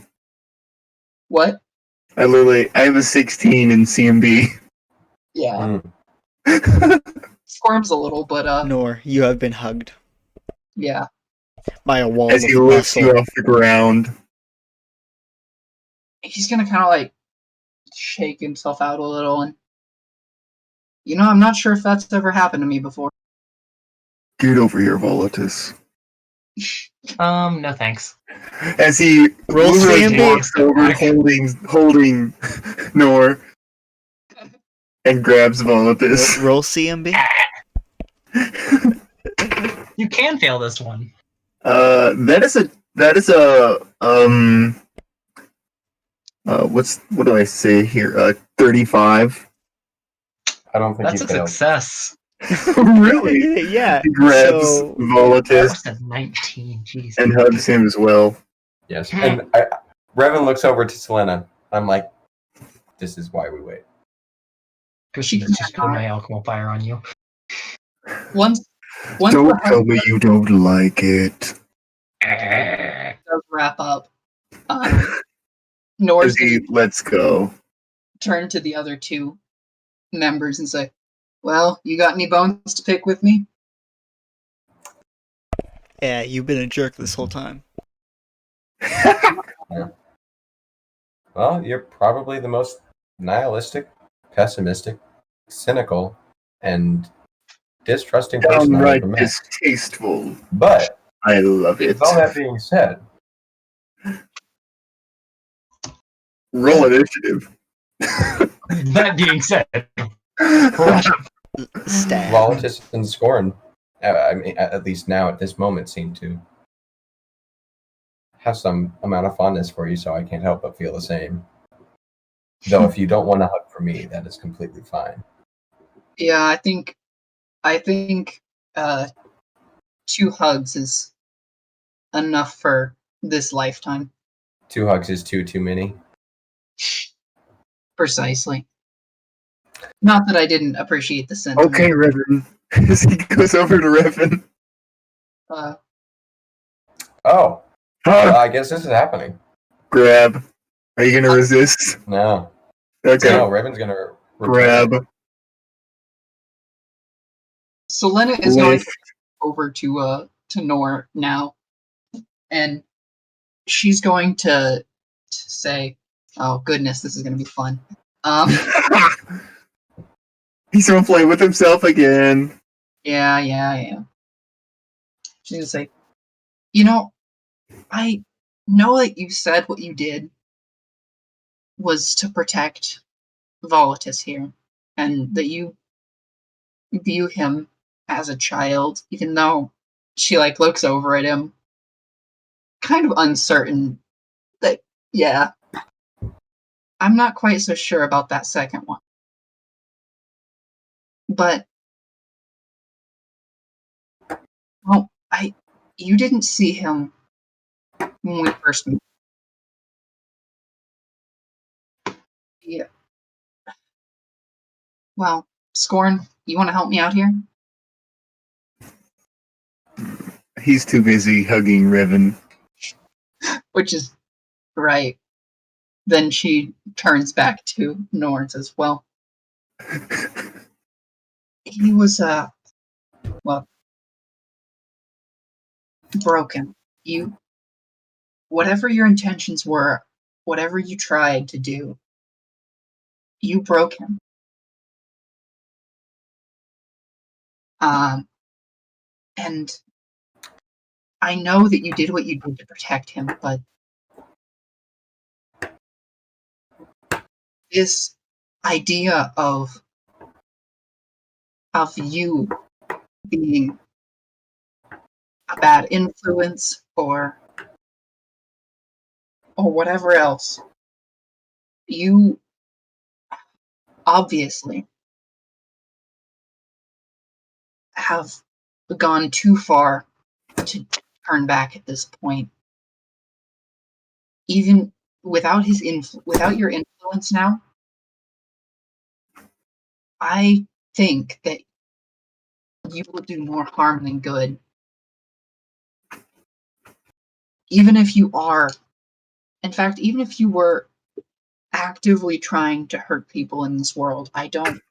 Speaker 4: What?
Speaker 6: I have a 16 in CMB.
Speaker 4: Yeah.
Speaker 3: Mm.
Speaker 4: Squirms a little, but
Speaker 1: Nor, you have been hugged
Speaker 4: yeah.
Speaker 1: by a wall
Speaker 6: As
Speaker 1: of
Speaker 6: he lifts you
Speaker 1: muscle.
Speaker 6: off the ground.
Speaker 4: He's gonna kind of like shake himself out a little, and I'm not sure if that's ever happened to me before.
Speaker 6: Get over here, Volatus.
Speaker 5: No thanks.
Speaker 6: As he
Speaker 1: Roll
Speaker 6: literally
Speaker 1: CMB.
Speaker 6: walks over, holding Nor, and grabs Volatus.
Speaker 1: Roll CMB.
Speaker 5: You can fail this one.
Speaker 6: That is a what do I say here? 35.
Speaker 3: I don't think
Speaker 5: That's
Speaker 3: he
Speaker 5: a
Speaker 3: failed.
Speaker 5: success.
Speaker 6: Really?
Speaker 1: Yeah.
Speaker 6: He grabs
Speaker 1: So,
Speaker 6: Volatus
Speaker 5: Worse than 19. Jeez.
Speaker 6: and hugs him as well.
Speaker 3: Yes. And Revan looks over to Selena. I'm like, this is why we wait.
Speaker 5: Christian, let's just put my alchemy fire on you.
Speaker 4: Once
Speaker 6: Don't
Speaker 4: the
Speaker 6: tell
Speaker 4: hug
Speaker 6: me you don't like it.
Speaker 4: does wrap up, Nor's
Speaker 6: As he
Speaker 4: gonna
Speaker 6: lets go.
Speaker 4: turn to the other two members and say, "Well, you got any bones to pick with me?"
Speaker 1: yeah, you've been a jerk this whole time.
Speaker 3: Well, you're probably the most nihilistic, pessimistic, cynical, and distrusting person I've
Speaker 6: Downright
Speaker 3: ever met.
Speaker 6: distasteful.
Speaker 3: But
Speaker 6: I love it.
Speaker 3: with all that being said,
Speaker 6: Roll initiative.
Speaker 5: That being said,
Speaker 1: Stab.
Speaker 3: Volatus and Scorn, I mean, at least now at this moment, seem to have some amount of fondness for you, so I can't help but feel the same. Though if you don't want to hug for me, that is completely fine.
Speaker 4: Yeah, I think 2 hugs is enough for this lifetime.
Speaker 3: 2 hugs is too many.
Speaker 4: Precisely. Not that I didn't appreciate the sentiment.
Speaker 6: Okay, Revan. As he goes over to Revan.
Speaker 3: Oh,
Speaker 6: Ah,
Speaker 3: I guess this is happening.
Speaker 6: grab. Are you gonna resist?
Speaker 3: No,
Speaker 6: Okay.
Speaker 3: no, Revan's gonna
Speaker 6: Grab.
Speaker 4: Selena is going
Speaker 6: Lift.
Speaker 4: over to Nor now, and she's going to say, "Oh goodness, this is going to be fun."
Speaker 6: He's gonna play with himself again.
Speaker 4: Yeah. She's going to say, I know that you said what you did was to protect Volatus here, and that you view him as a child, even though she looks over at him, kind of uncertain that, yeah, I'm not quite so sure about that second one. But, well, you didn't see him when we first met. Yeah. Well, Scorn, you want to help me out here?
Speaker 6: He's too busy hugging Revan.
Speaker 4: Which is right. Then she turns back to Nor and says, well, he was, broken. Whatever your intentions were, whatever you tried to do, you broke him. And I know that you did what you did to protect him, but this idea of you being a bad influence or whatever else, you obviously have gone too far to turn back at this point. Even without without your influence now, I think that you will do more harm than good. Even if you are, in fact, even if you were actively trying to hurt people in this world, I don't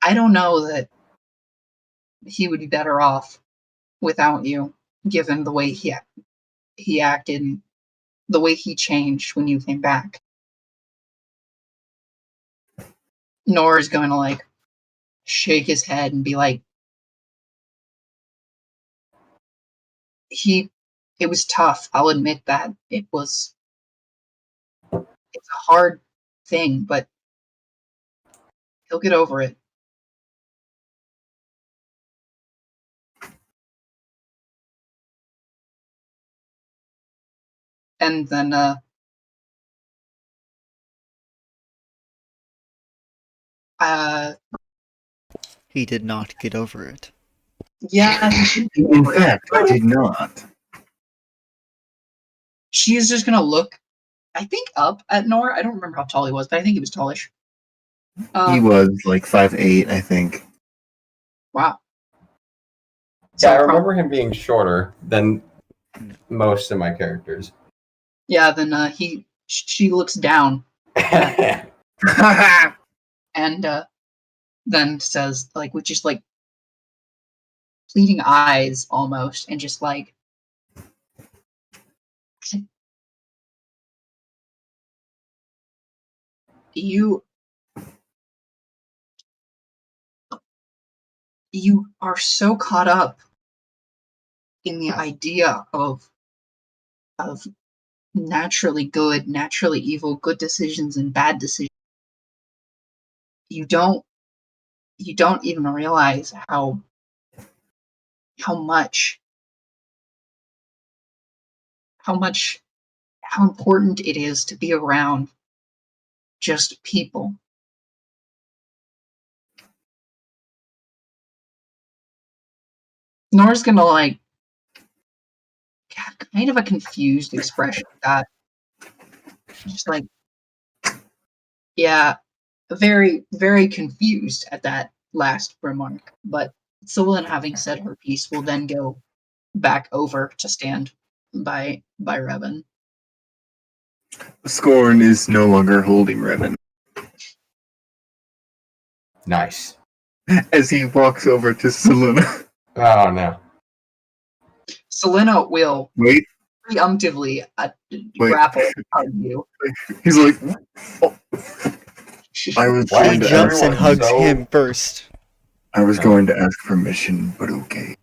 Speaker 4: know that he would be better off without you, given the way he acted and the way he changed when you came back. Nora's going to shake his head and be like, it was tough. I'll admit that. It's a hard thing, but he'll get over it. And then,
Speaker 1: He did not get over it.
Speaker 4: yeah,
Speaker 6: In fact, I did not.
Speaker 4: she's just gonna look, I think, up at Nora. I don't remember how tall he was, but I think he was tallish.
Speaker 6: He was 5'8", I think.
Speaker 4: Wow.
Speaker 3: Yeah, I remember him being shorter than most of my characters.
Speaker 4: Yeah, then she looks down and then says, with just pleading eyes almost, and just you are so caught up in the idea of naturally good, naturally evil, good decisions and bad decisions. You don't even realize how important it is to be around just people. Nora's gonna kind of a confused expression that just yeah, very, very confused at that last remark. But Selene, having said her piece, will then go back over to stand by Revan.
Speaker 6: Scorn is no longer holding Revan.
Speaker 3: Nice.
Speaker 6: As he walks over to Selena.
Speaker 3: Oh, no.
Speaker 4: Selena will
Speaker 6: Wait.
Speaker 4: preemptively grapple on you.
Speaker 6: He's like, oh. I was
Speaker 3: Why
Speaker 6: going
Speaker 1: He
Speaker 6: to
Speaker 1: jumps
Speaker 6: ask,
Speaker 1: and hugs
Speaker 3: so-
Speaker 1: him first.
Speaker 6: I was going to ask permission, but okay.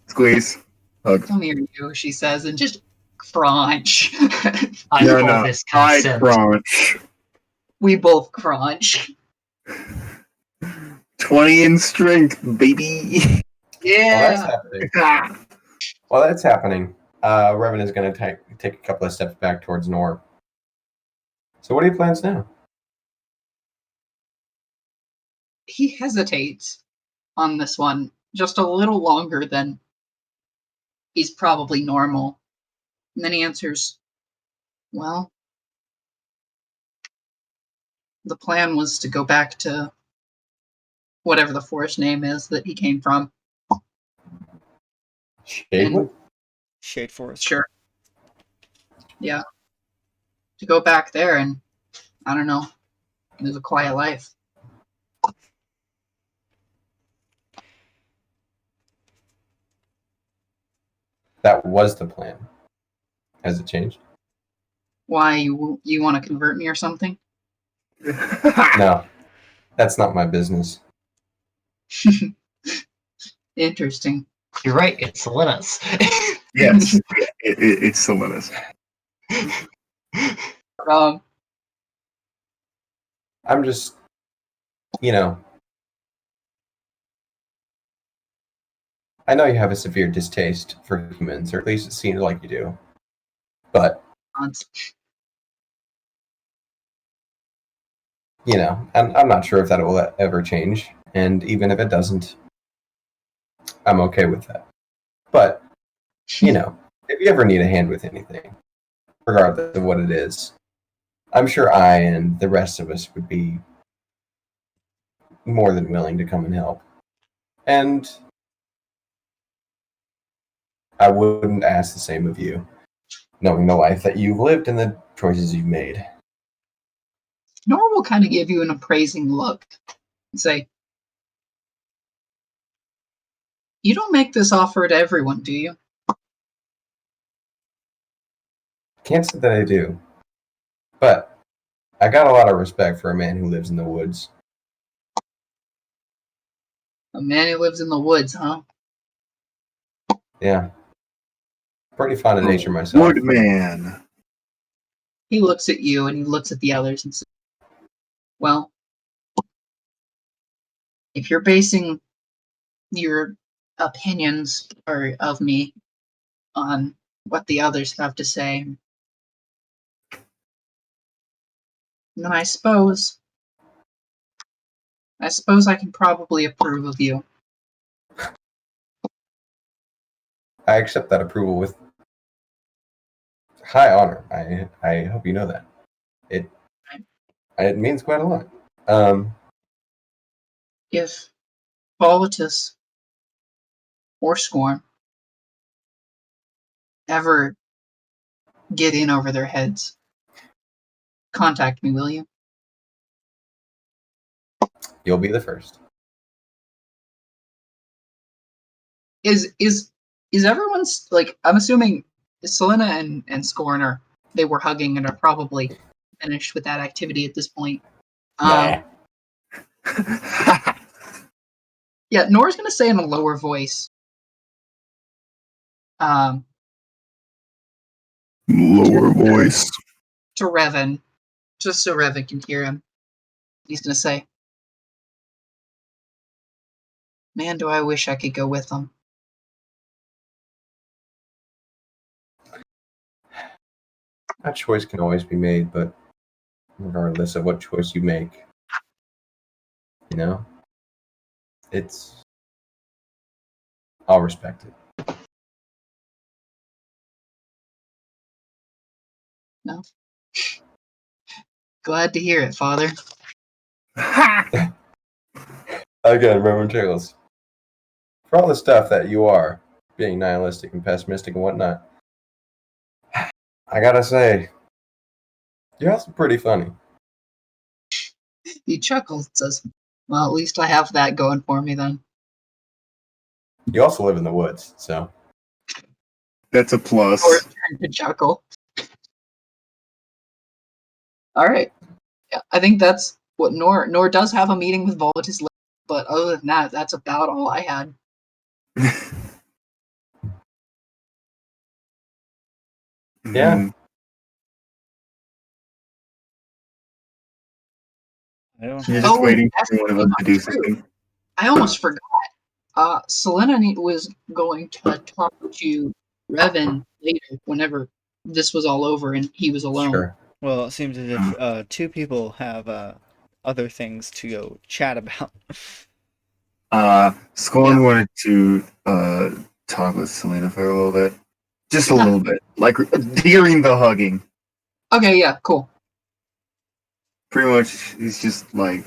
Speaker 6: Squeeze. Hug.
Speaker 4: Come here, you, she says, and just crunch.
Speaker 5: I
Speaker 6: No,
Speaker 5: call
Speaker 6: no,
Speaker 5: this
Speaker 6: I
Speaker 5: consent.
Speaker 6: crunch.
Speaker 4: We both crunch.
Speaker 6: 20 in strength, baby.
Speaker 4: Yeah.
Speaker 3: While that's happening, Revan is going to take a couple of steps back towards Nor. So what are your plans now?
Speaker 4: He hesitates on this one just a little longer than is probably normal. And then he answers, well, the plan was to go back to whatever the forest name is that he came from.
Speaker 3: Shadewood?
Speaker 1: Shade Forest.
Speaker 4: Sure. Yeah. To go back there and, I don't know, live a quiet life.
Speaker 3: That was the plan. Has it changed?
Speaker 4: Why, you want to convert me or something?
Speaker 3: No. That's not my business.
Speaker 4: Interesting.
Speaker 5: You're right, it's Selena's.
Speaker 6: Yes, it's Selena's.
Speaker 4: Um,
Speaker 3: I'm just, I know you have a severe distaste for humans, or at least it seems like you do. But, I'm not sure if that will ever change. And even if it doesn't, I'm okay with that. But, if you ever need a hand with anything, regardless of what it is, I'm sure I and the rest of us would be more than willing to come and help. And I wouldn't ask the same of you, knowing the life that you've lived and the choices you've made.
Speaker 4: Nora will kind of give you an appraising look and say, you don't make this offer to everyone, do you?
Speaker 3: Can't say that I do. But I got a lot of respect for a man who lives in the woods.
Speaker 4: A man who lives in the woods, huh?
Speaker 3: Yeah. Pretty fond of nature myself.
Speaker 6: Woodman.
Speaker 4: He looks at you and he looks at the others and says, well, if you're basing your opinions of me on what the others have to say, then I suppose I can probably approve of you.
Speaker 3: I accept that approval with high honor. I hope you know that. It means quite a lot.
Speaker 4: If Volatus or Scorn ever get in over their heads, contact me, will you?
Speaker 3: You'll be the first.
Speaker 4: Is everyone's like? I'm assuming Selena and Scorn they were hugging and are probably finished with that activity at this point.
Speaker 3: Nah.
Speaker 4: Yeah, Nora's gonna say in a lower voice.
Speaker 6: Lower voice.
Speaker 4: To Revan, just so Revan can hear him. He's gonna say, man, do I wish I could go with them.
Speaker 3: That choice can always be made, but regardless of what choice you make, I'll respect it.
Speaker 4: No. Glad to hear it, Father.
Speaker 3: Again, Reverend Chales, for all the stuff that you are, being nihilistic and pessimistic and whatnot, I gotta say, you're also pretty funny.
Speaker 4: He chuckles and says, well, at least I have that going for me then.
Speaker 3: You also live in the woods, so.
Speaker 6: That's a plus.
Speaker 4: Or turn to chuckle. Alright. Yeah, I think that's what Nor does have a meeting with Volatus later, but other than that, that's about all I had.
Speaker 3: Yeah.
Speaker 1: I don't
Speaker 6: You're
Speaker 1: have
Speaker 6: just
Speaker 4: Oh,
Speaker 6: waiting
Speaker 4: that's
Speaker 6: for one of us to do something.
Speaker 4: I almost forgot. Selena was going to talk to Revan later, whenever this was all over and he was alone.
Speaker 3: Sure.
Speaker 1: Well, it seems as if two people have other things to go chat about.
Speaker 6: Scorn
Speaker 4: Yeah.
Speaker 6: wanted to talk with Selena for a little bit. Just a little bit. Like during the hugging.
Speaker 4: Okay, yeah, cool.
Speaker 6: Pretty much he's just like,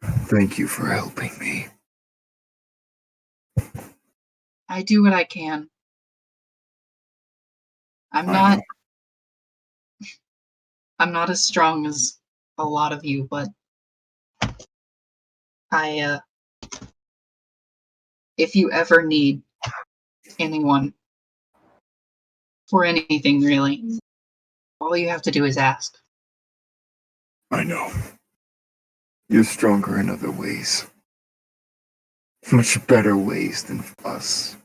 Speaker 6: thank you for helping me.
Speaker 4: I do what I can. I'm
Speaker 6: I
Speaker 4: not
Speaker 6: know.
Speaker 4: I'm not as strong as a lot of you, but I if you ever need anyone for anything really, all you have to do is ask.
Speaker 6: I know. You're stronger in other ways. Much better ways than us.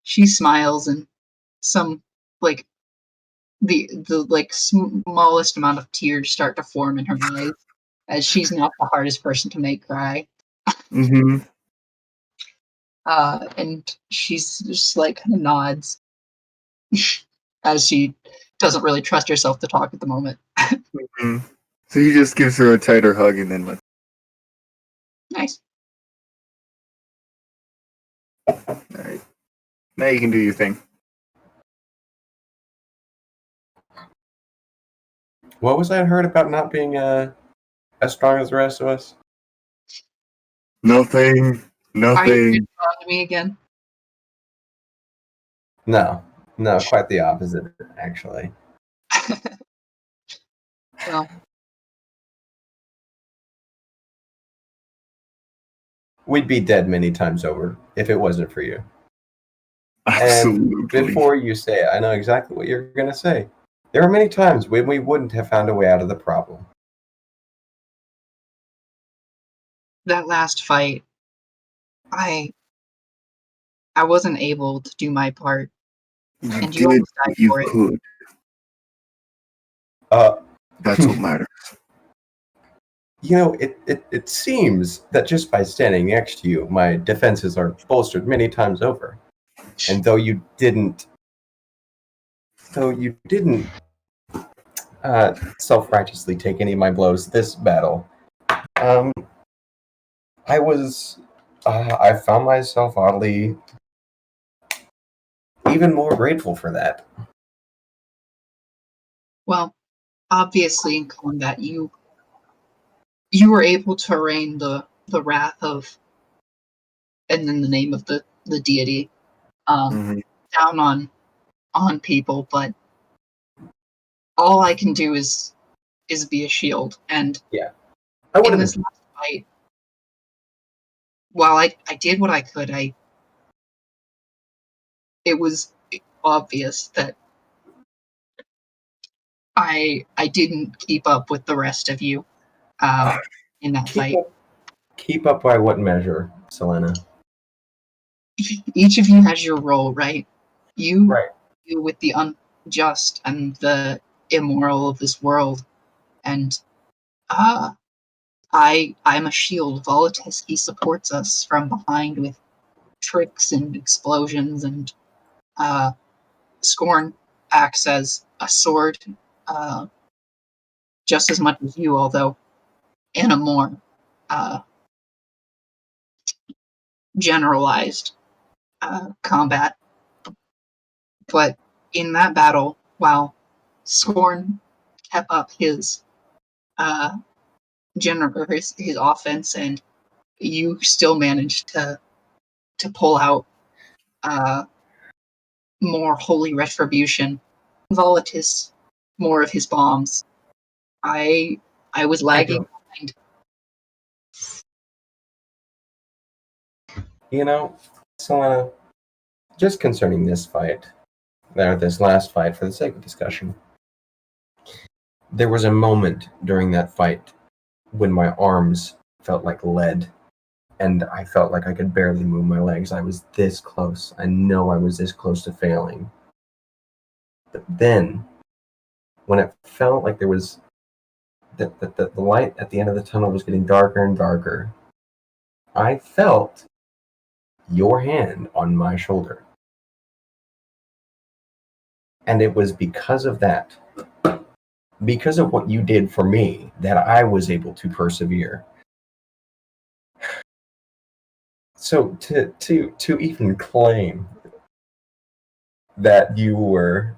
Speaker 4: She smiles and some like the like smallest amount of tears start to form in her eyes as she's not the hardest person to make cry.
Speaker 6: Mm-hmm.
Speaker 4: And she's just like kind of nods as she doesn't really trust herself to talk at the moment.
Speaker 6: Mm-hmm. So he just gives her a tighter hug and then
Speaker 4: Nice.
Speaker 6: alright. Now you can do your thing.
Speaker 3: What was I heard about not being as strong as the rest of us?
Speaker 6: Nothing.
Speaker 4: Are you
Speaker 6: Nothing.
Speaker 4: on to me again?
Speaker 3: No, quite the opposite, actually.
Speaker 4: Well,
Speaker 3: We'd be dead many times over if it wasn't for you.
Speaker 6: Absolutely.
Speaker 3: And before you say it, I know exactly what you're going to say. There are many times when we wouldn't have found a way out of the problem.
Speaker 4: that last fight, I wasn't able to do my part,
Speaker 6: you
Speaker 4: and you
Speaker 6: did
Speaker 4: almost died
Speaker 6: what you
Speaker 4: for it.
Speaker 6: could.
Speaker 3: Uh,
Speaker 6: That's what matters.
Speaker 3: You know, it seems that just by standing next to you, my defenses are bolstered many times over. And though you didn't self-righteously take any of my blows this battle, I found myself oddly even more grateful for that.
Speaker 4: Well, obviously in combat, you were able to reign the wrath of, and then the name of the deity,
Speaker 6: Mhm.
Speaker 4: down on people, but all I can do is be a shield. And
Speaker 3: I would
Speaker 4: in
Speaker 3: have
Speaker 4: this last fight, while I did what I could, it was obvious that I didn't keep up with the rest of you in that fight.
Speaker 3: keep up by what measure, Selena?
Speaker 4: Each of you has your role, right? You
Speaker 3: Right.
Speaker 4: deal with the unjust and the immoral of this world, and I'm a shield. Volatus, he supports us from behind with tricks and explosions, and Scorn acts as a sword, uh, just as much as you, although in a more uh, generalized combat. But in that battle, while Scorn kept up his his offense, and you still managed to pull out more holy retribution. Volatus, more of his bombs. I was lagging behind.
Speaker 3: You know, Selena, just concerning this fight, or this last fight for the sake of discussion, there was a moment during that fight when my arms felt like lead and I felt like I could barely move my legs. I was this close. I know I was this close to failing. But then, when it felt like there was the light at the end of the tunnel was getting darker and darker, I felt your hand on my shoulder. And it was because of that, because of what you did for me, that I was able to persevere. So to even claim that you were,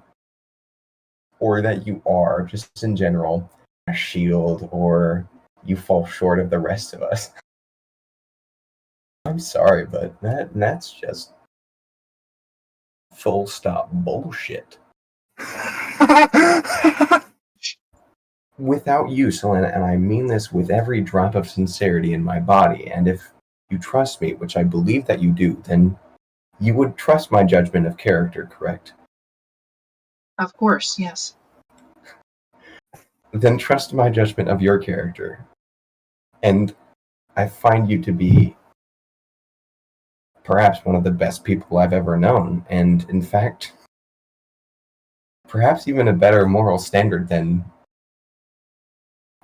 Speaker 3: or that you are, just in general, a shield, or you fall short of the rest of us. I'm sorry, but that's just full stop bullshit. Without you, Selena, and I mean this with every drop of sincerity in my body, and if you trust me, which I believe that you do, then you would trust my judgment of character, correct?
Speaker 4: Of course, yes.
Speaker 3: Then trust my judgment of your character. And I find you to be perhaps one of the best people I've ever known, and in fact, perhaps even a better moral standard than,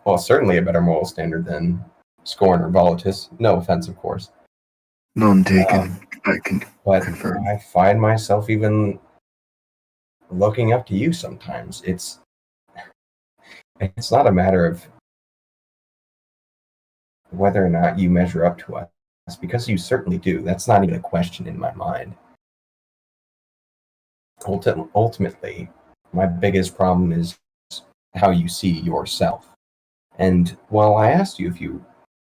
Speaker 3: well, certainly a better moral standard than Scorn or Volatus. No offense, of course.
Speaker 6: None taken. I can
Speaker 3: But
Speaker 6: confirm.
Speaker 3: I find myself even looking up to you sometimes. It's not a matter of whether or not you measure up to us, because you certainly do. That's not even a question in my mind. Ultimately, my biggest problem is how you see yourself. And while I asked you if you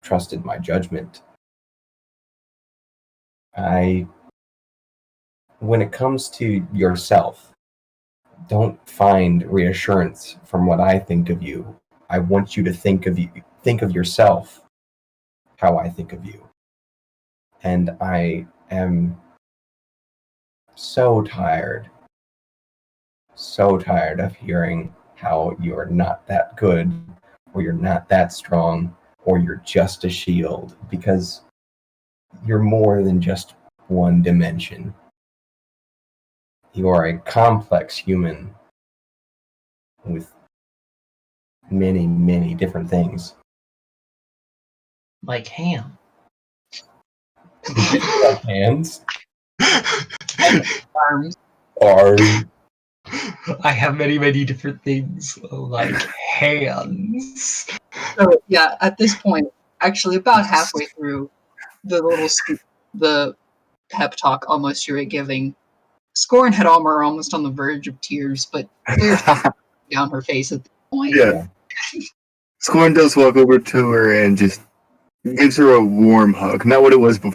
Speaker 3: trusted my judgment, when it comes to yourself, don't find reassurance from what I think of you. I want you to think of yourself how I think of you. And I am so tired of hearing how you're not that good, or you're not that strong, or you're just a shield, because you're more than just one dimension. You are a complex human with many, many different things.
Speaker 5: Like ham.
Speaker 3: Like hands,
Speaker 4: Arms.
Speaker 3: arms.
Speaker 5: I have many, many different things like hands.
Speaker 4: So yeah, at this point, actually about halfway through the pep talk almost you were giving, Scorn had almost on the verge of tears, but clear down her face at the point.
Speaker 6: Yeah. Scorn does walk over to her and just gives her a warm hug. Not what it was before.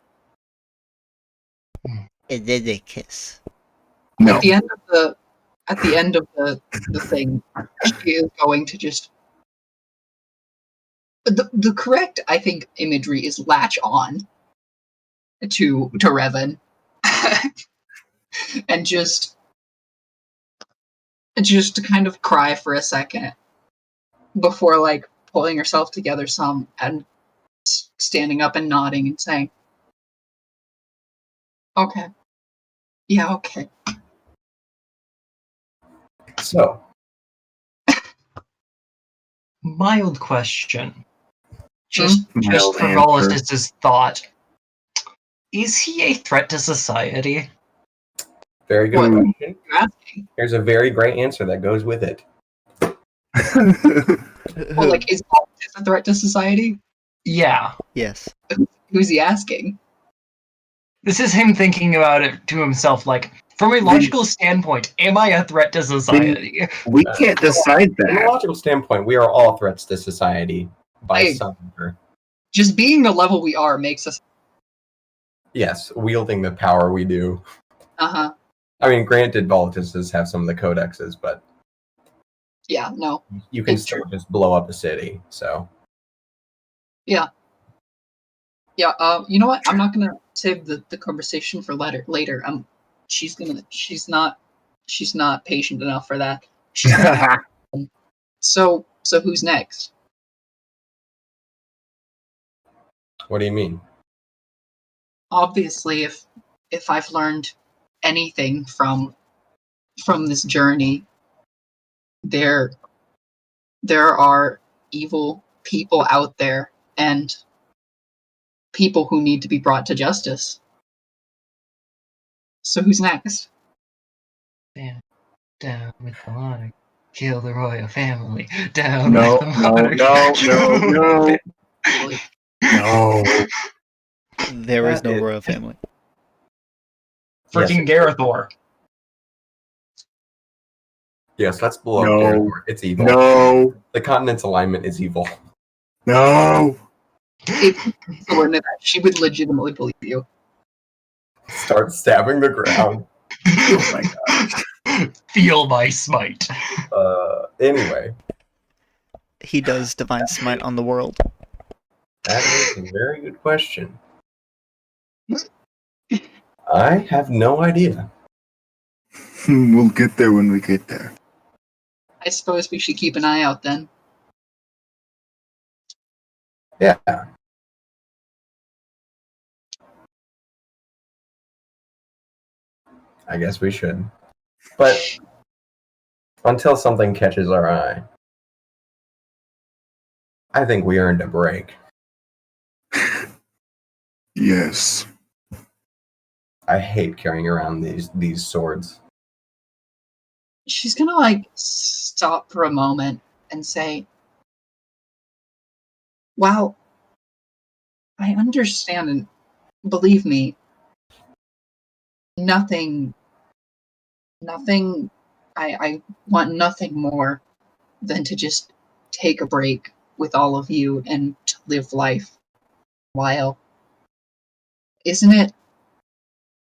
Speaker 1: And then they kiss.
Speaker 6: No.
Speaker 4: At the end of the thing, she is going to just the correct, I think, imagery is latch on to Revan and just to kind of cry for a second before like pulling herself together some and standing up and nodding and saying, "Okay, yeah, okay."
Speaker 3: So,
Speaker 5: Mild question. Just
Speaker 6: Mild
Speaker 5: for
Speaker 6: answer.
Speaker 5: Volatus's thought. Is he a threat to society?
Speaker 3: very good
Speaker 6: What?
Speaker 3: question.
Speaker 4: You're asking.
Speaker 3: Here's a very great answer that goes with it.
Speaker 4: Well, like, is politics a threat to society?
Speaker 5: Yeah.
Speaker 1: Yes.
Speaker 4: Who's he asking?
Speaker 5: This is him thinking about it to himself, like, from a logical standpoint, am I a threat to society?
Speaker 6: We can't decide
Speaker 3: From a
Speaker 6: that.
Speaker 3: logical standpoint, we are all threats to society by
Speaker 4: Hey.
Speaker 3: some measure.
Speaker 4: Just being the level we are makes us.
Speaker 3: Yes, wielding the power we do.
Speaker 4: Uh-huh.
Speaker 3: I mean, granted, Volatuses have some of the codexes, but
Speaker 4: Yeah, no.
Speaker 3: you can
Speaker 4: It's
Speaker 3: still
Speaker 4: true.
Speaker 3: just blow up a city. So
Speaker 4: Yeah, you know what? I'm not gonna save the conversation for later. She's not patient enough for that. She's gonna so who's next?
Speaker 3: what do you mean?
Speaker 4: Obviously, if I've learned anything from this journey, there are evil people out there, and people who need to be brought to justice. So who's next?
Speaker 5: Down with the monarch. Kill the royal family. Down
Speaker 6: No,
Speaker 5: with the
Speaker 6: no,
Speaker 5: monarch.
Speaker 6: no. No.
Speaker 1: There is
Speaker 3: That
Speaker 1: no
Speaker 3: is-
Speaker 1: royal family.
Speaker 5: Freaking
Speaker 3: Yes,
Speaker 5: Garethor.
Speaker 3: Yes, let's blow up
Speaker 6: No.
Speaker 3: Garethor. It's evil.
Speaker 6: No.
Speaker 3: The continent's alignment is evil.
Speaker 6: No.
Speaker 4: If you were into that, she would legitimately believe you.
Speaker 3: Start stabbing the ground.
Speaker 6: Oh my god.
Speaker 5: Feel my smite.
Speaker 3: Anyway,
Speaker 1: He does divine smite on the world.
Speaker 3: that is a very good question. I have no idea.
Speaker 6: We'll get there when we get there.
Speaker 4: I suppose we should keep an eye out then.
Speaker 3: Yeah. I guess we should. But until something catches our eye, I think we earned a break.
Speaker 6: Yes.
Speaker 3: I hate carrying around these swords.
Speaker 4: She's gonna like stop for a moment and say, "Wow, I understand and believe me, nothing. I want nothing more than to just take a break with all of you and to live life a while. Isn't it?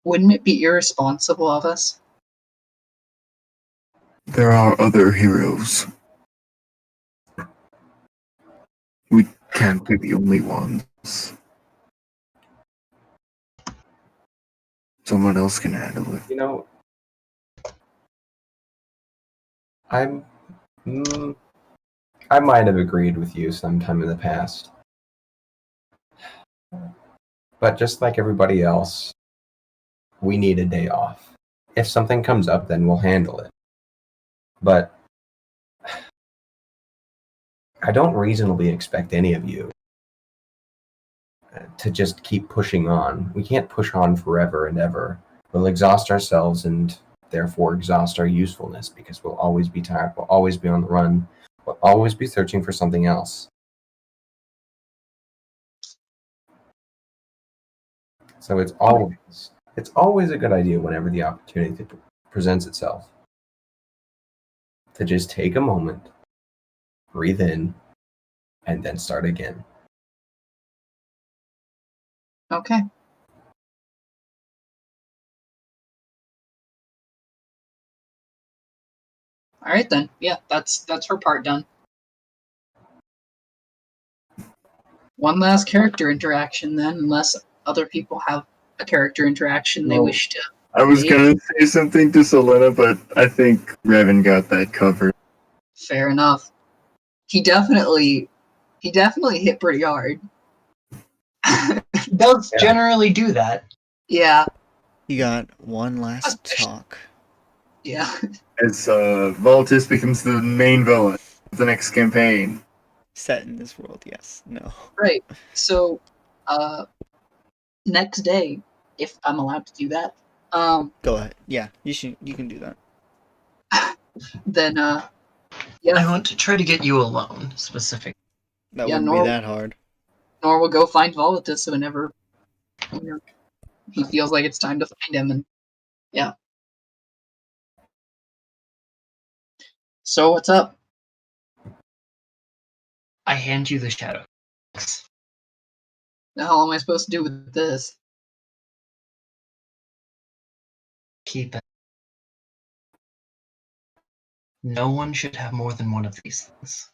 Speaker 4: Wouldn't it be irresponsible of us?"
Speaker 6: There are other heroes. We can't be the only ones. Someone else can handle it.
Speaker 3: You know, I'm. mm, I might have agreed with you sometime in the past. But just like everybody else, we need a day off. If something comes up, then we'll handle it. But I don't reasonably expect any of you to just keep pushing on. We can't push on forever and ever. We'll exhaust ourselves and therefore exhaust our usefulness because we'll always be tired. We'll always be on the run. We'll always be searching for something else. So it's always a good idea whenever the opportunity presents itself to just take a moment, breathe in, and then start again.
Speaker 4: Okay. All right then. Yeah, that's her part done. One last character interaction then, unless other people have a character interaction they
Speaker 6: No.
Speaker 4: wish to.
Speaker 6: I was
Speaker 4: Yeah.
Speaker 6: gonna say something to Selena, but I think Revan got that covered.
Speaker 4: Fair enough. He definitely hit pretty hard.
Speaker 5: Does
Speaker 3: Yeah.
Speaker 5: generally do that.
Speaker 4: Yeah,
Speaker 1: You got one last talk.
Speaker 4: yeah.
Speaker 6: As Voltus becomes the main villain of the next campaign.
Speaker 1: Set in this world, yes. No.
Speaker 4: Right. So, next day, if I'm allowed to do that,
Speaker 1: Go ahead. Yeah, you can do that.
Speaker 4: then
Speaker 5: I
Speaker 4: yeah,
Speaker 5: want to try to get you alone, specific.
Speaker 1: That
Speaker 4: Yeah,
Speaker 1: wouldn't
Speaker 4: nor-
Speaker 1: be that hard.
Speaker 4: Nor will go find Volatus whenever he feels like it's time to find him, and yeah. So what's up?
Speaker 5: I hand you the shadow.
Speaker 4: The hell am I supposed to do with this?
Speaker 5: Keep it. No one should have more than one of these things.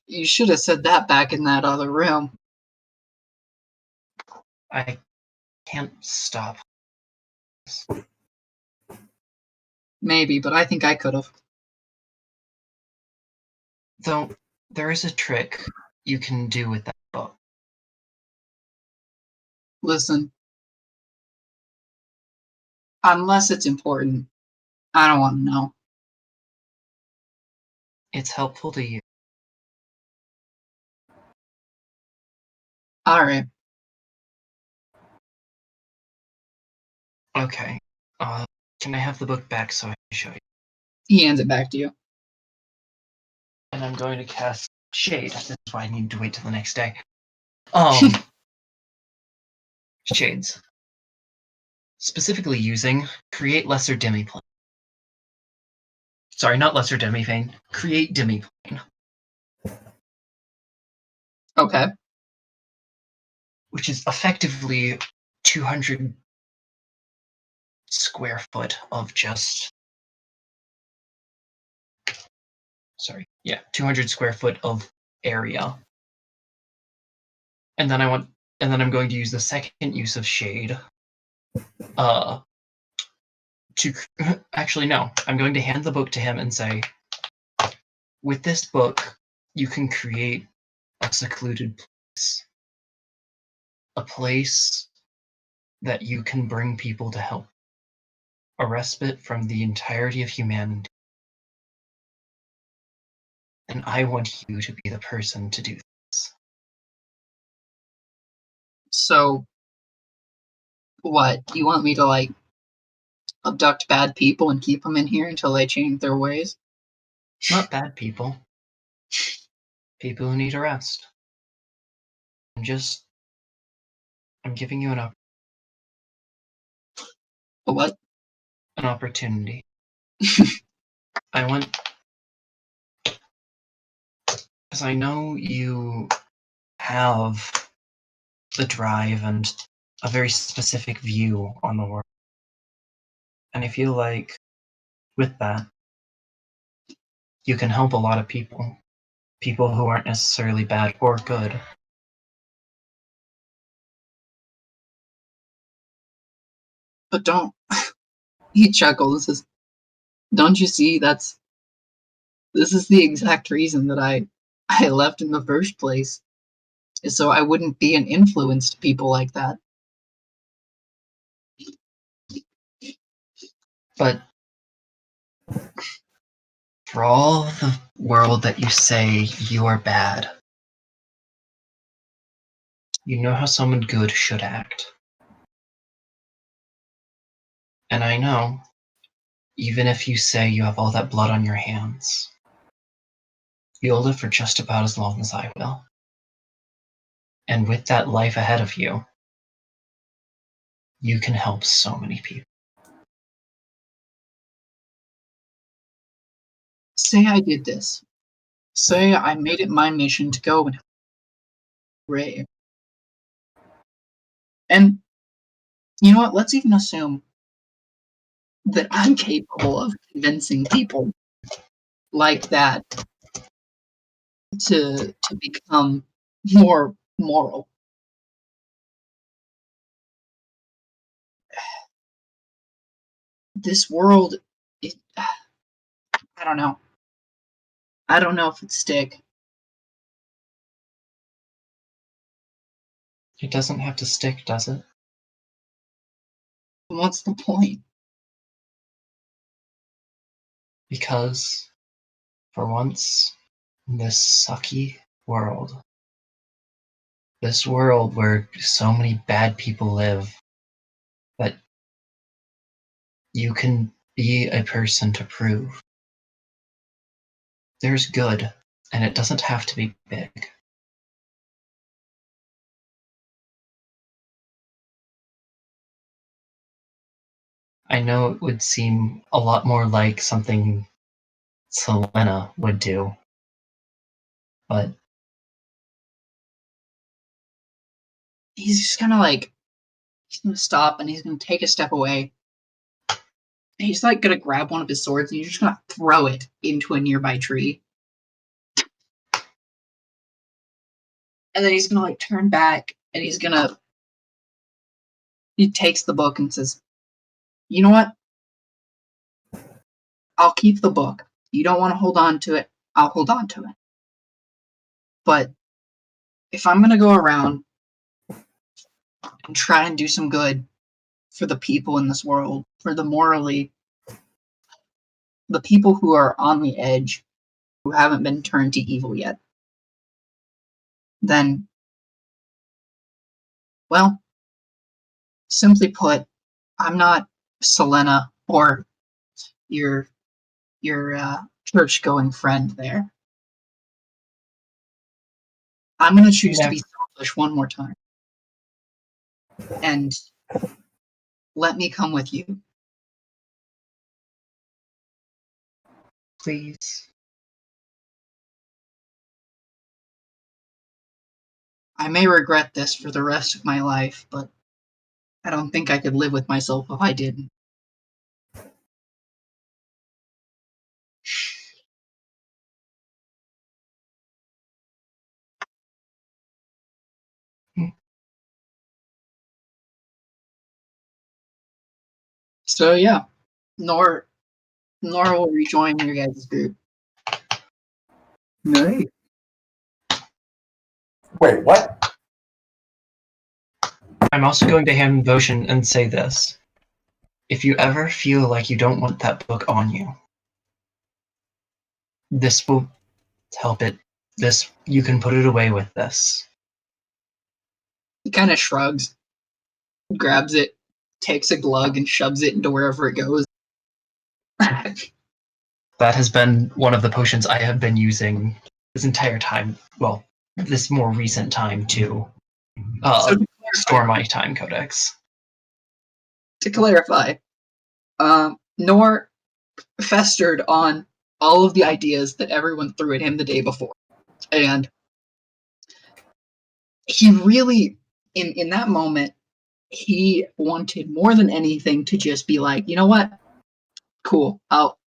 Speaker 4: You should have said that back in that other room.
Speaker 5: I can't stop.
Speaker 4: Maybe, but I think I could have.
Speaker 5: Though, there is a trick you can do with that book.
Speaker 4: Listen, unless it's important, I don't want to know.
Speaker 5: It's helpful to you.
Speaker 4: All right.
Speaker 5: Okay. Can I have the book back so I can show you?
Speaker 4: He hands it back to you.
Speaker 5: And I'm going to cast Shade. That's why I need to wait till the next day. Shades. Specifically using Create Lesser Demiplane. Sorry, not Lesser Demiplane. Create Demiplane.
Speaker 4: Okay.
Speaker 5: Which is effectively 200 square foot of just... Sorry. Yeah, 200 square foot of area. And then I'm going to use the second use of Shade. Actually, no. I'm going to hand the book to him and say, with this book, you can create a secluded place. A place that you can bring people to help. A respite from the entirety of humanity. And I want you to be the person to do this.
Speaker 4: So, what? You want me to, like, abduct bad people and keep them in here until they change their ways?
Speaker 5: Not bad people. People who need a rest. I'm giving you an
Speaker 4: What?
Speaker 5: opportunity. I want... Because I know you have the drive and a very specific view on the world. And I feel like with that, you can help a lot of people. People who aren't necessarily bad or good.
Speaker 4: But don't. He chuckles and says, don't you see this is the exact reason that I left in the first place. Is so I wouldn't be an influence to people like that.
Speaker 5: But for all the world that you say you are bad, you know how someone good should act. And I know, even if you say you have all that blood on your hands, you'll live for just about as long as I will. And with that life ahead of you, you can help so many people.
Speaker 4: Say I did this. Say I made it my mission to go and help Ray. And you know what? Let's even assume that I'm capable of convincing people like that to become more moral. This world, I don't know. I don't know if it'd stick.
Speaker 5: It doesn't have to stick, does it?
Speaker 4: What's the point?
Speaker 5: Because, for once, in this sucky world, this world where so many bad people live, that you can be a person to prove there's good, and it doesn't have to be big. I know it would seem a lot more like something Selena would do, but
Speaker 4: He's just kind of like, he's gonna stop and he's gonna take a step away. And he's like gonna grab one of his swords and he's just gonna throw it into a nearby tree. And then he's gonna like turn back and he takes the book and says, you know what? I'll keep the book. You don't want to hold on to it, I'll hold on to it. But if I'm gonna go around and try and do some good for the people in this world, for the people who are on the edge, who haven't been turned to evil yet, then Well, simply put, I'm not Selena or your church-going friend there. I'm going to choose to be selfish one more time. And let me come with you.
Speaker 5: Please.
Speaker 4: I may regret this for the rest of my life, but I don't think I could live with myself if I didn't. So yeah, Nor will rejoin your guys' group.
Speaker 6: Nice.
Speaker 3: Wait, what?
Speaker 5: I'm also going to hand motion and say this. If you ever feel like you don't want that book on you, this will help it. You can put it away with this.
Speaker 4: He kind of shrugs, grabs it, takes a glug, and shoves it into wherever it goes.
Speaker 5: That has been one of the potions I have been using this entire time. Well, this more recent time to store my time codex.
Speaker 4: To clarify, Nor festered on all of the ideas that everyone threw at him the day before. And he really, in that moment, he wanted more than anything to just be like, you know what? Cool. I'll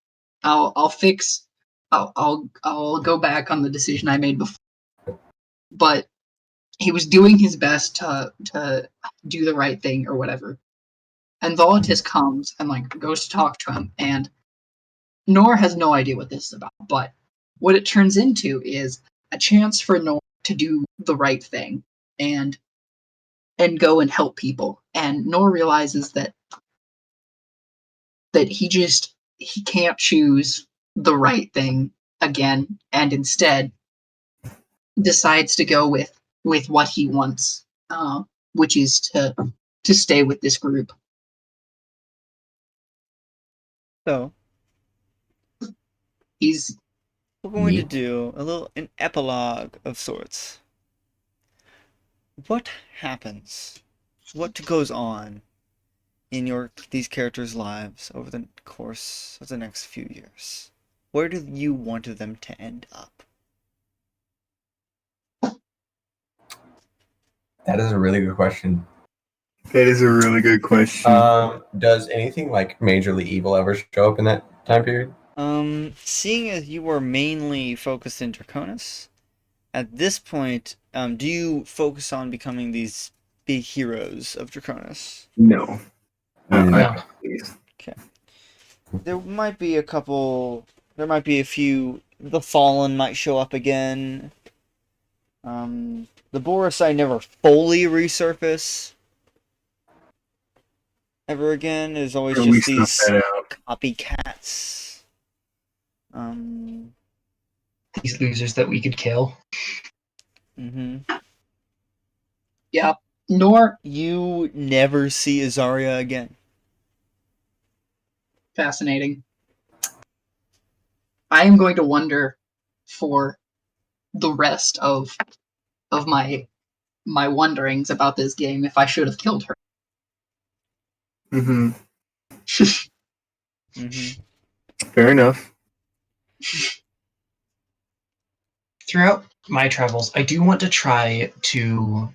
Speaker 4: go back on the decision I made before. But he was doing his best to do the right thing or whatever. And Volatis comes and goes to talk to him, and Nor has no idea what this is about. But what it turns into is a chance for Nor to do the right thing and go and help people. And Nor realizes that he can't choose the right thing again, and instead decides to go with what he wants, which is to stay with this group.
Speaker 1: So we're going to do an epilogue of sorts. What happens? What goes on in these characters' lives over the course of the next few years? Where do you want them to end up?
Speaker 3: That is a really good question.
Speaker 6: That is a really good question.
Speaker 3: Does anything like majorly evil ever show up in that time period?
Speaker 1: Seeing as you are mainly focused in Draconis, at this point, do you focus on becoming these big heroes of Draconis?
Speaker 6: No.
Speaker 5: No.
Speaker 1: Okay. There might be a couple. There might be a few. The Fallen might show up again. The Boresai never fully resurface ever again. There's always just these copycats.
Speaker 5: These losers that we could kill.
Speaker 1: Mm-hmm.
Speaker 4: Yeah. Nor
Speaker 1: You never see Azaria again.
Speaker 4: fascinating. I am going to wonder for the rest of my wonderings about this game if I should have killed her.
Speaker 6: Mm-hmm.
Speaker 1: Mm-hmm.
Speaker 6: Fair enough.
Speaker 5: Throughout my travels, I do want to try to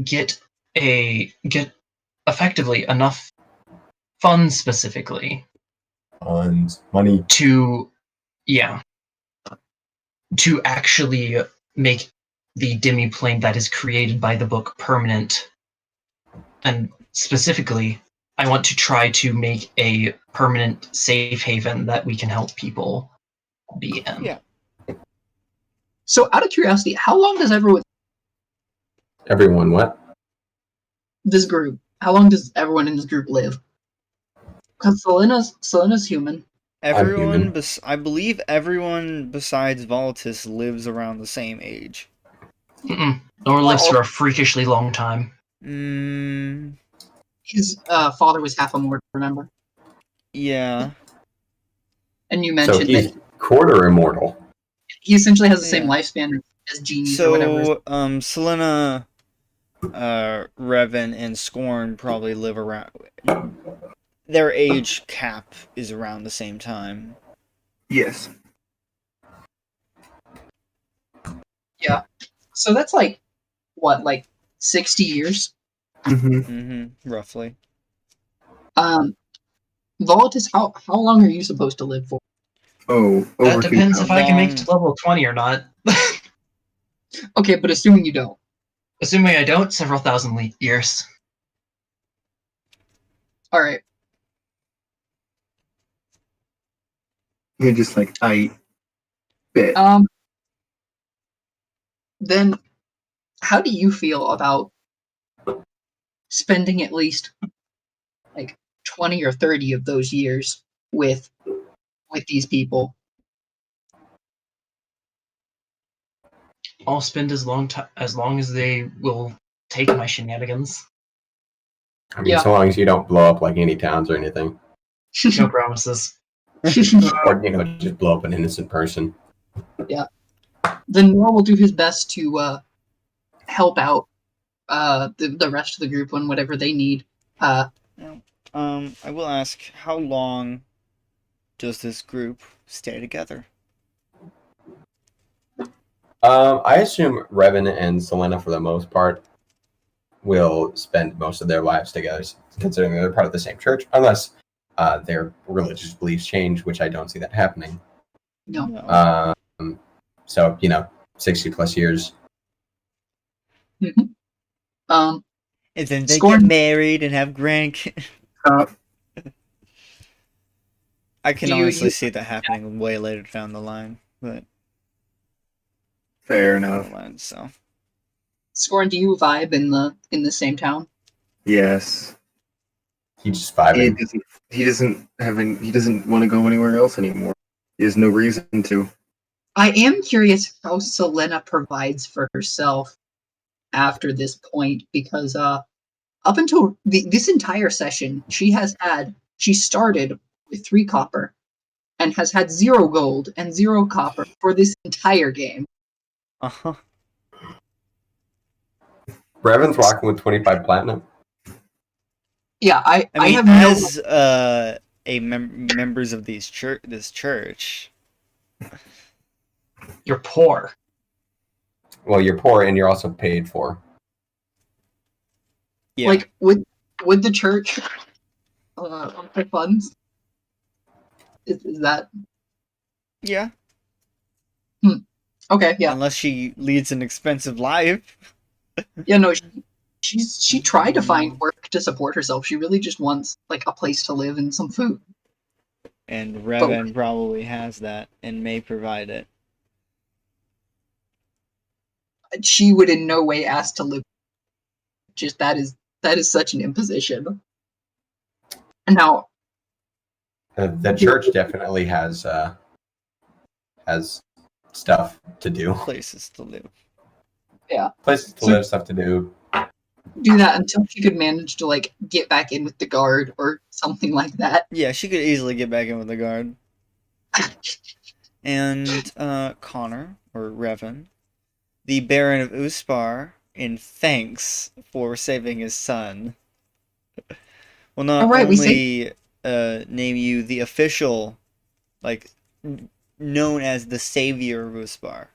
Speaker 5: get effectively enough funds specifically
Speaker 3: Money.
Speaker 5: to actually make the demi-plane that is created by the book permanent. And specifically, I want to try to make a permanent safe haven that we can help people be in.
Speaker 1: Yeah.
Speaker 4: So, out of curiosity, how long does
Speaker 3: Everyone, what?
Speaker 4: this group? How long does everyone in this group live? Because Selena's human.
Speaker 1: Everyone, I believe everyone besides Volatis lives around the same age.
Speaker 5: Nor lives for a freakishly long time.
Speaker 4: His father was half immortal, remember?
Speaker 1: Yeah.
Speaker 4: And you
Speaker 3: So
Speaker 4: mentioned
Speaker 3: he's
Speaker 4: that
Speaker 3: quarter immortal.
Speaker 4: he essentially has the same
Speaker 1: Yeah.
Speaker 4: lifespan as genies or whatever.
Speaker 1: So, Selena, Revan, and Scorn probably live around. Their age cap is around the same time.
Speaker 6: Yes.
Speaker 4: Yeah. So that's like, what, like 60 years?
Speaker 1: Roughly.
Speaker 4: Volatus, how long are you supposed to live for?
Speaker 6: Oh,
Speaker 5: That
Speaker 6: over
Speaker 5: depends if I can make it
Speaker 1: 2000.
Speaker 5: to level 20 or not.
Speaker 4: Okay, but assuming you don't.
Speaker 5: Assuming I don't, several thousand years.
Speaker 4: All right.
Speaker 6: You're just like, I bet.
Speaker 4: Then how do you feel about spending at least like 20 or 30 of those years with these people?
Speaker 5: I'll spend as long as they will take my shenanigans.
Speaker 3: I mean,
Speaker 4: Yeah.
Speaker 3: so long as you don't blow up like any towns or anything,
Speaker 5: No promises.
Speaker 3: or just blow up an innocent person.
Speaker 4: Then Noah will do his best to help out the rest of the group on whatever they need.
Speaker 1: I will ask, how long does this group stay together?
Speaker 3: I assume Revan and Selena, for the most part, will spend most of their lives together, considering they're part of the same church, unless their religious beliefs change, which I don't see that happening.
Speaker 4: No.
Speaker 3: So 60 plus years.
Speaker 4: Mhm.
Speaker 1: And then they
Speaker 4: Scorn-
Speaker 1: get married and have grandkids. I can
Speaker 4: Do you-
Speaker 1: honestly
Speaker 4: you-
Speaker 1: see that happening way later down the line, but
Speaker 6: Fair enough.
Speaker 1: so
Speaker 4: Scorn, do you vibe in the same town?
Speaker 6: Yes.
Speaker 3: He's just
Speaker 6: He
Speaker 3: vibing.
Speaker 6: he doesn't want to go anywhere else anymore. He has no reason to.
Speaker 4: I am curious how Selena provides for herself after this point, because up until this entire session, she started with 3 copper and has had 0 gold and 0 copper for this entire game.
Speaker 3: Revan's rocking with 25 platinum.
Speaker 4: Yeah, I
Speaker 1: I mean,
Speaker 4: have
Speaker 1: as members of this church,
Speaker 5: You're poor.
Speaker 3: Well, you're poor and you're also paid for.
Speaker 1: yeah,
Speaker 4: like would the church offer funds? Is that
Speaker 1: yeah.
Speaker 4: okay? Yeah,
Speaker 1: Unless she leads an expensive life.
Speaker 4: yeah. No, she tried to find work to support herself. She really just wants like a place to live and some food.
Speaker 1: And Revan probably has that and may provide it.
Speaker 4: She would in no way ask to live. Just that is such an imposition. And now
Speaker 3: The church definitely has stuff to do.
Speaker 1: Places to live.
Speaker 3: Places to live, stuff to do.
Speaker 4: do that until she could manage to like get back in with the guard or something like that.
Speaker 1: Yeah, she could easily get back in with the guard. And Connor, or Revan, the Baron of Uspar, in thanks for saving his son, will not
Speaker 4: All right,
Speaker 1: only name you the official, like, known as the savior of Uspar.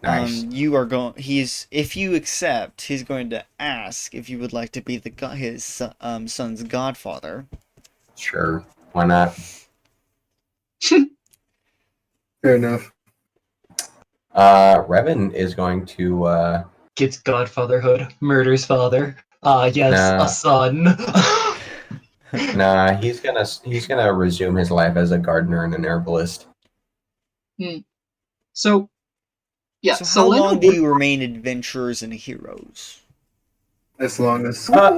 Speaker 3: Nice.
Speaker 1: You are going. If you accept, he's going to ask if you would like to be his son's godfather.
Speaker 3: Sure. Why not?
Speaker 6: Fair enough.
Speaker 3: Revan is going to
Speaker 5: Gets godfatherhood, murders father. Yes,
Speaker 3: Nah.
Speaker 5: a son.
Speaker 3: he's gonna resume his life as a gardener and an herbalist.
Speaker 4: So yeah,
Speaker 1: So how long do you remain adventurers and heroes?
Speaker 6: As long as
Speaker 3: I'll-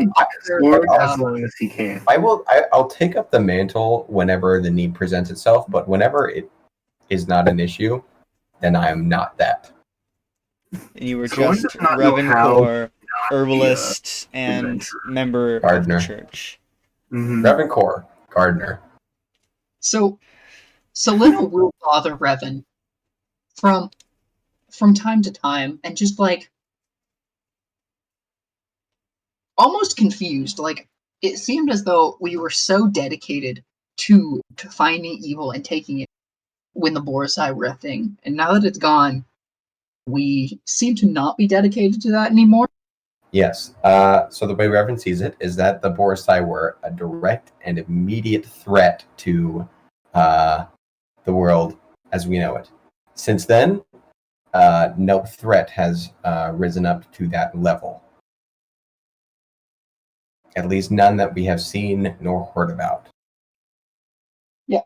Speaker 6: long as he can.
Speaker 3: I'll take up the mantle whenever the need presents itself, but whenever it is not an issue, then I am not that.
Speaker 1: and you were
Speaker 6: So I
Speaker 1: just
Speaker 6: do not know how
Speaker 1: Revencore, herbalist, and
Speaker 6: adventurer.
Speaker 1: member of the
Speaker 3: Gardener.
Speaker 1: church.
Speaker 6: Mhm.
Speaker 3: Revencore, Gardner.
Speaker 4: So Selena will bother Revan from time to time, and just like almost confused. Like it seemed as though we were so dedicated to finding evil and taking it when the Boresai were a thing, and now that it's gone, we seem to not be dedicated to that anymore.
Speaker 3: Yes. So the way Reverend sees it is that the Boresai were a direct and immediate threat to the world as we know it. Since then, no threat has risen up to that level. At least none that we have seen nor heard about.
Speaker 4: Yeah.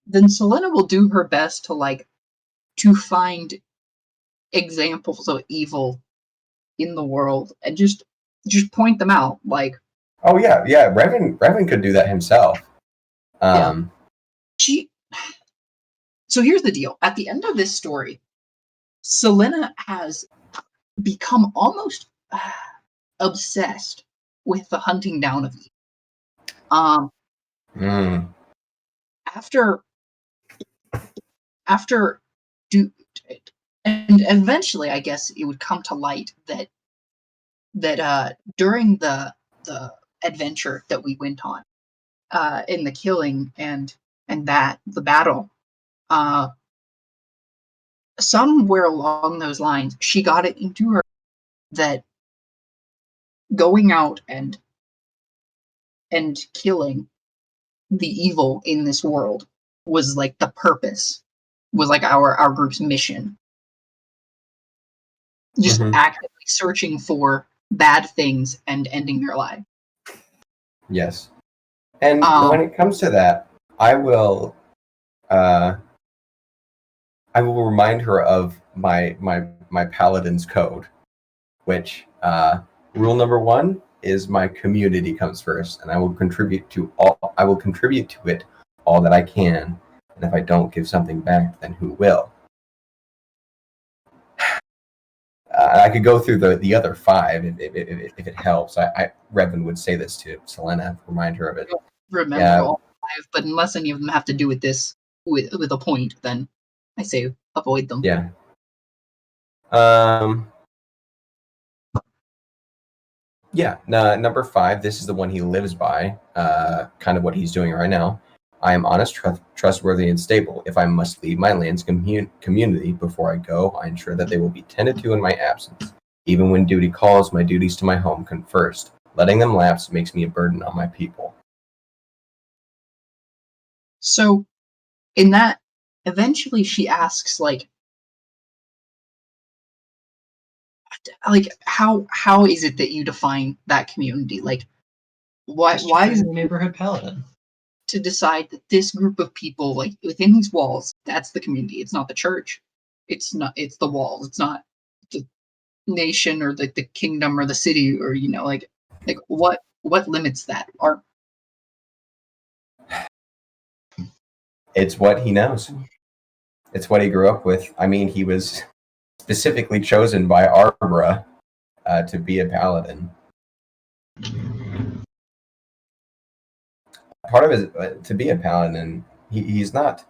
Speaker 4: Then Selena will do her best to find examples of evil in the world and just point them out. Like,
Speaker 3: Oh yeah. Revan could do that himself.
Speaker 4: she. So here's the deal. At the end of this story, Selena has become almost obsessed with the hunting down of evil.
Speaker 3: Mm,
Speaker 4: After do and eventually, I guess it would come to light that during the adventure that we went on, in the killing and that the battle, somewhere along those lines, she got it into her that going out and killing the evil in this world was like the purpose, was like our group's mission. Just
Speaker 3: Mhm.
Speaker 4: actively searching for bad things and ending their life.
Speaker 3: yes. And when it comes to that, I will remind her of my paladin's code, which rule number 1 is my community comes first, and I will contribute to it all that I can, and if I don't give something back, then who will? I could go through the other 5 if it helps. Revan would say this to Selena, remind her of it.
Speaker 4: Remember
Speaker 3: Yeah.
Speaker 4: all 5, but unless any of them have to do with this with a point, then I say avoid them.
Speaker 3: Yeah. Yeah. Number 5. This is the one he lives by. Kind of what he's doing right now. I am honest, trustworthy, and stable. If I must leave my land's community before I go, I ensure that they will be tended to in my absence. Even when duty calls, my duties to my home come first. Letting them lapse makes me a burden on my people.
Speaker 4: So, in that, eventually she asks, like how is it that you define that community? Like, why is it
Speaker 5: the neighborhood paladin?
Speaker 4: to decide that this group of people, like within these walls, that's the community? It's not the church. It's the walls. It's not the nation or the kingdom or the city, or like what limits that? Or
Speaker 3: It's what he knows. It's what he grew up with. I mean, he was specifically chosen by Arbra to be a paladin. Part of it to be a paladin, he's not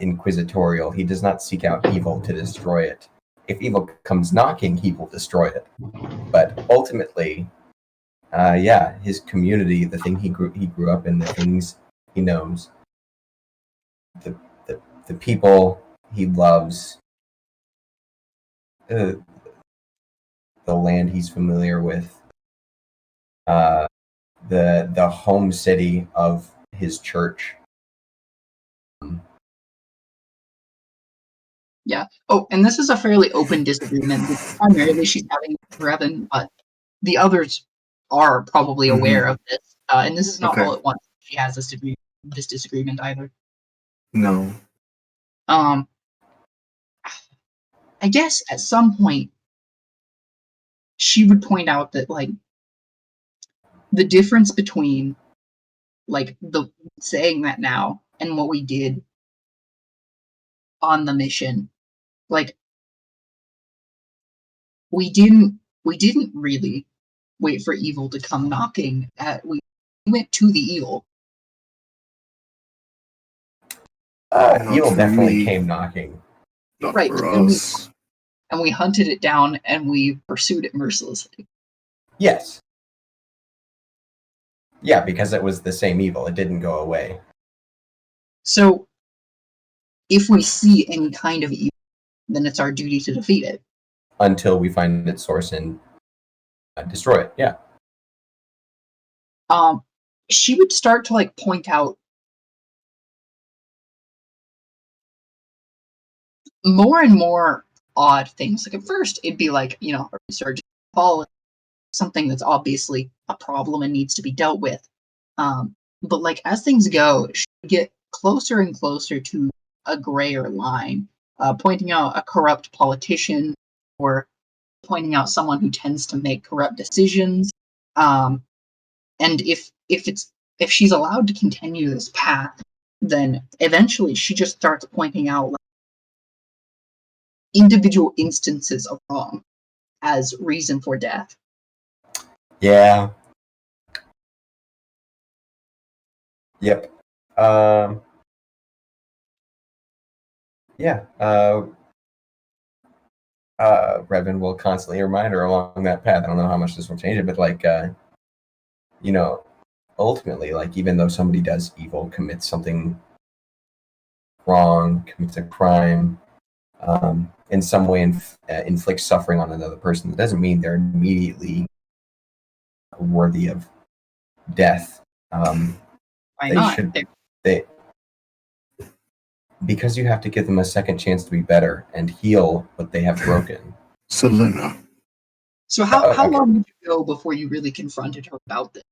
Speaker 3: inquisitorial. He does not seek out evil to destroy it. If evil comes knocking, he will destroy it. But ultimately, his community, the thing he grew up in, the things he knows, the people he loves, the land he's familiar with, the home city of his church.
Speaker 4: yeah. Oh, and this is a fairly open disagreement. Primarily, she's having with Revan, but the others are probably aware of this. And this is not
Speaker 6: Okay.
Speaker 4: all at once. She has this disagreement either.
Speaker 6: No.
Speaker 4: I guess at some point she would point out that like the difference between like the saying that now and what we did on the mission, like we didn't really wait for evil to come knocking. We went to the evil.
Speaker 6: Not
Speaker 3: Evil
Speaker 6: for
Speaker 3: definitely
Speaker 6: me.
Speaker 3: came knocking.
Speaker 6: Not
Speaker 4: Right,
Speaker 6: for
Speaker 4: and
Speaker 6: us.
Speaker 4: we hunted it down and we pursued it mercilessly.
Speaker 3: Yes. Yeah, because it was the same evil. It didn't go away.
Speaker 4: So, if we see any kind of evil, then it's our duty to defeat it.
Speaker 3: Until we find its source and destroy it. Yeah.
Speaker 4: She would start to like point out more and more odd things. Like at first, it'd be like, a resurgent fall, something that's obviously a problem and needs to be dealt with. But like as things go, she would get closer and closer to a grayer line, pointing out a corrupt politician or pointing out someone who tends to make corrupt decisions. And if she's allowed to continue this path, then eventually she just starts pointing out like, individual instances of wrong as reason for death.
Speaker 3: Yeah. Yep. Yeah. Revan will constantly remind her along that path. I don't know how much this will change it, but like, ultimately, like even though somebody does evil, commits something wrong, commits a crime, in some way inflicts suffering on another person, that doesn't mean they're immediately worthy of death.
Speaker 4: Why
Speaker 3: They
Speaker 4: not?
Speaker 3: should. Because you have to give them a second chance to be better and heal what they have broken.
Speaker 6: Selena.
Speaker 4: So how
Speaker 3: okay.
Speaker 4: long did you go before you really confronted her about this?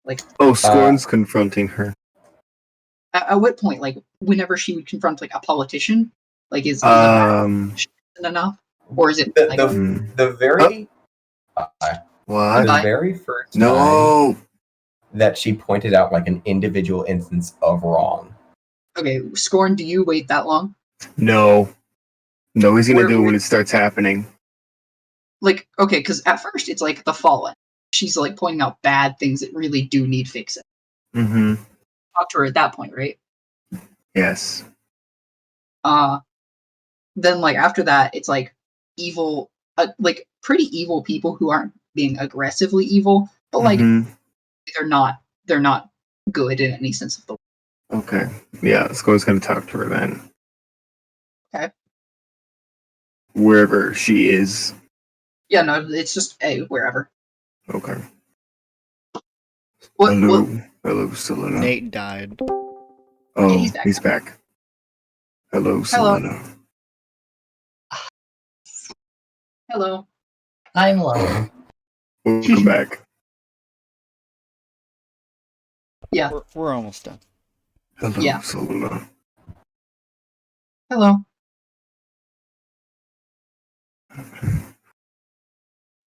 Speaker 4: Like,
Speaker 6: Scorn's confronting her.
Speaker 4: at what point? Like, whenever she would confront like a politician, like is that enough, or is it like
Speaker 3: the very
Speaker 6: what?
Speaker 3: the very first time
Speaker 6: No.
Speaker 3: that she pointed out like an individual instance of wrong?
Speaker 4: Okay, Scorn, do you wait that long?
Speaker 6: No. No, he's gonna
Speaker 4: Where-
Speaker 6: do it when it starts happening.
Speaker 4: Like, okay, because at first it's like the fallen. She's like pointing out bad things that really do need fixing.
Speaker 6: Mm-hmm.
Speaker 4: Talk to her at that point, right?
Speaker 6: Yes.
Speaker 4: Then like after that, it's like evil, like pretty evil people who aren't being aggressively evil, but like they're not good in any sense of the word.
Speaker 6: Okay. Yeah, Scorn's gonna talk to her then.
Speaker 4: Okay.
Speaker 6: Wherever she is.
Speaker 4: Yeah, no, it's just wherever.
Speaker 6: Okay.
Speaker 4: What?
Speaker 6: Hello, Selena.
Speaker 1: Nate died.
Speaker 6: Oh,
Speaker 4: Yeah, he's back.
Speaker 6: Hello, Selena.
Speaker 4: Hello.
Speaker 5: I'm low.
Speaker 6: Welcome back.
Speaker 4: Yeah.
Speaker 1: We're almost done.
Speaker 6: Hello,
Speaker 4: Yeah.
Speaker 6: Selena.
Speaker 4: Hello.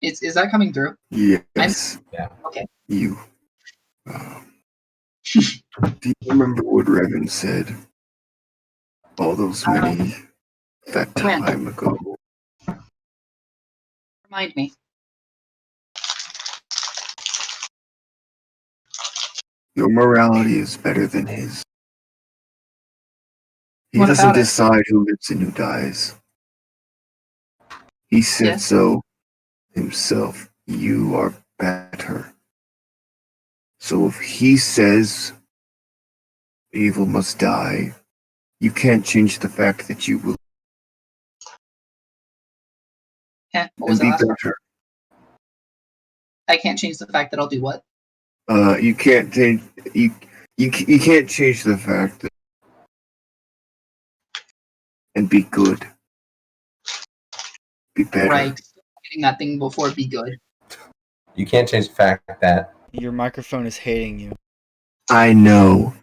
Speaker 4: Is that coming through?
Speaker 6: Yes.
Speaker 3: Yeah.
Speaker 4: Okay.
Speaker 6: You. Do you remember what Revan said? All those that
Speaker 4: when?
Speaker 6: time ago.
Speaker 4: Remind me.
Speaker 6: Your morality is better than his. He
Speaker 4: What
Speaker 6: doesn't
Speaker 4: about it?
Speaker 6: decide who lives and who dies. He said
Speaker 4: Yes.
Speaker 6: so himself. You are better. So if he says evil must die, you can't change the fact that you will
Speaker 4: What
Speaker 6: and
Speaker 4: was
Speaker 6: be
Speaker 4: that?
Speaker 6: better.
Speaker 4: I can't change the fact that I'll do what?
Speaker 6: You can't change. You can't change the fact that and be good. Be better.
Speaker 4: Right. Getting that thing before be good.
Speaker 3: You can't change the fact that
Speaker 1: Your microphone is hating you.
Speaker 6: I know.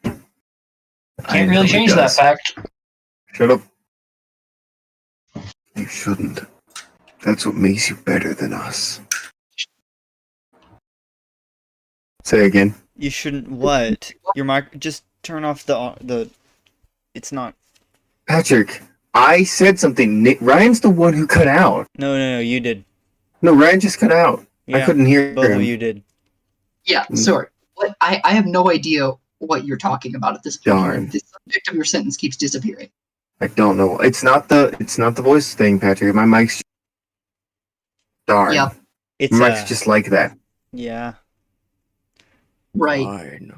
Speaker 5: Can't really change that fact.
Speaker 6: Shut up. You shouldn't. That's what makes you better than us. Say again.
Speaker 1: You shouldn't what? Your mic. Just turn off the. It's not.
Speaker 6: Patrick, I said something. Ryan's the one who cut out.
Speaker 1: No, you did.
Speaker 6: No, Ryan just cut out. I
Speaker 1: Yeah,
Speaker 6: couldn't hear
Speaker 1: both
Speaker 6: him.
Speaker 1: of you did.
Speaker 4: Yeah, sorry. But I have no idea what you're talking about at this point.
Speaker 6: Darn.
Speaker 4: The subject of your sentence keeps disappearing.
Speaker 6: I don't know. It's not the voice thing, Patrick. My mic's darn.
Speaker 4: Yep.
Speaker 1: It's
Speaker 6: My mic's just like that.
Speaker 1: yeah.
Speaker 4: Right.
Speaker 6: Fine.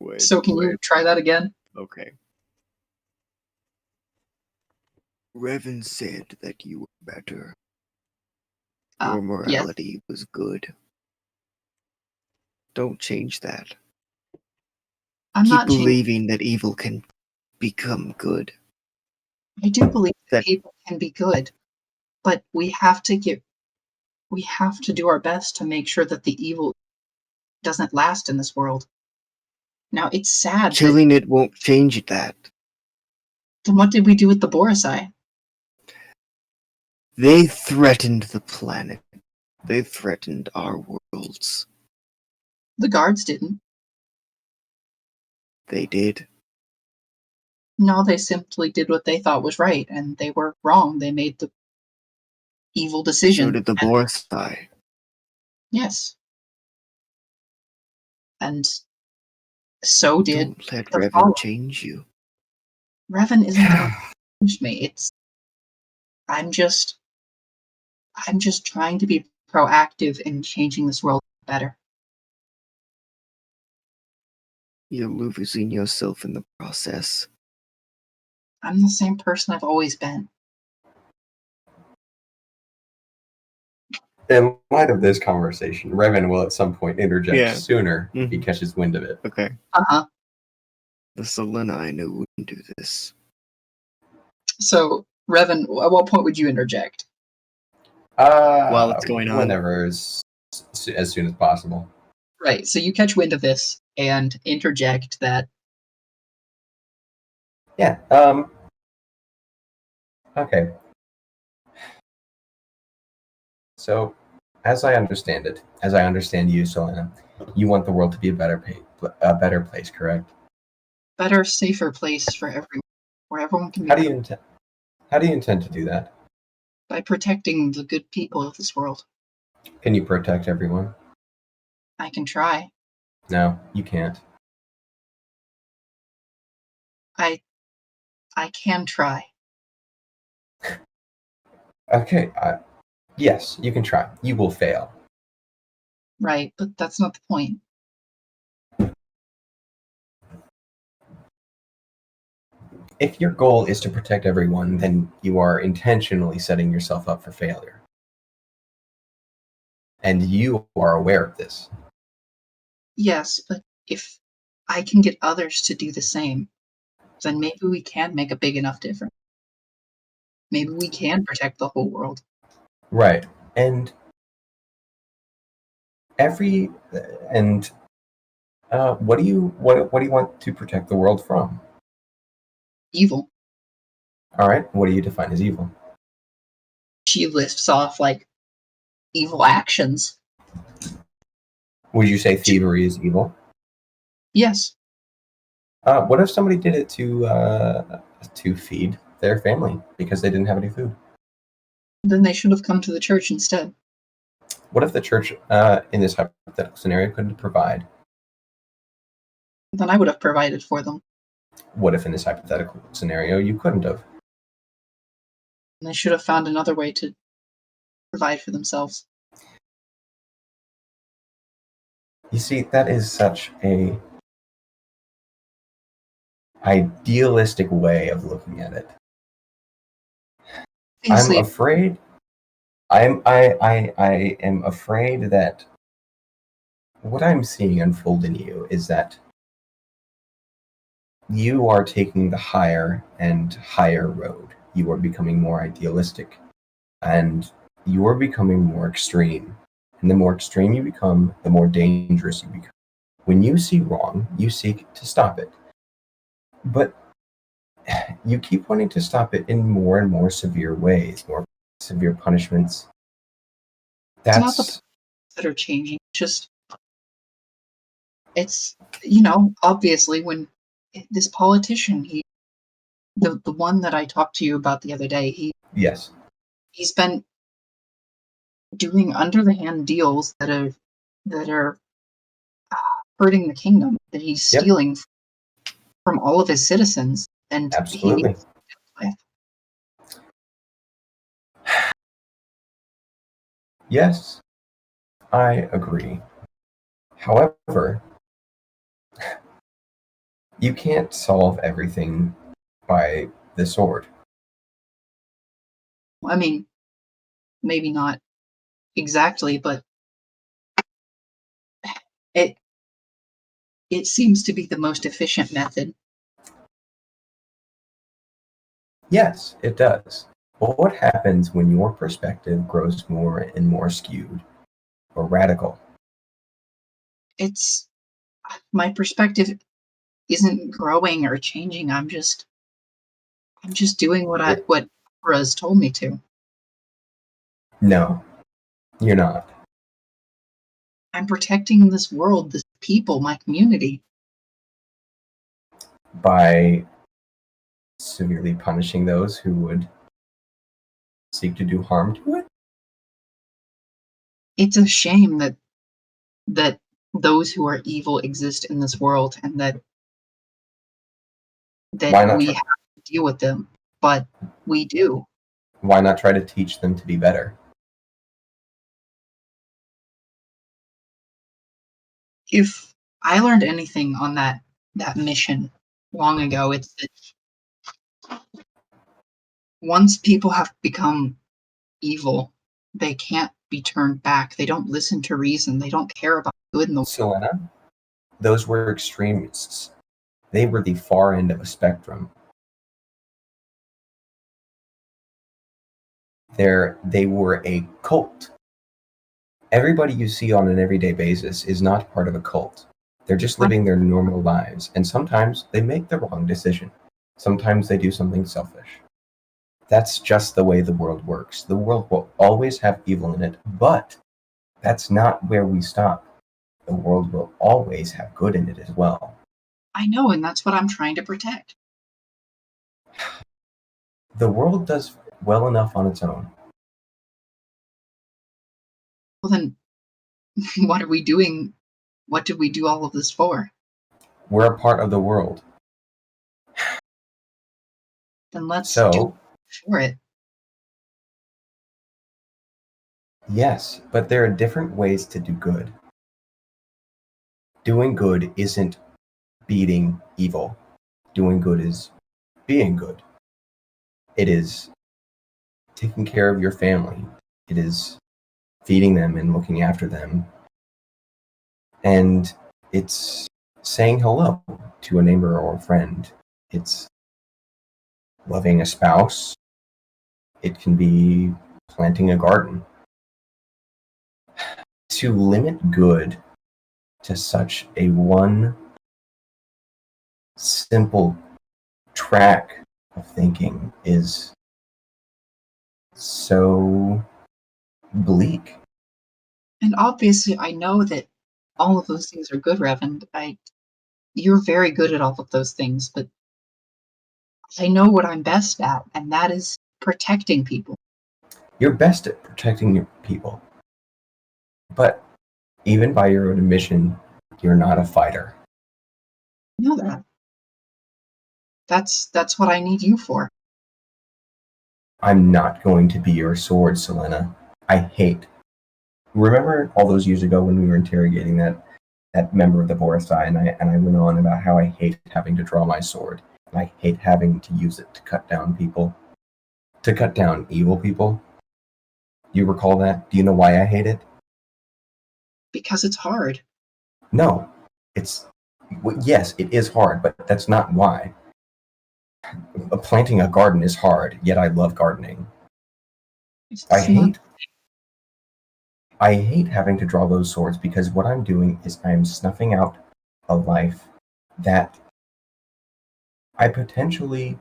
Speaker 6: Wait,
Speaker 4: So can you try that again?
Speaker 6: Okay. Revan said that you were better. Your
Speaker 4: Yes.
Speaker 6: morality was good. Don't change that.
Speaker 4: I'm
Speaker 6: Keep
Speaker 4: not changing.
Speaker 6: believing that evil can become good.
Speaker 4: I do believe that
Speaker 6: That-
Speaker 4: people can be good, but we have to do our best to make sure that the evil doesn't last in this world. Now it's sad.
Speaker 6: Killing it won't change that.
Speaker 4: Then what did we do with the Boresai?
Speaker 6: They threatened the planet. They threatened our worlds.
Speaker 4: The guards didn't.
Speaker 6: They did.
Speaker 4: No, they simply did what they thought was right, and they were wrong. They made the evil decision.
Speaker 6: So did the Boresai.
Speaker 4: Yes. And so did
Speaker 6: Don't let
Speaker 4: the
Speaker 6: Revan
Speaker 4: follower.
Speaker 6: change you.
Speaker 4: Revan isn't going to change me. I'm just trying to be proactive in changing this world better.
Speaker 6: You're losing yourself in the process.
Speaker 4: I'm the same person I've always been.
Speaker 3: In light of this conversation, Revan will at some point interject
Speaker 6: Yeah.
Speaker 3: sooner if he
Speaker 6: Mhm.
Speaker 3: catches wind of it.
Speaker 6: Okay.
Speaker 4: Uh-huh.
Speaker 6: The Selena I knew wouldn't do this.
Speaker 4: So, Revan, at what point would you interject?
Speaker 6: While it's going on.
Speaker 3: Whenever, as soon as possible.
Speaker 4: Right, so you catch wind of this and interject that,
Speaker 3: Yeah. Okay. So, as I understand it, as I understand you, Selena, you want the world to be a better place, correct?
Speaker 4: better, safer place for everyone, where everyone can be
Speaker 3: How do you intend to do that?
Speaker 4: by protecting the good people of this world.
Speaker 3: Can you protect everyone?
Speaker 4: I can try.
Speaker 3: No, you can't.
Speaker 4: I can try.
Speaker 3: Okay. Yes, you can try. You will fail.
Speaker 4: Right, but that's not the point.
Speaker 3: If your goal is to protect everyone, then you are intentionally setting yourself up for failure. And you are aware of this.
Speaker 4: Yes, but if I can get others to do the same, then maybe we can make a big enough difference. Maybe we can protect the whole world.
Speaker 3: Right. And what do you want to protect the world from?
Speaker 4: Evil.
Speaker 3: All right. What do you define as evil?
Speaker 4: She lists off like evil actions.
Speaker 3: Would you say thievery is evil?
Speaker 4: Yes.
Speaker 3: What if somebody did it to feed their family because they didn't have any food?
Speaker 4: Then they should have come to the church instead.
Speaker 3: What if the church, in this hypothetical scenario, couldn't provide?
Speaker 4: Then I would have provided for them.
Speaker 3: What if in this hypothetical scenario you couldn't have?
Speaker 4: And they should have found another way to provide for themselves.
Speaker 3: You see, that is such a idealistic way of looking at it.
Speaker 4: Obviously,
Speaker 3: I'm afraid. I am afraid that what I'm seeing unfold in you is that you are taking the higher and higher road. You are becoming more idealistic, and you are becoming more extreme. And the more extreme you become, the more dangerous you become. When you see wrong, you seek to stop it. But you keep wanting to stop it in more and more severe ways, more severe punishments.
Speaker 4: It's not the
Speaker 3: That's
Speaker 4: that are changing. It's obviously when this politician, the one that I talked to you about the other day,
Speaker 3: Yes.
Speaker 4: he's been doing under the hand deals that are hurting the kingdom, that he's
Speaker 3: Yep.
Speaker 4: stealing from all of his citizens, and he
Speaker 3: Absolutely.
Speaker 4: needs to deal with.
Speaker 3: Yes, I agree. However, you can't solve everything by the sword.
Speaker 4: I mean, maybe not exactly, but it it seems to be the most efficient method.
Speaker 3: Yes, it does. But what happens when your perspective grows more and more skewed or radical?
Speaker 4: It's my perspective isn't growing or changing. I'm just doing
Speaker 3: It-
Speaker 4: what Oprah's told me to.
Speaker 3: No, you're not.
Speaker 4: I'm protecting this world, this people, my community.
Speaker 3: By severely punishing those who would seek to do harm to it?
Speaker 4: It's a shame that those who are evil exist in this world, and that
Speaker 3: Why not
Speaker 4: we
Speaker 3: try,
Speaker 4: have to deal with them. But we do.
Speaker 3: why not try to teach them to be better?
Speaker 4: If I learned anything on that mission long ago, it's that once people have become evil, they can't be turned back. They don't listen to reason. They don't care about good in the world.
Speaker 3: Selena, those were extremists. They were the far end of a spectrum. They were a cult. Everybody you see on an everyday basis is not part of a cult. They're just living their normal lives, and sometimes they make the wrong decision. Sometimes they do something selfish. That's just the way the world works. The world will always have evil in it, but that's not where we stop. The world will always have good in it as well.
Speaker 4: I know, and that's what I'm trying to protect.
Speaker 3: The world does well enough on its own.
Speaker 4: Well, then, what are we doing? What did we do all of this for?
Speaker 3: We're a part of the world.
Speaker 4: Then let's do
Speaker 3: So,
Speaker 4: for it.
Speaker 3: yes, but there are different ways to do good. Doing good isn't beating evil. Doing good is being good. It is taking care of your family. It is feeding them and looking after them. And it's saying hello to a neighbor or a friend. It's loving a spouse. It can be planting a garden. To limit good to such a one simple track of thinking is so bleak.
Speaker 4: And obviously, I know that all of those things are good, Reverend. You're very good at all of those things, but I know what I'm best at, and that is protecting people.
Speaker 3: You're best at protecting your people. But even by your own admission, you're not a fighter.
Speaker 4: I know that. That's what I need you for.
Speaker 3: I'm not going to be your sword, Selena. I hate. Remember all those years ago when we were interrogating that member of the Boresai, and I went on about how I hate having to draw my sword, and I hate having to use it to cut down people, to cut down evil people. You recall that? Do you know why I hate it?
Speaker 4: Because it's hard.
Speaker 3: No, yes, it is hard, but that's not why. Planting a garden is hard, yet I love gardening.
Speaker 4: It's
Speaker 3: I
Speaker 4: not-
Speaker 3: hate having to draw those swords because what I'm doing is I'm snuffing out a life that I potentially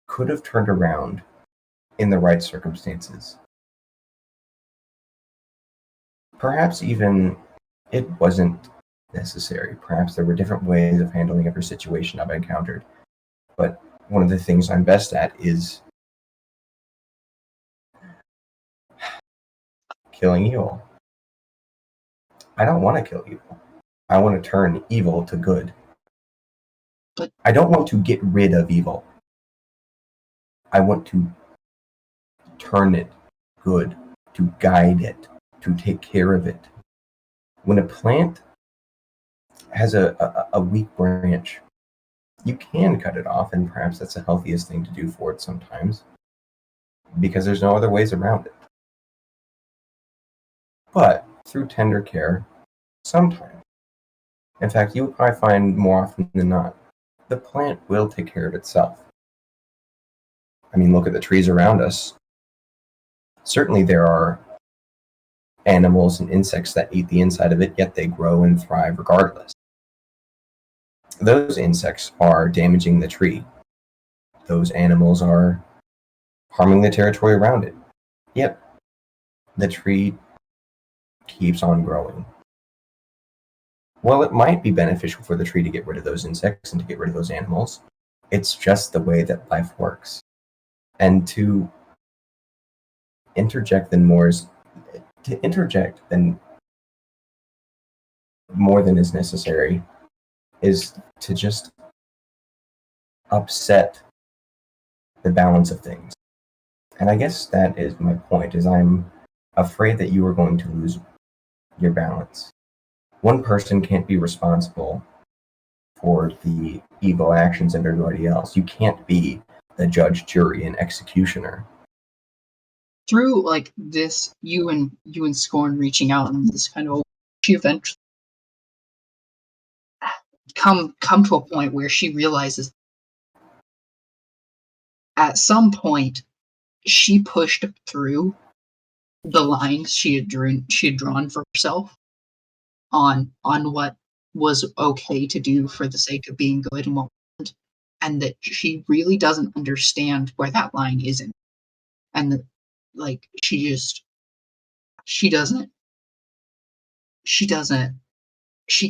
Speaker 3: could have turned around in the right circumstances. Perhaps even it wasn't necessary. Perhaps there were different ways of handling every situation I've encountered. But one of the things I'm best at is killing evil. I don't want to kill evil. I want to turn evil to good.
Speaker 4: But
Speaker 3: I don't want to get rid of evil. I want to turn it good, to guide it, to take care of it. When a plant has a weak branch, you can cut it off, and perhaps that's the healthiest thing to do for it sometimes, because there's no other ways around it. But through tender care, sometimes, in fact, you'll probably find more often than not, the plant will take care of itself. I mean, look at the trees around us. Certainly there are animals and insects that eat the inside of it, yet they grow and thrive regardless. Those insects are damaging the tree. Those animals are harming the territory around it. Yet the tree keeps on growing. Well, it might be beneficial for the tree to get rid of those insects and to get rid of those animals. It's just the way that life works. And to interject then more than is necessary is to just upset the balance of things. And I guess that is my point, is I'm afraid that you are going to lose your balance. One person can't be responsible for the evil actions of everybody else. You can't be the judge, jury, and executioner.
Speaker 4: through like this, you and Scorn reaching out and this kind of, she eventually come to a point where she realizes at some point she pushed through the lines she had drawn for herself on what was okay to do for the sake of being good and what wasn't, and that she really doesn't understand where that line isn't, and that like she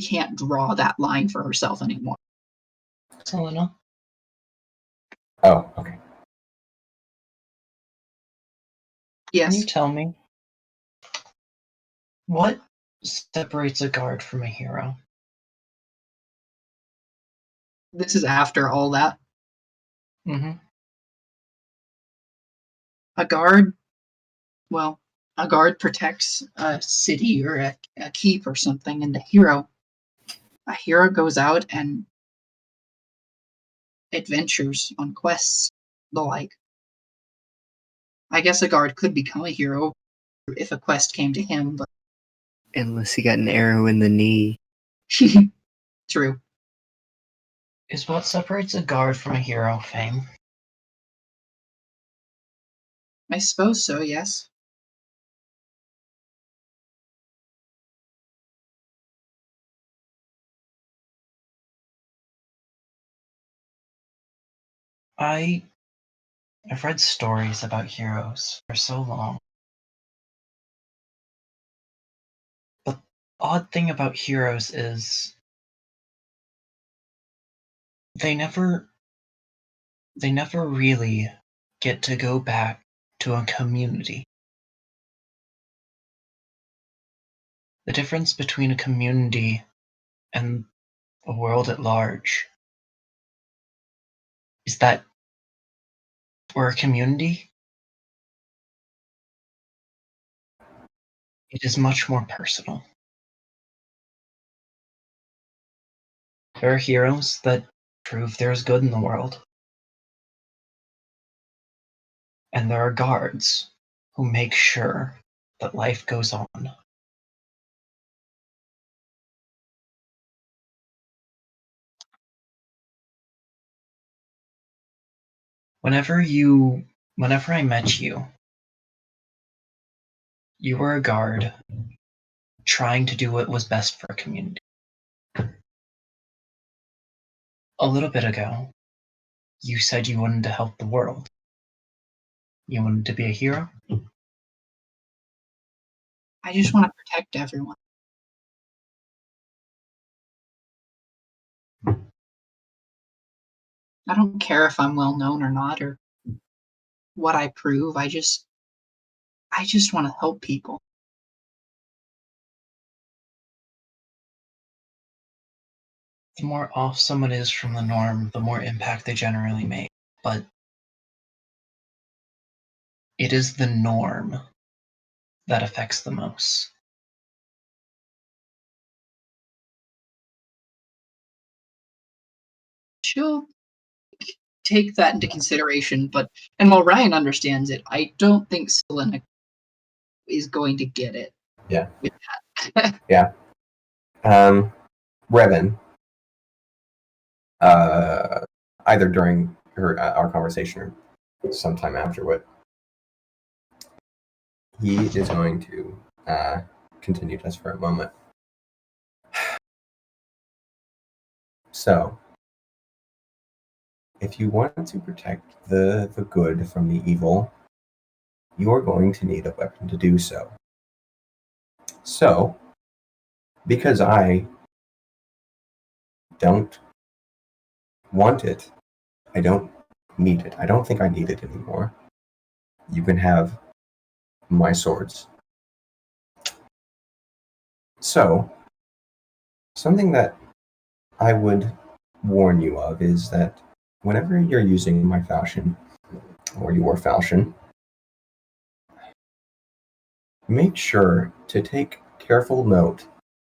Speaker 4: can't draw that line for herself anymore.
Speaker 5: Selena,
Speaker 3: Oh, okay.
Speaker 5: can you
Speaker 4: Yes,
Speaker 5: tell me what separates a guard from a hero?
Speaker 4: this is after all that.
Speaker 5: Mm-hmm.
Speaker 4: A guard, well, a guard protects a city or a keep or something, and a hero goes out and adventures on quests, the like. I guess a guard could become a hero if a quest came to him, but
Speaker 2: Unless he got an arrow in the knee.
Speaker 4: true.
Speaker 5: Is what separates a guard from a hero fame?
Speaker 4: I suppose so, yes.
Speaker 5: I've read stories about heroes for so long. But the odd thing about heroes is they never really get to go back to a community. The difference between a community and the world at large is that for a community, it is much more personal. There are heroes that prove there's good in the world. And there are guards who make sure that life goes on. Whenever I met you, you were a guard trying to do what was best for a community. A little bit ago, you said you wanted to help the world. You wanted to be a hero?
Speaker 4: I just want to protect everyone. I don't care if I'm well known or not, or what I prove. I just want to help people.
Speaker 5: The more off someone is from the norm, the more impact they generally make. But it is the norm that affects the most.
Speaker 4: She'll take that into consideration, and while Ryan understands it, I don't think Selena is going to get it.
Speaker 3: Yeah.
Speaker 4: With that.
Speaker 3: Yeah. Revan, either during our conversation or sometime afterward, he is going to continue just for a moment. So, if you want to protect the good from the evil, you are going to need a weapon to do so. So, because I don't want it, I don't need it. I don't think I need it anymore. You can have my swords. So, something that I would warn you of is that whenever you're using my falchion, or your falchion, make sure to take careful note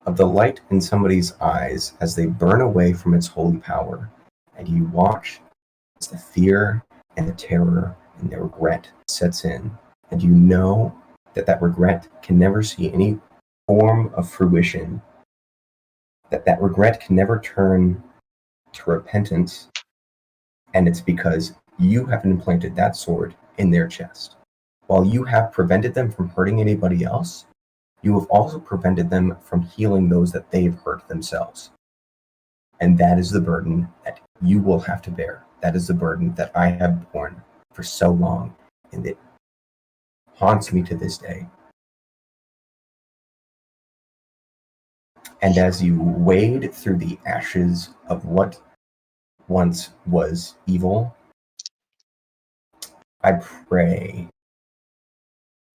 Speaker 3: of the light in somebody's eyes as they burn away from its holy power, and you watch as the fear and the terror and the regret sets in, and you know that that regret can never see any form of fruition, that regret can never turn to repentance, and it's because you have implanted that sword in their chest. While you have prevented them from hurting anybody else, you have also prevented them from healing those that they've hurt themselves. And that is the burden that you will have to bear. That is the burden that I have borne for so long, and it haunts me to this day. And as you wade through the ashes of what once was evil, I pray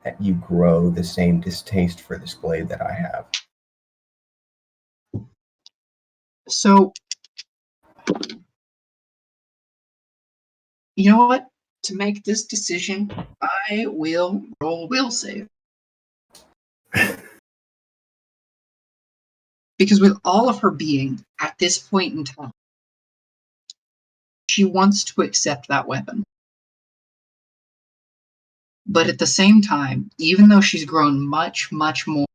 Speaker 3: that you grow the same distaste for this blade that I have.
Speaker 4: So, you know what? To make this decision, I will roll will save. Because with all of her being, at this point in time, she wants to accept that weapon. But at the same time, even though she's grown much, much more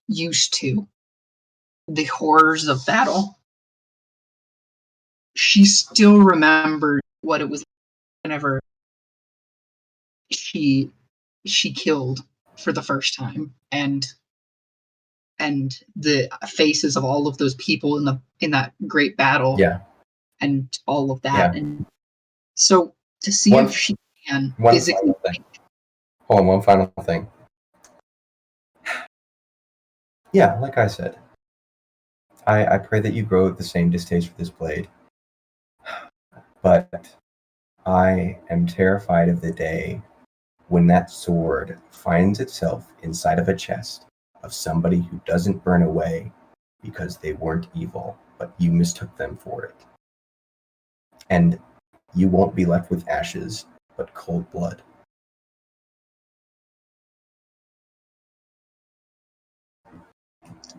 Speaker 4: used to the horrors of battle, she still remembers what it was whenever she killed for the first time, and the faces of all of those people in that great battle,
Speaker 3: Yeah.
Speaker 4: and all of that.
Speaker 3: Yeah.
Speaker 4: And so to see if she can physically
Speaker 3: Hold on, one final thing. Yeah, like I said, I pray that you grow the same distaste for this blade. But I am terrified of the day when that sword finds itself inside of a chest of somebody who doesn't burn away because they weren't evil, but you mistook them for it. And you won't be left with ashes, but cold blood.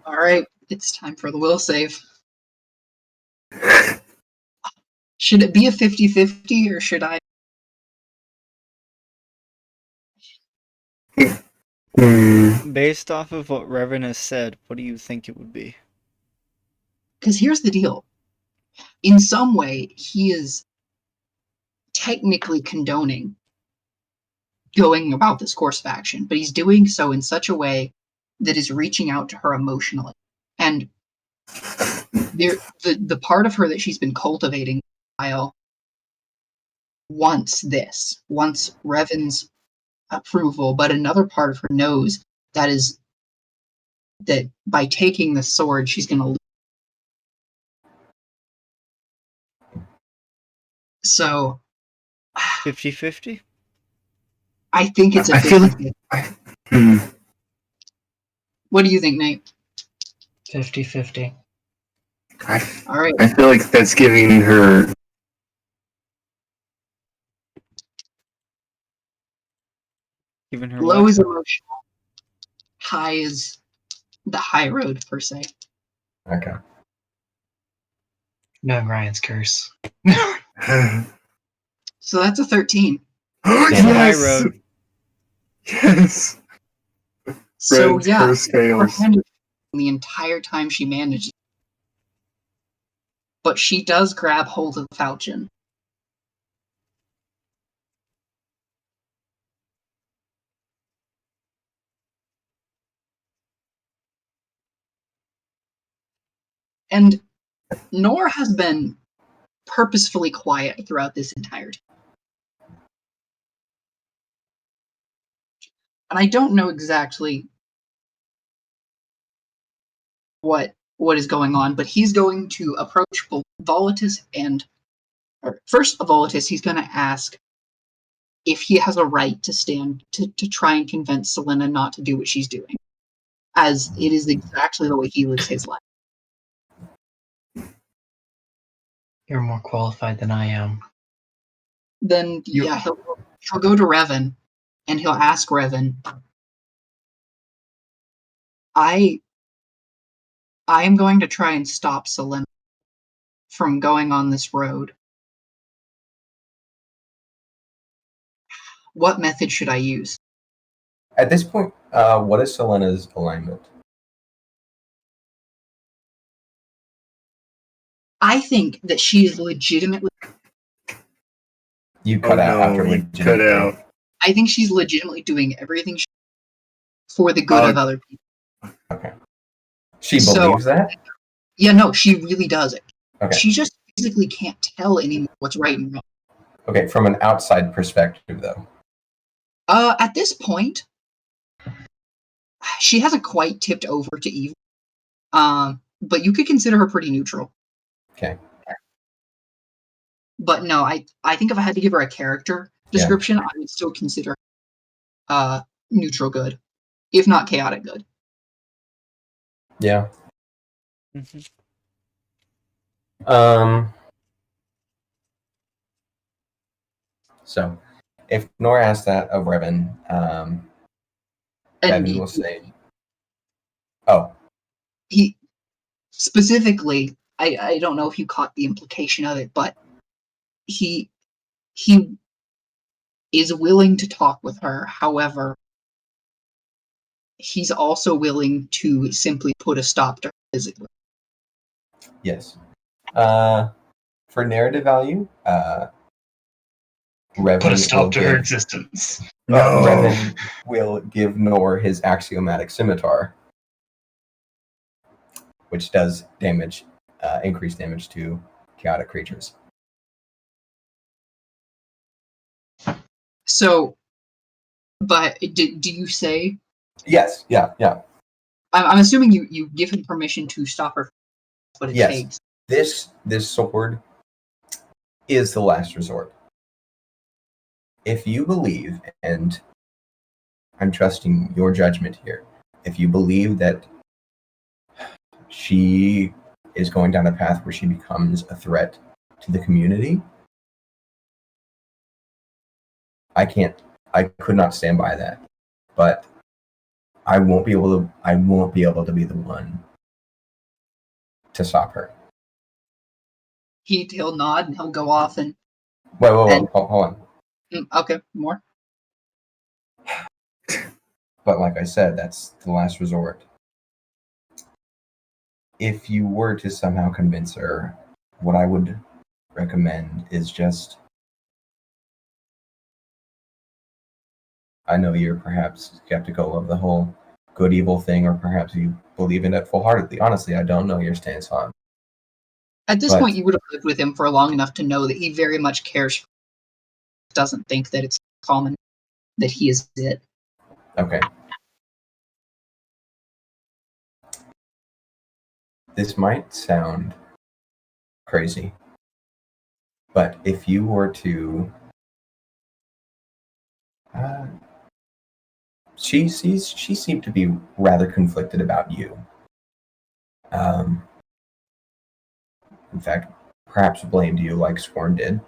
Speaker 4: All right, it's time for the will save. Should it be a 50-50, or should I?
Speaker 1: Based off of what Revan has said, what do you think it would be?
Speaker 4: Because here's the deal. In some way, he is technically condoning going about this course of action, but he's doing so in such a way that is reaching out to her emotionally. And the part of her that she's been cultivating for a while wants Revan's approval, but another part of her knows that by taking the sword, she's going to lose. So
Speaker 1: 50-50?
Speaker 4: I think it's a
Speaker 6: I feel
Speaker 4: 50. What do you think, Nate?
Speaker 5: 50-50.
Speaker 4: All right.
Speaker 6: I feel like that's giving her.
Speaker 1: Giving her
Speaker 4: Low
Speaker 1: what?
Speaker 4: is emotional. High is the high road, per se.
Speaker 3: Okay.
Speaker 5: No, Ryan's curse.
Speaker 4: So that's a 13.
Speaker 3: Damn it.
Speaker 1: High
Speaker 6: Yes!
Speaker 1: road.
Speaker 6: Yes!
Speaker 4: So
Speaker 6: Red's
Speaker 4: yeah,
Speaker 6: curse
Speaker 4: her
Speaker 6: fails.
Speaker 4: hand is the entire time she manages. But she does grab hold of the falchion. And Nor has been purposefully quiet throughout this entire time. And I don't know exactly what is going on, but he's going to approach Volatus first of Volatus, he's going to ask if he has a right to stand to try and convince Selena not to do what she's doing, as it is exactly the way he lives his life.
Speaker 5: You're more qualified than I am.
Speaker 4: Then yeah, he'll go to Revan and he'll ask Revan, I am going to try and stop Selena from going on this road. What method should I use?
Speaker 3: At this point, what is Selena's alignment?
Speaker 4: I think that she is legitimately.
Speaker 3: You cut out after
Speaker 6: you
Speaker 3: legitimate.
Speaker 6: cut out.
Speaker 4: I think she's legitimately doing everything for the good of other people.
Speaker 3: Okay. She believes that?
Speaker 4: Yeah, no, she really does it.
Speaker 3: Okay.
Speaker 4: She just physically can't tell anymore what's right and wrong.
Speaker 3: Okay, from an outside perspective, though.
Speaker 4: At this point, she hasn't quite tipped over to evil. But you could consider her pretty neutral.
Speaker 3: Okay.
Speaker 4: But no, I think if I had to give her a character description, I would still consider neutral good, if not chaotic good.
Speaker 3: Yeah.
Speaker 1: Mm-hmm.
Speaker 3: So, if Nora asks that of Revan, Revan will say, "Oh,
Speaker 4: he specifically, I don't know if you caught the implication of it, but he is willing to talk with her. However, he's also willing to simply put a stop to her physically."
Speaker 3: yes." For narrative value, Revan
Speaker 5: Put a stop
Speaker 3: will
Speaker 5: to her existence.
Speaker 3: Revan will give Nor his axiomatic scimitar, which does damage, increased damage to chaotic creatures.
Speaker 4: So, but do you say?
Speaker 3: Yes. Yeah.
Speaker 4: I'm assuming you give him permission to stop her. What it takes.
Speaker 3: This sword is the last resort. If you believe, and I'm trusting your judgment here, if you believe that she is going down a path where she becomes a threat to the community, I could not stand by that. But I won't be able to be the one to stop her.
Speaker 4: He'll nod and he'll go off and.
Speaker 3: Wait, hold on.
Speaker 4: Okay, more.
Speaker 3: But like I said, that's the last resort. If you were to somehow convince her, what I would recommend is just, I know you're perhaps skeptical of the whole good evil thing, or perhaps you believe in it full-heartedly. Honestly, I don't know your stance on.
Speaker 4: At this point, you would have lived with him for long enough to know that he very much cares. Doesn't think that it's common that he is it.
Speaker 3: Okay. This might sound crazy, But if you were to, she seemed to be rather conflicted about you. In fact, perhaps blamed you like Sworn did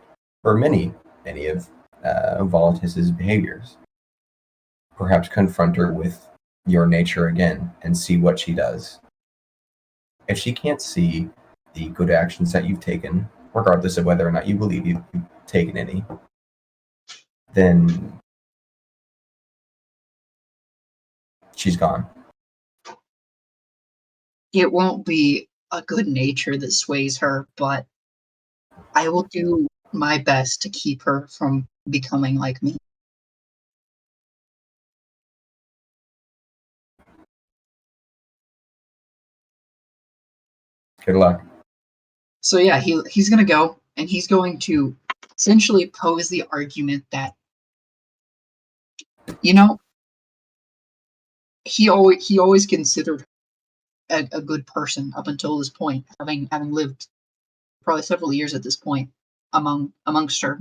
Speaker 3: for many of Volatis's behaviors. Perhaps confront her with your nature again and see what she does. If she can't see the good actions that you've taken, regardless of whether or not you believe you've taken any, then she's gone.
Speaker 4: It won't be a good nature that sways her, but I will do my best to keep her from becoming like me.
Speaker 3: Good luck.
Speaker 4: So yeah, he's gonna go and he's going to essentially pose the argument that, you know, he always considered a good person up until this point, having lived probably several years at this point amongst her,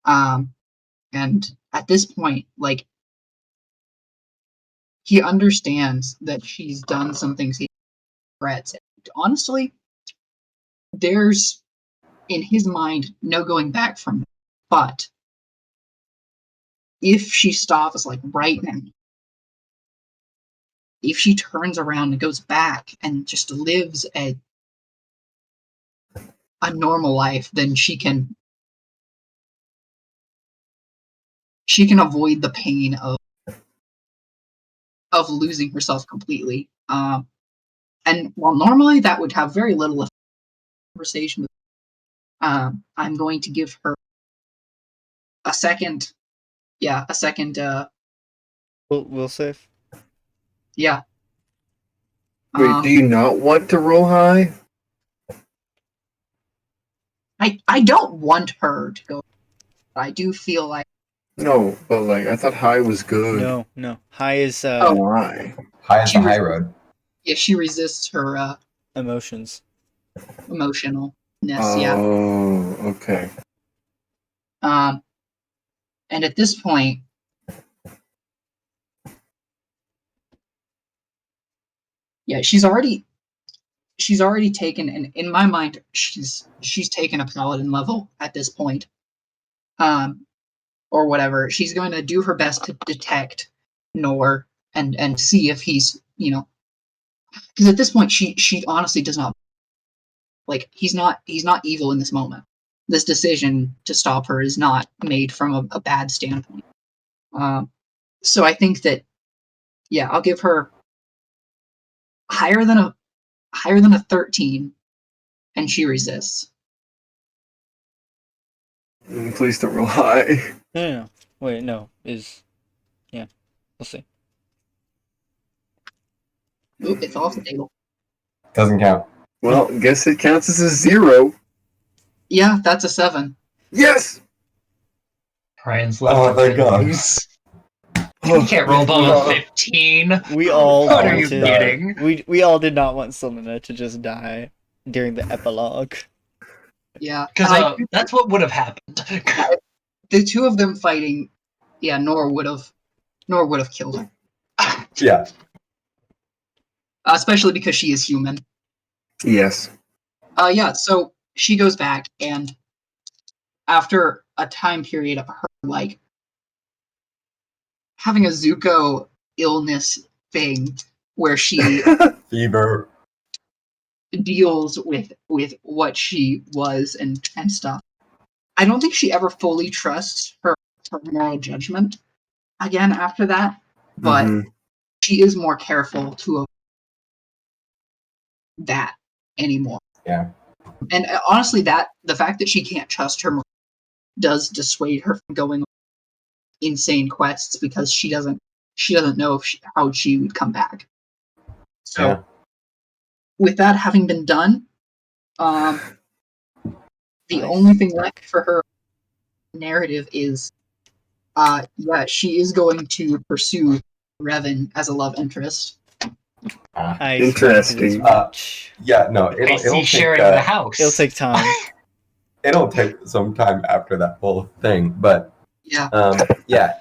Speaker 4: and at this point, like, he understands that she's done some things he regrets. Honestly, there's in his mind no going back from it. But if she stops, like, right now, if she turns around and goes back and just lives a normal life, then she can avoid the pain of losing herself completely. And while normally that would have very little conversation, I'm going to give her a second. Yeah, a second.
Speaker 1: We'll save.
Speaker 4: Yeah.
Speaker 6: Wait, do you not want to roll high?
Speaker 4: I don't want her to go. But I do feel like
Speaker 6: No, but like I thought high was good.
Speaker 1: No. High is
Speaker 6: Why?
Speaker 3: High is
Speaker 4: She
Speaker 3: the high
Speaker 4: was-
Speaker 3: road.
Speaker 4: yeah, she resists her
Speaker 1: emotions.
Speaker 4: emotionalness. Yeah.
Speaker 6: Oh, okay.
Speaker 4: And at this point, yeah, she's already taken, and in my mind, she's taken a paladin level at this point, or whatever. She's going to do her best to detect Nor and see if he's, because at this point she honestly does not, like, he's not evil in this moment. This decision to stop her is not made from a bad standpoint. So I think that, yeah, I'll give her higher than a 13, and she resists.
Speaker 6: Please don't roll high.
Speaker 1: No. Wait, no. Yeah. We'll see.
Speaker 4: Oop, it's off the table.
Speaker 3: Doesn't count.
Speaker 6: Well, guess it counts as a 0.
Speaker 4: Yeah, that's a 7.
Speaker 6: Yes!
Speaker 5: Ryan's left.
Speaker 3: Oh my God.
Speaker 5: You can't roll above a 15.
Speaker 1: We all
Speaker 5: What are you
Speaker 1: wanted-
Speaker 5: kidding?
Speaker 1: We all did not want Selena to just die during the epilogue.
Speaker 4: Yeah,
Speaker 5: Because
Speaker 4: and I think
Speaker 5: that's what would have happened.
Speaker 4: the two of them fighting, yeah, Nor would have killed her,
Speaker 3: Yeah.
Speaker 4: especially because she is human.
Speaker 6: Yes.
Speaker 4: Yeah, so she goes back, and after a time period of her, like, having a Zuko illness thing where she
Speaker 3: Fever.
Speaker 4: deals with what she was and stuff, I don't think she ever fully trusts her moral judgment again after that, but
Speaker 6: Mhm.
Speaker 4: she is more careful to avoid that anymore.
Speaker 3: Yeah.
Speaker 4: And honestly, that the fact that she can't trust her does dissuade her from going on insane quests, because she doesn't know if how she would come back. So,
Speaker 3: Yeah.
Speaker 4: with that having been done, the only thing left for her narrative is, yeah, she is going to pursue Revan as a love interest.
Speaker 1: I
Speaker 6: Interesting.
Speaker 1: expected as much.
Speaker 3: Yeah, no,
Speaker 5: I see
Speaker 3: it'll take,
Speaker 5: sharing the house.
Speaker 1: It'll take time.
Speaker 3: it'll take some time after that whole thing, but
Speaker 4: Yeah.
Speaker 3: yeah.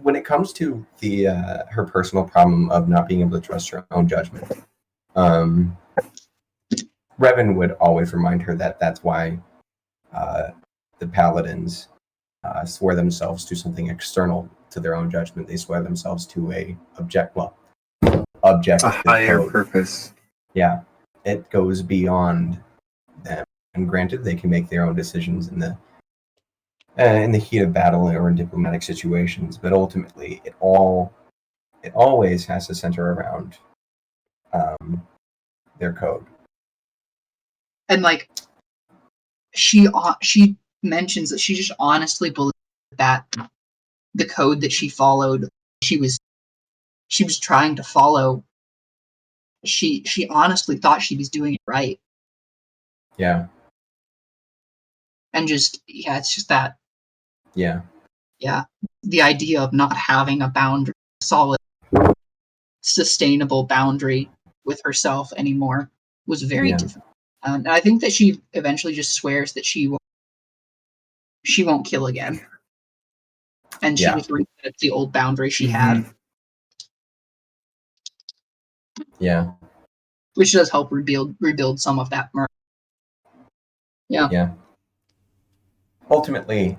Speaker 3: When it comes to the her personal problem of not being able to trust her own judgment, Revan would always remind her that that's why the paladins swear themselves to something external to their own judgment. They swear themselves to a objective
Speaker 6: A higher
Speaker 3: code.
Speaker 6: purpose.
Speaker 3: Yeah, it goes beyond them. And granted, they can make their own decisions in the heat of battle or in diplomatic situations, but ultimately, it always has to center around their code.
Speaker 4: And like she mentions that she just honestly believed that the code that she followed, she was trying to follow. She honestly thought she was doing it right.
Speaker 3: Yeah.
Speaker 4: And just it's just that
Speaker 3: Yeah.
Speaker 4: the idea of not having a boundary, solid, sustainable boundary with herself anymore was very difficult. And I think that she eventually just swears that she won't kill again, and she just resets the old boundary she had, which does help rebuild some of that murder.
Speaker 3: Yeah. Ultimately,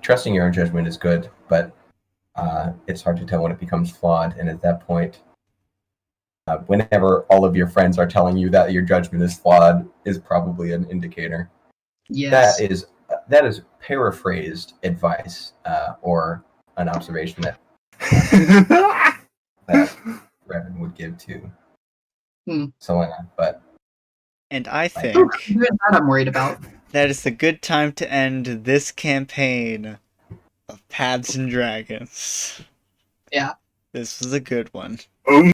Speaker 3: trusting your own judgment is good, but it's hard to tell when it becomes flawed. And at that point, whenever all of your friends are telling you that your judgment is flawed, is probably an indicator.
Speaker 4: Yes.
Speaker 3: That is paraphrased advice or an observation that Revan would give to Selena. But
Speaker 1: and I think
Speaker 4: that I'm worried about.
Speaker 1: That is a good time to end this campaign of Paths and Dragons.
Speaker 4: Yeah.
Speaker 1: This was a good one.
Speaker 6: Oh